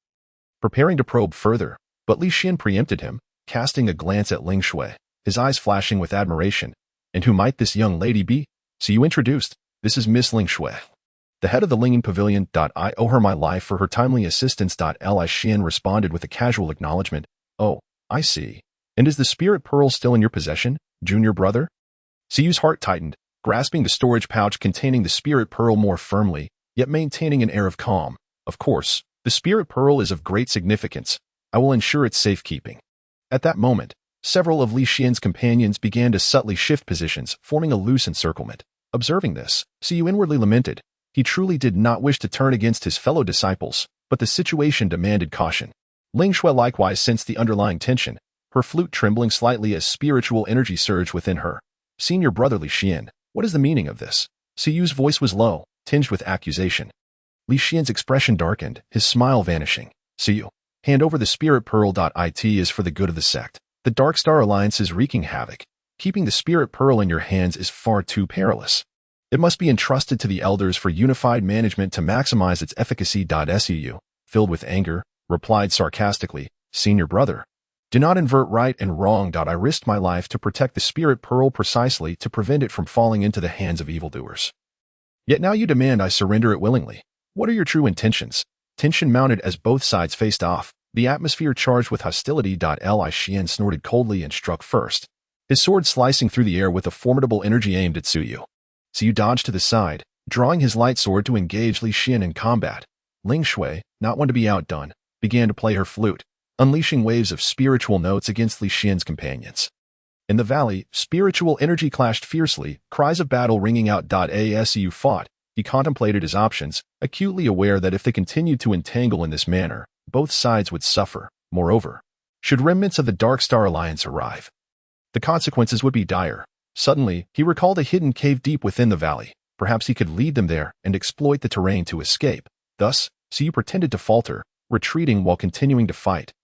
preparing to probe further, but Li Xian preempted him, casting a glance at Ling Shui, his eyes flashing with admiration. And who might this young lady be? Suyu introduced, this is Miss Ling Shui, the head of the Lingyan Pavilion. I owe her my life for her timely assistance. Li Xian responded with a casual acknowledgement. Oh, I see. And is the spirit pearl still in your possession, junior brother? Suyu's heart tightened, grasping the storage pouch containing the spirit pearl more firmly, yet maintaining an air of calm. Of course, the spirit pearl is of great significance. I will ensure its safekeeping. At that moment, several of Li Xian's companions began to subtly shift positions, forming a loose encirclement. Observing this, Suyu inwardly lamented. He truly did not wish to turn against his fellow disciples, but the situation demanded caution. Ling Shui likewise sensed the underlying tension, her flute trembling slightly as spiritual energy surged within her. Senior brother Li Xian, what is the meaning of this? Suyu's voice was low, tinged with accusation. Li Xian's expression darkened, his smile vanishing. Suyu, hand over the spirit pearl. It is for the good of the sect. The Dark Star Alliance is wreaking havoc. Keeping the spirit pearl in your hands is far too perilous. It must be entrusted to the elders for unified management to maximize its efficacy. Suyu, filled with anger, replied sarcastically, Senior brother, do not invert right and wrong. I risked my life to protect the spirit pearl precisely to prevent it from falling into the hands of evildoers. Yet now you demand I surrender it willingly. What are your true intentions? Tension mounted as both sides faced off, the atmosphere charged with hostility. Li Xian snorted coldly and struck first, his sword slicing through the air with a formidable energy aimed at Suyu. Suyu dodged to the side, drawing his light sword to engage Li Xian in combat. Ling Shui, not one to be outdone, began to play her flute, unleashing waves of spiritual notes against Li Xian's companions. In the valley, spiritual energy clashed fiercely, cries of battle ringing out. As Suyu fought, he contemplated his options, acutely aware that if they continued to entangle in this manner, both sides would suffer. Moreover, should remnants of the Dark Star Alliance arrive, the consequences would be dire. Suddenly, he recalled a hidden cave deep within the valley. Perhaps he could lead them there and exploit the terrain to escape. Thus, Suyu pretended to falter, retreating while continuing to fight.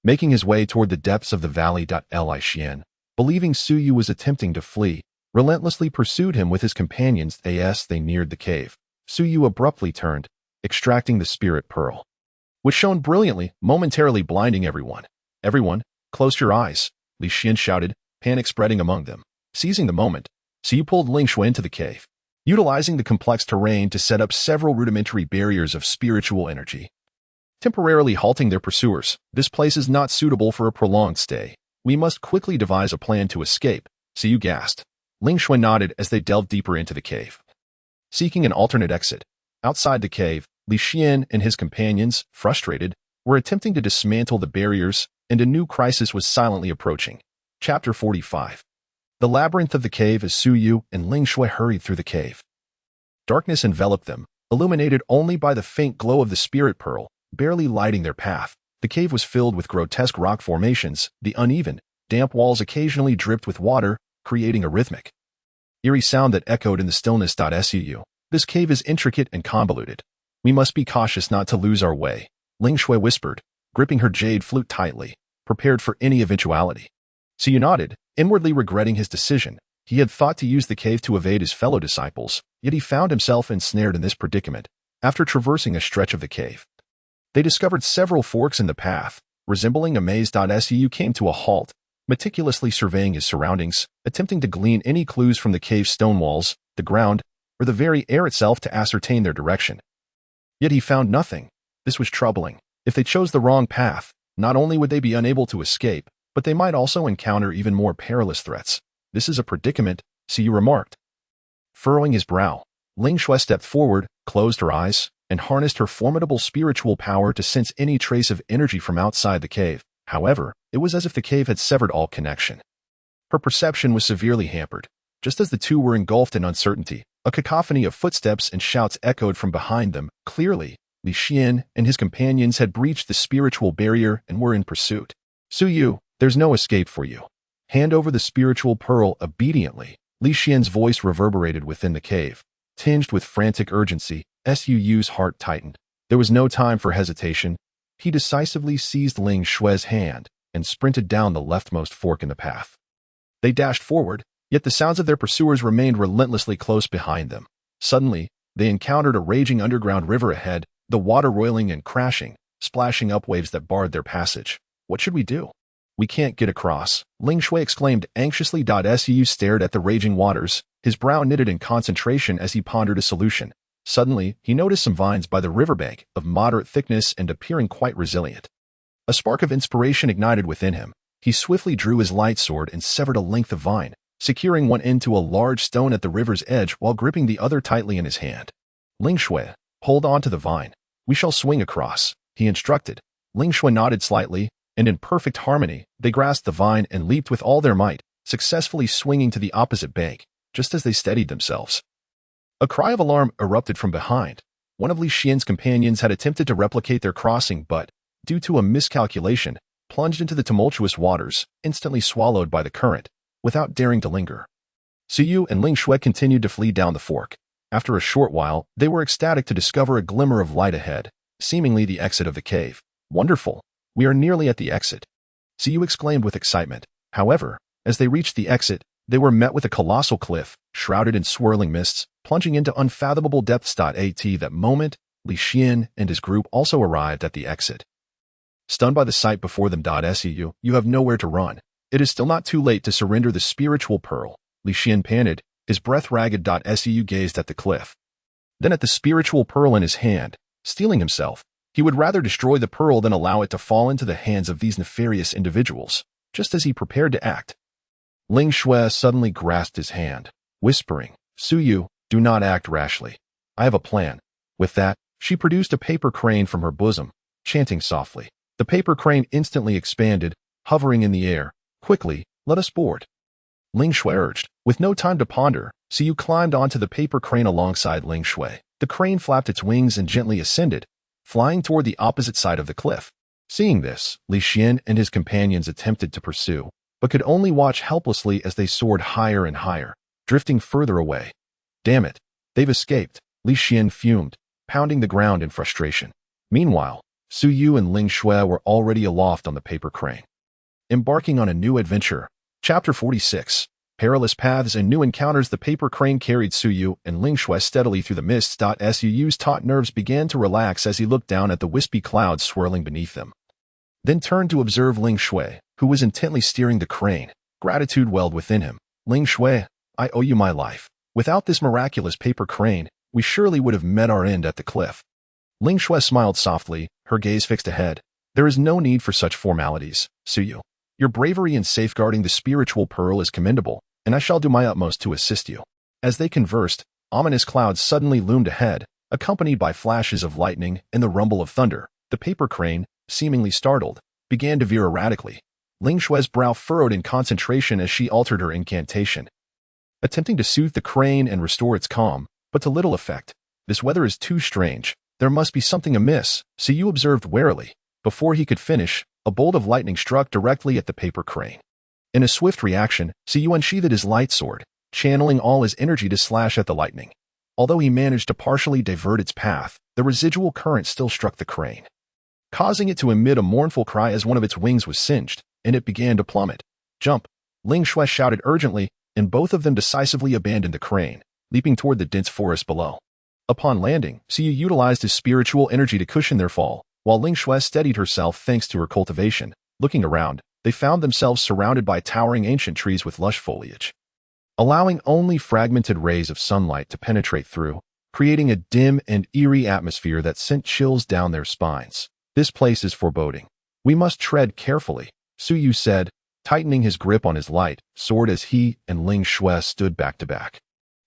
Making his way toward the depths of the valley. Li Xian, believing Suyu was attempting to flee, relentlessly pursued him with his companions. As they neared the cave, Suyu abruptly turned, extracting the spirit pearl, which shone brilliantly, momentarily blinding everyone. Everyone, close your eyes, Li Xian shouted, panic spreading among them. Seizing the moment, Suyu pulled Ling Shui into the cave, utilizing the complex terrain to set up several rudimentary barriers of spiritual energy, temporarily halting their pursuers. This place is not suitable for a prolonged stay. We must quickly devise a plan to escape, Suyu gasped. Ling Shui nodded as they delved deeper into the cave, seeking an alternate exit. Outside the cave, Li Xian and his companions, frustrated, were attempting to dismantle the barriers, and a new crisis was silently approaching. Chapter 45. The labyrinth of the cave. As Suyu and Ling Shui hurried through the cave, darkness enveloped them, illuminated only by the faint glow of the spirit pearl, barely lighting their path. The cave was filled with grotesque rock formations. The uneven, damp walls occasionally dripped with water, creating a rhythmic, eerie sound that echoed in the stillness. Suyu, this cave is intricate and convoluted. We must be cautious not to lose our way, Ling Shui whispered, gripping her jade flute tightly, prepared for any eventuality. Suyu nodded, inwardly regretting his decision. He had thought to use the cave to evade his fellow disciples, yet he found himself ensnared in this predicament. After traversing a stretch of the cave, they discovered several forks in the path, resembling a maze. Su came to a halt, meticulously surveying his surroundings, attempting to glean any clues from the cave's stone walls, the ground, or the very air itself to ascertain their direction. Yet he found nothing. This was troubling. If they chose the wrong path, not only would they be unable to escape, but they might also encounter even more perilous threats. This is a predicament, Su remarked. Furrowing his brow, Ling Shui stepped forward, closed her eyes, and harnessed her formidable spiritual power to sense any trace of energy from outside the cave. However, it was as if the cave had severed all connection. Her perception was severely hampered. Just as the two were engulfed in uncertainty, a cacophony of footsteps and shouts echoed from behind them. Clearly, Li Xian and his companions had breached the spiritual barrier and were in pursuit. Su Yu, there's no escape for you. Hand over the spiritual pearl obediently. Li Xian's voice reverberated within the cave. Tinged with frantic urgency, Su's heart tightened. There was no time for hesitation. He decisively seized Ling Shui's hand and sprinted down the leftmost fork in the path. They dashed forward, yet the sounds of their pursuers remained relentlessly close behind them. Suddenly, they encountered a raging underground river ahead, the water roiling and crashing, splashing up waves that barred their passage. What should we do? We can't get across, Ling Shui exclaimed anxiously. Su stared at the raging waters, his brow knitted in concentration as he pondered a solution. Suddenly, he noticed some vines by the riverbank, of moderate thickness and appearing quite resilient. A spark of inspiration ignited within him. He swiftly drew his light sword and severed a length of vine, securing one end to a large stone at the river's edge while gripping the other tightly in his hand. Ling Shui, hold on to the vine. We shall swing across, he instructed. Ling Shui nodded slightly, and in perfect harmony, they grasped the vine and leaped with all their might, successfully swinging to the opposite bank, just as they steadied themselves. A cry of alarm erupted from behind. One of Li Xian's companions had attempted to replicate their crossing but, due to a miscalculation, plunged into the tumultuous waters, instantly swallowed by the current, without daring to linger. Su Yu and Ling Shui continued to flee down the fork. After a short while, they were ecstatic to discover a glimmer of light ahead, seemingly the exit of the cave. Wonderful! We are nearly at the exit, Su Yu exclaimed with excitement. However, as they reached the exit, they were met with a colossal cliff, shrouded in swirling mists, plunging into unfathomable depths. At that moment, Li Xian and his group also arrived at the exit. Stunned by the sight before them. Su, you have nowhere to run. It is still not too late to surrender the spiritual pearl, Li Xian panted, his breath ragged. Su gazed at the cliff, then at the spiritual pearl in his hand, steeling himself. He would rather destroy the pearl than allow it to fall into the hands of these nefarious individuals. Just as he prepared to act, Ling Shui suddenly grasped his hand, whispering, Su Yu, do not act rashly. I have a plan. With that, she produced a paper crane from her bosom, chanting softly. The paper crane instantly expanded, hovering in the air. Quickly, let us board, Ling Shui urged. With no time to ponder, Su Yu climbed onto the paper crane alongside Ling Shui. The crane flapped its wings and gently ascended, flying toward the opposite side of the cliff. Seeing this, Li Xian and his companions attempted to pursue, but could only watch helplessly as they soared higher and higher, drifting further away. Damn it, they've escaped, Li Xian fumed, pounding the ground in frustration. Meanwhile, Su Yu and Ling Shui were already aloft on the paper crane. Embarking on a new adventure. Chapter 46. Perilous Paths and New Encounters. The paper crane carried Su Yu and Ling Shui steadily through the mists. Su's taut nerves began to relax as he looked down at the wispy clouds swirling beneath them. Then turned to observe Ling Shui, who was intently steering the crane. Gratitude welled within him. Ling Shui, I owe you my life. Without this miraculous paper crane, we surely would have met our end at the cliff. Ling Shui smiled softly, her gaze fixed ahead. There is no need for such formalities, Su Yu. Your bravery in safeguarding the spiritual pearl is commendable, and I shall do my utmost to assist you. As they conversed, ominous clouds suddenly loomed ahead, accompanied by flashes of lightning and the rumble of thunder. The paper crane, seemingly startled, began to veer erratically. Ling Shui's brow furrowed in concentration as she altered her incantation, attempting to soothe the crane and restore its calm, but to little effect. This weather is too strange. There must be something amiss, Su Yu observed warily. Before he could finish, a bolt of lightning struck directly at the paper crane. In a swift reaction, Su Yu unsheathed his light sword, channeling all his energy to slash at the lightning. Although he managed to partially divert its path, the residual current still struck the crane, causing it to emit a mournful cry as one of its wings was singed, and it began to plummet. Jump! Ling Shui shouted urgently, and both of them decisively abandoned the crane, leaping toward the dense forest below. Upon landing, Su Yu utilized his spiritual energy to cushion their fall, While Ling Shui steadied herself thanks to her cultivation, looking around, they found themselves surrounded by towering ancient trees with lush foliage, allowing only fragmented rays of sunlight to penetrate through, creating a dim and eerie atmosphere that sent chills down their spines. This place is foreboding. We must tread carefully, Su Yu said, tightening his grip on his light sword as he and Ling Shui stood back to back,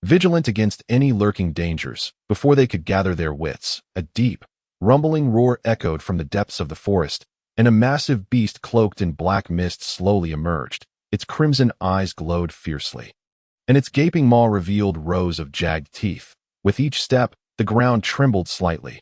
vigilant against any lurking dangers. Before they could gather their wits, a deep, rumbling roar echoed from the depths of the forest, and a massive beast cloaked in black mist slowly emerged. Its crimson eyes glowed fiercely, and its gaping maw revealed rows of jagged teeth. With each step, the ground trembled slightly.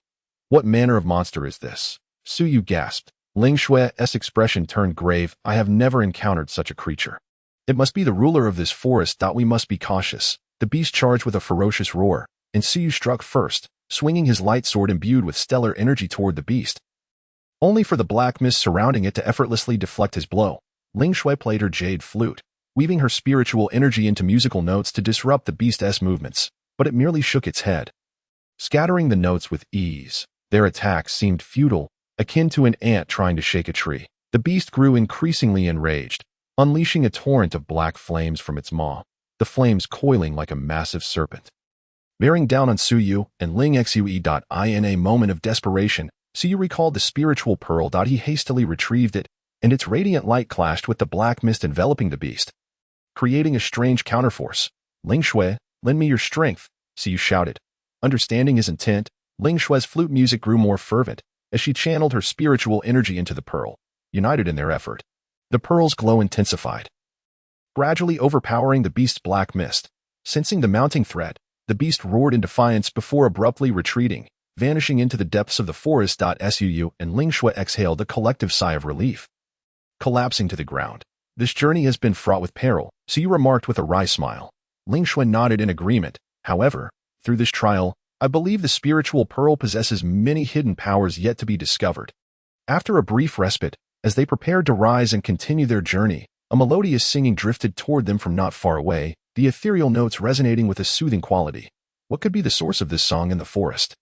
What manner of monster is this? Su Yu gasped. Ling Shui's expression turned grave. I have never encountered such a creature. It must be the ruler of this forest. We must be cautious. The beast charged with a ferocious roar, and Su Yu struck first, swinging his light sword imbued with stellar energy toward the beast, only for the black mist surrounding it to effortlessly deflect his blow. Ling Shui played her jade flute, weaving her spiritual energy into musical notes to disrupt the beast's movements, but it merely shook its head, scattering the notes with ease. Their attacks seemed futile, akin to an ant trying to shake a tree. The beast grew increasingly enraged, unleashing a torrent of black flames from its maw, the flames coiling like a massive serpent, bearing down on Su Yu and Ling Xue. In a moment of desperation, Su Yu recalled the spiritual pearl. He hastily retrieved it, and its radiant light clashed with the black mist enveloping the beast, creating a strange counterforce. Ling Shui, lend me your strength, Su Yu shouted. Understanding his intent, Ling Shui's flute music grew more fervent as she channeled her spiritual energy into the pearl. United in their effort, the pearl's glow intensified, gradually overpowering the beast's black mist. Sensing the mounting threat, the beast roared in defiance before abruptly retreating, vanishing into the depths of the forest. Su Yu and Ling Shui exhaled a collective sigh of relief, collapsing to the ground. This journey has been fraught with peril, Su Yu remarked with a wry smile. Ling Shui nodded in agreement. However, through this trial, I believe the spiritual pearl possesses many hidden powers yet to be discovered. After a brief respite, as they prepared to rise and continue their journey, a melodious singing drifted toward them from not far away, the ethereal notes resonating with a soothing quality. What could be the source of this song in the forest?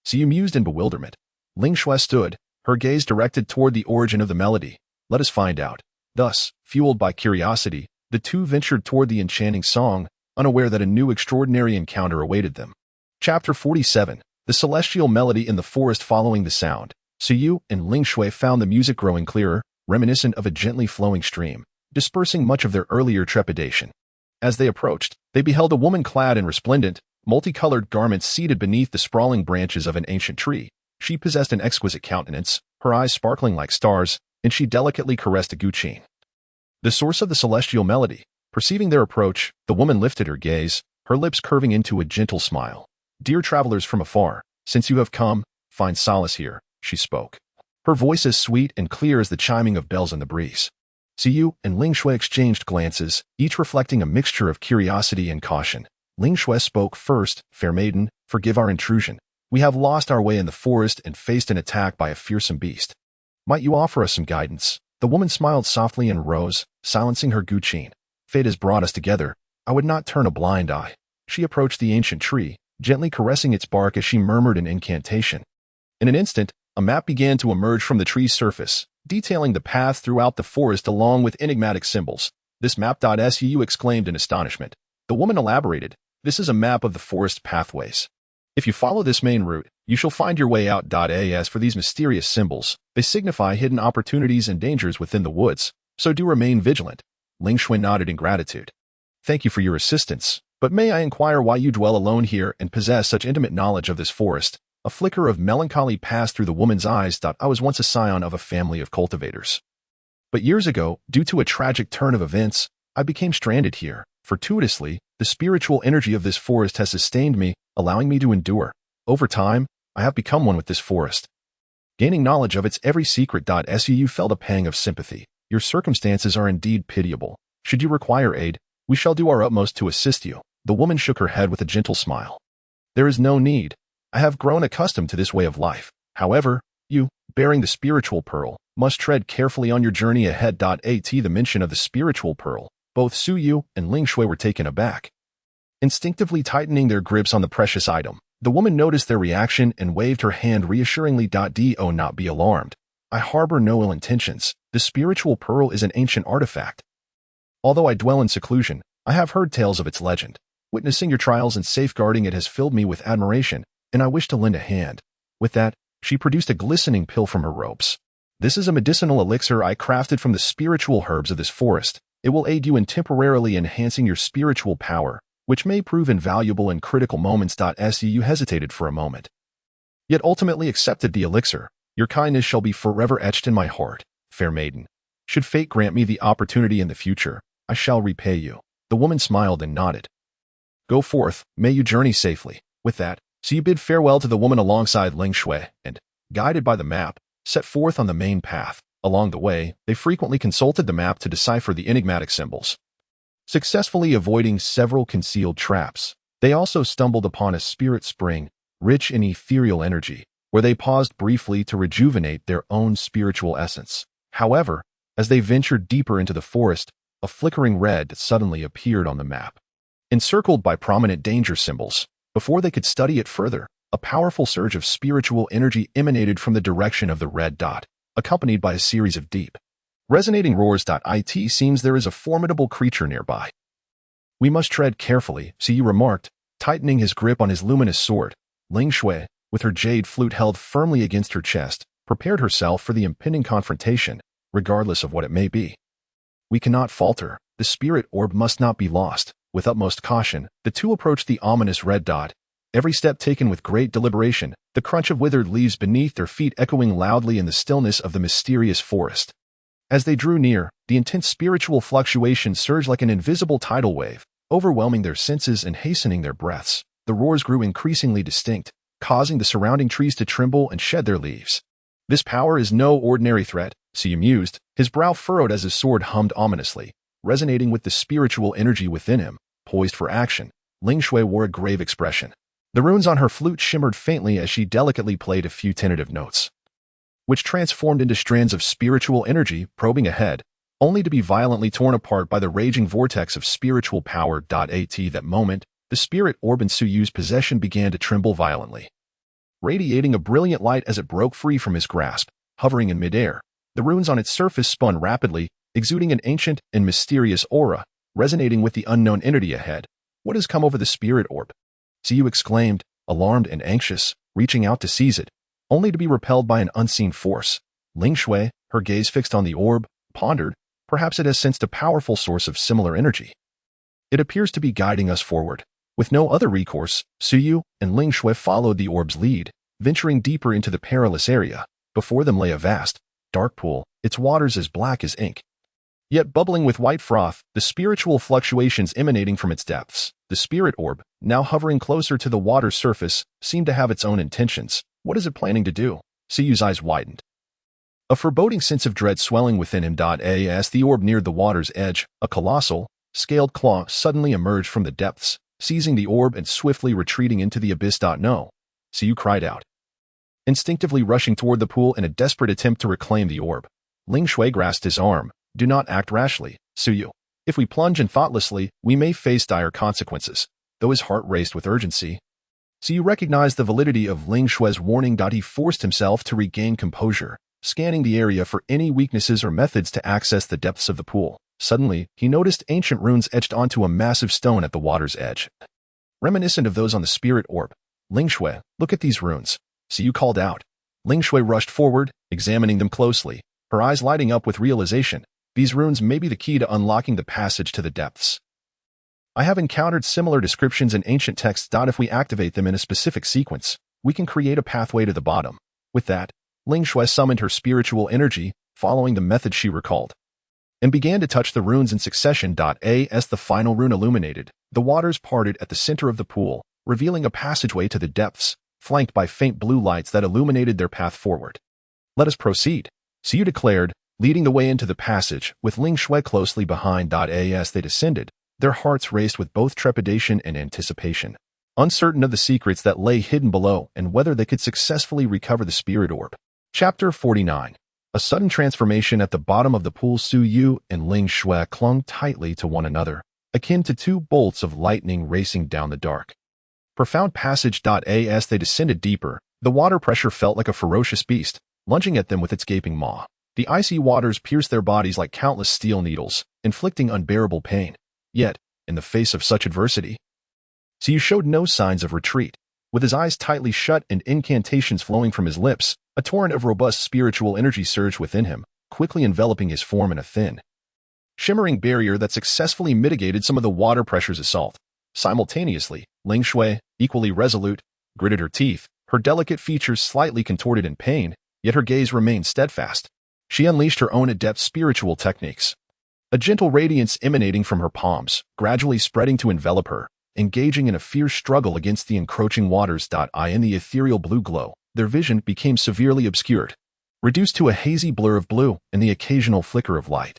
Su Yu mused in bewilderment. Ling Shui stood, her gaze directed toward the origin of the melody. Let us find out. Thus, fueled by curiosity, the two ventured toward the enchanting song, unaware that a new extraordinary encounter awaited them. Chapter 47. The Celestial Melody in the Forest. Following the sound, Su Yu and Ling Shui found the music growing clearer, reminiscent of a gently flowing stream, dispersing much of their earlier trepidation. As they approached, they beheld a woman clad in resplendent, multicolored garments seated beneath the sprawling branches of an ancient tree. She possessed an exquisite countenance, her eyes sparkling like stars, and she delicately caressed a guqin, the source of the celestial melody. Perceiving their approach, the woman lifted her gaze, her lips curving into a gentle smile. Dear travelers from afar, since you have come, find solace here, she spoke, her voice as sweet and clear as the chiming of bells in the breeze. Su Yu and Ling Shui exchanged glances, each reflecting a mixture of curiosity and caution. Ling Shui spoke first. Fair maiden, forgive our intrusion. We have lost our way in the forest and faced an attack by a fearsome beast. Might you offer us some guidance? The woman smiled softly and rose, silencing her guqin. Fate has brought us together. I would not turn a blind eye. She approached the ancient tree, gently caressing its bark as she murmured an incantation. In an instant, a map began to emerge from the tree's surface, detailing the path throughout the forest along with enigmatic symbols. This map. Su Yu exclaimed in astonishment. The woman elaborated. This is a map of the forest pathways. If you follow this main route, you shall find your way out. As for these mysterious symbols, they signify hidden opportunities and dangers within the woods, so do remain vigilant. Ling Shui nodded in gratitude. Thank you for your assistance, but may I inquire why you dwell alone here and possess such intimate knowledge of this forest? A flicker of melancholy passed through the woman's eyes. I was once a scion of a family of cultivators, but years ago, due to a tragic turn of events, I became stranded here. Fortuitously, the spiritual energy of this forest has sustained me, allowing me to endure. Over time, I have become one with this forest, gaining knowledge of its every secret. Su Yu felt a pang of sympathy. Your circumstances are indeed pitiable. Should you require aid, we shall do our utmost to assist you. The woman shook her head with a gentle smile. There is no need. I have grown accustomed to this way of life. However, you, bearing the spiritual pearl, must tread carefully on your journey ahead. The mention of the spiritual pearl, both Su Yu and Ling Shui were taken aback, instinctively tightening their grips on the precious item. The woman noticed their reaction and waved her hand reassuringly. Do not be alarmed. I harbor no ill intentions. The spiritual pearl is an ancient artifact. Although I dwell in seclusion, I have heard tales of its legend. Witnessing your trials and safeguarding it has filled me with admiration, and I wish to lend a hand. With that, she produced a glistening pill from her robes. This is a medicinal elixir I crafted from the spiritual herbs of this forest. It will aid you in temporarily enhancing your spiritual power, which may prove invaluable in critical moments. You hesitated for a moment, yet ultimately accepted the elixir. Your kindness shall be forever etched in my heart, fair maiden. Should fate grant me the opportunity in the future, I shall repay you. The woman smiled and nodded. Go forth, may you journey safely. With that, Su bid farewell to the woman alongside Ling Shui, and, guided by the map, set forth on the main path. Along the way, they frequently consulted the map to decipher the enigmatic symbols, successfully avoiding several concealed traps. They also stumbled upon a spirit spring, rich in ethereal energy, where they paused briefly to rejuvenate their own spiritual essence. However, as they ventured deeper into the forest, a flickering red suddenly appeared on the map, encircled by prominent danger symbols. Before they could study it further, a powerful surge of spiritual energy emanated from the direction of the red dot, accompanied by a series of deep, resonating roars. It seems there is a formidable creature nearby. We must tread carefully, Su remarked, tightening his grip on his luminous sword. Ling Shui, with her jade flute held firmly against her chest, prepared herself for the impending confrontation, regardless of what it may be. We cannot falter. The spirit orb must not be lost. With utmost caution, the two approached the ominous red dot, every step taken with great deliberation, the crunch of withered leaves beneath their feet echoing loudly in the stillness of the mysterious forest. As they drew near, the intense spiritual fluctuation surged like an invisible tidal wave, overwhelming their senses and hastening their breaths. The roars grew increasingly distinct, causing the surrounding trees to tremble and shed their leaves. This power is no ordinary threat, Su mused, his brow furrowed as his sword hummed ominously, resonating with the spiritual energy within him. Poised for action, Ling Shui wore a grave expression. The runes on her flute shimmered faintly as she delicately played a few tentative notes, which transformed into strands of spiritual energy, probing ahead, only to be violently torn apart by the raging vortex of spiritual power. At that moment, the spirit orb in Su Yu's possession began to tremble violently, radiating a brilliant light as it broke free from his grasp. Hovering in midair, the runes on its surface spun rapidly, exuding an ancient and mysterious aura, resonating with the unknown entity ahead. What has come over the spirit orb? Su exclaimed, alarmed and anxious, reaching out to seize it, only to be repelled by an unseen force. Ling Shui, her gaze fixed on the orb, pondered, perhaps it has sensed a powerful source of similar energy. It appears to be guiding us forward. With no other recourse, Su Yu and Ling Shui followed the orb's lead, venturing deeper into the perilous area. Before them lay a vast, dark pool, its waters as black as ink, yet bubbling with white froth, the spiritual fluctuations emanating from its depths. The spirit orb, now hovering closer to the water's surface, seemed to have its own intentions. What is it planning to do? Su Yu's eyes widened, a foreboding sense of dread swelling within him. As the orb neared the water's edge, a colossal, scaled claw suddenly emerged from the depths, seizing the orb and swiftly retreating into the abyss. No! Su Yu cried out, instinctively rushing toward the pool in a desperate attempt to reclaim the orb. Ling Shui grasped his arm. Do not act rashly, Su Yu. If we plunge in thoughtlessly, we may face dire consequences. Though his heart raced with urgency, Su Yu recognized the validity of Ling Shui's warning. He forced himself to regain composure, scanning the area for any weaknesses or methods to access the depths of the pool. Suddenly, he noticed ancient runes etched onto a massive stone at the water's edge, reminiscent of those on the spirit orb. Ling Shui, look at these runes, Su Yu called out. Ling Shui rushed forward, examining them closely, her eyes lighting up with realization. These runes may be the key to unlocking the passage to the depths. I have encountered similar descriptions in ancient texts. If we activate them in a specific sequence, we can create a pathway to the bottom. With that, Ling Shui summoned her spiritual energy, following the method she recalled, and began to touch the runes in succession. As the final rune illuminated, the waters parted at the center of the pool, revealing a passageway to the depths, flanked by faint blue lights that illuminated their path forward. Let us proceed, Su Yu declared, leading the way into the passage, with Ling Shui closely behind. As they descended, their hearts raced with both trepidation and anticipation, uncertain of the secrets that lay hidden below and whether they could successfully recover the spirit orb. Chapter 49. A sudden transformation at the bottom of the pool. Su Yu and Ling Shui clung tightly to one another, akin to two bolts of lightning racing down the dark, Profound passage.as they descended deeper, the water pressure felt like a ferocious beast, lunging at them with its gaping maw. The icy waters pierced their bodies like countless steel needles, inflicting unbearable pain. Yet, in the face of such adversity, Siyu showed no signs of retreat. With his eyes tightly shut and incantations flowing from his lips, a torrent of robust spiritual energy surged within him, quickly enveloping his form in a thin, shimmering barrier that successfully mitigated some of the water pressure's assault. Simultaneously, Ling Shui, equally resolute, gritted her teeth, her delicate features slightly contorted in pain, yet her gaze remained steadfast. She unleashed her own adept spiritual techniques. A gentle radiance emanating from her palms, gradually spreading to envelop her, engaging in a fierce struggle against the encroaching waters. In the ethereal blue glow, their vision became severely obscured, reduced to a hazy blur of blue and the occasional flicker of light.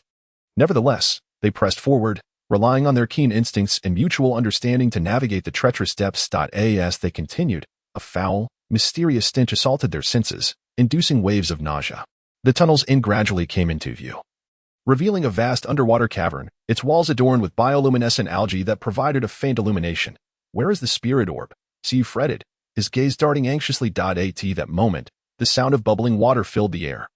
Nevertheless, they pressed forward, relying on their keen instincts and mutual understanding to navigate the treacherous depths. As they continued, a foul, mysterious stench assaulted their senses, inducing waves of nausea. The tunnel's end gradually came into view, revealing a vast underwater cavern, its walls adorned with bioluminescent algae that provided a faint illumination. "Where is the spirit orb?" Siyu fretted, his gaze darting anxiously. At that moment, the sound of bubbling water filled the air,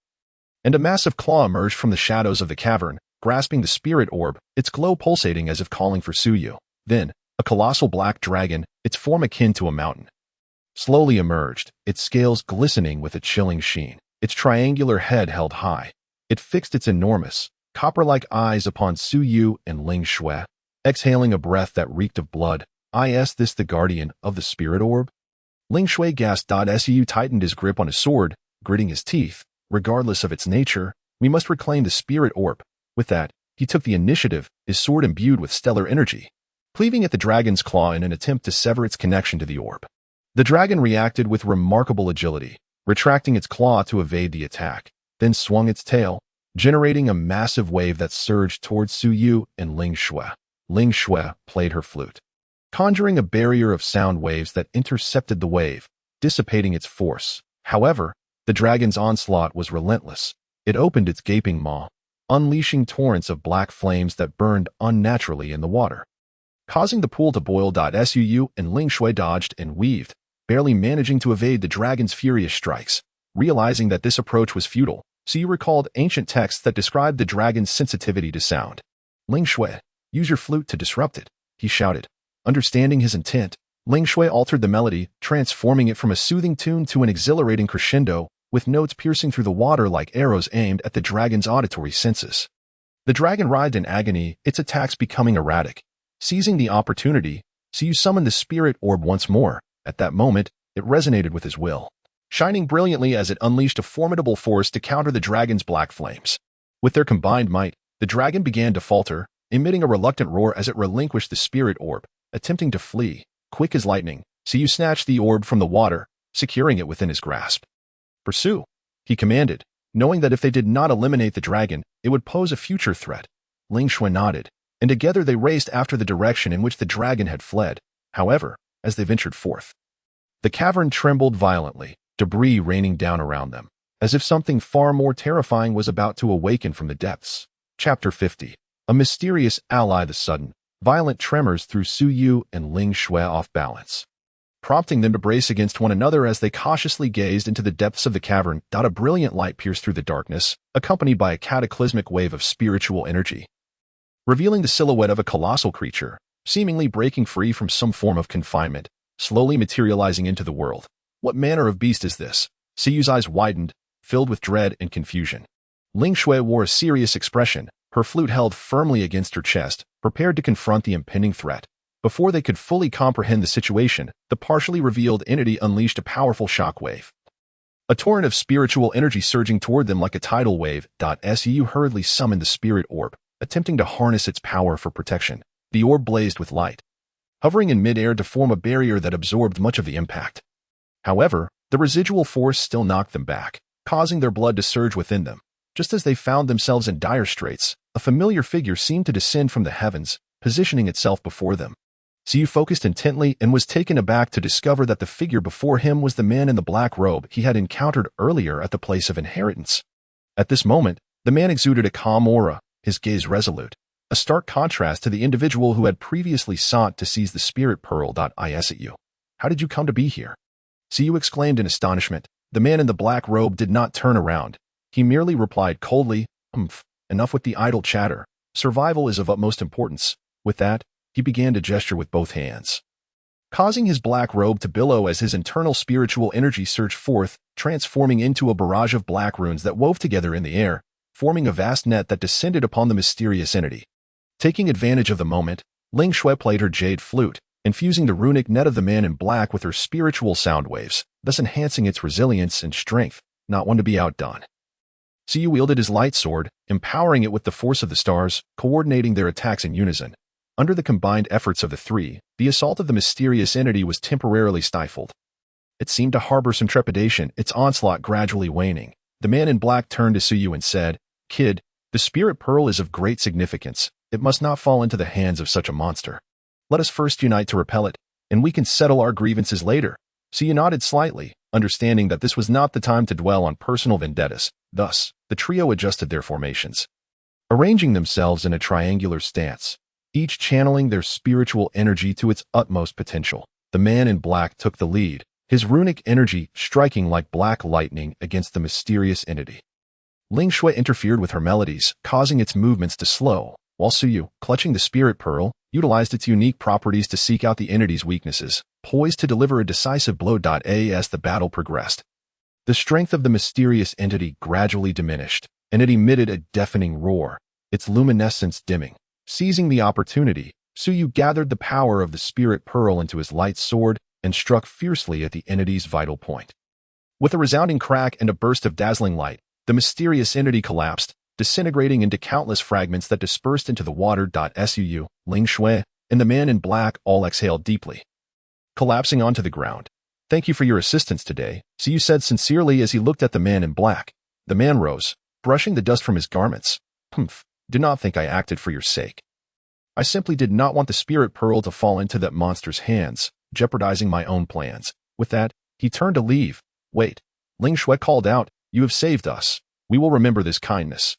and a massive claw emerged from the shadows of the cavern, grasping the spirit orb, its glow pulsating as if calling for Siyu. Then, a colossal black dragon, its form akin to a mountain, slowly emerged, its scales glistening with a chilling sheen, its triangular head held high. It fixed its enormous, copper-like eyes upon Siyu and Ling Shui, exhaling a breath that reeked of blood. "Is this the guardian of the spirit orb?" Ling Shui gasped. Siyu tightened his grip on his sword, gritting his teeth. "Regardless of its nature, we must reclaim the spirit orb." With that, he took the initiative, his sword imbued with stellar energy, cleaving at the dragon's claw in an attempt to sever its connection to the orb. The dragon reacted with remarkable agility, retracting its claw to evade the attack, then swung its tail, generating a massive wave that surged towards Siyu and Ling Shui. Ling Shui played her flute, conjuring a barrier of sound waves that intercepted the wave, dissipating its force. However, the dragon's onslaught was relentless. It opened its gaping maw, unleashing torrents of black flames that burned unnaturally in the water, causing the pool to boil. Siyu and Ling Shui dodged and weaved, barely managing to evade the dragon's furious strikes. Realizing that this approach was futile, Siyu recalled ancient texts that described the dragon's sensitivity to sound. "Ling Shui, use your flute to disrupt it," he shouted. Understanding his intent, Ling Shui altered the melody, transforming it from a soothing tune to an exhilarating crescendo, with notes piercing through the water like arrows aimed at the dragon's auditory senses. The dragon writhed in agony, its attacks becoming erratic. Seizing the opportunity, Siyu summoned the spirit orb once more. At that moment, it resonated with his will, shining brilliantly as it unleashed a formidable force to counter the dragon's black flames. With their combined might, the dragon began to falter, emitting a reluctant roar as it relinquished the spirit orb, attempting to flee. Quick as lightning, Siyu snatched the orb from the water, securing it within his grasp. "Pursue," he commanded, knowing that if they did not eliminate the dragon, it would pose a future threat. Ling Shui nodded, and together they raced after the direction in which the dragon had fled. However, as they ventured forth, the cavern trembled violently, debris raining down around them, as if something far more terrifying was about to awaken from the depths. Chapter 50. A mysterious ally. The sudden, violent tremors threw Siyu and Ling Shui off balance, prompting them to brace against one another as they cautiously gazed into the depths of the cavern. A brilliant light pierced through the darkness, accompanied by a cataclysmic wave of spiritual energy, revealing the silhouette of a colossal creature, seemingly breaking free from some form of confinement, slowly materializing into the world. "What manner of beast is this?" Siyu's eyes widened, filled with dread and confusion. Ling Shui wore a serious expression, her flute held firmly against her chest, prepared to confront the impending threat. Before they could fully comprehend the situation, the partially revealed entity unleashed a powerful shockwave, a torrent of spiritual energy surging toward them like a tidal wave. Siyu hurriedly summoned the spirit orb, attempting to harness its power for protection. The orb blazed with light, hovering in midair to form a barrier that absorbed much of the impact. However, the residual force still knocked them back, causing their blood to surge within them. Just as they found themselves in dire straits, a familiar figure seemed to descend from the heavens, positioning itself before them. Siyu focused intently and was taken aback to discover that the figure before him was the man in the black robe he had encountered earlier at the place of inheritance. At this moment, the man exuded a calm aura, his gaze resolute, a stark contrast to the individual who had previously sought to seize the spirit pearl. Is it you? How did you come to be here? Siyu exclaimed in astonishment. The man in the black robe did not turn around. He merely replied coldly, "Humph, enough with the idle chatter. Survival is of utmost importance." With that, he began to gesture with both hands, causing his black robe to billow as his internal spiritual energy surged forth, transforming into a barrage of black runes that wove together in the air, forming a vast net that descended upon the mysterious entity. Taking advantage of the moment, Ling Shui played her jade flute, infusing the runic net of the man in black with her spiritual sound waves, thus enhancing its resilience and strength, not one to be outdone. Siyu wielded his light sword, empowering it with the force of the stars, coordinating their attacks in unison. Under the combined efforts of the three, the assault of the mysterious entity was temporarily stifled. It seemed to harbor some trepidation, its onslaught gradually waning. The man in black turned to Siyu and said, "Kid, the spirit pearl is of great significance. It must not fall into the hands of such a monster. Let us first unite to repel it, and we can settle our grievances later." Siyu nodded slightly, understanding that this was not the time to dwell on personal vendettas. Thus, the trio adjusted their formations, arranging themselves in a triangular stance, each channeling their spiritual energy to its utmost potential. The man in black took the lead, his runic energy striking like black lightning against the mysterious entity. Ling Shui interfered with her melodies, causing its movements to slow, while Siyu, clutching the spirit pearl, utilized its unique properties to seek out the entity's weaknesses, poised to deliver a decisive blow. As the battle progressed, the strength of the mysterious entity gradually diminished, and it emitted a deafening roar, its luminescence dimming. Seizing the opportunity, Siyu gathered the power of the spirit pearl into his light sword and struck fiercely at the entity's vital point. With a resounding crack and a burst of dazzling light, the mysterious entity collapsed, disintegrating into countless fragments that dispersed into the water. Siyu, Ling Shui, and the man in black all exhaled deeply, collapsing onto the ground. "Thank you for your assistance today," Siyu said sincerely as he looked at the man in black. The man rose, brushing the dust from his garments. "Humph, do not think I acted for your sake. I simply did not want the spirit pearl to fall into that monster's hands, jeopardizing my own plans." With that, he turned to leave. "Wait," Ling Shui called out, "you have saved us. We will remember this kindness.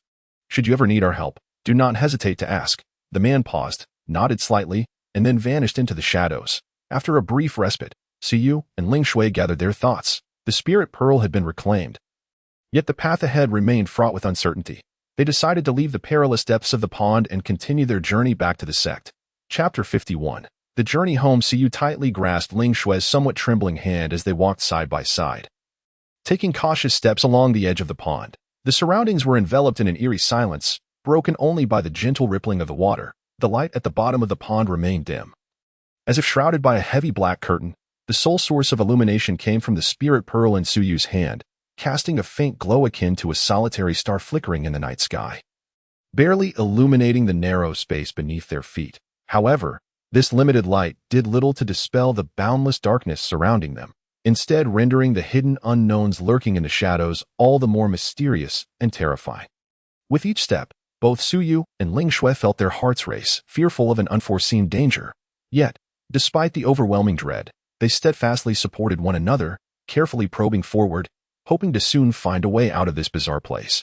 Should you ever need our help, do not hesitate to ask." The man paused, nodded slightly, and then vanished into the shadows. After a brief respite, Siyu and Ling Shui gathered their thoughts. The spirit pearl had been reclaimed, yet the path ahead remained fraught with uncertainty. They decided to leave the perilous depths of the pond and continue their journey back to the sect. Chapter 51. The journey home. Siyu tightly grasped Ling Shui's somewhat trembling hand as they walked side by side, taking cautious steps along the edge of the pond. The surroundings were enveloped in an eerie silence, broken only by the gentle rippling of the water. The light at the bottom of the pond remained dim, as if shrouded by a heavy black curtain. The sole source of illumination came from the spirit pearl in Suyu's hand, casting a faint glow akin to a solitary star flickering in the night sky, barely illuminating the narrow space beneath their feet. However, this limited light did little to dispel the boundless darkness surrounding them, instead rendering the hidden unknowns lurking in the shadows all the more mysterious and terrifying. With each step, both Siyu and Ling Shui felt their hearts race, fearful of an unforeseen danger. Yet, despite the overwhelming dread, they steadfastly supported one another, carefully probing forward, hoping to soon find a way out of this bizarre place.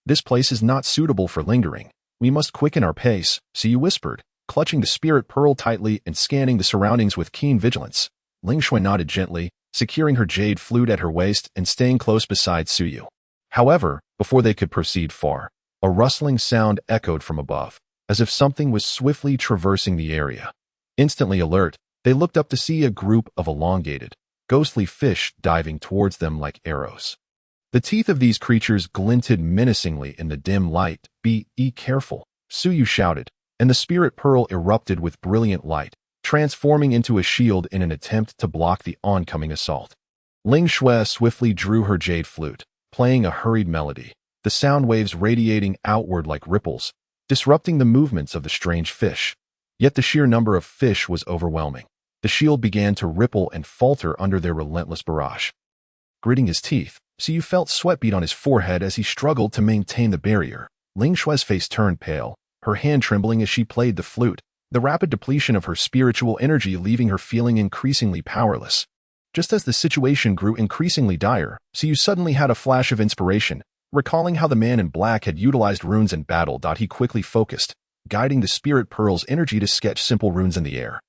"This place is not suitable for lingering. We must quicken our pace," Siyu whispered, clutching the spirit pearl tightly and scanning the surroundings with keen vigilance. Ling Shui nodded gently, securing her jade flute at her waist and staying close beside Siyu. However, before they could proceed far, a rustling sound echoed from above, as if something was swiftly traversing the area. Instantly alert, they looked up to see a group of elongated, ghostly fish diving towards them like arrows. The teeth of these creatures glinted menacingly in the dim light. "Be careful," Siyu shouted, and the spirit pearl erupted with brilliant light, transforming into a shield in an attempt to block the oncoming assault. Ling Shui swiftly drew her jade flute, playing a hurried melody, the sound waves radiating outward like ripples, disrupting the movements of the strange fish. Yet the sheer number of fish was overwhelming. The shield began to ripple and falter under their relentless barrage. Gritting his teeth, Siyu felt sweat bead on his forehead as he struggled to maintain the barrier. Ling Shui's face turned pale, her hand trembling as she played the flute, the rapid depletion of her spiritual energy leaving her feeling increasingly powerless. Just as the situation grew increasingly dire, Siyu suddenly had a flash of inspiration. Recalling how the man in black had utilized runes in battle. He quickly focused, guiding the spirit pearl's energy to sketch simple runes in the air.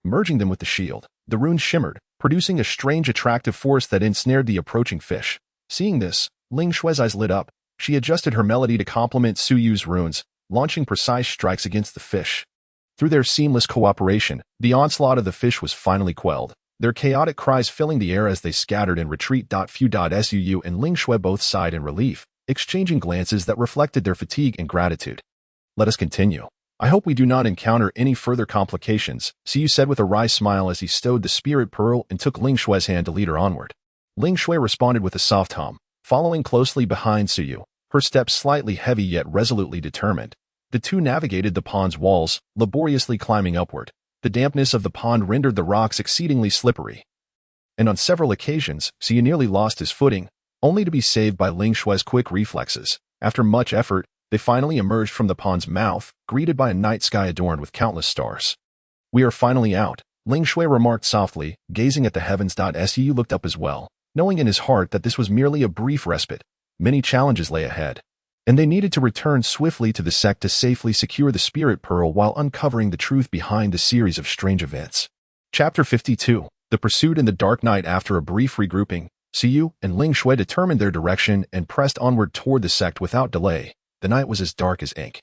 Merging them with the shield, the runes shimmered, producing a strange attractive force that ensnared the approaching fish. Seeing this, Ling Shui's eyes lit up. She adjusted her melody to complement Su Yu's runes, launching precise strikes against the fish. Through their seamless cooperation, the onslaught of the fish was finally quelled, their chaotic cries filling the air as they scattered and retreat. Su Yu and Ling Shui both sighed in relief, exchanging glances that reflected their fatigue and gratitude. Let us continue. I hope we do not encounter any further complications, Su Yu said with a wry smile as he stowed the spirit pearl and took Ling Shui's hand to lead her onward. Ling Shui responded with a soft hum, following closely behind Su Yu, her steps slightly heavy yet resolutely determined. The two navigated the pond's walls, laboriously climbing upward. The dampness of the pond rendered the rocks exceedingly slippery. And on several occasions, Su Yu nearly lost his footing, only to be saved by Ling Shui's quick reflexes. After much effort, they finally emerged from the pond's mouth, greeted by a night sky adorned with countless stars. We are finally out, Ling Shui remarked softly, gazing at the heavens. Su Yu looked up as well, knowing in his heart that this was merely a brief respite. Many challenges lay ahead, and they needed to return swiftly to the sect to safely secure the spirit pearl while uncovering the truth behind the series of strange events. Chapter 52. The Pursuit in the Dark Night. After a brief regrouping, Su Yu and Ling Shui determined their direction and pressed onward toward the sect without delay. The night was as dark as ink,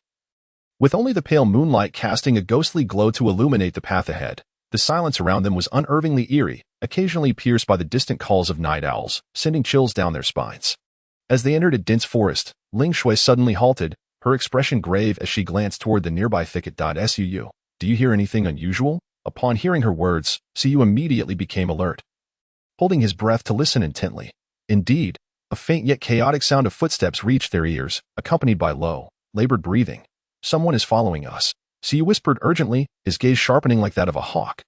with only the pale moonlight casting a ghostly glow to illuminate the path ahead. The silence around them was unnervingly eerie, occasionally pierced by the distant calls of night owls, sending chills down their spines. As they entered a dense forest, Ling Shui suddenly halted, her expression grave as she glanced toward the nearby thicket. Su Yu, do you hear anything unusual? Upon hearing her words, Su Yu immediately became alert, holding his breath to listen intently. Indeed, a faint yet chaotic sound of footsteps reached their ears, accompanied by low, labored breathing. Someone is following us, Su Yu whispered urgently, his gaze sharpening like that of a hawk.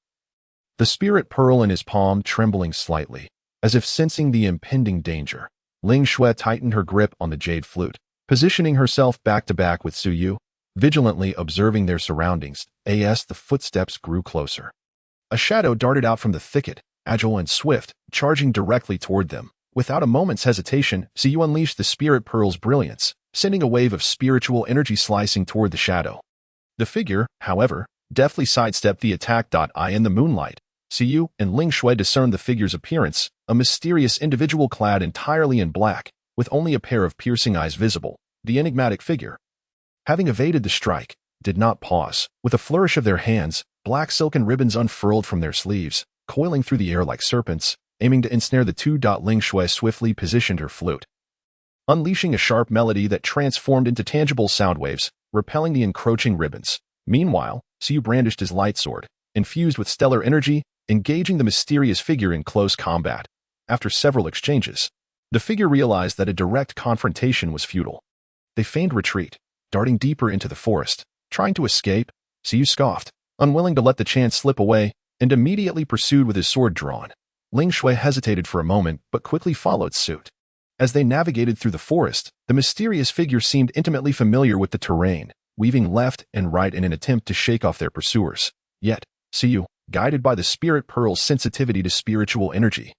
The spirit pearl in his palm trembling slightly, as if sensing the impending danger. Ling Shui tightened her grip on the jade flute, positioning herself back to back with Su Yu, vigilantly observing their surroundings. As the footsteps grew closer, a shadow darted out from the thicket, agile and swift, charging directly toward them. Without a moment's hesitation, Su Yu unleashed the spirit pearl's brilliance, sending a wave of spiritual energy slicing toward the shadow. The figure, however, deftly sidestepped the attack. In the moonlight, Su Yu and Ling Shui discerned the figure's appearance, a mysterious individual clad entirely in black, with only a pair of piercing eyes visible. The enigmatic figure, having evaded the strike, did not pause. With a flourish of their hands, black silken ribbons unfurled from their sleeves, coiling through the air like serpents, aiming to ensnare the two. Ling Shui swiftly positioned her flute, unleashing a sharp melody that transformed into tangible sound waves, repelling the encroaching ribbons. Meanwhile, Su Yu brandished his light sword, infused with stellar energy, engaging the mysterious figure in close combat. After several exchanges, the figure realized that a direct confrontation was futile. They feigned retreat, darting deeper into the forest. Trying to escape, Su Yu scoffed, unwilling to let the chance slip away, and immediately pursued with his sword drawn. Ling Shui hesitated for a moment, but quickly followed suit. As they navigated through the forest, the mysterious figure seemed intimately familiar with the terrain, weaving left and right in an attempt to shake off their pursuers. Yet, Su Yu, guided by the spirit pearl's sensitivity to spiritual energy,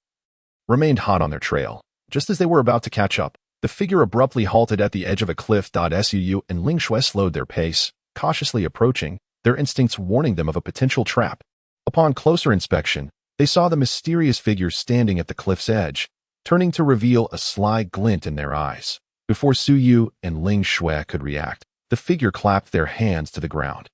remained hot on their trail. Just as they were about to catch up, the figure abruptly halted at the edge of a cliff. Su Yu and Ling Shui slowed their pace, cautiously approaching, their instincts warning them of a potential trap. Upon closer inspection, they saw the mysterious figure standing at the cliff's edge, turning to reveal a sly glint in their eyes. Before Su Yu and Ling Shui could react, the figure clapped their hands to the ground,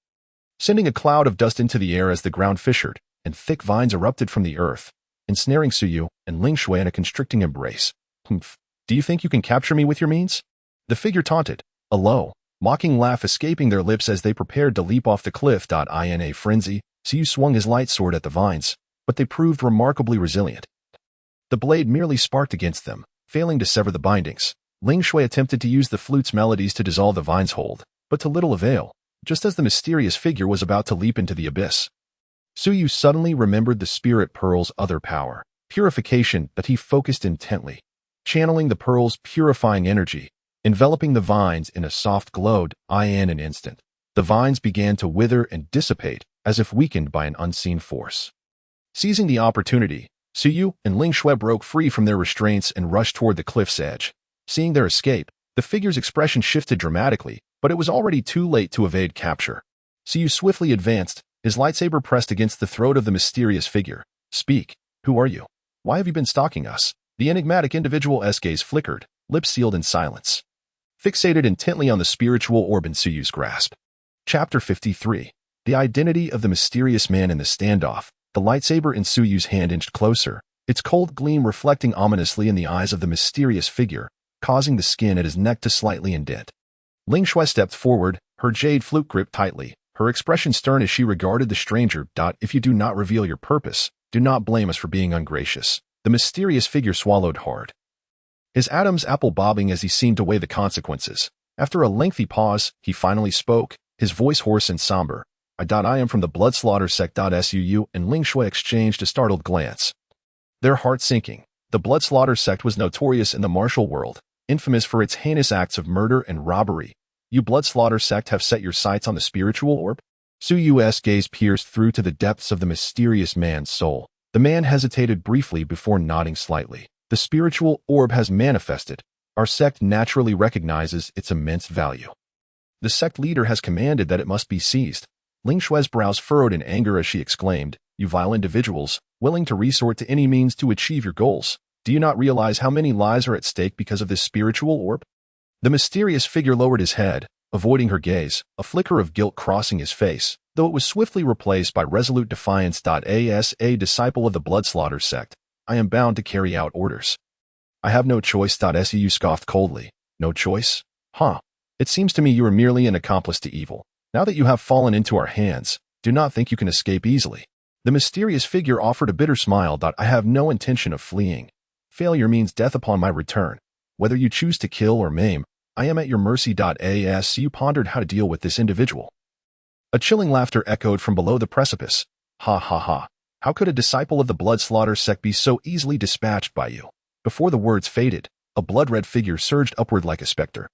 sending a cloud of dust into the air as the ground fissured, and thick vines erupted from the earth, ensnaring Su Yu and Ling Shui in a constricting embrace. Humph, do you think you can capture me with your means? The figure taunted, a low, mocking laugh escaping their lips as they prepared to leap off the cliff. In a frenzy, Su Yu swung his light sword at the vines, but they proved remarkably resilient. The blade merely sparked against them, failing to sever the bindings. Ling Shui attempted to use the flute's melodies to dissolve the vine's hold, but to little avail. Just as the mysterious figure was about to leap into the abyss, Su Yu suddenly remembered the spirit pearl's other power, purification. That he focused intently, channeling the pearl's purifying energy, enveloping the vines in a soft glow. In an instant, the vines began to wither and dissipate, as if weakened by an unseen force. Seizing the opportunity, Su Yu and Ling Shui broke free from their restraints and rushed toward the cliff's edge. Seeing their escape, the figure's expression shifted dramatically, but it was already too late to evade capture. Su Yu swiftly advanced, his lightsaber pressed against the throat of the mysterious figure. Speak, Who are you? Why have you been stalking us? The enigmatic individual's gaze flickered, lips sealed in silence, fixated intently on the spiritual orb in Suyu's grasp. Chapter 53. The identity of the mysterious man in the standoff. The lightsaber in Suyu's hand inched closer, its cold gleam reflecting ominously in the eyes of the mysterious figure, causing the skin at his neck to slightly indent. Ling Shui stepped forward, her jade flute gripped tightly, her expression stern as she regarded the stranger. If you do not reveal your purpose, do not blame us for being ungracious. The mysterious figure swallowed hard, his Adam's apple bobbing as he seemed to weigh the consequences. After a lengthy pause, he finally spoke, his voice hoarse and somber. I am from the Blood Slaughter Sect. Suyu and Ling Shui exchanged a startled glance, their hearts sinking. The Blood Slaughter Sect was notorious in the martial world, infamous for its heinous acts of murder and robbery. You Blood Slaughter Sect have set your sights on the spiritual orb? Suyu's gaze pierced through to the depths of the mysterious man's soul. The man hesitated briefly before nodding slightly. The spiritual orb has manifested. Our sect naturally recognizes its immense value. The sect leader has commanded that it must be seized. Ling Shui's brows furrowed in anger as she exclaimed, "You vile individuals, willing to resort to any means to achieve your goals. Do you not realize how many lives are at stake because of this spiritual orb?" The mysterious figure lowered his head, avoiding her gaze, a flicker of guilt crossing his face, though it was swiftly replaced by resolute defiance. As a disciple of the Blood Slaughter Sect, I am bound to carry out orders. I have no choice. Su scoffed coldly. No choice? Huh. It seems to me you are merely an accomplice to evil. Now that you have fallen into our hands, do not think you can escape easily. The mysterious figure offered a bitter smile. I have no intention of fleeing. Failure means death upon my return. Whether you choose to kill or maim, I am at your mercy. As you pondered how to deal with this individual, a chilling laughter echoed from below the precipice. Ha ha ha. How could a disciple of the Blood Slaughter Sect be so easily dispatched by you? Before the words faded, a blood-red figure surged upward like a specter,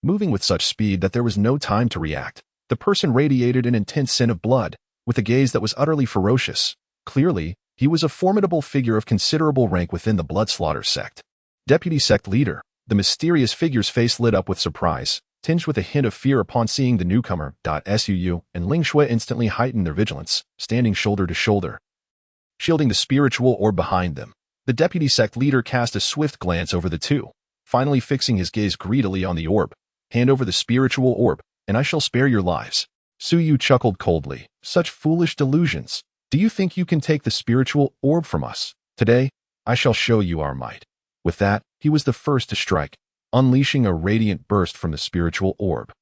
moving with such speed that there was no time to react. The person radiated an intense scent of blood, with a gaze that was utterly ferocious. Clearly, he was a formidable figure of considerable rank within the Blood Slaughter Sect. Deputy Sect Leader. The mysterious figure's face lit up with surprise, tinged with a hint of fear upon seeing the newcomer. Suyu and Ling Shui instantly heightened their vigilance, standing shoulder to shoulder, shielding the spiritual orb behind them. The Deputy Sect Leader cast a swift glance over the two, finally fixing his gaze greedily on the orb. Hand over the spiritual orb, and I shall spare your lives. Suyu chuckled coldly. Such foolish delusions. Do you think you can take the spiritual orb from us? Today, I shall show you our might. With that, he was the first to strike, unleashing a radiant burst from the spiritual orb,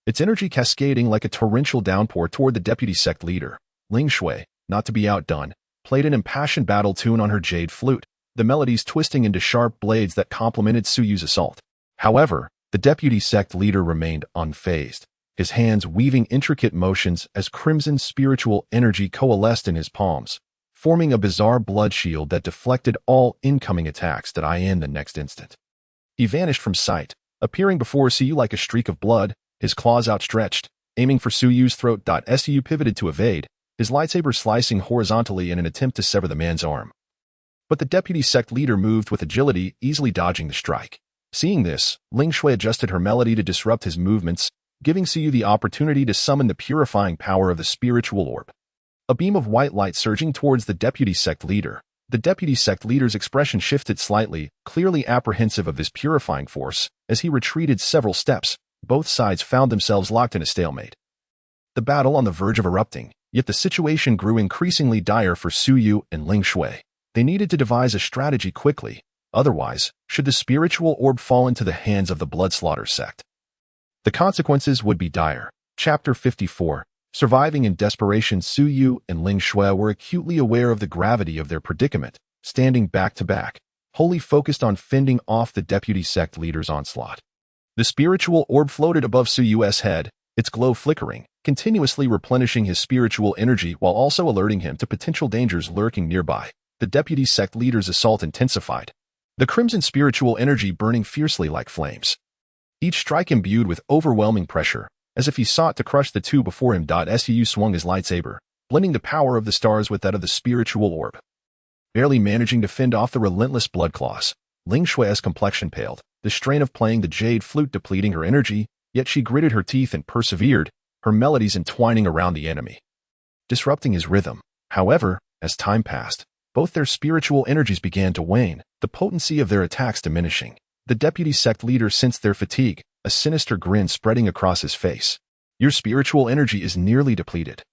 its energy cascading like a torrential downpour toward the Deputy Sect Leader. Ling Shui, not to be outdone, played an impassioned battle tune on her jade flute, the melodies twisting into sharp blades that complemented Suyu's assault. However, the Deputy Sect Leader remained unfazed, his hands weaving intricate motions as crimson spiritual energy coalesced in his palms, forming a bizarre blood shield that deflected all incoming attacks. In the next instant, he vanished from sight, appearing before Suyu like a streak of blood, his claws outstretched, aiming for Suyu's throat. Suyu pivoted to evade, his lightsaber slicing horizontally in an attempt to sever the man's arm. But the Deputy Sect Leader moved with agility, easily dodging the strike. Seeing this, Ling Shui adjusted her melody to disrupt his movements, giving Suyu the opportunity to summon the purifying power of the spiritual orb. A beam of white light surging towards the Deputy Sect Leader. The Deputy Sect Leader's expression shifted slightly, clearly apprehensive of this purifying force. As he retreated several steps, both sides found themselves locked in a stalemate, the battle on the verge of erupting. Yet the situation grew increasingly dire for Suyu and Ling Shui. They needed to devise a strategy quickly. Otherwise, should the spiritual orb fall into the hands of the Blood Slaughter Sect, the consequences would be dire. Chapter 54. Surviving in desperation. Suyu and Ling Shui were acutely aware of the gravity of their predicament, standing back to back, wholly focused on fending off the Deputy Sect Leader's onslaught. The spiritual orb floated above Suyu's head, its glow flickering, continuously replenishing his spiritual energy while also alerting him to potential dangers lurking nearby. The Deputy Sect Leader's assault intensified, the crimson spiritual energy burning fiercely like flames, each strike imbued with overwhelming pressure, as if he sought to crush the two before him. Su swung his lightsaber, blending the power of the stars with that of the spiritual orb. Barely managing to fend off the relentless blood claws, Ling Shui's complexion paled, the strain of playing the jade flute depleting her energy, yet she gritted her teeth and persevered, her melodies entwining around the enemy, disrupting his rhythm. However, as time passed, Both their spiritual energies began to wane, the potency of their attacks diminishing. The deputy sect leader sensed their fatigue, a sinister grin spreading across his face. Your spiritual energy is nearly depleted.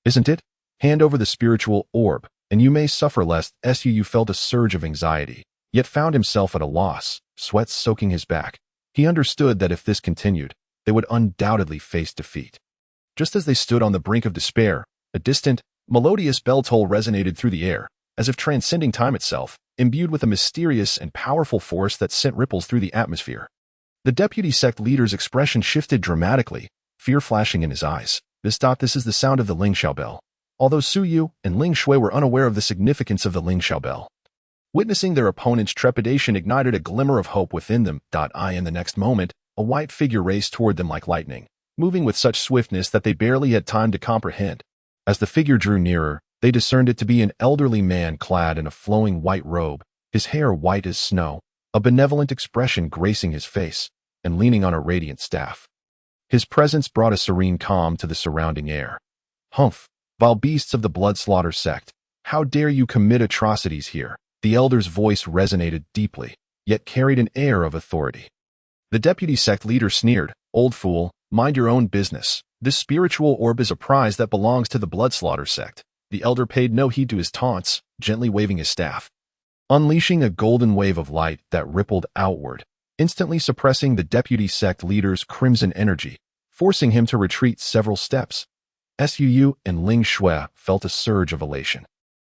Isn't it? Hand over the spiritual orb, and you may suffer less. Su felt a surge of anxiety, yet found himself at a loss, sweat soaking his back. He understood that if this continued, they would undoubtedly face defeat. Just as they stood on the brink of despair, a distant, melodious bell toll resonated through the air, as if transcending time itself, imbued with a mysterious and powerful force that sent ripples through the atmosphere. The deputy sect leader's expression shifted dramatically, fear flashing in his eyes. This is the sound of the Lingxiao bell. Although Su Yu and Ling Shui were unaware of the significance of the Lingxiao bell. Witnessing their opponent's trepidation ignited a glimmer of hope within them. In the next moment, a white figure raced toward them like lightning, moving with such swiftness that they barely had time to comprehend. As the figure drew nearer, they discerned it to be an elderly man clad in a flowing white robe, his hair white as snow, a benevolent expression gracing his face, and leaning on a radiant staff. His presence brought a serene calm to the surrounding air. Humph, vile beasts of the blood slaughter sect, how dare you commit atrocities here? The elder's voice resonated deeply, yet carried an air of authority. The deputy sect leader sneered, old fool, mind your own business. This spiritual orb is a prize that belongs to the blood slaughter sect. The elder paid no heed to his taunts, gently waving his staff, unleashing a golden wave of light that rippled outward, instantly suppressing the deputy sect leader's crimson energy, forcing him to retreat several steps. Su and Ling Shui felt a surge of elation.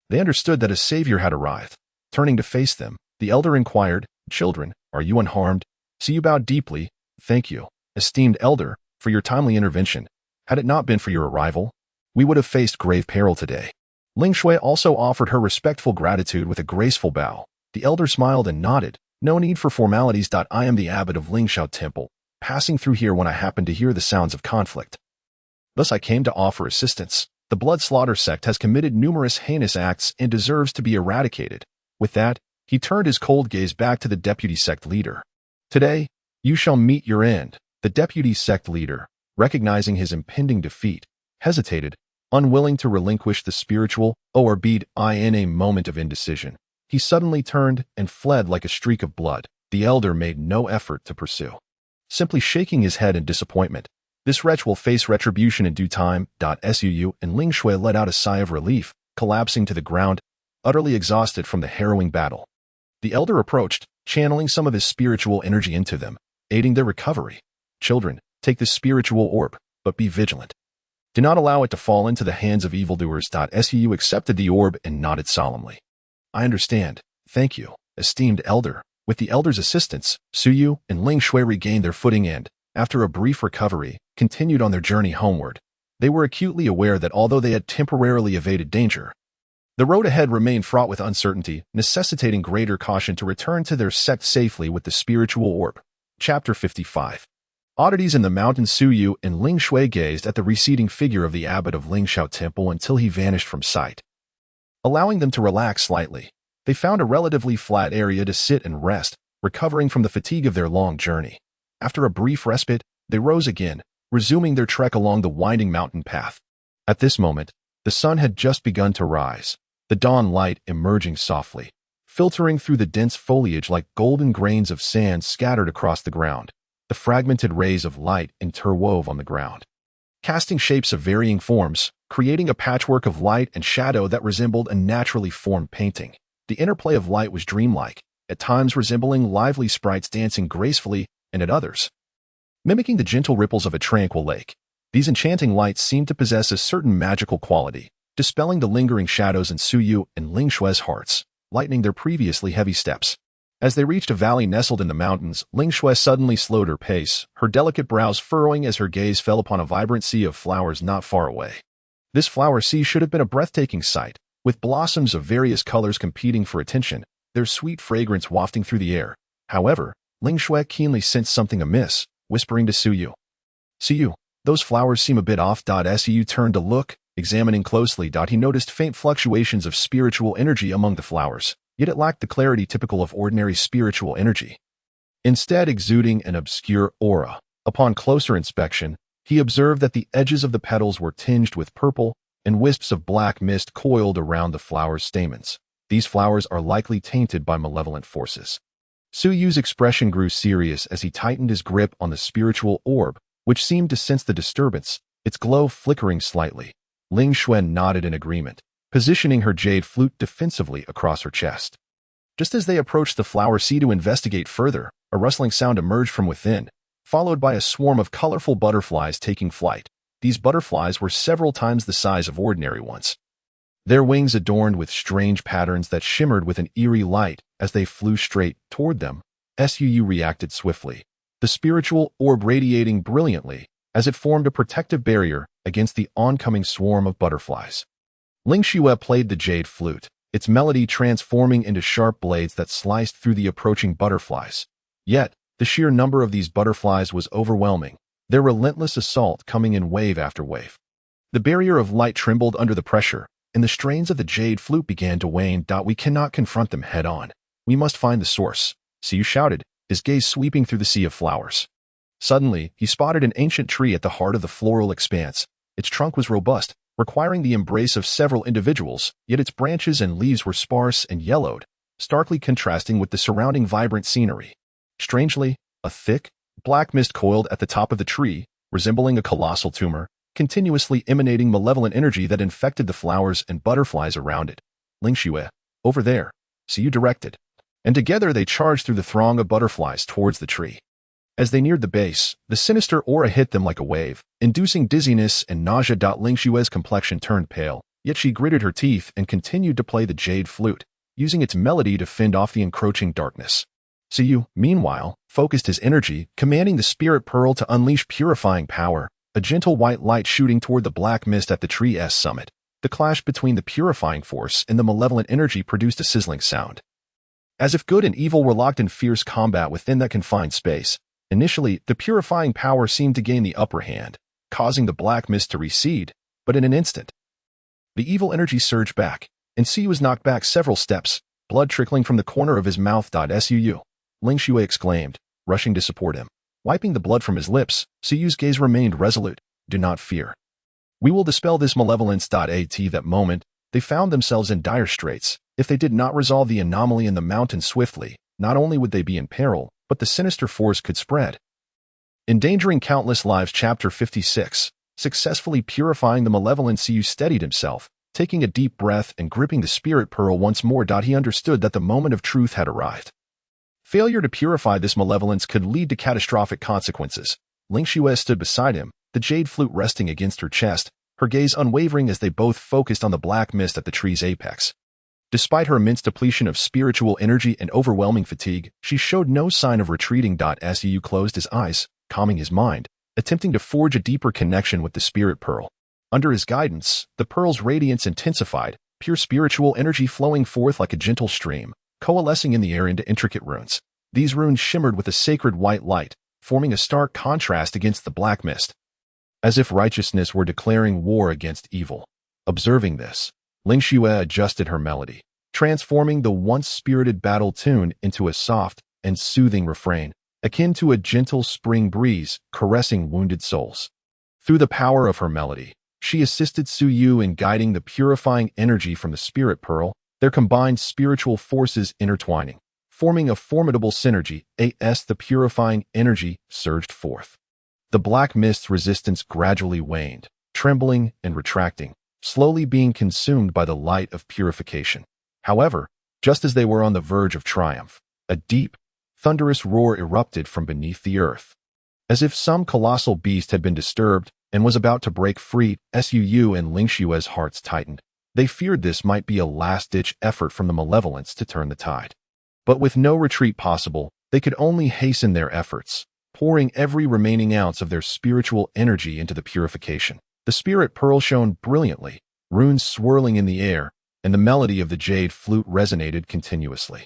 They understood that a savior had arrived. Turning to face them, the elder inquired, "Children, are you unharmed?" Su bowed deeply. "Thank you, esteemed elder, for your timely intervention. Had it not been for your arrival, we would have faced grave peril today." Ling Shui also offered her respectful gratitude with a graceful bow. The elder smiled and nodded. "No need for formalities. I am the abbot of Lingxiao Temple, passing through here when I happened to hear the sounds of conflict. Thus I came to offer assistance. The blood slaughter sect has committed numerous heinous acts and deserves to be eradicated." With that, he turned his cold gaze back to the deputy sect leader. "Today, you shall meet your end." The deputy sect leader, recognizing his impending defeat, hesitated, unwilling to relinquish the spiritual orb. In a moment of indecision, he suddenly turned and fled like a streak of blood. The elder made no effort to pursue, simply shaking his head in disappointment. "This wretch will face retribution in due time." Su and Ling Shui let out a sigh of relief, collapsing to the ground, utterly exhausted from the harrowing battle. The elder approached, channeling some of his spiritual energy into them, aiding their recovery. "Children, take this spiritual orb, but be vigilant. Do not allow it to fall into the hands of evildoers." Su accepted the orb and nodded solemnly. "I understand. Thank you, esteemed elder." With the elder's assistance, Su Yu and Ling Shui regained their footing and, after a brief recovery, continued on their journey homeward. They were acutely aware that although they had temporarily evaded danger, the road ahead remained fraught with uncertainty, necessitating greater caution to return to their sect safely with the spiritual orb. Chapter 55. Oddities in the Mountains. Su Yu and Ling Shui gazed at the receding figure of the abbot of Lingxiao Temple until he vanished from sight. Allowing them to relax slightly, they found a relatively flat area to sit and rest, recovering from the fatigue of their long journey. After a brief respite, they rose again, resuming their trek along the winding mountain path. At this moment, the sun had just begun to rise, the dawn light emerging softly, filtering through the dense foliage like golden grains of sand scattered across the ground. The fragmented rays of light interwove on the ground, casting shapes of varying forms, creating a patchwork of light and shadow that resembled a naturally formed painting. The interplay of light was dreamlike, at times resembling lively sprites dancing gracefully, and at others, mimicking the gentle ripples of a tranquil lake. These enchanting lights seemed to possess a certain magical quality, dispelling the lingering shadows in Su Yu and Ling Shui's hearts, lightening their previously heavy steps. As they reached a valley nestled in the mountains, Ling Shui suddenly slowed her pace, her delicate brows furrowing as her gaze fell upon a vibrant sea of flowers not far away. This flower sea should have been a breathtaking sight, with blossoms of various colors competing for attention, their sweet fragrance wafting through the air. However, Ling Shui keenly sensed something amiss, whispering to Su Yu, "Su Yu, those flowers seem a bit off." Su Yu turned to look, examining closely. He noticed faint fluctuations of spiritual energy among the flowers, yet it lacked the clarity typical of ordinary spiritual energy, instead exuding an obscure aura. Upon closer inspection, he observed that the edges of the petals were tinged with purple, and wisps of black mist coiled around the flower's stamens. These flowers are likely tainted by malevolent forces. Su Yu's expression grew serious as he tightened his grip on the spiritual orb, which seemed to sense the disturbance, its glow flickering slightly. Ling Xuan nodded in agreement, positioning her jade flute defensively across her chest. Just as they approached the flower sea to investigate further, a rustling sound emerged from within, followed by a swarm of colorful butterflies taking flight. These butterflies were several times the size of ordinary ones, their wings adorned with strange patterns that shimmered with an eerie light as they flew straight toward them. Su reacted swiftly, the spiritual orb radiating brilliantly as it formed a protective barrier against the oncoming swarm of butterflies. Ling Xue played the jade flute, its melody transforming into sharp blades that sliced through the approaching butterflies. Yet, the sheer number of these butterflies was overwhelming, their relentless assault coming in wave after wave. The barrier of light trembled under the pressure, and the strains of the jade flute began to wane. We cannot confront them head-on. We must find the source, Siyu shouted, his gaze sweeping through the sea of flowers. Suddenly, he spotted an ancient tree at the heart of the floral expanse. Its trunk was robust, requiring the embrace of several individuals, yet its branches and leaves were sparse and yellowed, starkly contrasting with the surrounding vibrant scenery. Strangely, a thick, black mist coiled at the top of the tree, resembling a colossal tumor, continuously emanating malevolent energy that infected the flowers and butterflies around it. Ling Xue, over there, Siyu directed, and together they charged through the throng of butterflies towards the tree. As they neared the base, the sinister aura hit them like a wave, inducing dizziness and nausea. Ling Xue's complexion turned pale, yet she gritted her teeth and continued to play the jade flute, using its melody to fend off the encroaching darkness. Siyu, meanwhile, focused his energy, commanding the spirit pearl to unleash purifying power, a gentle white light shooting toward the black mist at the tree's summit. The clash between the purifying force and the malevolent energy produced a sizzling sound. As if good and evil were locked in fierce combat within that confined space, initially, the purifying power seemed to gain the upper hand, causing the black mist to recede, but in an instant, the evil energy surged back, and Siyu was knocked back several steps, blood trickling from the corner of his mouth. Suu, Ling Xue exclaimed, rushing to support him. Wiping the blood from his lips, Siyu's gaze remained resolute. Do not fear. We will dispel this malevolence. At that moment, they found themselves in dire straits. If they did not resolve the anomaly in the mountain swiftly, not only would they be in peril, but the sinister force could spread, endangering countless lives. Chapter 56. Successfully purifying the malevolence. Siyu steadied himself, taking a deep breath and gripping the spirit pearl once more. He understood that the moment of truth had arrived. Failure to purify this malevolence could lead to catastrophic consequences. Ling Xue stood beside him, the jade flute resting against her chest, her gaze unwavering as they both focused on the black mist at the tree's apex. Despite her immense depletion of spiritual energy and overwhelming fatigue, she showed no sign of retreating. Su closed his eyes, calming his mind, attempting to forge a deeper connection with the spirit pearl. Under his guidance, the pearl's radiance intensified, pure spiritual energy flowing forth like a gentle stream, coalescing in the air into intricate runes. These runes shimmered with a sacred white light, forming a stark contrast against the black mist, as if righteousness were declaring war against evil. Observing this, Ling Xue adjusted her melody, transforming the once spirited battle tune into a soft and soothing refrain, akin to a gentle spring breeze caressing wounded souls. Through the power of her melody, she assisted Su Yu in guiding the purifying energy from the spirit pearl, their combined spiritual forces intertwining, forming a formidable synergy. As the purifying energy surged forth, the black mist's resistance gradually waned, trembling and retracting, slowly being consumed by the light of purification. However, just as they were on the verge of triumph, a deep, thunderous roar erupted from beneath the earth. As if some colossal beast had been disturbed and was about to break free, Suu and Ling Xue's hearts tightened. They feared this might be a last-ditch effort from the malevolence to turn the tide. But with no retreat possible, they could only hasten their efforts, pouring every remaining ounce of their spiritual energy into the purification. The spirit pearl shone brilliantly, runes swirling in the air, and the melody of the jade flute resonated continuously.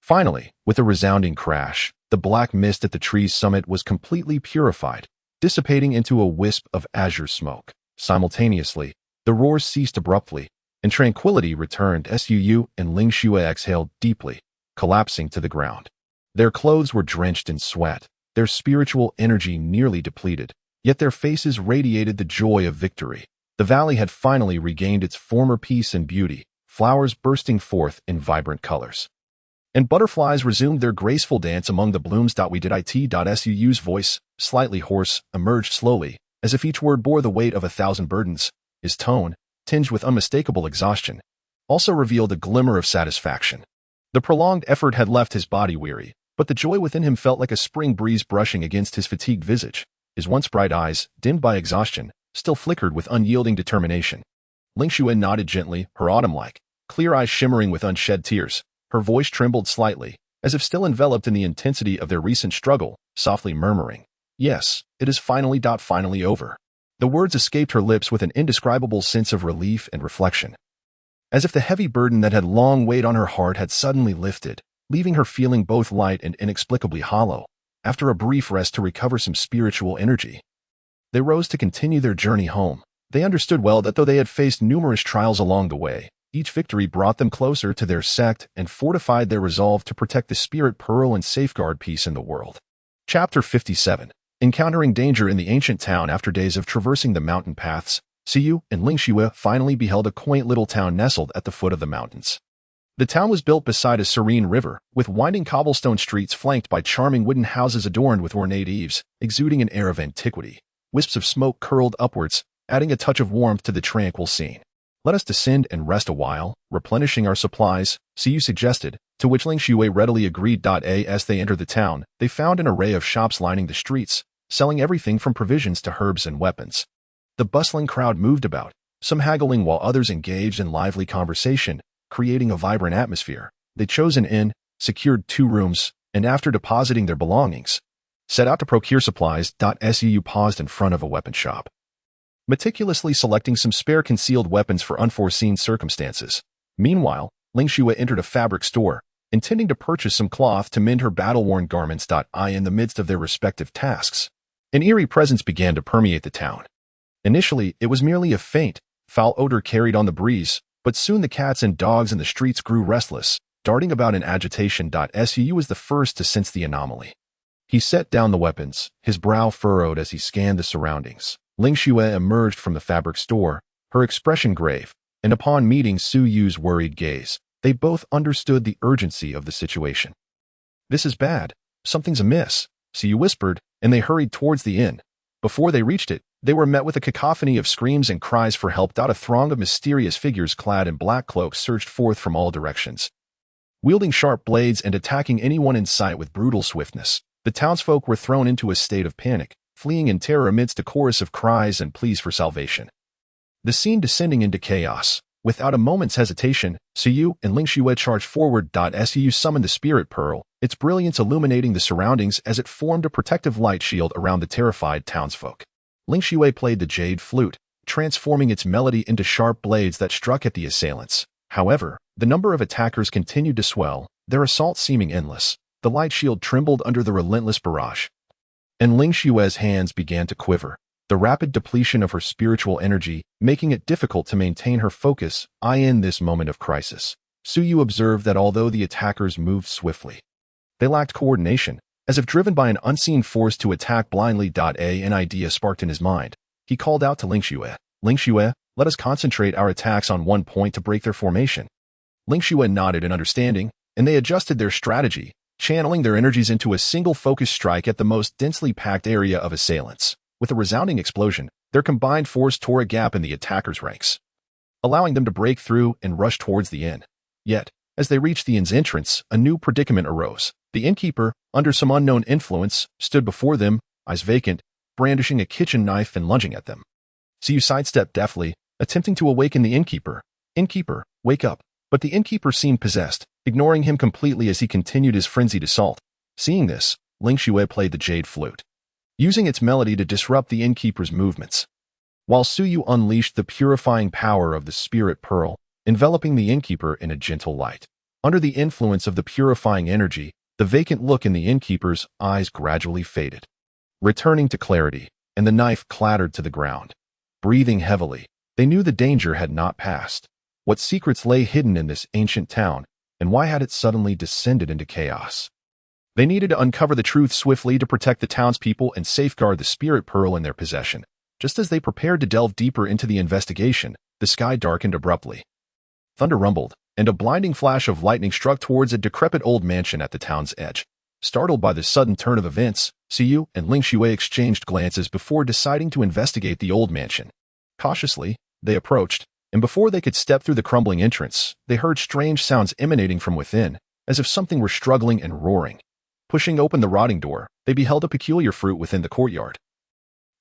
Finally, with a resounding crash, the black mist at the tree's summit was completely purified, dissipating into a wisp of azure smoke. Simultaneously, the roar ceased abruptly, and tranquility returned. Suu and Ling Xue exhaled deeply, collapsing to the ground. Their clothes were drenched in sweat, their spiritual energy nearly depleted, yet their faces radiated the joy of victory. The valley had finally regained its former peace and beauty, flowers bursting forth in vibrant colors. And butterflies resumed their graceful dance among the blooms. We did it. Su's voice, slightly hoarse, emerged slowly, as if each word bore the weight of 1,000 burdens. His tone, tinged with unmistakable exhaustion, also revealed a glimmer of satisfaction. The prolonged effort had left his body weary, but the joy within him felt like a spring breeze brushing against his fatigued visage. His once bright eyes, dimmed by exhaustion, still flickered with unyielding determination. Lin Yu nodded gently, her autumn-like, clear eyes shimmering with unshed tears. Her voice trembled slightly, as if still enveloped in the intensity of their recent struggle, softly murmuring, "Yes, it is finally over." The words escaped her lips with an indescribable sense of relief and reflection, as if the heavy burden that had long weighed on her heart had suddenly lifted, leaving her feeling both light and inexplicably hollow. After a brief rest to recover some spiritual energy, they rose to continue their journey home. They understood well that though they had faced numerous trials along the way, each victory brought them closer to their sect and fortified their resolve to protect the spirit pearl and safeguard peace in the world. Chapter 57. Encountering danger in the ancient town. After days of traversing the mountain paths, Yu and Lin Yu finally beheld a quaint little town nestled at the foot of the mountains. The town was built beside a serene river, with winding cobblestone streets flanked by charming wooden houses adorned with ornate eaves, exuding an air of antiquity. Wisps of smoke curled upwards, adding a touch of warmth to the tranquil scene. "Let us descend and rest a while, replenishing our supplies," Yu suggested, to which Lin Yu readily agreed. As they entered the town, they found an array of shops lining the streets, selling everything from provisions to herbs and weapons. The bustling crowd moved about, some haggling while others engaged in lively conversation, creating a vibrant atmosphere. They chose an inn, secured 2 rooms, and after depositing their belongings, set out to procure supplies. Su paused in front of a weapon shop, meticulously selecting some spare concealed weapons for unforeseen circumstances. Meanwhile, Lin Yu entered a fabric store, intending to purchase some cloth to mend her battle-worn garments. In the midst of their respective tasks, an eerie presence began to permeate the town. Initially, it was merely a faint, foul odor carried on the breeze, but soon the cats and dogs in the streets grew restless, darting about in agitation. Su was the first to sense the anomaly. He set down the weapons, his brow furrowed as he scanned the surroundings. Lin Yu emerged from the fabric store, her expression grave, and upon meeting Yu's worried gaze, they both understood the urgency of the situation. "This is bad. Something's amiss," Yu whispered, and they hurried towards the inn. Before they reached it, they were met with a cacophony of screams and cries for help. A throng of mysterious figures clad in black cloaks surged forth from all directions, wielding sharp blades and attacking anyone in sight with brutal swiftness. The townsfolk were thrown into a state of panic, fleeing in terror amidst a chorus of cries and pleas for salvation. The scene descending into chaos. Without a moment's hesitation, Yu and Lin Yu charged forward. Su summoned the spirit pearl, its brilliance illuminating the surroundings as it formed a protective light shield around the terrified townsfolk. Lin Yu played the jade flute, transforming its melody into sharp blades that struck at the assailants. However, the number of attackers continued to swell, their assault seeming endless. The light shield trembled under the relentless barrage, and Lin Yu's hands began to quiver, the rapid depletion of her spiritual energy making it difficult to maintain her focus. In this moment of crisis, Yu observed that although the attackers moved swiftly, they lacked coordination, as if driven by an unseen force to attack blindly. An idea sparked in his mind. He called out to Lin Yu, "Lin Yu, let us concentrate our attacks on one point to break their formation." Lin Yu nodded in understanding, and they adjusted their strategy, channeling their energies into a single focused strike at the most densely packed area of assailants. With a resounding explosion, their combined force tore a gap in the attackers' ranks, allowing them to break through and rush towards the inn. Yet, as they reached the inn's entrance, a new predicament arose. The innkeeper, under some unknown influence, stood before them, eyes vacant, brandishing a kitchen knife and lunging at them. Yu sidestepped deftly, attempting to awaken the innkeeper. "Innkeeper, wake up." But the innkeeper seemed possessed, ignoring him completely as he continued his frenzied assault. Seeing this, Lin Yu played the jade flute, using its melody to disrupt the innkeeper's movements, while Yu unleashed the purifying power of the spirit pearl, enveloping the innkeeper in a gentle light. Under the influence of the purifying energy, the vacant look in the innkeeper's eyes gradually faded, returning to clarity, and the knife clattered to the ground. Breathing heavily, they knew the danger had not passed. What secrets lay hidden in this ancient town, and why had it suddenly descended into chaos? They needed to uncover the truth swiftly to protect the townspeople and safeguard the spirit pearl in their possession. Just as they prepared to delve deeper into the investigation, the sky darkened abruptly, thunder rumbled, and a blinding flash of lightning struck towards a decrepit old mansion at the town's edge. Startled by this sudden turn of events, Yu and Lin Yu exchanged glances before deciding to investigate the old mansion. Cautiously, they approached, and before they could step through the crumbling entrance, they heard strange sounds emanating from within, as if something were struggling and roaring. Pushing open the rotting door, they beheld a peculiar fruit within the courtyard.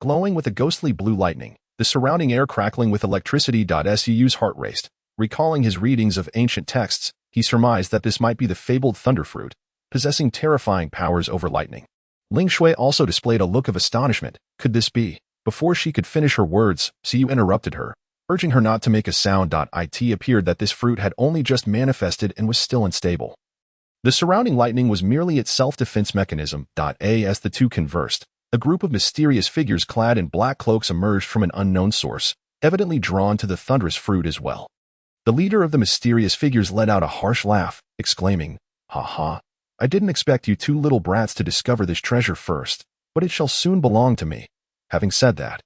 Glowing with a ghostly blue lightning, the surrounding air crackling with electricity. Su's heart raced. Recalling his readings of ancient texts, he surmised that this might be the fabled thunder fruit, possessing terrifying powers over lightning. Ling Shui also displayed a look of astonishment. Could this be? Before she could finish her words, Yu interrupted her, urging her not to make a sound. It appeared that this fruit had only just manifested and was still unstable. The surrounding lightning was merely its self-defense mechanism. As the two conversed, a group of mysterious figures clad in black cloaks emerged from an unknown source, evidently drawn to the thunderous fruit as well. The leader of the mysterious figures let out a harsh laugh, exclaiming, "Ha ha! I didn't expect you two little brats to discover this treasure first, but it shall soon belong to me." Having said that,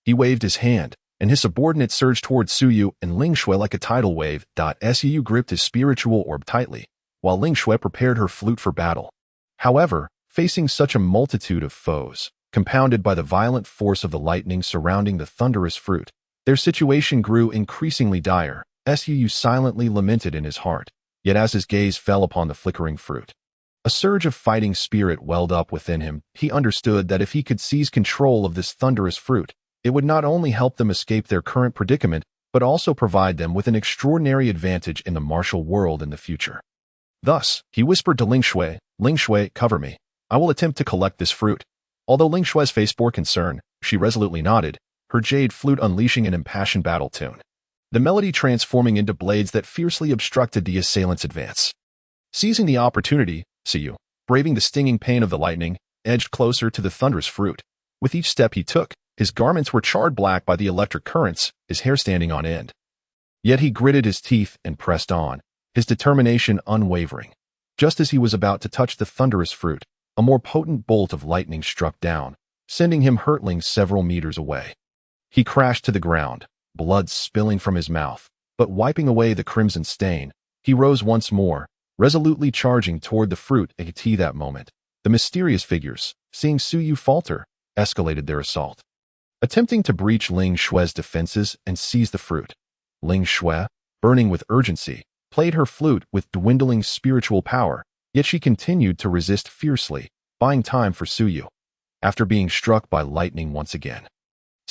he waved his hand, and his subordinate surged towards Yu and Ling Shui like a tidal wave. Yu gripped his spiritual orb tightly, while Ling Shui prepared her flute for battle. However, facing such a multitude of foes, compounded by the violent force of the lightning surrounding the thunderous fruit, their situation grew increasingly dire. Yu silently lamented in his heart, yet as his gaze fell upon the flickering fruit, a surge of fighting spirit welled up within him. He understood that if he could seize control of this thunderous fruit, it would not only help them escape their current predicament, but also provide them with an extraordinary advantage in the martial world in the future. Thus, he whispered to Ling Shui, cover me. I will attempt to collect this fruit. Although Ling Shui's face bore concern, she resolutely nodded, her jade flute unleashing an impassioned battle tune, the melody transforming into blades that fiercely obstructed the assailant's advance. Seizing the opportunity, Yu, braving the stinging pain of the lightning, edged closer to the thunderous fruit. With each step he took, his garments were charred black by the electric currents, his hair standing on end. Yet he gritted his teeth and pressed on, his determination unwavering. Just as he was about to touch the thunderous fruit, a more potent bolt of lightning struck down, sending him hurtling several meters away. He crashed to the ground, blood spilling from his mouth, but wiping away the crimson stain, he rose once more, resolutely charging toward the fruit. At that moment, the mysterious figures, seeing Yu falter, escalated their assault, attempting to breach Ling Shui's defenses and seize the fruit. Ling Shui, burning with urgency, played her flute with dwindling spiritual power, yet she continued to resist fiercely, buying time for Yu. After being struck by lightning once again,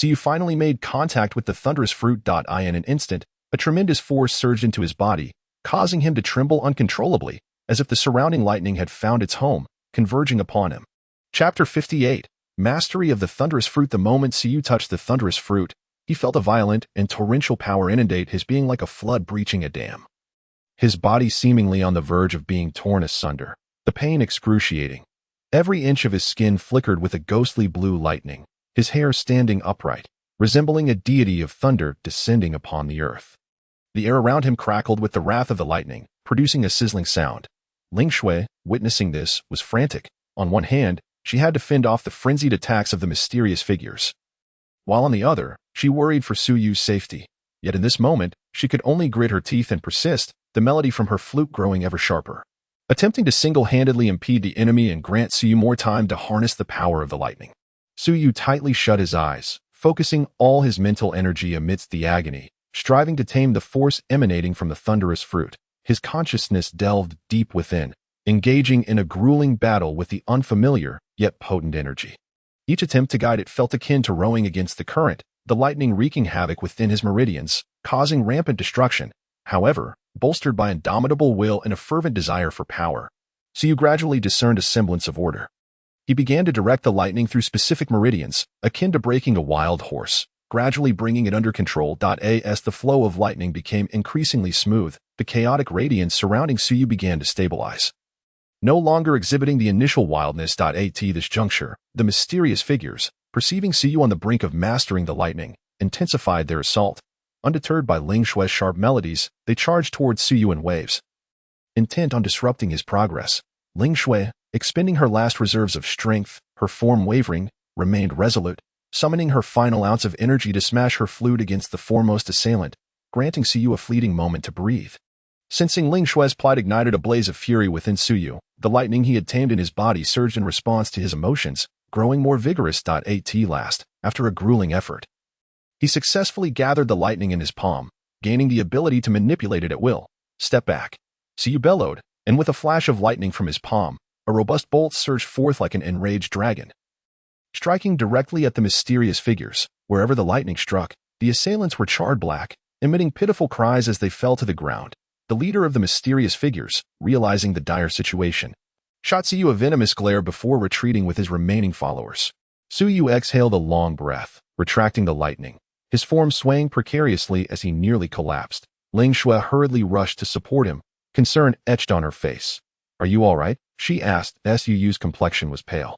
Yu finally made contact with the thunderous fruit. In an instant, a tremendous force surged into his body, causing him to tremble uncontrollably, as if the surrounding lightning had found its home, converging upon him. Chapter 58. Mastery of the thunderous fruit. The moment Yu touched the thunderous fruit, he felt a violent and torrential power inundate his being like a flood breaching a dam. His body seemingly on the verge of being torn asunder, the pain excruciating. Every inch of his skin flickered with a ghostly blue lightning, his hair standing upright, resembling a deity of thunder descending upon the earth. The air around him crackled with the wrath of the lightning, producing a sizzling sound. Ling Shui, witnessing this, was frantic. On one hand, she had to fend off the frenzied attacks of the mysterious figures, while on the other, she worried for Yu's safety. Yet in this moment, she could only grit her teeth and persist, the melody from her flute growing ever sharper, attempting to single-handedly impede the enemy and grant Yu more time to harness the power of the lightning. Yu tightly shut his eyes, focusing all his mental energy amidst the agony, striving to tame the force emanating from the thunderous fruit. His consciousness delved deep within, engaging in a grueling battle with the unfamiliar, yet potent energy. Each attempt to guide it felt akin to rowing against the current, the lightning wreaking havoc within his meridians, causing rampant destruction. However, bolstered by indomitable will and a fervent desire for power, Yu gradually discerned a semblance of order. He began to direct the lightning through specific meridians, akin to breaking a wild horse, gradually bringing it under control. As the flow of lightning became increasingly smooth, the chaotic radiance surrounding Yu began to stabilize. No longer exhibiting the initial wildness. At this juncture, the mysterious figures, perceiving Yu on the brink of mastering the lightning, intensified their assault. Undeterred by Ling Shui's sharp melodies, they charged towards Yu in waves. Intent on disrupting his progress, Ling Shui, expending her last reserves of strength, her form wavering, remained resolute, summoning her final ounce of energy to smash her flute against the foremost assailant. granting Suyu a fleeting moment to breathe. Sensing Ling Xue's plight ignited a blaze of fury within Suyu, the lightning he had tamed in his body surged in response to his emotions, growing more vigorous. At last, after a grueling effort, he successfully gathered the lightning in his palm, gaining the ability to manipulate it at will. Step back. Suyu bellowed, and with a flash of lightning from his palm, a robust bolt surged forth like an enraged dragon. Striking directly at the mysterious figures, wherever the lightning struck, the assailants were charred black, emitting pitiful cries as they fell to the ground. The leader of the mysterious figures, realizing the dire situation, shot Suyu a venomous glare before retreating with his remaining followers. Suyu exhaled a long breath, retracting the lightning, his form swaying precariously as he nearly collapsed. Ling Xue hurriedly rushed to support him, concern etched on her face. "Are you all right?" she asked. Suyu's complexion was pale,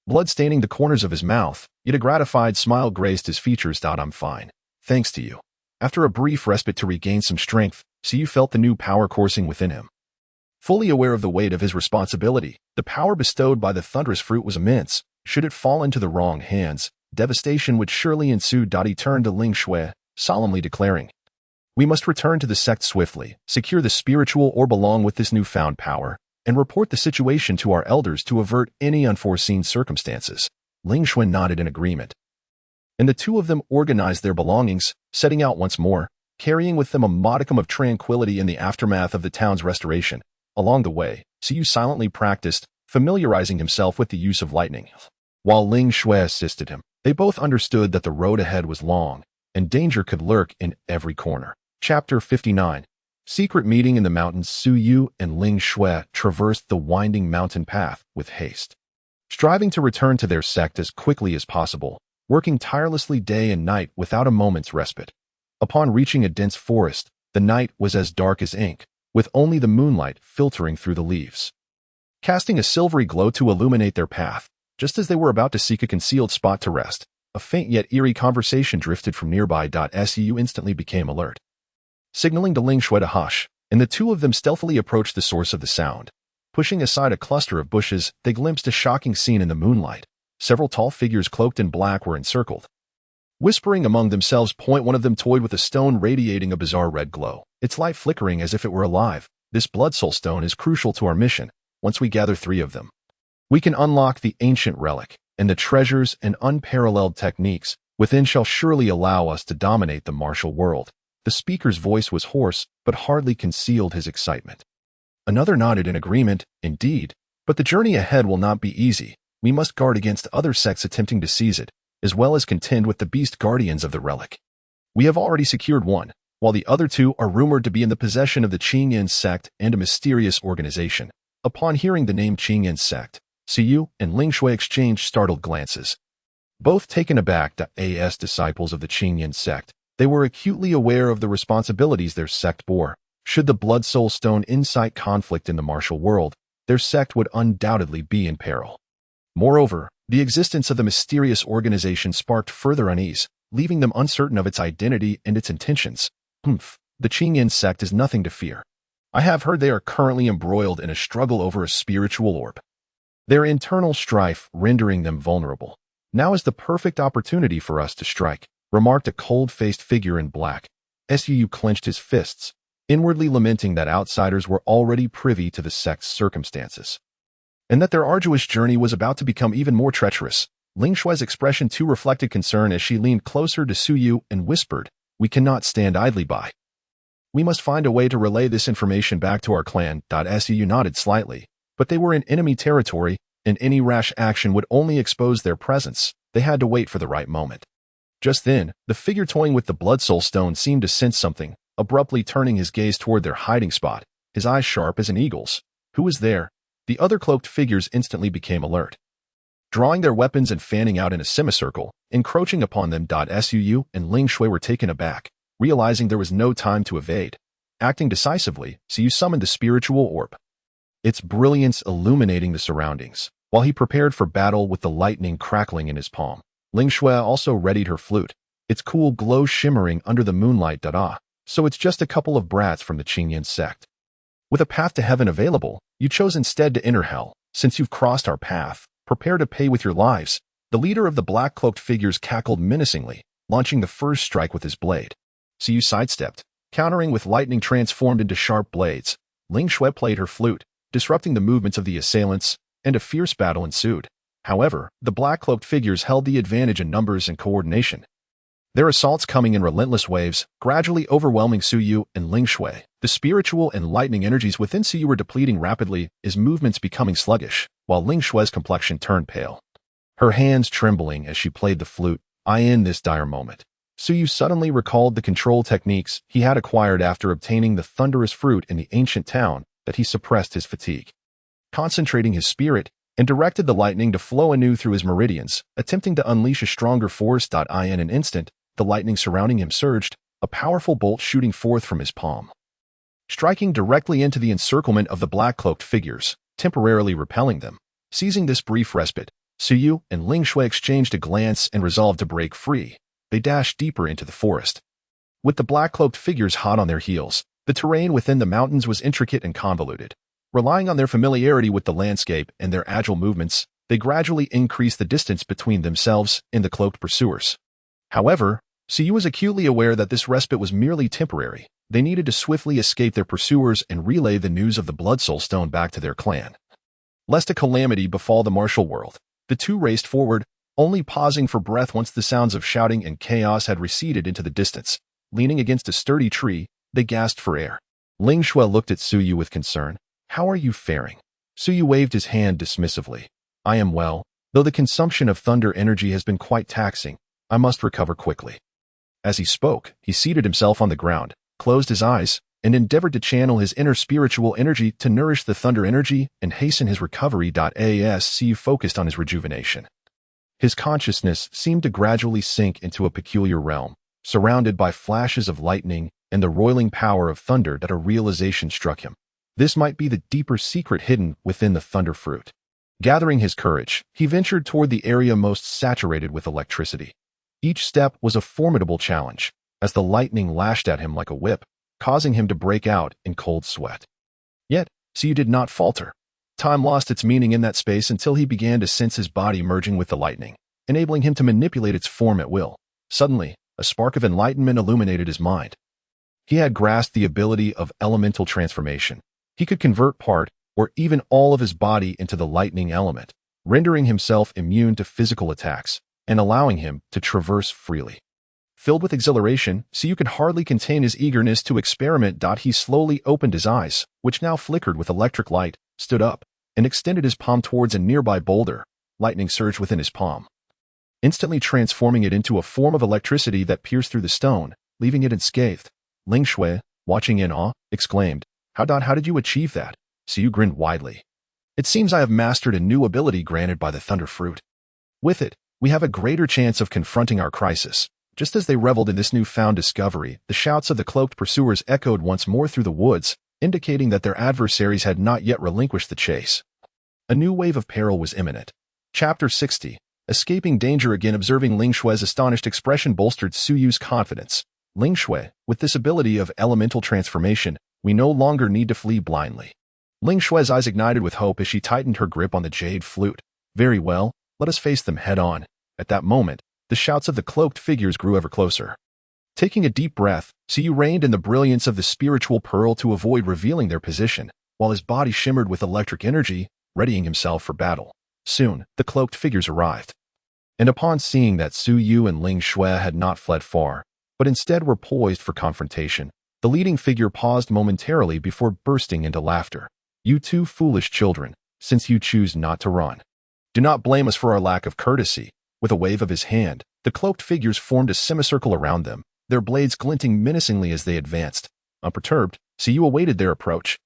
blood staining the corners of his mouth, yet a gratified smile graced his features. "I'm fine, thanks to you." After a brief respite to regain some strength, Suyu felt the new power coursing within him. Fully aware of the weight of his responsibility, the power bestowed by the thunderous fruit was immense. Should it fall into the wrong hands, devastation would surely ensue. He turned to Ling Xue, solemnly declaring, "We must return to the sect swiftly, secure the spiritual orb along with this newfound power, and report the situation to our elders to avert any unforeseen circumstances." Ling Xue nodded in agreement, and the two of them organized their belongings, setting out once more, carrying with them a modicum of tranquility in the aftermath of the town's restoration. Along the way, Suyu silently practiced, familiarizing himself with the use of lightning. While Ling Xue assisted him, they both understood that the road ahead was long, and danger could lurk in every corner. Chapter 59. Secret meeting in the mountains. Suyu and Ling Xue traversed the winding mountain path with haste, striving to return to their sect as quickly as possible, working tirelessly day and night without a moment's respite. Upon reaching a dense forest, the night was as dark as ink, with only the moonlight filtering through the leaves, casting a silvery glow to illuminate their path. Just as they were about to seek a concealed spot to rest, a faint yet eerie conversation drifted from nearby. Suyu instantly became alert, signaling to Ling Xue to hush, and the two of them stealthily approached the source of the sound. Pushing aside a cluster of bushes, they glimpsed a shocking scene in the moonlight. Several tall figures cloaked in black were encircled, whispering among themselves. One of them toyed with a stone radiating a bizarre red glow, its light flickering as if it were alive. "This blood soul stone is crucial to our mission. Once we gather 3 of them, we can unlock the ancient relic, and the treasures and unparalleled techniques within shall surely allow us to dominate the martial world." The speaker's voice was hoarse, but hardly concealed his excitement. Another nodded in agreement. "Indeed, but the journey ahead will not be easy. We must guard against other sects attempting to seize it, as well as contend with the beast guardians of the relic. We have already secured one, while the other 2 are rumored to be in the possession of the Qingyan sect and a mysterious organization." Upon hearing the name Qingyan sect, Suyu and Ling Xue exchanged startled glances. Both taken aback. As disciples of the Qingyan sect, they were acutely aware of the responsibilities their sect bore. Should the Blood Soul Stone incite conflict in the martial world, their sect would undoubtedly be in peril. Moreover, the existence of the mysterious organization sparked further unease, leaving them uncertain of its identity and its intentions. The Qingyan sect is nothing to fear. I have heard they are currently embroiled in a struggle over a spiritual orb, their internal strife rendering them vulnerable. "Now is the perfect opportunity for us to strike," remarked a cold-faced figure in black. Suyu clenched his fists, inwardly lamenting that outsiders were already privy to the sect's circumstances, and that their arduous journey was about to become even more treacherous. Ling Xue's expression too reflected concern as she leaned closer to Suyu and whispered, "We cannot stand idly by. We must find a way to relay this information back to our clan." Suyu nodded slightly, but they were in enemy territory, and any rash action would only expose their presence. They had to wait for the right moment. Just then, the figure toying with the Blood Soul Stone seemed to sense something, abruptly turning his gaze toward their hiding spot, his eyes sharp as an eagle's. Who was there? The other cloaked figures instantly became alert, drawing their weapons and fanning out in a semicircle, encroaching upon them. Suyu and Ling Xue were taken aback, realizing there was no time to evade. Acting decisively, Suyu summoned the spiritual orb, its brilliance illuminating the surroundings, while he prepared for battle with the lightning crackling in his palm. Ling Xue also readied her flute, its cool glow shimmering under the moonlight. So it's just a couple of brats from the Qingyan sect. With a path to heaven available, you chose instead to enter hell. Since you've crossed our path, prepare to pay with your lives." The leader of the black-cloaked figures cackled menacingly, launching the first strike with his blade. Yu sidestepped, countering with lightning transformed into sharp blades. Ling Shui played her flute, disrupting the movements of the assailants, and a fierce battle ensued. However, the black-cloaked figures held the advantage in numbers and coordination. Their assaults coming in relentless waves, gradually overwhelming Yu and Ling Shui. The spiritual and lightning energies within Yu were depleting rapidly, his movements becoming sluggish, while Ling Shui's complexion turned pale. Her hands trembling as she played the flute. In this dire moment, Yu suddenly recalled the control techniques he had acquired after obtaining the thunderous fruit in the ancient town, that he suppressed his fatigue. Concentrating his spirit, and directed the lightning to flow anew through his meridians, attempting to unleash a stronger force. In an instant, the lightning surrounding him surged, a powerful bolt shooting forth from his palm, striking directly into the encirclement of the black-cloaked figures, temporarily repelling them. Seizing this brief respite, Yu and Ling Shui exchanged a glance and resolved to break free. They dashed deeper into the forest. With the black-cloaked figures hot on their heels, the terrain within the mountains was intricate and convoluted. Relying on their familiarity with the landscape and their agile movements, they gradually increased the distance between themselves and the cloaked pursuers. However, Yu was acutely aware that this respite was merely temporary. They needed to swiftly escape their pursuers and relay the news of the Blood Soul Stone back to their clan. Lest a calamity befall the martial world, the two raced forward, only pausing for breath once the sounds of shouting and chaos had receded into the distance. Leaning against a sturdy tree, they gasped for air. Ling Shui looked at Yu with concern. "How are you faring?" Yu waved his hand dismissively. "I am well, though the consumption of thunder energy has been quite taxing. I must recover quickly." As he spoke, he seated himself on the ground, closed his eyes, and endeavored to channel his inner spiritual energy to nourish the thunder energy and hasten his recovery. As Yu focused on his rejuvenation, his consciousness seemed to gradually sink into a peculiar realm, surrounded by flashes of lightning and the roiling power of thunder. A realization struck him. This might be the deeper secret hidden within the thunder fruit. Gathering his courage, he ventured toward the area most saturated with electricity. Each step was a formidable challenge, as the lightning lashed at him like a whip, causing him to break out in cold sweat. Yet, Yu did not falter. Time lost its meaning in that space until he began to sense his body merging with the lightning, enabling him to manipulate its form at will. Suddenly, a spark of enlightenment illuminated his mind. He had grasped the ability of elemental transformation. He could convert part, or even all of his body into the lightning element, rendering himself immune to physical attacks, and allowing him to traverse freely. Filled with exhilaration, Yu could hardly contain his eagerness to experiment. He slowly opened his eyes, which now flickered with electric light, stood up, and extended his palm towards a nearby boulder. Lightning surged within his palm, instantly transforming it into a form of electricity that pierced through the stone, leaving it unscathed. Ling Shui, watching in awe, exclaimed, How did you achieve that?" Yu grinned widely. "It seems I have mastered a new ability granted by the Thunder Fruit. With it, we have a greater chance of confronting our crisis." Just as they reveled in this newfound discovery, the shouts of the cloaked pursuers echoed once more through the woods, indicating that their adversaries had not yet relinquished the chase. A new wave of peril was imminent. Chapter 60. Escaping danger again. Observing Ling Shui's astonished expression bolstered Yu's confidence. "Ling Shui, with this ability of elemental transformation, we no longer need to flee blindly." Ling Shui's eyes ignited with hope as she tightened her grip on the jade flute. "Very well, let us face them head on." At that moment, the shouts of the cloaked figures grew ever closer. Taking a deep breath, Yu reined in the brilliance of the spiritual pearl to avoid revealing their position, while his body shimmered with electric energy, readying himself for battle. Soon, the cloaked figures arrived. And upon seeing that Yu and Ling Shui had not fled far, but instead were poised for confrontation, the leading figure paused momentarily before bursting into laughter. "You two foolish children, since you choose not to run. Do not blame us for our lack of courtesy." With a wave of his hand, the cloaked figures formed a semicircle around them, their blades glinting menacingly as they advanced. Unperturbed, Yu awaited their approach.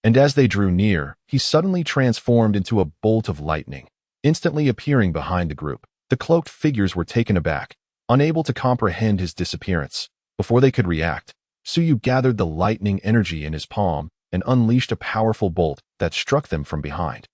And as they drew near, he suddenly transformed into a bolt of lightning, instantly appearing behind the group. The cloaked figures were taken aback, unable to comprehend his disappearance. Before they could react, Yu gathered the lightning energy in his palm and unleashed a powerful bolt that struck them from behind.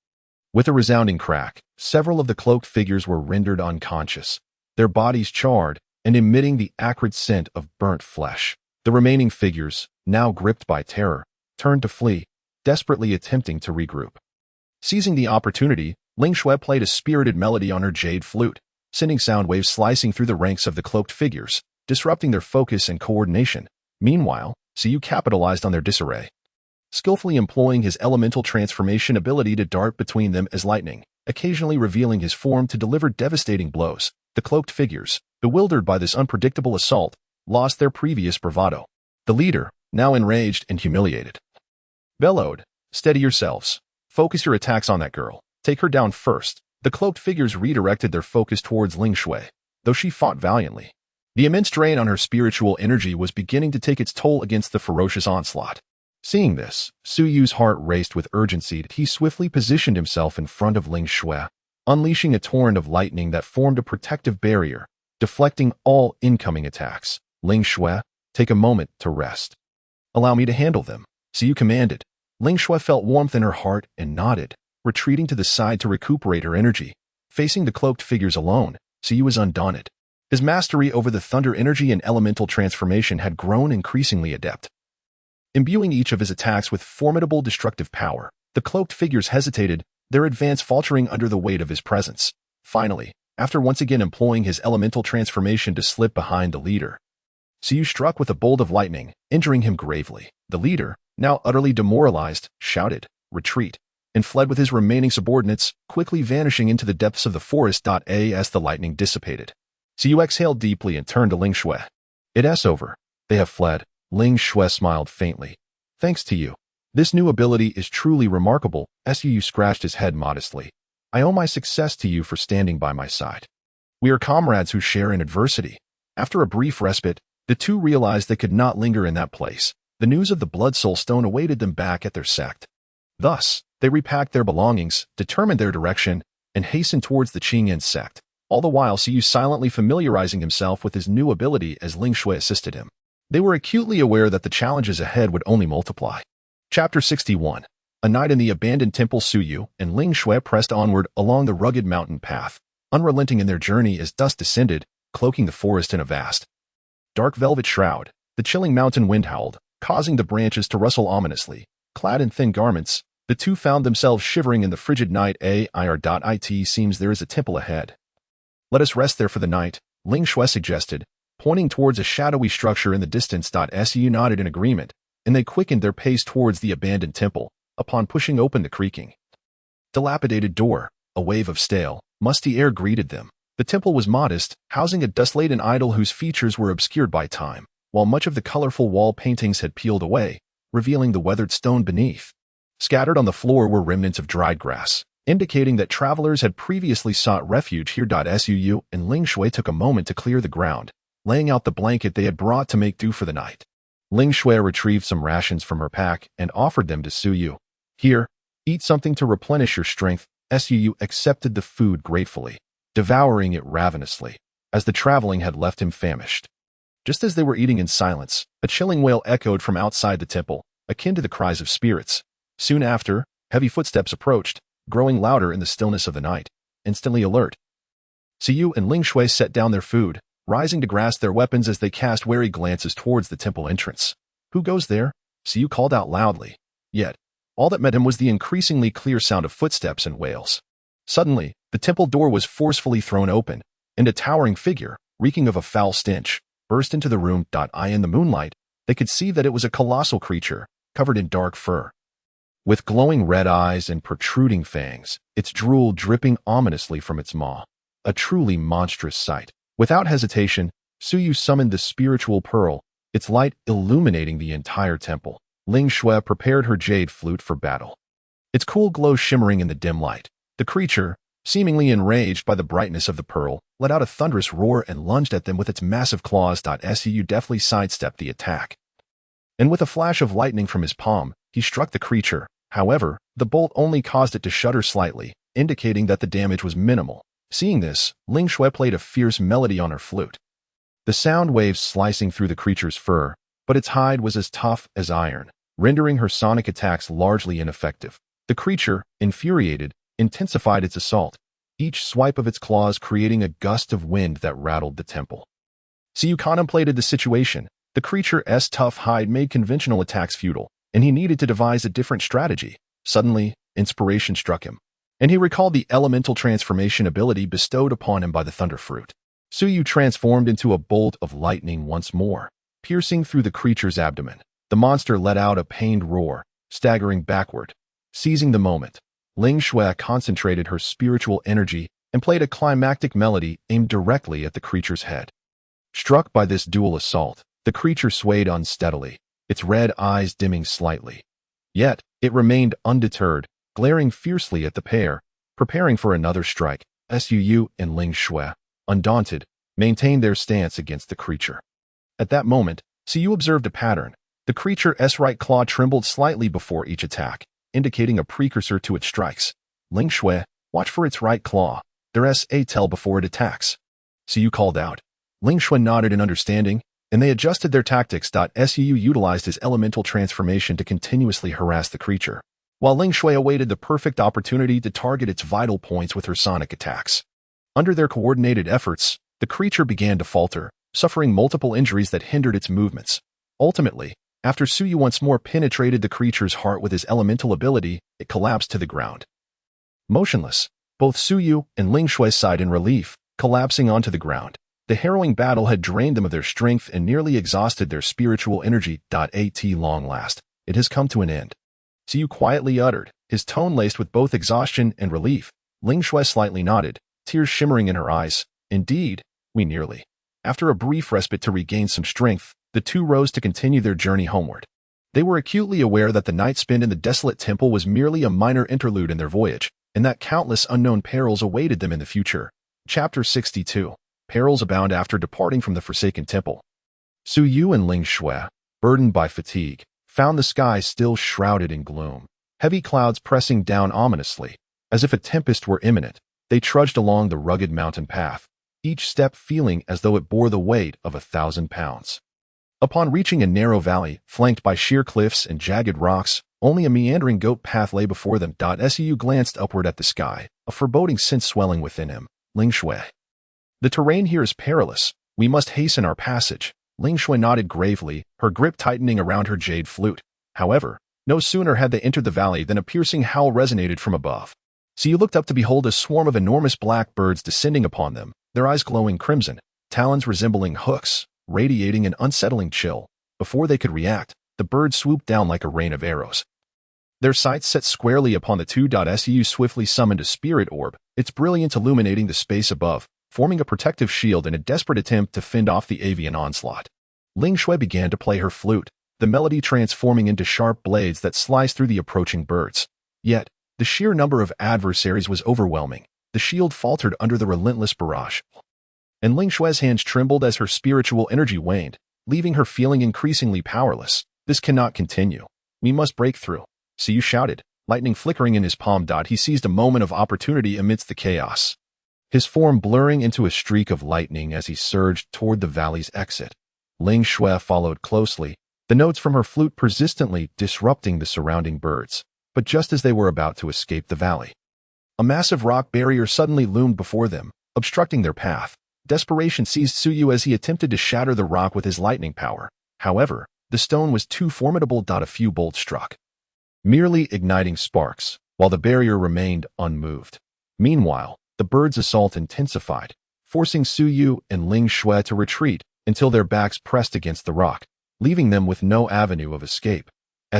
With a resounding crack, several of the cloaked figures were rendered unconscious, their bodies charred and emitting the acrid scent of burnt flesh. The remaining figures, now gripped by terror, turned to flee, desperately attempting to regroup. Seizing the opportunity, Ling Shui played a spirited melody on her jade flute, sending sound waves slicing through the ranks of the cloaked figures. disrupting their focus and coordination. Meanwhile, Yu capitalized on their disarray, skillfully employing his elemental transformation ability to dart between them as lightning, occasionally revealing his form to deliver devastating blows. The cloaked figures, bewildered by this unpredictable assault, lost their previous bravado. The leader, now enraged and humiliated, bellowed, "Steady yourselves. Focus your attacks on that girl. Take her down first." The cloaked figures redirected their focus towards Ling Shui, though she fought valiantly. The immense drain on her spiritual energy was beginning to take its toll against the ferocious onslaught. Seeing this, Su Yu's heart raced with urgency. He swiftly positioned himself in front of Ling Shui, unleashing a torrent of lightning that formed a protective barrier, deflecting all incoming attacks. "Ling Shui, take a moment to rest. Allow me to handle them," Su Yu commanded. Ling Shui felt warmth in her heart and nodded, retreating to the side to recuperate her energy. Facing the cloaked figures alone, Su Yu was undaunted. His mastery over the thunder energy and elemental transformation had grown increasingly adept, imbuing each of his attacks with formidable destructive power. The cloaked figures hesitated, their advance faltering under the weight of his presence. Finally, after once again employing his elemental transformation to slip behind the leader, Su Yu struck with a bolt of lightning, injuring him gravely. The leader, now utterly demoralized, shouted, "Retreat," and fled with his remaining subordinates, quickly vanishing into the depths of the forest. As the lightning dissipated, Su Yu exhaled deeply and turned to Ling Shui. "It's over. They have fled." Ling Shui smiled faintly. "Thanks to you. This new ability is truly remarkable." Su Yu scratched his head modestly. "I owe my success to you for standing by my side. We are comrades who share in adversity." After a brief respite, the two realized they could not linger in that place. The news of the Blood Soul Stone awaited them back at their sect. Thus, they repacked their belongings, determined their direction, and hastened towards the Qingyan sect, all the while Su Yu silently familiarizing himself with his new ability as Ling Shui assisted him. They were acutely aware that the challenges ahead would only multiply. Chapter 61. A night in the abandoned temple. Su Yu and Ling Shui pressed onward along the rugged mountain path, unrelenting in their journey as dusk descended, cloaking the forest in a vast, dark velvet shroud. The chilling mountain wind howled, causing the branches to rustle ominously. Clad in thin garments, the two found themselves shivering in the frigid night. It seems there is a temple ahead. "Let us rest there for the night," Ling Shui suggested, pointing towards a shadowy structure in the distance. Su nodded in agreement, and they quickened their pace towards the abandoned temple. Upon pushing open the creaking, dilapidated door, a wave of stale, musty air greeted them. The temple was modest, housing a dust-laden idol whose features were obscured by time, while much of the colorful wall paintings had peeled away, revealing the weathered stone beneath. Scattered on the floor were remnants of dried grass, indicating that travelers had previously sought refuge here. Su and Ling Shui took a moment to clear the ground, laying out the blanket they had brought to make do for the night. Ling Shui retrieved some rations from her pack and offered them to Su Yu. "Here, eat something to replenish your strength." Su Yu accepted the food gratefully, devouring it ravenously, as the traveling had left him famished. Just as they were eating in silence, a chilling wail echoed from outside the temple, akin to the cries of spirits. Soon after, heavy footsteps approached, growing louder in the stillness of the night. Instantly alert, Su Yu and Ling Shui set down their food, rising to grasp their weapons as they cast wary glances towards the temple entrance. "Who goes there?" Su Yu called out loudly. Yet, all that met him was the increasingly clear sound of footsteps and wails. Suddenly, the temple door was forcefully thrown open, and a towering figure, reeking of a foul stench, burst into the room. In the moonlight, they could see that it was a colossal creature, covered in dark fur, with glowing red eyes and protruding fangs, its drool dripping ominously from its maw. A truly monstrous sight. Without hesitation, Su Yu summoned the spiritual pearl, its light illuminating the entire temple. Ling Shui prepared her jade flute for battle, its cool glow shimmering in the dim light. The creature, seemingly enraged by the brightness of the pearl, let out a thunderous roar and lunged at them with its massive claws. Su deftly sidestepped the attack, and with a flash of lightning from his palm, he struck the creature. However, the bolt only caused it to shudder slightly, indicating that the damage was minimal. Seeing this, Ling Shui played a fierce melody on her flute, the sound waves slicing through the creature's fur, but its hide was as tough as iron, rendering her sonic attacks largely ineffective. The creature, infuriated, intensified its assault, each swipe of its claws creating a gust of wind that rattled the temple. Su Yu contemplated the situation. The creature's tough hide made conventional attacks futile, and he needed to devise a different strategy. Suddenly, inspiration struck him, and he recalled the elemental transformation ability bestowed upon him by the Thunder Fruit. Su Yu transformed into a bolt of lightning once more, piercing through the creature's abdomen. The monster let out a pained roar, staggering backward. Seizing the moment, Ling Shui concentrated her spiritual energy and played a climactic melody aimed directly at the creature's head. Struck by this dual assault, the creature swayed unsteadily, its red eyes dimming slightly. Yet, it remained undeterred, glaring fiercely at the pair, preparing for another strike. Su and Ling Shui, undaunted, maintained their stance against the creature. At that moment, Su observed a pattern. The creature's right claw trembled slightly before each attack, indicating a precursor to its strikes. Ling Shui, watch for its right claw. There's a tell before it attacks. Su called out. Ling Shui nodded in understanding, and they adjusted their tactics. Su utilized his elemental transformation to continuously harass the creature, while Ling Shui awaited the perfect opportunity to target its vital points with her sonic attacks. Under their coordinated efforts, the creature began to falter, suffering multiple injuries that hindered its movements. Ultimately, after Su Yu once more penetrated the creature's heart with his elemental ability, it collapsed to the ground. Motionless, both Su Yu and Ling Shui sighed in relief, collapsing onto the ground. The harrowing battle had drained them of their strength and nearly exhausted their spiritual energy. At long last, it has come to an end. Su Yu quietly uttered, his tone laced with both exhaustion and relief. Ling Shui slightly nodded, tears shimmering in her eyes. Indeed, we nearly. After a brief respite to regain some strength, the two rose to continue their journey homeward. They were acutely aware that the night spent in the desolate temple was merely a minor interlude in their voyage, and that countless unknown perils awaited them in the future. Chapter 62. Perils abound after departing from the forsaken temple. Su Yu and Ling Shui, burdened by fatigue, found the sky still shrouded in gloom, heavy clouds pressing down ominously. As if a tempest were imminent, they trudged along the rugged mountain path, each step feeling as though it bore the weight of 1,000 pounds. Upon reaching a narrow valley, flanked by sheer cliffs and jagged rocks, only a meandering goat path lay before them. Su glanced upward at the sky, a foreboding sense swelling within him. Ling Shui. The terrain here is perilous. We must hasten our passage. Ling Shui nodded gravely, her grip tightening around her jade flute. However, no sooner had they entered the valley than a piercing howl resonated from above. Su looked up to behold a swarm of enormous black birds descending upon them, their eyes glowing crimson, talons resembling hooks, radiating an unsettling chill. Before they could react, the birds swooped down like a rain of arrows. Their sights set squarely upon the two. Su swiftly summoned a spirit orb, its brilliance illuminating the space above, forming a protective shield in a desperate attempt to fend off the avian onslaught. Ling Shui began to play her flute, the melody transforming into sharp blades that sliced through the approaching birds. Yet, the sheer number of adversaries was overwhelming. The shield faltered under the relentless barrage, and Ling Shui's hands trembled as her spiritual energy waned, leaving her feeling increasingly powerless. This cannot continue. We must break through. Su shouted, lightning flickering in his palm. He seized a moment of opportunity amidst the chaos, his form blurring into a streak of lightning as he surged toward the valley's exit. Ling Shui followed closely, the notes from her flute persistently disrupting the surrounding birds. But just as they were about to escape the valley, a massive rock barrier suddenly loomed before them, obstructing their path. Desperation seized Su Yu as he attempted to shatter the rock with his lightning power. However, the stone was too formidable. A few bolts struck, merely igniting sparks, while the barrier remained unmoved. Meanwhile, the birds' assault intensified, forcing Su Yu and Ling Shui to retreat until their backs pressed against the rock, leaving them with no avenue of escape.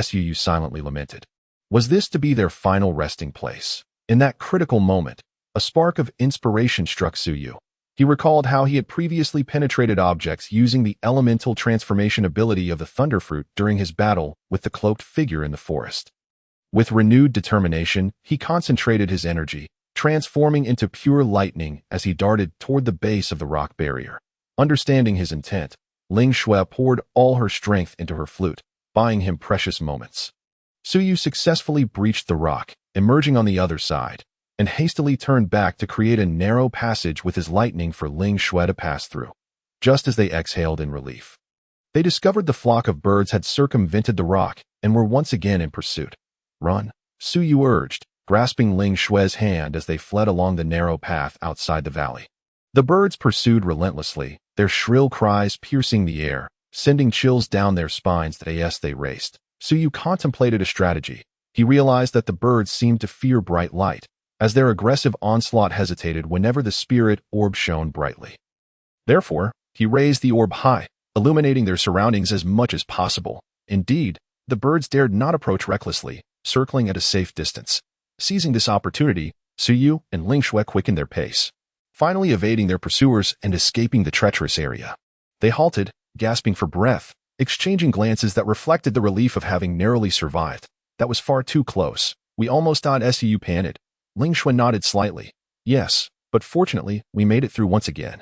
Su silently lamented. Was this to be their final resting place? In that critical moment, a spark of inspiration struck Su Yu. He recalled how he had previously penetrated objects using the elemental transformation ability of the Thunderfruit during his battle with the cloaked figure in the forest. With renewed determination, he concentrated his energy, transforming into pure lightning as he darted toward the base of the rock barrier. Understanding his intent, Ling Shui poured all her strength into her flute, buying him precious moments. Su Yu successfully breached the rock, emerging on the other side, and hastily turned back to create a narrow passage with his lightning for Ling Shui to pass through. Just as they exhaled in relief, they discovered the flock of birds had circumvented the rock and were once again in pursuit. Run, Su Yu urged, grasping Ling Shui's hand as they fled along the narrow path outside the valley. The birds pursued relentlessly, their shrill cries piercing the air, sending chills down their spines as they raced. Su Yu contemplated a strategy. He realized that the birds seemed to fear bright light, as their aggressive onslaught hesitated whenever the spirit orb shone brightly. Therefore, he raised the orb high, illuminating their surroundings as much as possible. Indeed, the birds dared not approach recklessly, circling at a safe distance. Seizing this opportunity, Yu and Ling Shui quickened their pace, finally evading their pursuers and escaping the treacherous area. They halted, gasping for breath, exchanging glances that reflected the relief of having narrowly survived. That was far too close. We almost died. Yu panted. Ling Shui nodded slightly. Yes, but fortunately, we made it through once again.